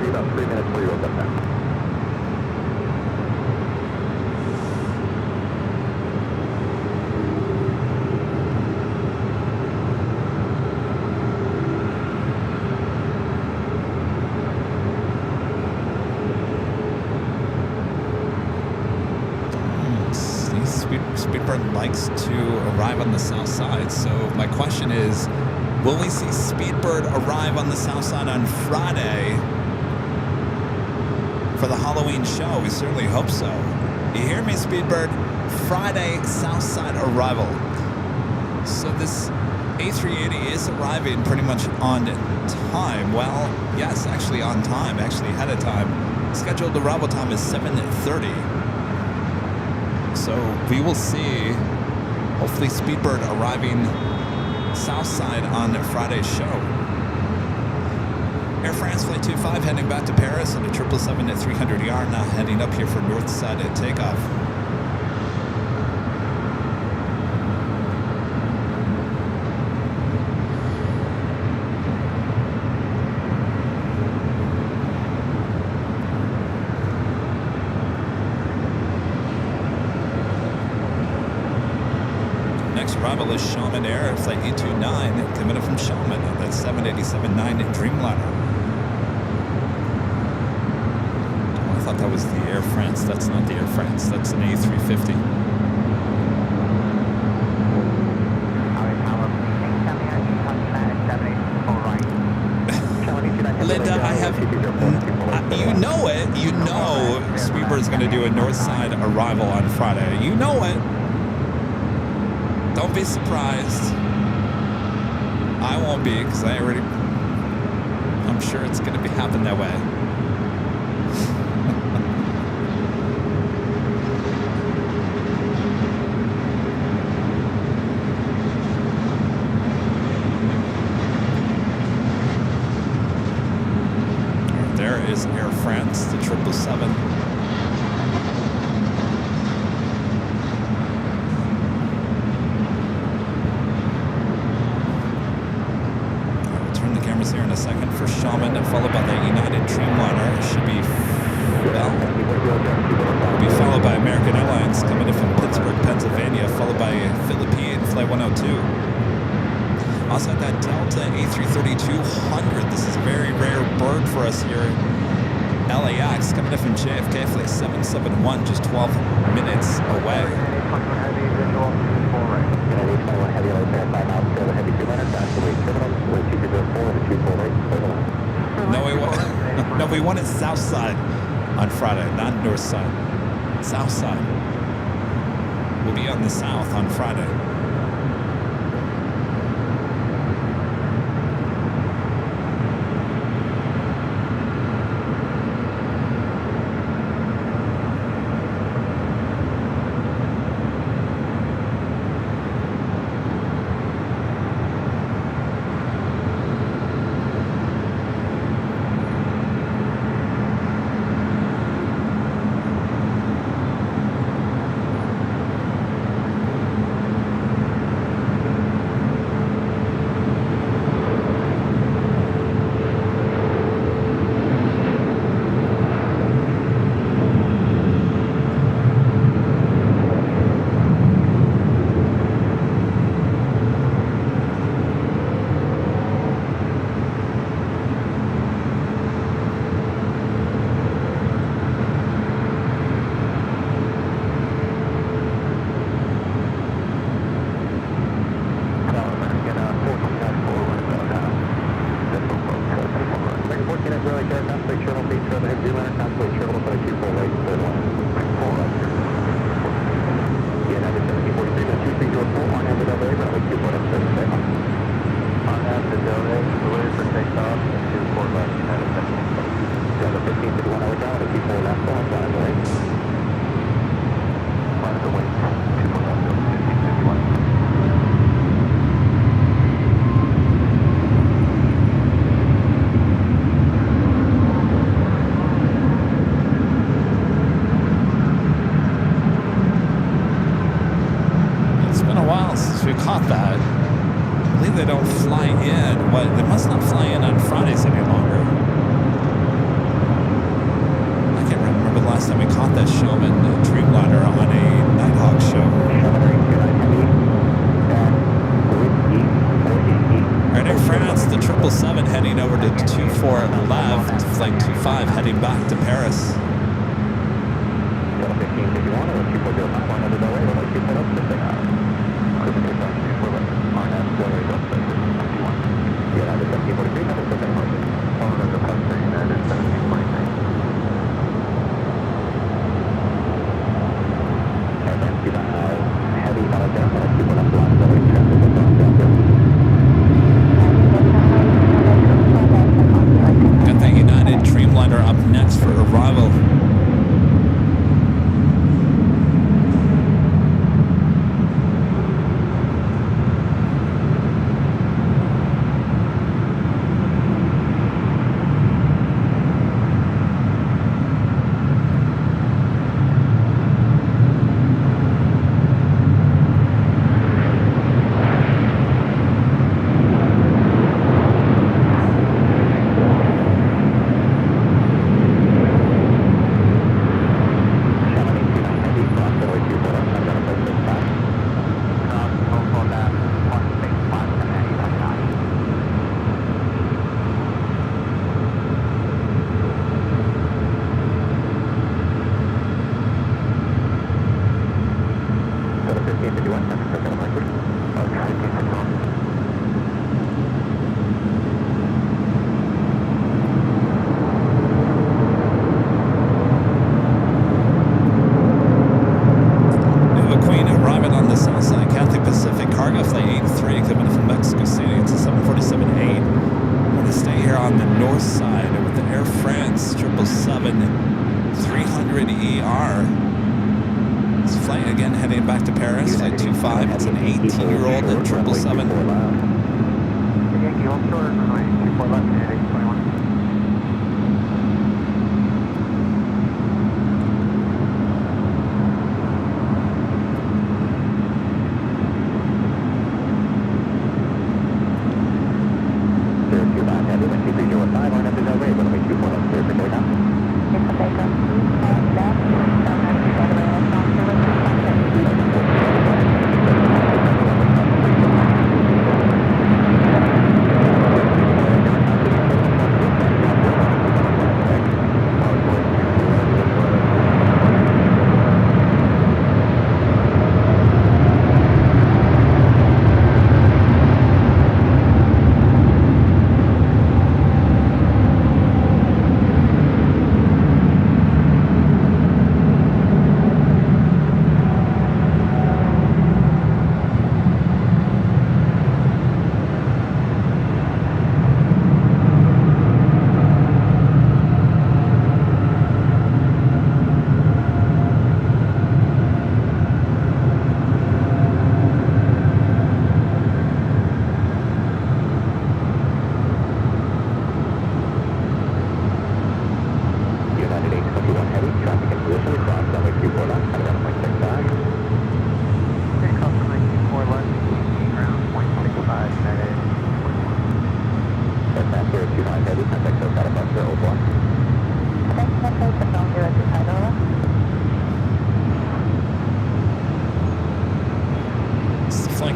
About 3 minutes before you open that. Speedbird likes to arrive on the south side, so my question is, will we see Speedbird arrive on the south side on Friday for the Halloween show? We certainly hope so. You hear me, Speedbird? Friday, south side arrival. So this A380 is arriving pretty much on time. Well, yes, actually on time, actually ahead of time. Scheduled arrival time is 7:30. So we will see, hopefully, Speedbird arriving south side on Friday's show. Air France Flight 25 heading back to Paris on a 777 at 300 yard, now heading up here for north side at takeoff. Arrival is Shaman Air, Flight 829, coming in from Shaman on that 787-9 Dreamliner. Oh, I thought that was the Air France. That's not the Air France. That's an A350. Linda, I have, you know it. You know Speedbird's going to do a north side arrival on Friday. You know it. Don't be surprised. I won't be, because I'm sure it's going to be happening that way. There is Air France, the 777. Here in a second for Shaman, followed by the United Dreamliner. It should be, well, will be followed by American Airlines coming in from Pittsburgh, Pennsylvania, followed by Philippine Flight 102. Also that Delta A330-200. This is a very rare bird for us here at LAX, coming in from JFK Flight 771, just 12 minutes away. No, we want it south side. on Friday, not north side, south side. We'll be on the south on Friday.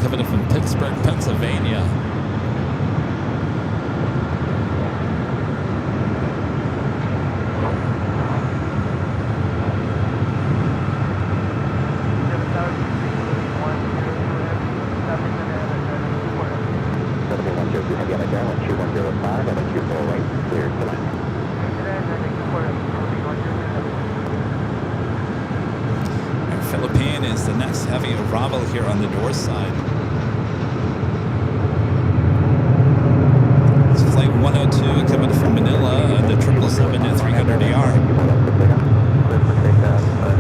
coming in from Pittsburgh, Pennsylvania. Philippine is the next heavy arrival here on the door side. It's flight 102 coming from Manila, the 777 A300ER.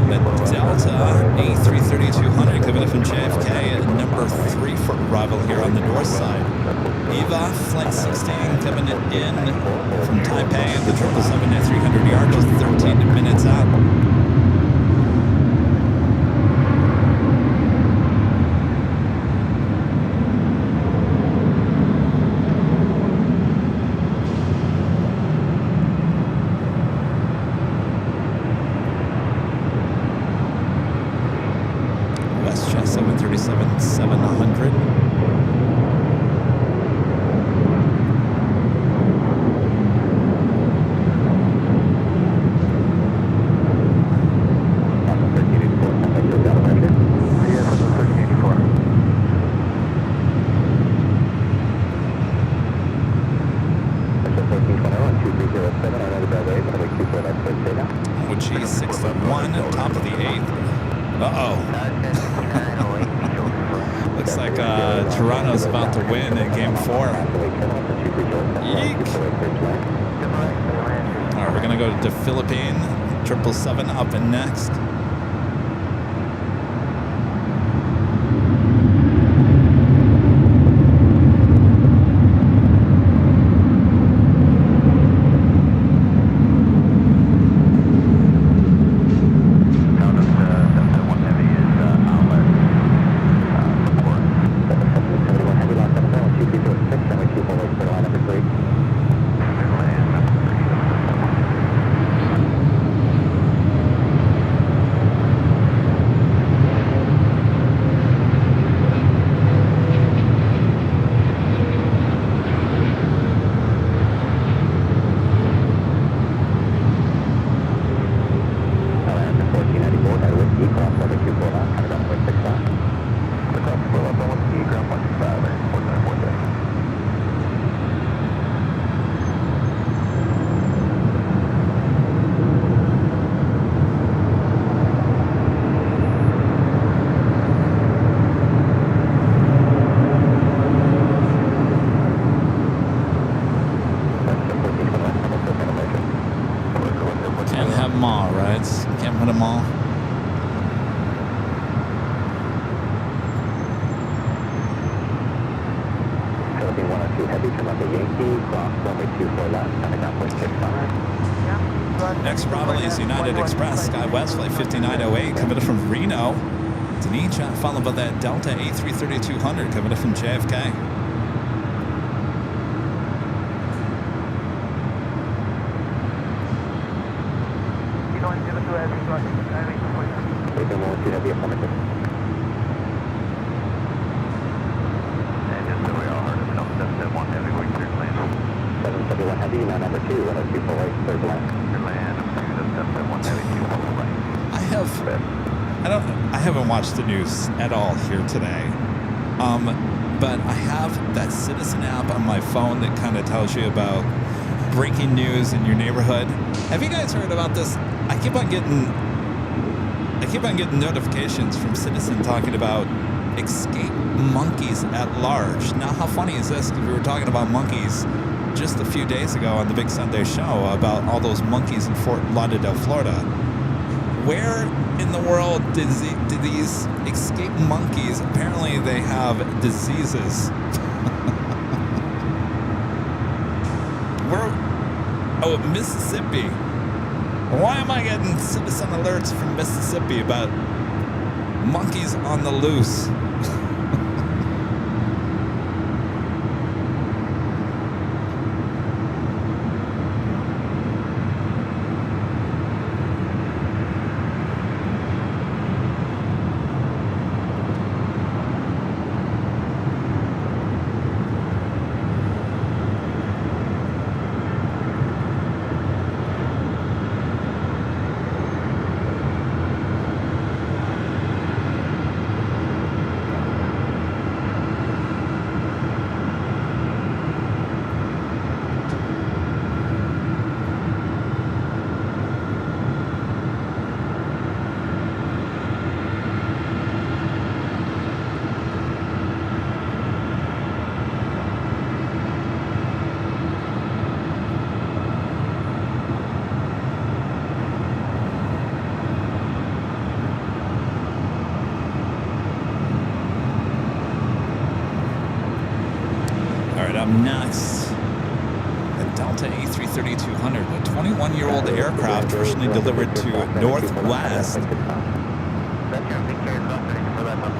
The Delta A330-200 coming from JFK at number 3 for arrival here on the door side. Eva, flight 16 coming in from Taipei, the 777 A300ER just 13 minutes out. WestJet 737-700. G61, top of the 8th. Uh-oh. Looks like Toronto's about to win in Game 4. Yeek. All right, we're going to go to Philippine. 777 up and next. Can't put them all. Philippine 102 Heavy, turn left at Yankee, cross runway 24 left, coming up 165. Next arrival is United Express, SkyWest flight 5908, coming in from Reno. Tanisha, followed by that Delta A330-200, coming in from JFK. I haven't watched the news at all here today, but I have that Citizen app on my phone that kind of tells you about breaking news in your neighborhood. Have you guys heard about this? I keep on getting notifications from Citizen talking about escaped monkeys at large. Now, how funny is this? Because we were talking about monkeys just a few days ago on the Big Sunday Show about all those monkeys in Fort Lauderdale, Florida. Where in the world did these escaped monkeys, apparently they have diseases. Oh, Mississippi. Why am I getting citizen alerts from Mississippi about monkeys on the loose? up next, the Delta A330-200, a 21-year-old aircraft originally delivered to Northwest.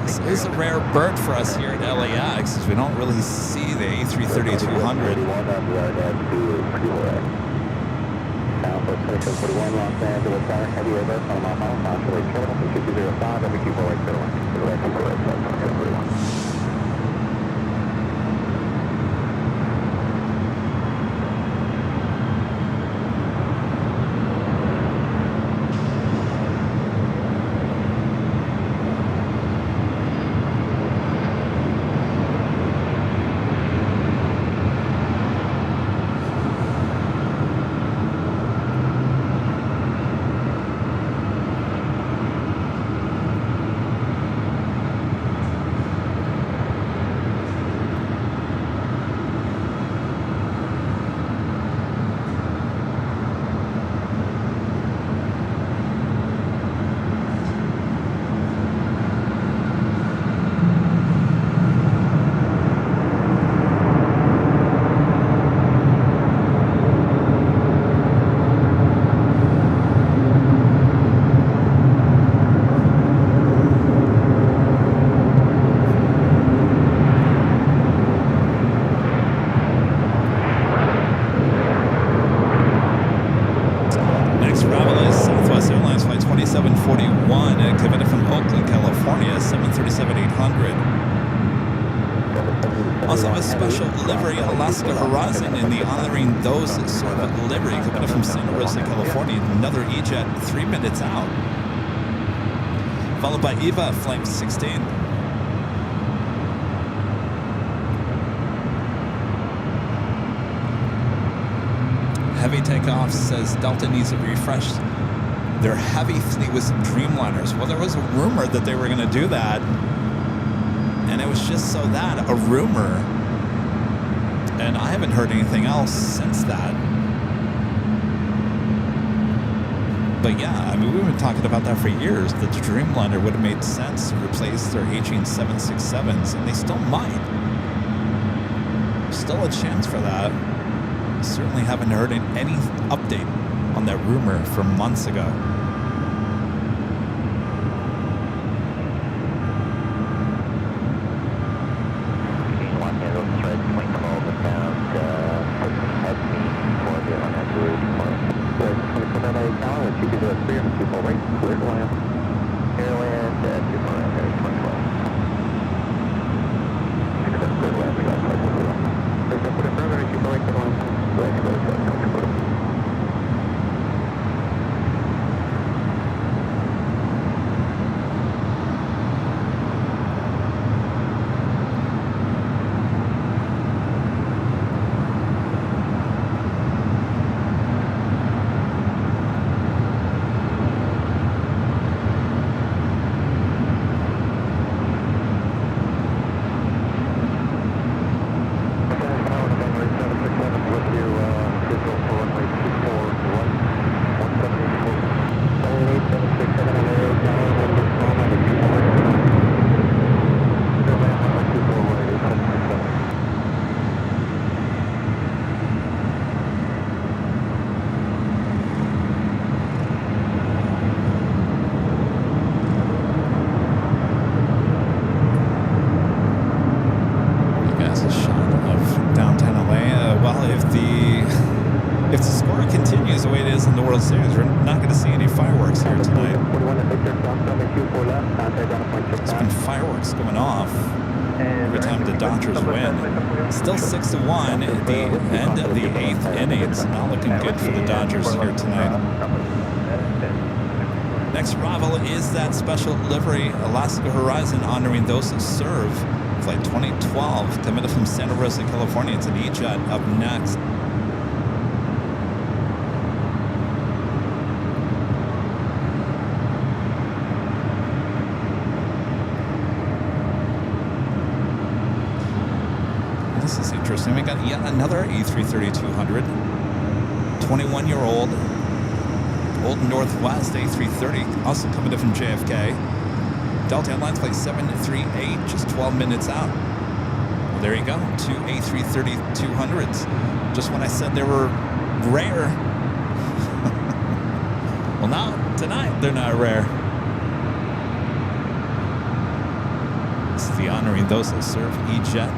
This is a rare bird for us here at LAX, because we don't really see the A330-200. Southwest 2741, Los Angeles, heavy airbus on my home, oscillate terminal, 2205, every 248, Kevin from Oakland, California, 737-800. Also have a special livery, Alaska Horizon, in the honoring those sort of livery coming from Santa Rosa, California. Another E-Jet 3 minutes out. Followed by Eva, flight 16. Heavy takeoffs says Delta needs a refresh. Their heavy fleet with some Dreamliners. Well, there was a rumor that they were going to do that, and it was just so that, a rumor, and I haven't heard anything else since that. But yeah, I mean, we've been talking about that for years, that the Dreamliner would have made sense to replace their aging 767s, and they still might. Still a chance for that. Certainly haven't heard any update on that rumor from months ago. Still 6-1 at the end of the 8th inning. It's not looking good for the Dodgers here tonight. Next arrival is that special livery, Alaska Horizon, honoring those who serve. Flight 2012, coming from Santa Rosa, California. It's an E-Jet up next. This is interesting. We got yet another A330-200. 21-year-old Old Northwest A330, also coming in from JFK. Delta Airlines flight 738, just 12 minutes out. there you go. 2 A330-200s. Just when I said they were rare. Well, now, tonight, they're not rare. It's the honoring those that serve E-Jet.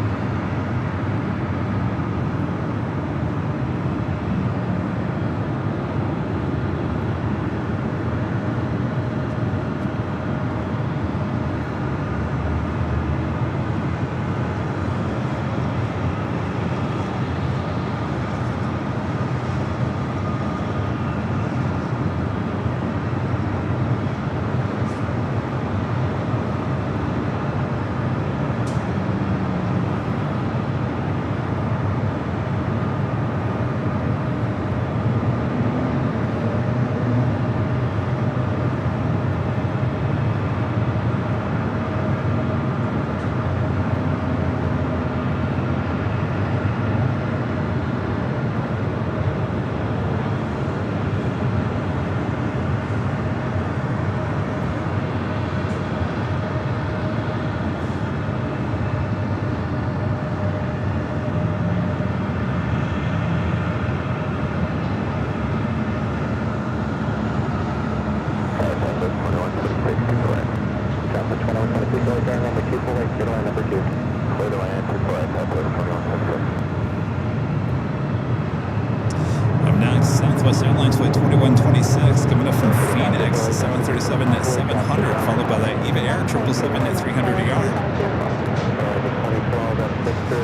Southwest Airlines flight 2126 coming up from Phoenix, 737-700, followed by the EVA Air 777-300ER.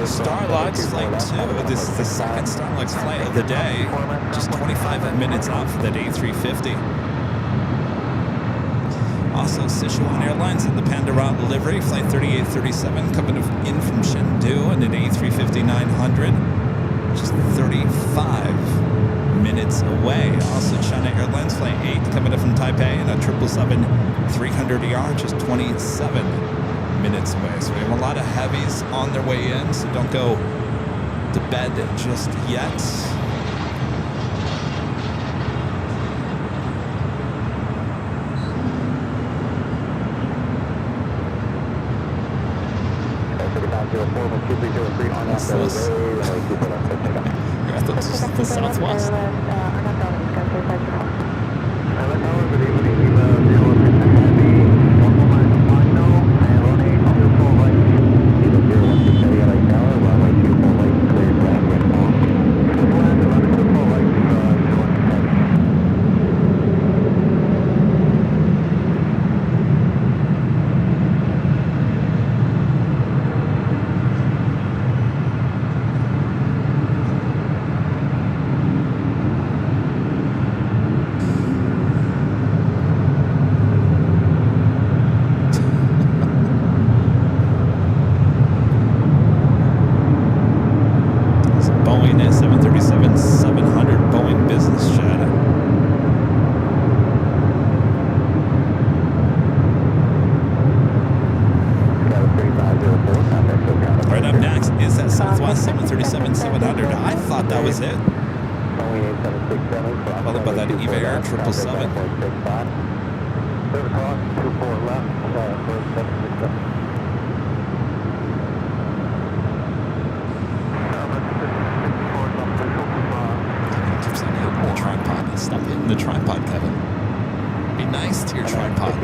Starlux flight 2. This is the second Starlux flight of the day, just 25 minutes out for that A350. Also, Sichuan Airlines in the Pandora livery, flight 3837, coming in from Chengdu, and an A350-900, just 35 minutes away. Also, China Airlines flight 8 coming up from Taipei, and a 777-300ER, just 27 minutes away. So we have a lot of heavies on their way in, so don't go to bed just yet. What's this? I thought this was the Southwest. Followed by that EVA Air 777. Keeps on hitting the tripod. Stop hitting the tripod, Kevin. Be nice to your tripod.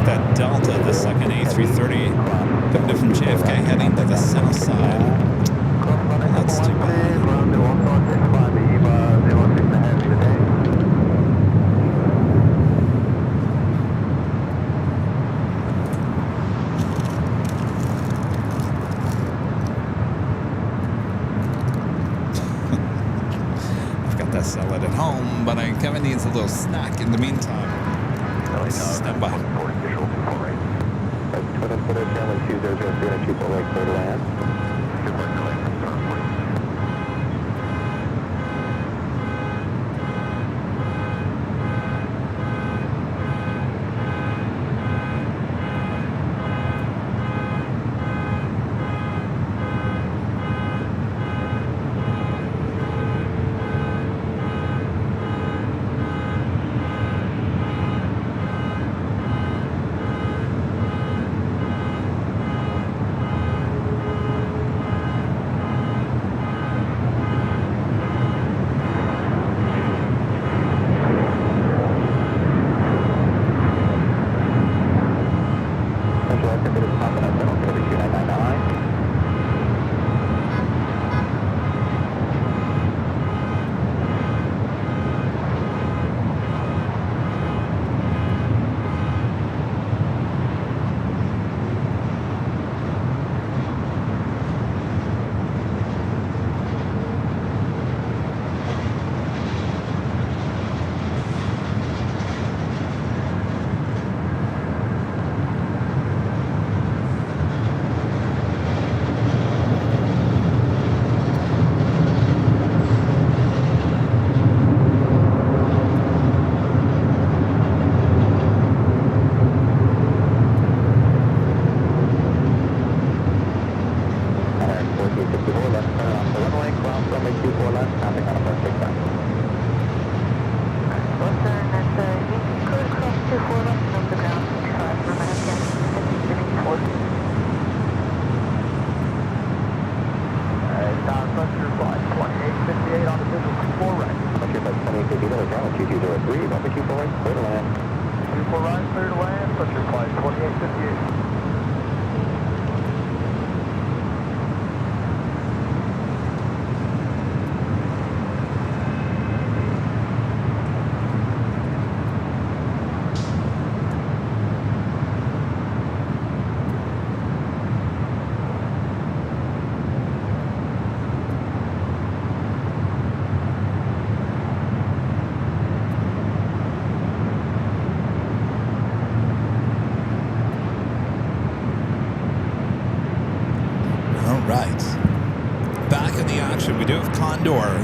that Delta, the second A330, coming in from JFK, heading to the south side. Well, that's too bad. Sell it at home, but Kevin needs a little snack in the meantime. Stand by.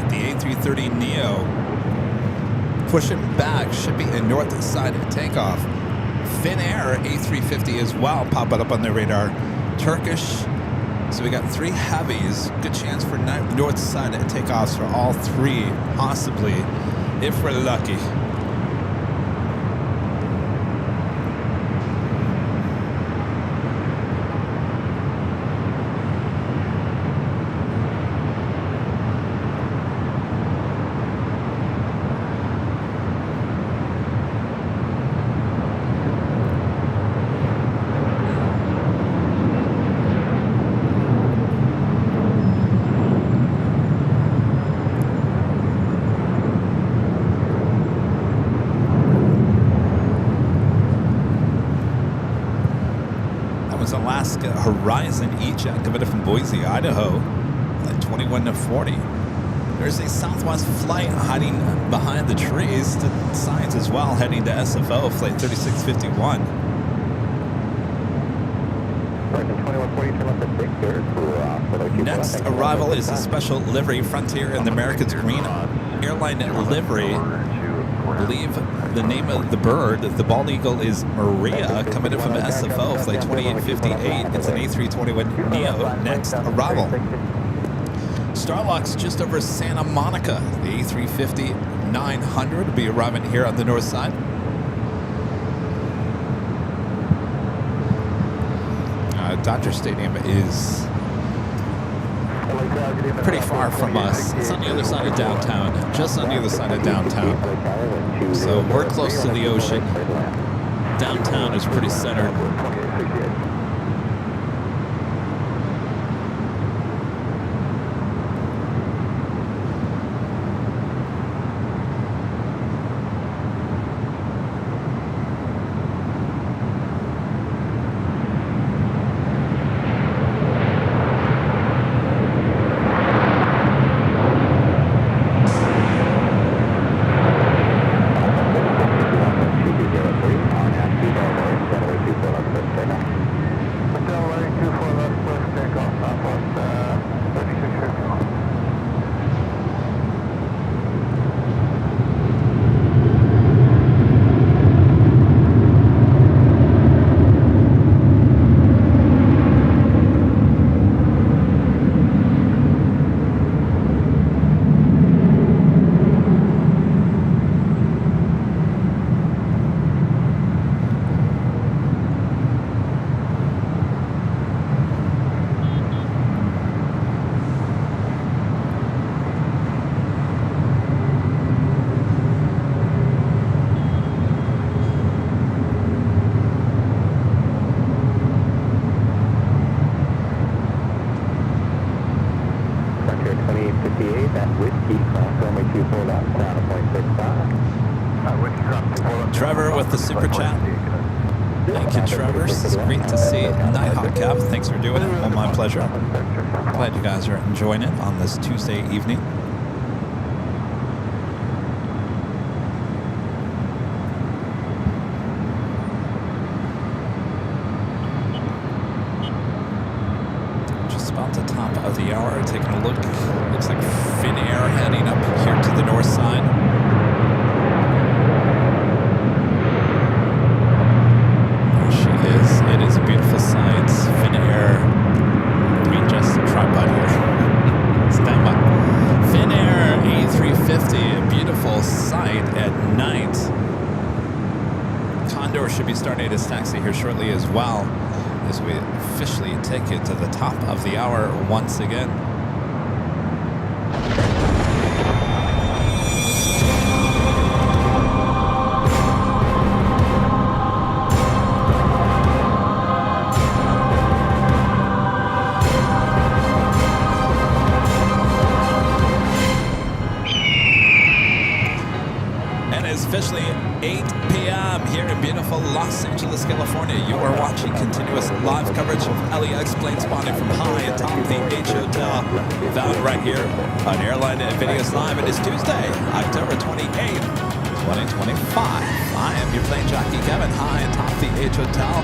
The A330neo pushing back, should be in north side of takeoff. Finnair A350 as well popping up on the radar. Turkish. So we got 3 heavies. Good chance for north side of takeoffs for all 3, possibly, if we're lucky. Alaska Horizon E-Jet coming in from Boise, Idaho at 21 to 40. There's a Southwest flight hiding behind the trees to signs as well, heading to SFO, flight 3651. Next arrival is a special livery, Frontier in the American's green airline livery. I believe the name of the bird, the bald eagle, is Maria, coming in from SFO, flight 2858. It's an A321neo. Next arrival. Starlux just over Santa Monica. The A350-900 will be arriving here on the north side. Dodger Stadium is pretty far from us. It's on the other side of downtown, just on the other side of downtown. So we're close to the ocean. downtown is pretty centered. 2868. Trevor with the super chat. Thank you, Trevor. It's great to see Nighthawk Kev. Thanks for doing it. Well, my pleasure. Glad you guys are enjoying it on this Tuesday evening. Just about the top of the hour. Taking a look. Looks like Finnair heading up here to the north side. It is a beautiful sight. Finnair. Readjust the tripod here. Stand by. Finnair A350. A beautiful sight at night. Condor should be starting its taxi here shortly as well, as we officially take it to the top of the hour once again. Officially 8 p.m. here in beautiful Los Angeles, California. You are watching continuous live coverage of LAX plane spotting from high atop the H Hotel, found right here on Airline and Heavies Live. It is Tuesday, October 28th, 2025. I am your Plane Jockey Kevin, high atop the H Hotel.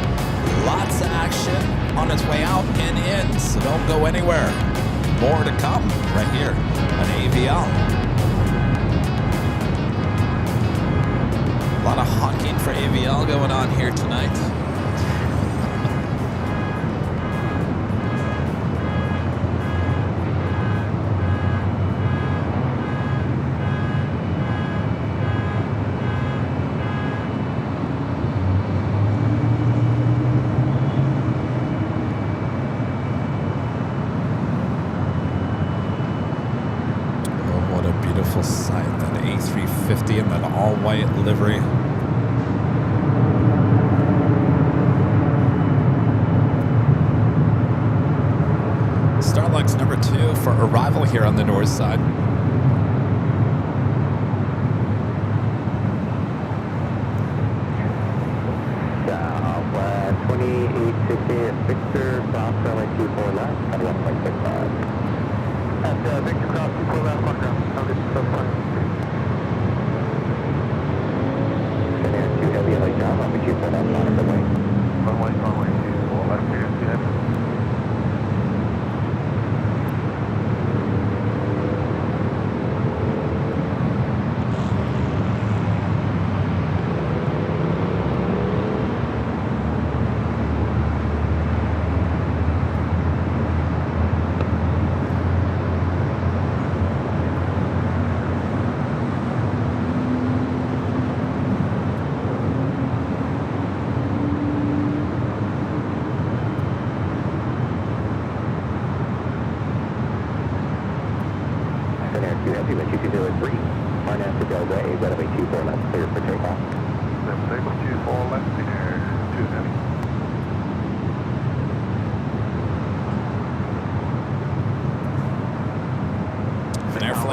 Lots of action on its way out and in, so don't go anywhere. More to come right here on AVL. A lot of honking for AVL going on here tonight. Oh, what a beautiful sight. That A350 in that all-white livery. Starlux number 2 for arrival here on the north side. Southwest 2868 Victor, cross runway 24 left, at 1.65. At Victor cross 24 left, one ground. I'll get you so far. Finnair 2 heavy LA down, runway 24 left, monitor way. Runway 24 left, clear, heavy.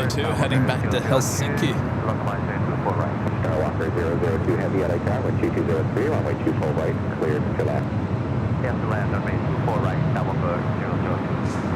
2, heading back to Helsinki. Starlux 002 Heavy LAX, 1203, runway 24 right, cleared to land. Yes, to land, runway 24 right, double bird, 002.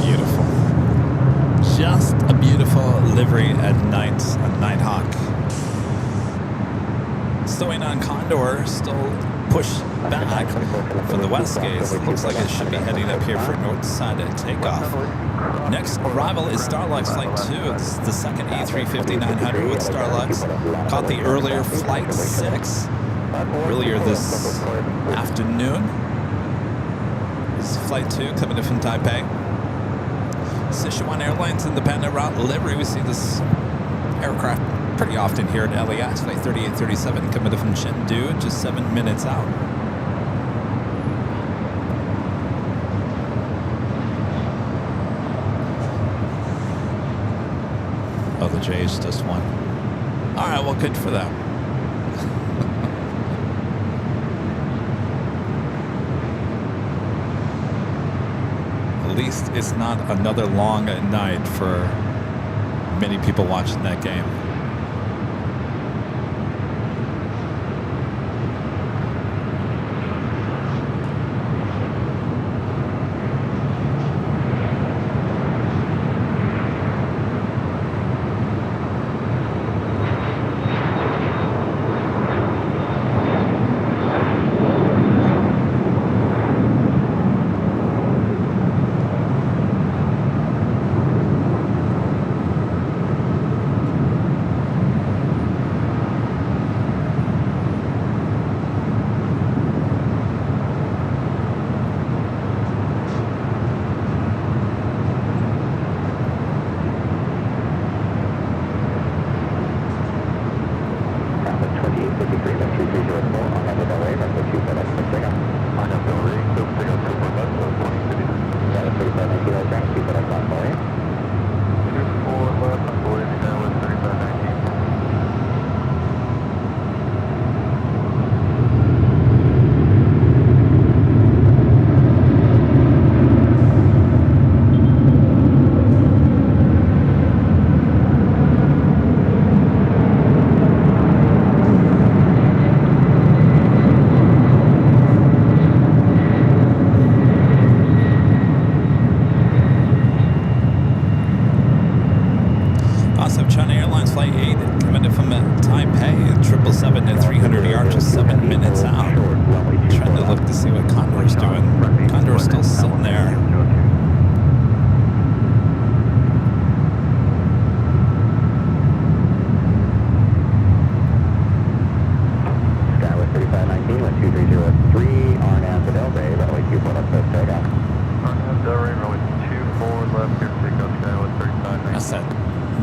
Beautiful. Just a beautiful livery at night on Nighthawk. Stowing on Condor, still pushed back for the west gates. Looks like it should be heading up here for north side takeoff. Next arrival is Starlux Flight 2. It's the second A350-900 with Starlux. Caught the earlier Flight 6 earlier this afternoon. This is Flight 2 coming in from Taipei. Sichuan Airlines independent route livery. We see this aircraft pretty often here at LAX. Flight 3837 coming in from Chengdu, just 7 minutes out. Oh, the Jays just won. All right, well, good for them. At least it's not another long night for many people watching that game.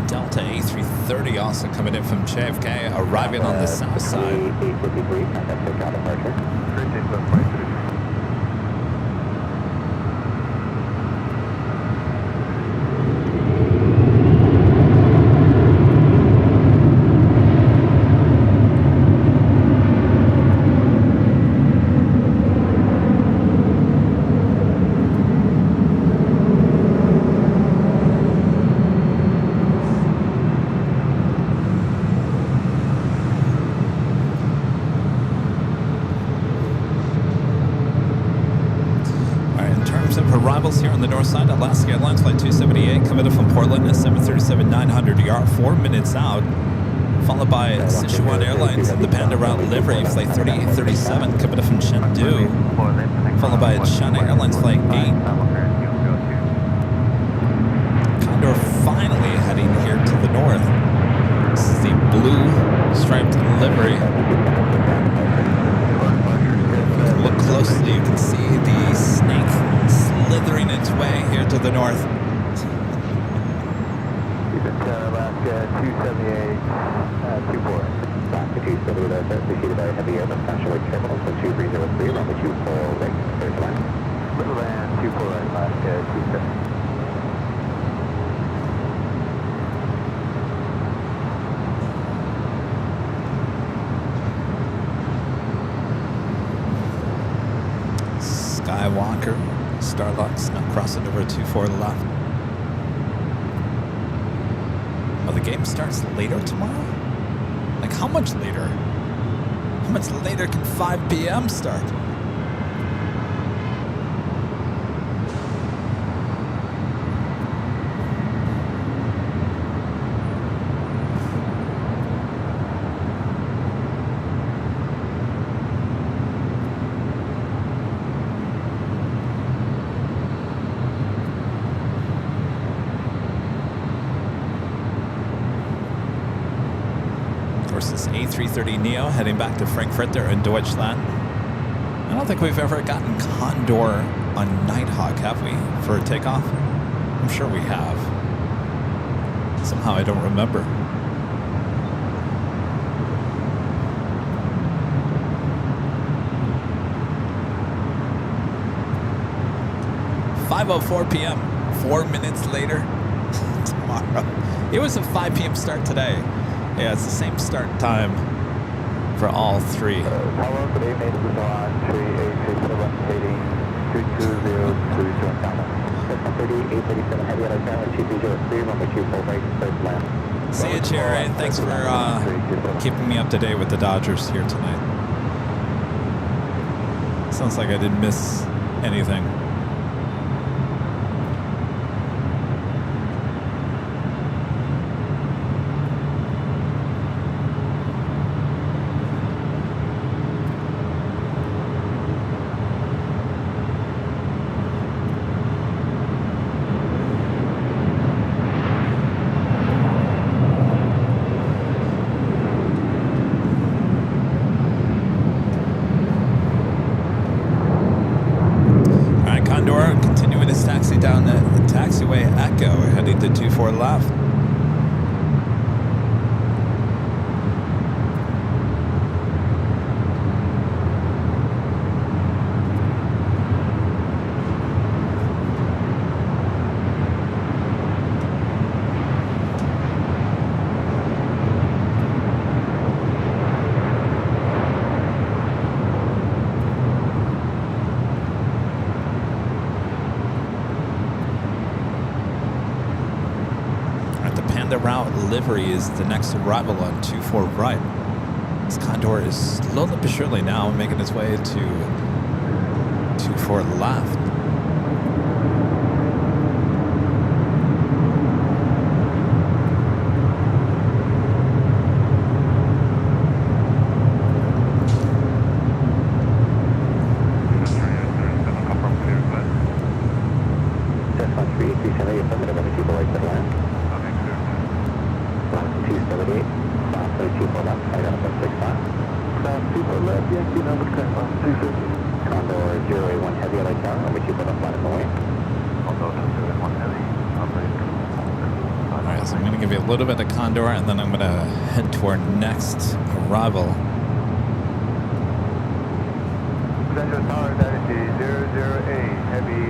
Delta A330 also coming in from JFK, arriving on the south side. arrivals here on the north side. Alaska Airlines Flight 278 coming in from Portland at 737-900 ER, 4 minutes out. Followed by Sichuan Airlines and the Panda Route livery, Flight 3837 coming in from Chengdu. Followed by China Airlines Flight 8. Condor finally heading here to the north. This is the blue striped livery. Look closely, you can see the snake slithering its way here to the north. Alaska 278, 24. Alaska 278, preceded by a heavy air, potentially terminal, so 2303, runway 24 right, clear to land. Little land, 24 right, Alaska 270. Skywalker, Starlux, now crossing over 24 left. Oh, the game starts later tomorrow? Like, how much later? How much later can 5 p.m. start? This A330neo heading back to Frankfurter in Deutschland. I don't think we've ever gotten Condor on Nighthawk, have we, for a takeoff? I'm sure we have. Somehow I don't remember. (5:04 p.m.) 4 minutes later tomorrow. It was a 5 p.m. start today. Yeah, it's the same start time for all three. Hello, today made it to the line 3867 220 837 heavy out of town, 2303, runway 24 right, clear to land. See you, Jerry. Thanks for keeping me up to date with the Dodgers here tonight. Sounds like I didn't miss anything. Down the taxiway Echo, heading to 24 left. The route livery is the next arrival on 24 right. This Condor is slowly but surely now making its way to 24 left. A little bit of Condor, and then I'm going to head to our next arrival. Central Tower, that is the 008, heavy,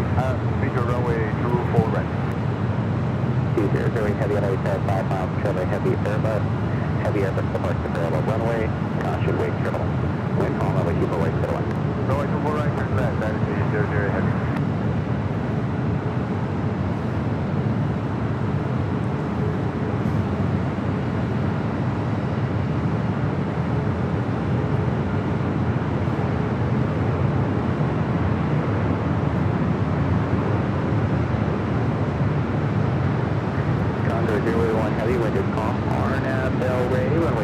feature runway 24 right. 008, heavy at 5 miles, trailer, heavy Airbus departs the parallel runway, caution, wake terminal. Wind calm, runway 24 right, clear to land. Runway 24 right, clear to land, that is the 008 heavy.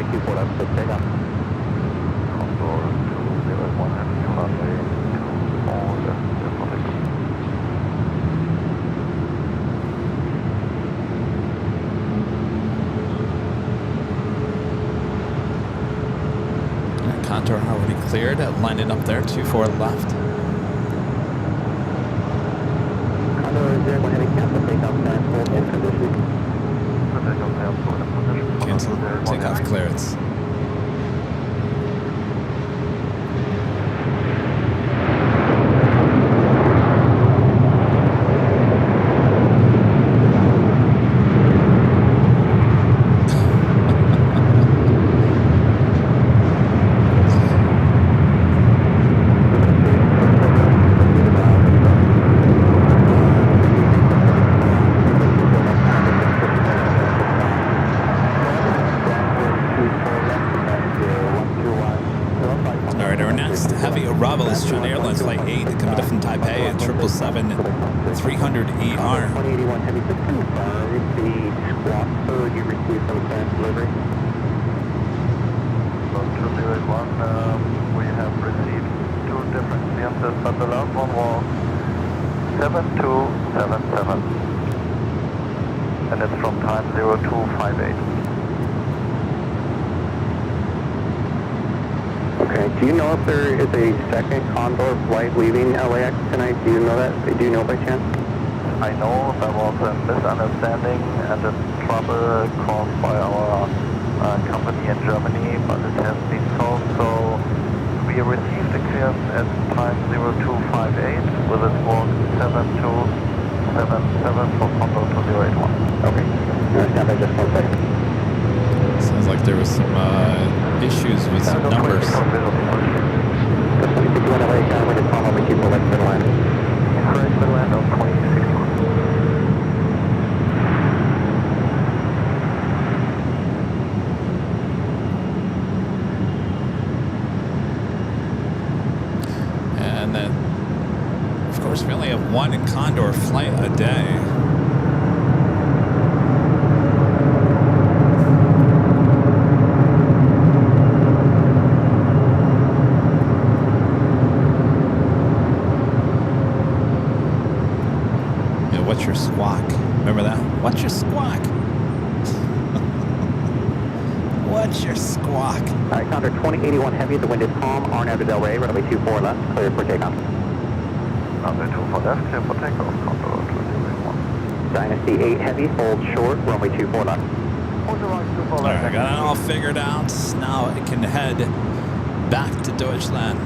24 left, so takeoff. Condor 201 Heavy, runway 24 left, clear for takeoff. Contour already cleared, lining up there, 24 left. Condor 01 Heavy, cancel takeoff, and hold in position. Cancel takeoff clearance. Asiana Airlines Flight 8 coming up from Taipei at 777-300ER. 2081 Heavy, just confirm the squawk code you received from current delivery. So 2081, we have received two different answers, but the last one was 7277. And it's from time 0258. Okay. Do you know if there is a second Condor flight leaving LAX tonight? Do you know that? Do you know by chance? I know there was a misunderstanding and a trouble caused by our company in Germany, but it has been solved. So we received the clearance at time 0258 with a squawk 7277 for Condor 2081. Okay. Stand by just 1 second. Sounds like there was some issues with some numbers. Just let me put you on LAX, we're just calling over people like Midland. Correct, Midland of 2061. And then, of course, we only have one Condor flight a day. What's your squawk? Remember that? What's your squawk? What's your squawk? All right, Condor 2081 Heavy, the wind is calm, RNAV to Delray, runway 24 left, clear for takeoff. Runway 24 left, clear for takeoff, Condor 2081. Dynasty 8 Heavy, hold short, runway 24 left. All right, I got it all figured out. Now I can head back to Deutschland.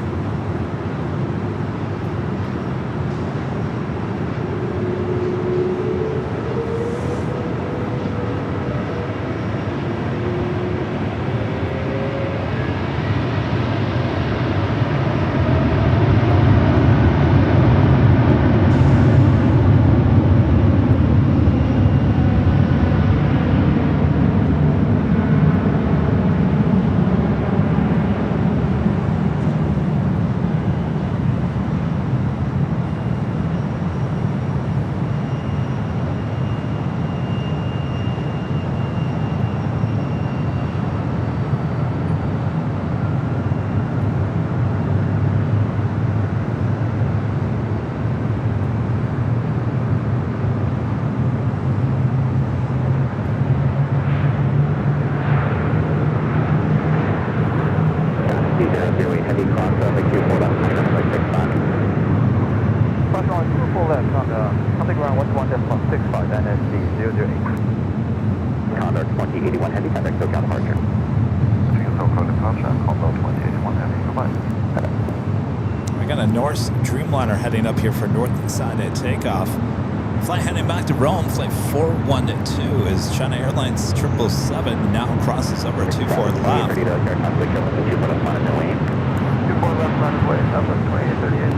Condor 2081 Heavy, contact SoCal departure. SoCal departure, Condor 2081 Heavy, goodbye. We got a Norse Dreamliner heading up here for north side at takeoff. Flight heading back to Rome, flight 412 is China Airlines 777 now crosses over 24 left. 24 left, runway, number 2838.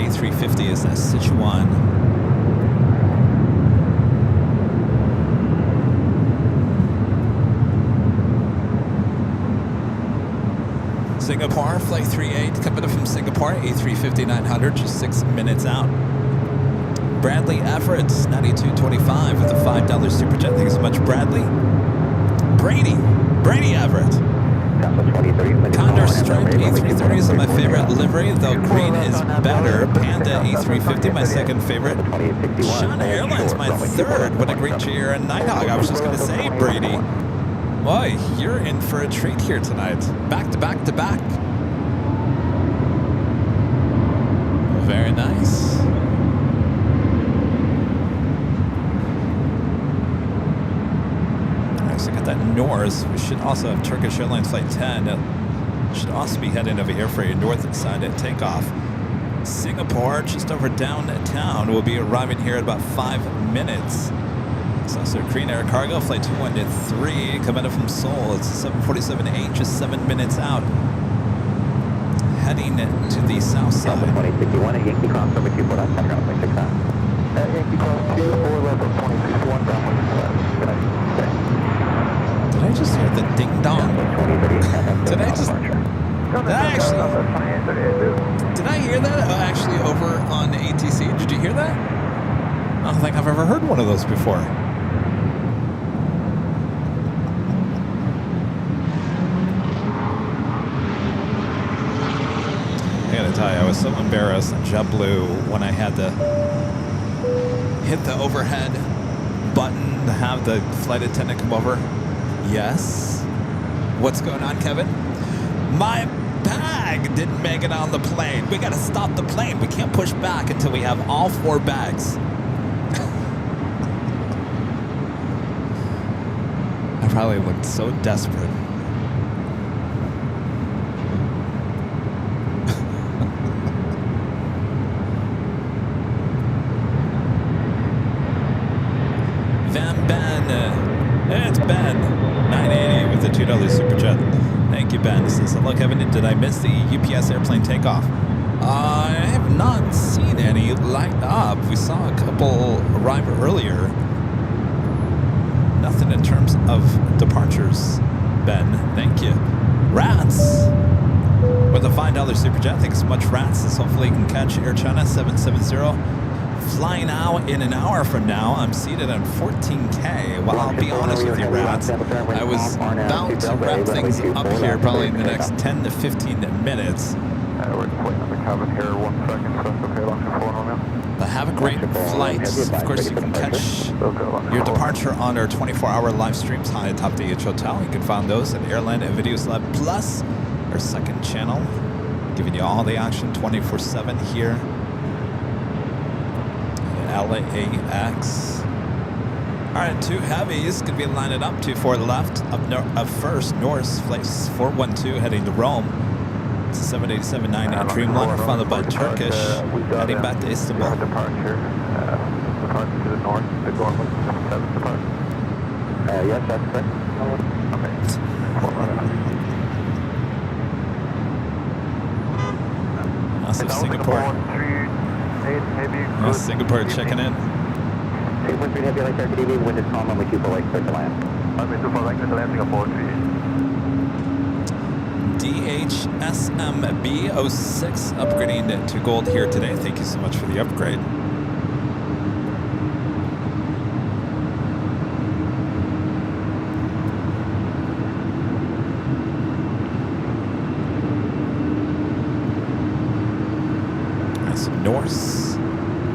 A350 is that Sichuan. Singapore, flight 38, coming in from Singapore, A350 900, just 6 minutes out. Bradley Everett, 9225 with a $5 super chat. Thanks so much, Bradley. Brady Everett. Condor Stripe A330 is my favorite livery, though green is better. Panda A350, my second favorite. Asiana Airline's my third. What a great cheer. And Nighthawk, I was just going to say, Brady. Boy, you're in for a treat here tonight. Back to back to back. Very nice. So got that Norse. We should also have Turkish Airlines Flight 10. Should also be heading over here for a north side at takeoff. Singapore, just over downtown. We'll be arriving here in about 5 minutes. It's also Korean Air Cargo Flight 213 coming in from Seoul. It's 747-8, just 7 minutes out. Heading to the south side. 2061 at Yankee Cross over 24 left, center out 6 out. Yankee Cross 24 left, 2061 down. Good night. Did I just hear the ding dong? Did I hear that actually over on ATC? Did you hear that? I don't think I've ever heard one of those before. I gotta tell you, I was so embarrassed on JetBlue when I had to hit the overhead button to have the flight attendant come over. Yes. What's going on, Kevin? My bag didn't make it on the plane. We got to stop the plane. We can't push back until we have all 4 bags. I probably looked so desperate. It's Ben, 980 with the $2 super chat. Thank you, Ben. It says, hello, Kevin. Did I miss the UPS airplane takeoff? I have not seen any light up. We saw a couple arrive earlier. Nothing in terms of departures, Ben. Thank you. Rats with a $5 super chat. Thanks so much, Rats. This hopefully can catch Air China 770. Flying out in an hour from now. I'm seated on 14K. Well, I'll be honest with you, Rats. I was about to wrap things up here probably in the next 10 to 15 minutes. We're putting on the cabin here 1 second, so it's okay, long as 4 on. But have a great flight. Of course, you can catch your departure on our 24-hour live streams high atop the H Hotel. You can find those at Airline and Videos Lab Plus, our second channel, giving you all the action 24/7 here. LAX. All right, 2 heavies could be lining up. 24 left up first. North flight 412 heading to Rome. It's a 787-9 Dreamliner followed by Turkish heading back to Istanbul. Departure to the north. The Gorman 77 departure. Yes, that's correct. Okay. Also Singapore. Singapore checking in. 213 Heavy LAX RTD, wind is calm on the 24 LAX, start to land. Super LAX is landing on 43. DHSMB 06 upgrading to gold here today. Thank you so much for the upgrade. Norse.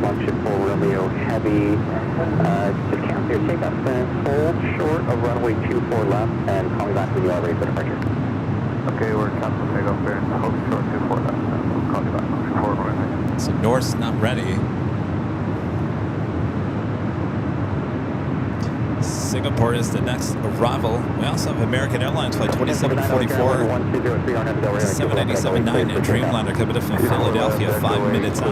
124 Romeo Heavy. Just count your takeoff and hold short of runway 24 left and call me back when you are ready for departure. Okay, we're cancel takeoff here and hold short 24 left and we'll call you back on 24 runway. So Norse not ready. Singapore is the next arrival. We also have American Airlines flight 2744, 787-9 Dreamliner coming in from Philadelphia, 5 minutes out.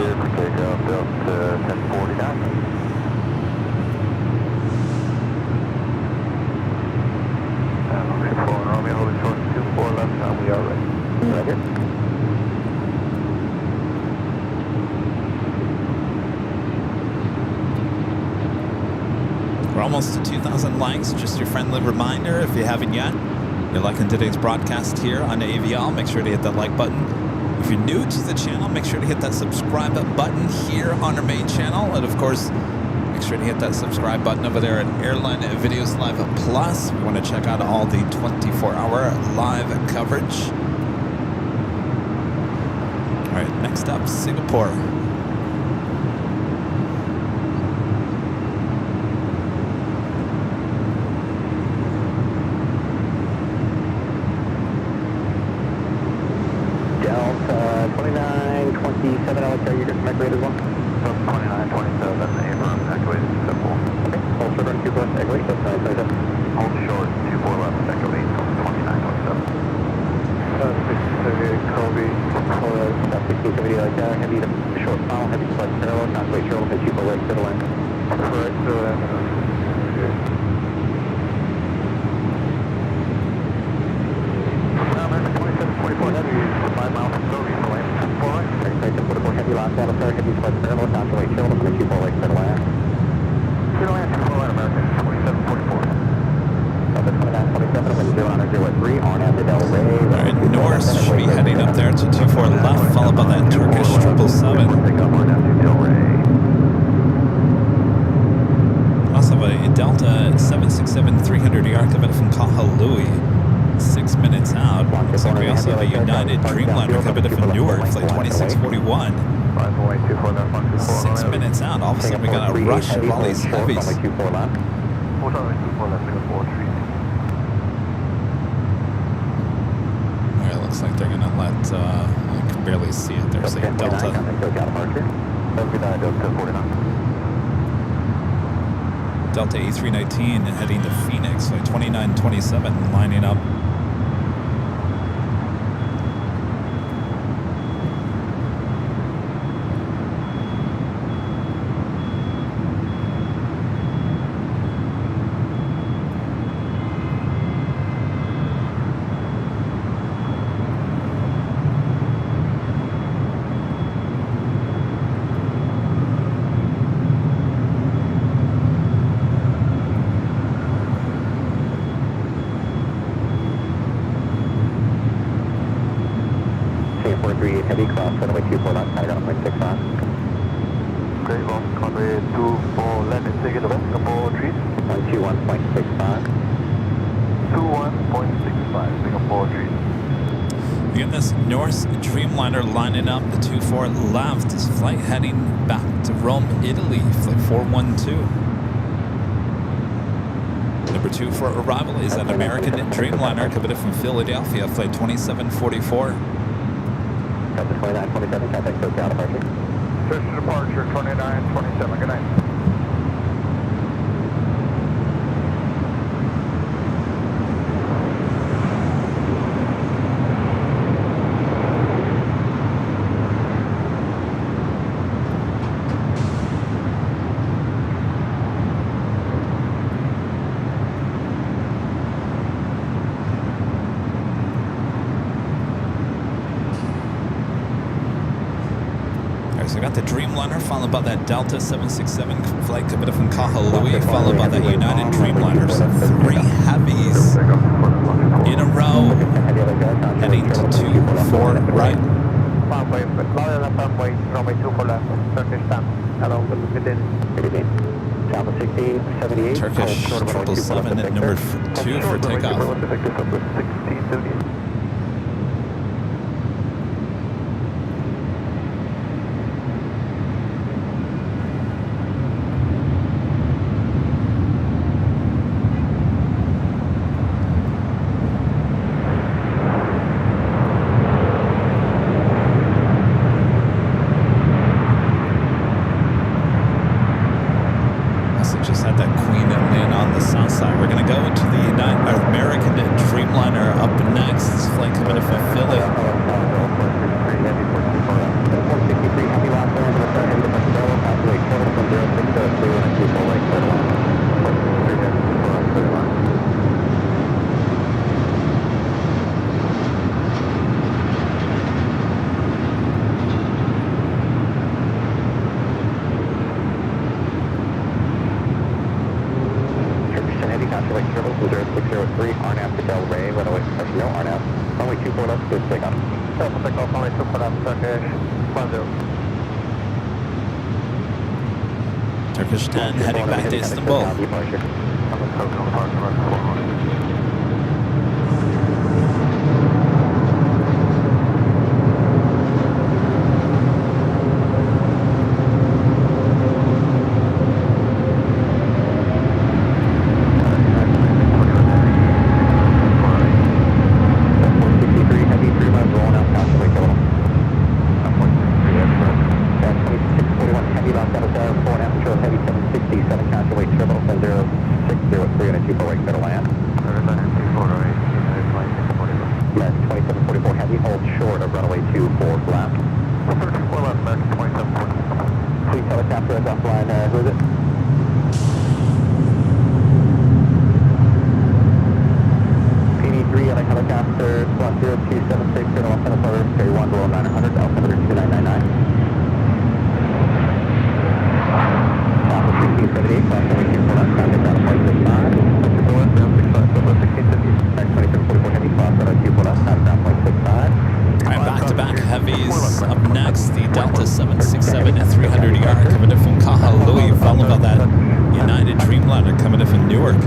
Romeo, hold short 24 left and we are ready. Right here. We're almost to 2,000 likes. Just your friendly reminder, if you haven't yet, you're liking today's broadcast here on AVL, make sure to hit that like button. If you're new to the channel, make sure to hit that subscribe button here on our main channel. And of course, make sure to hit that subscribe button over there at Airline Videos Live Plus. We want to check out all the 24-hour live coverage. All right, next up, Singapore. Delta 2927, I'll tell you just activated as well. 2927, Abrams activated, simple. Okay, hold short on 2 plus, activate, that's 927. Hold short, 24 left, activate, 2927. 638, Kobe. 1670, like heavy to short final, heavy to flight parallel, contemplate short, and 2 right to the land. Right to the land. Okay. Now, American 2724 heavy, 5 miles from Kobe, to land. 4 right. Right, 44 heavy, last down, start, heavy to flight parallel, contemplate short, and 2 right to the land. To the land, 2 right, American 2744. Delta 2927, wind 0 at 3, on at the Del Rey. All right, Norse should be heading up there to 24 left, followed by that Turkish 777. Also have a Delta 767-300ER coming from Kahului, 6 minutes out. Looks like we also have a United Dreamliner coming from Newark, flight 2641. 6 minutes out, all of a sudden we got a rush of all these heavies. Alright, looks like they're gonna let, I can barely see it, there's a Delta. Delta A319 heading to Phoenix, flight 2927, lining up. Heavy cross, runway 24 left, tight on 0.6 on. Great, long runway 24 left, and take it left, Singapore trees. 121.65. 21.65, Singapore trees. Again, this Norse Dreamliner lining up, the 24 left, this flight heading back to Rome, Italy, flight 412. Number 2 for arrival is an American Dreamliner coming in from Philadelphia, flight 2744. Delta 2927, contact SoCal departure. Search to departure, 2927, good night. So we got the Dreamliner, followed by that Delta 767 flight coming from Kahului, followed by that United Dreamliner. So 3 heavies in a row, heading to 24 right. Turkish 777 at number 2 for takeoff. Just had that Queen land on the south side. We're going to go into the American Dreamliner up next. Good takeoff. Delta takeoff on 2 left, Turkish 10. Turkish 10 heading back to Istanbul. Heavies up next, the Delta 767 A380 coming in from Kahului, followed by that United Dreamliner coming in from Newark.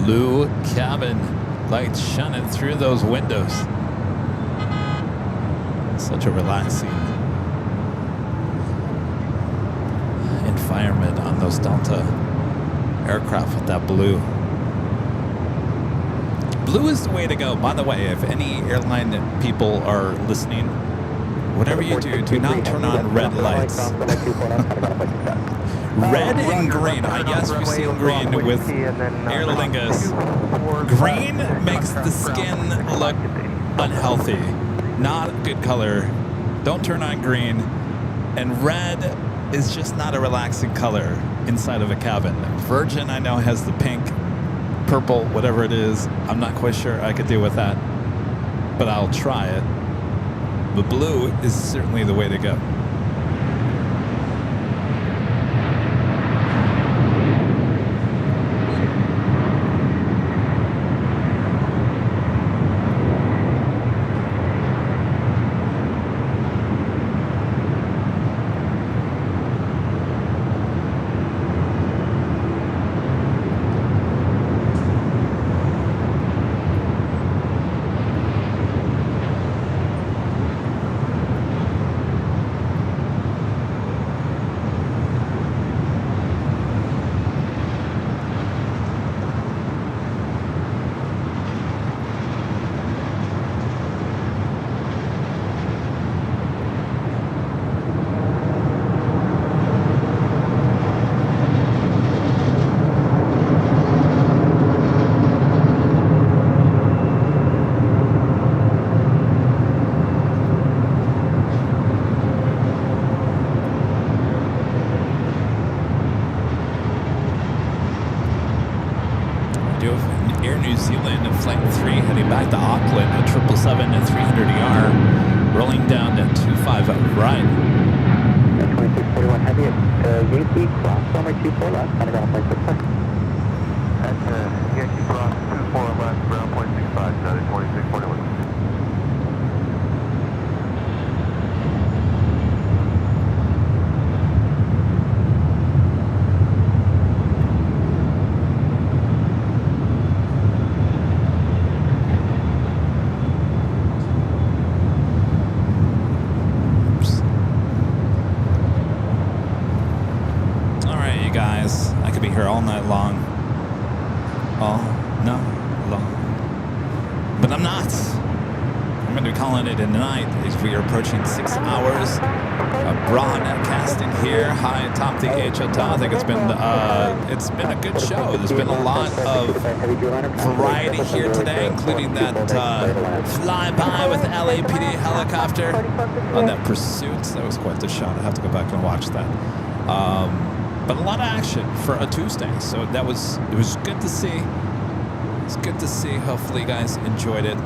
Blue cabin, lights shining through those windows. Such a relaxing environment on those Delta aircraft with that blue. Blue is the way to go. By the way, if any airline people are listening, whatever you do, do not turn on red lights. Red and green. I guess we've seen green with Aer Lingus. Green makes the skin look unhealthy. Not a good color. Don't turn on green. And red is just not a relaxing color inside of a cabin. Virgin, I know, has the pink, purple, whatever it is. I'm not quite sure I could deal with that, but I'll try it. But blue is certainly the way to go. New Zealand and Flight 3 heading back to Auckland at 777 and 300ER, rolling down to 25 right. 2641 Heavy at Yankee Cross, runway 24 left, running ground point 65. At Yankee Cross 24 left, ground point 65, United 2641. be here all night long. All night long. But I'm not. I'm going to be calling it a night as we are approaching 6 hours of broadcasting here high atop the H Hotel. I think it's been a good show. There's been a lot of variety here today, including that flyby with the LAPD helicopter on that pursuit. That was quite the shot. I have to go back and watch that. But a lot of action for a Tuesday, so it was good to see. It's good to see. Hopefully, you guys enjoyed it.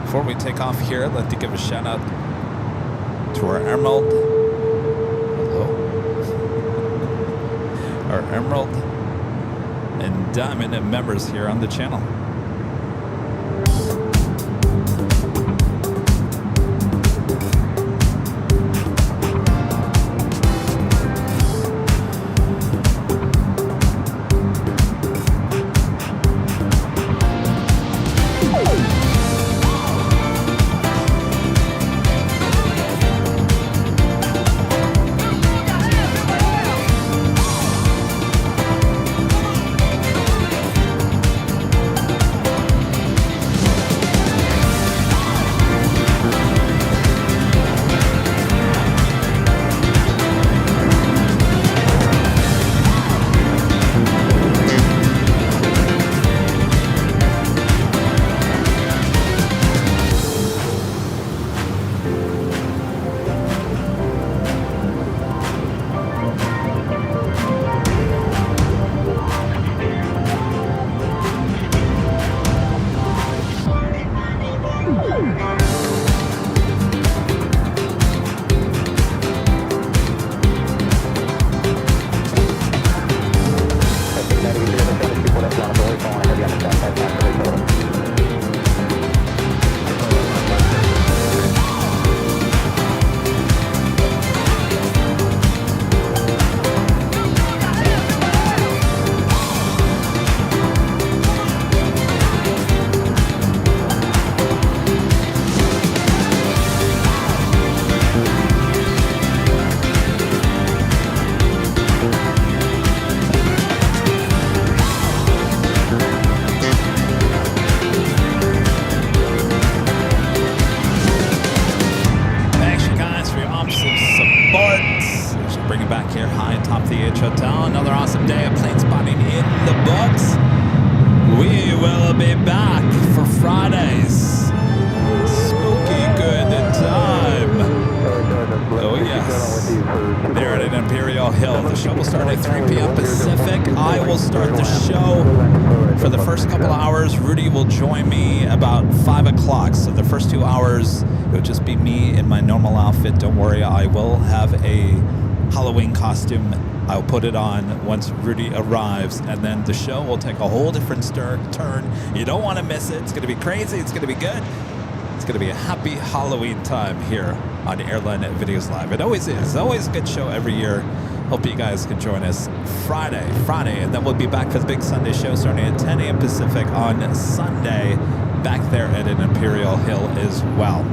Before we take off here, I'd like to give a shout out to our Emerald. Hello. Our Emerald and Diamond members here on the channel. Don't worry, I will have a Halloween costume. I'll put it on once Rudy arrives, and then the show will take a whole different turn. You don't want to miss it. It's going to be crazy. It's going to be good. It's going to be a happy Halloween time here on Airline Videos Live. It always is. It's always a good show every year. Hope you guys can join us Friday, and then we'll be back for the big Sunday show starting at 10 a.m. Pacific on Sunday, back there at an Imperial Hill as well.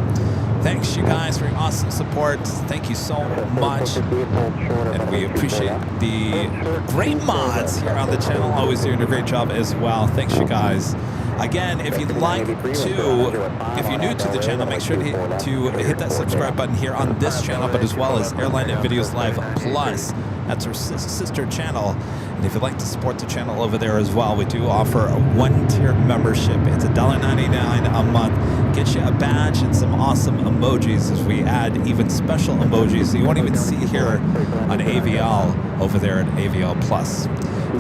Thanks, you guys, for your awesome support. Thank you so much. And we appreciate the great mods here on the channel. Always doing a great job as well. Thanks, you guys. Again, if you'd like to, if you're new to the channel, make sure to hit that subscribe button here on this channel, but as well as Airline Videos Live Plus. That's our sister channel. And if you'd like to support the channel over there as well, we do offer a one-tier membership. It's $1.99 a month. Gets you a badge and some awesome emojis as we add even special emojis that you won't even see here on AVL over there at AVL Plus.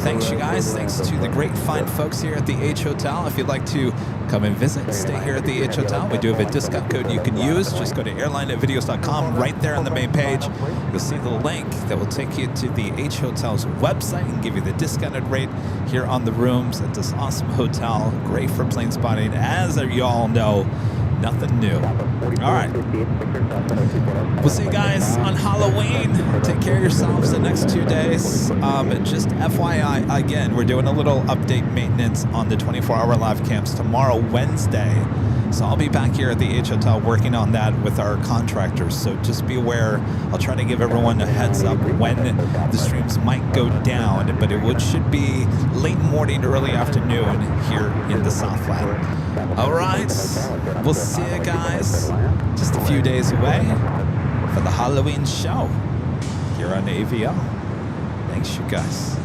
Thanks, you guys. Thanks to the great fine folks here at the H Hotel. If you'd like to come and visit, stay here at the H Hotel. We do have a discount code you can use. Just go to airlinevideos.com. Right there on the main page, you'll see the link that will take you to the H Hotel's website and give you the discounted rate here on the rooms at this awesome hotel. Great for plane spotting, as you all know. Nothing new. All right. We'll see you guys on Halloween. Take care of yourselves the next 2 days. Just FYI, again, we're doing a little update maintenance on the 24-hour live cams tomorrow, Wednesday. So I'll be back here at the H Hotel working on that with our contractors. So just be aware. I'll try to give everyone a heads up when the streams might go down, but it should be late morning, early afternoon here in the Southland. All right, we'll see you guys just a few days away for the Halloween show here on AVL. Thanks, you guys.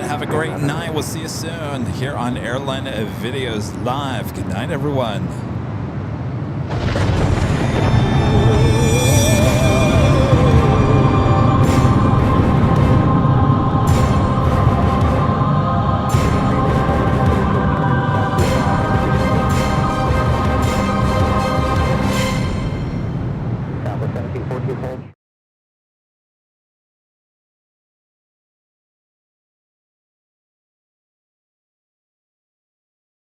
Have a great night. We'll see you soon here on Airline Videos Live. Good night, everyone.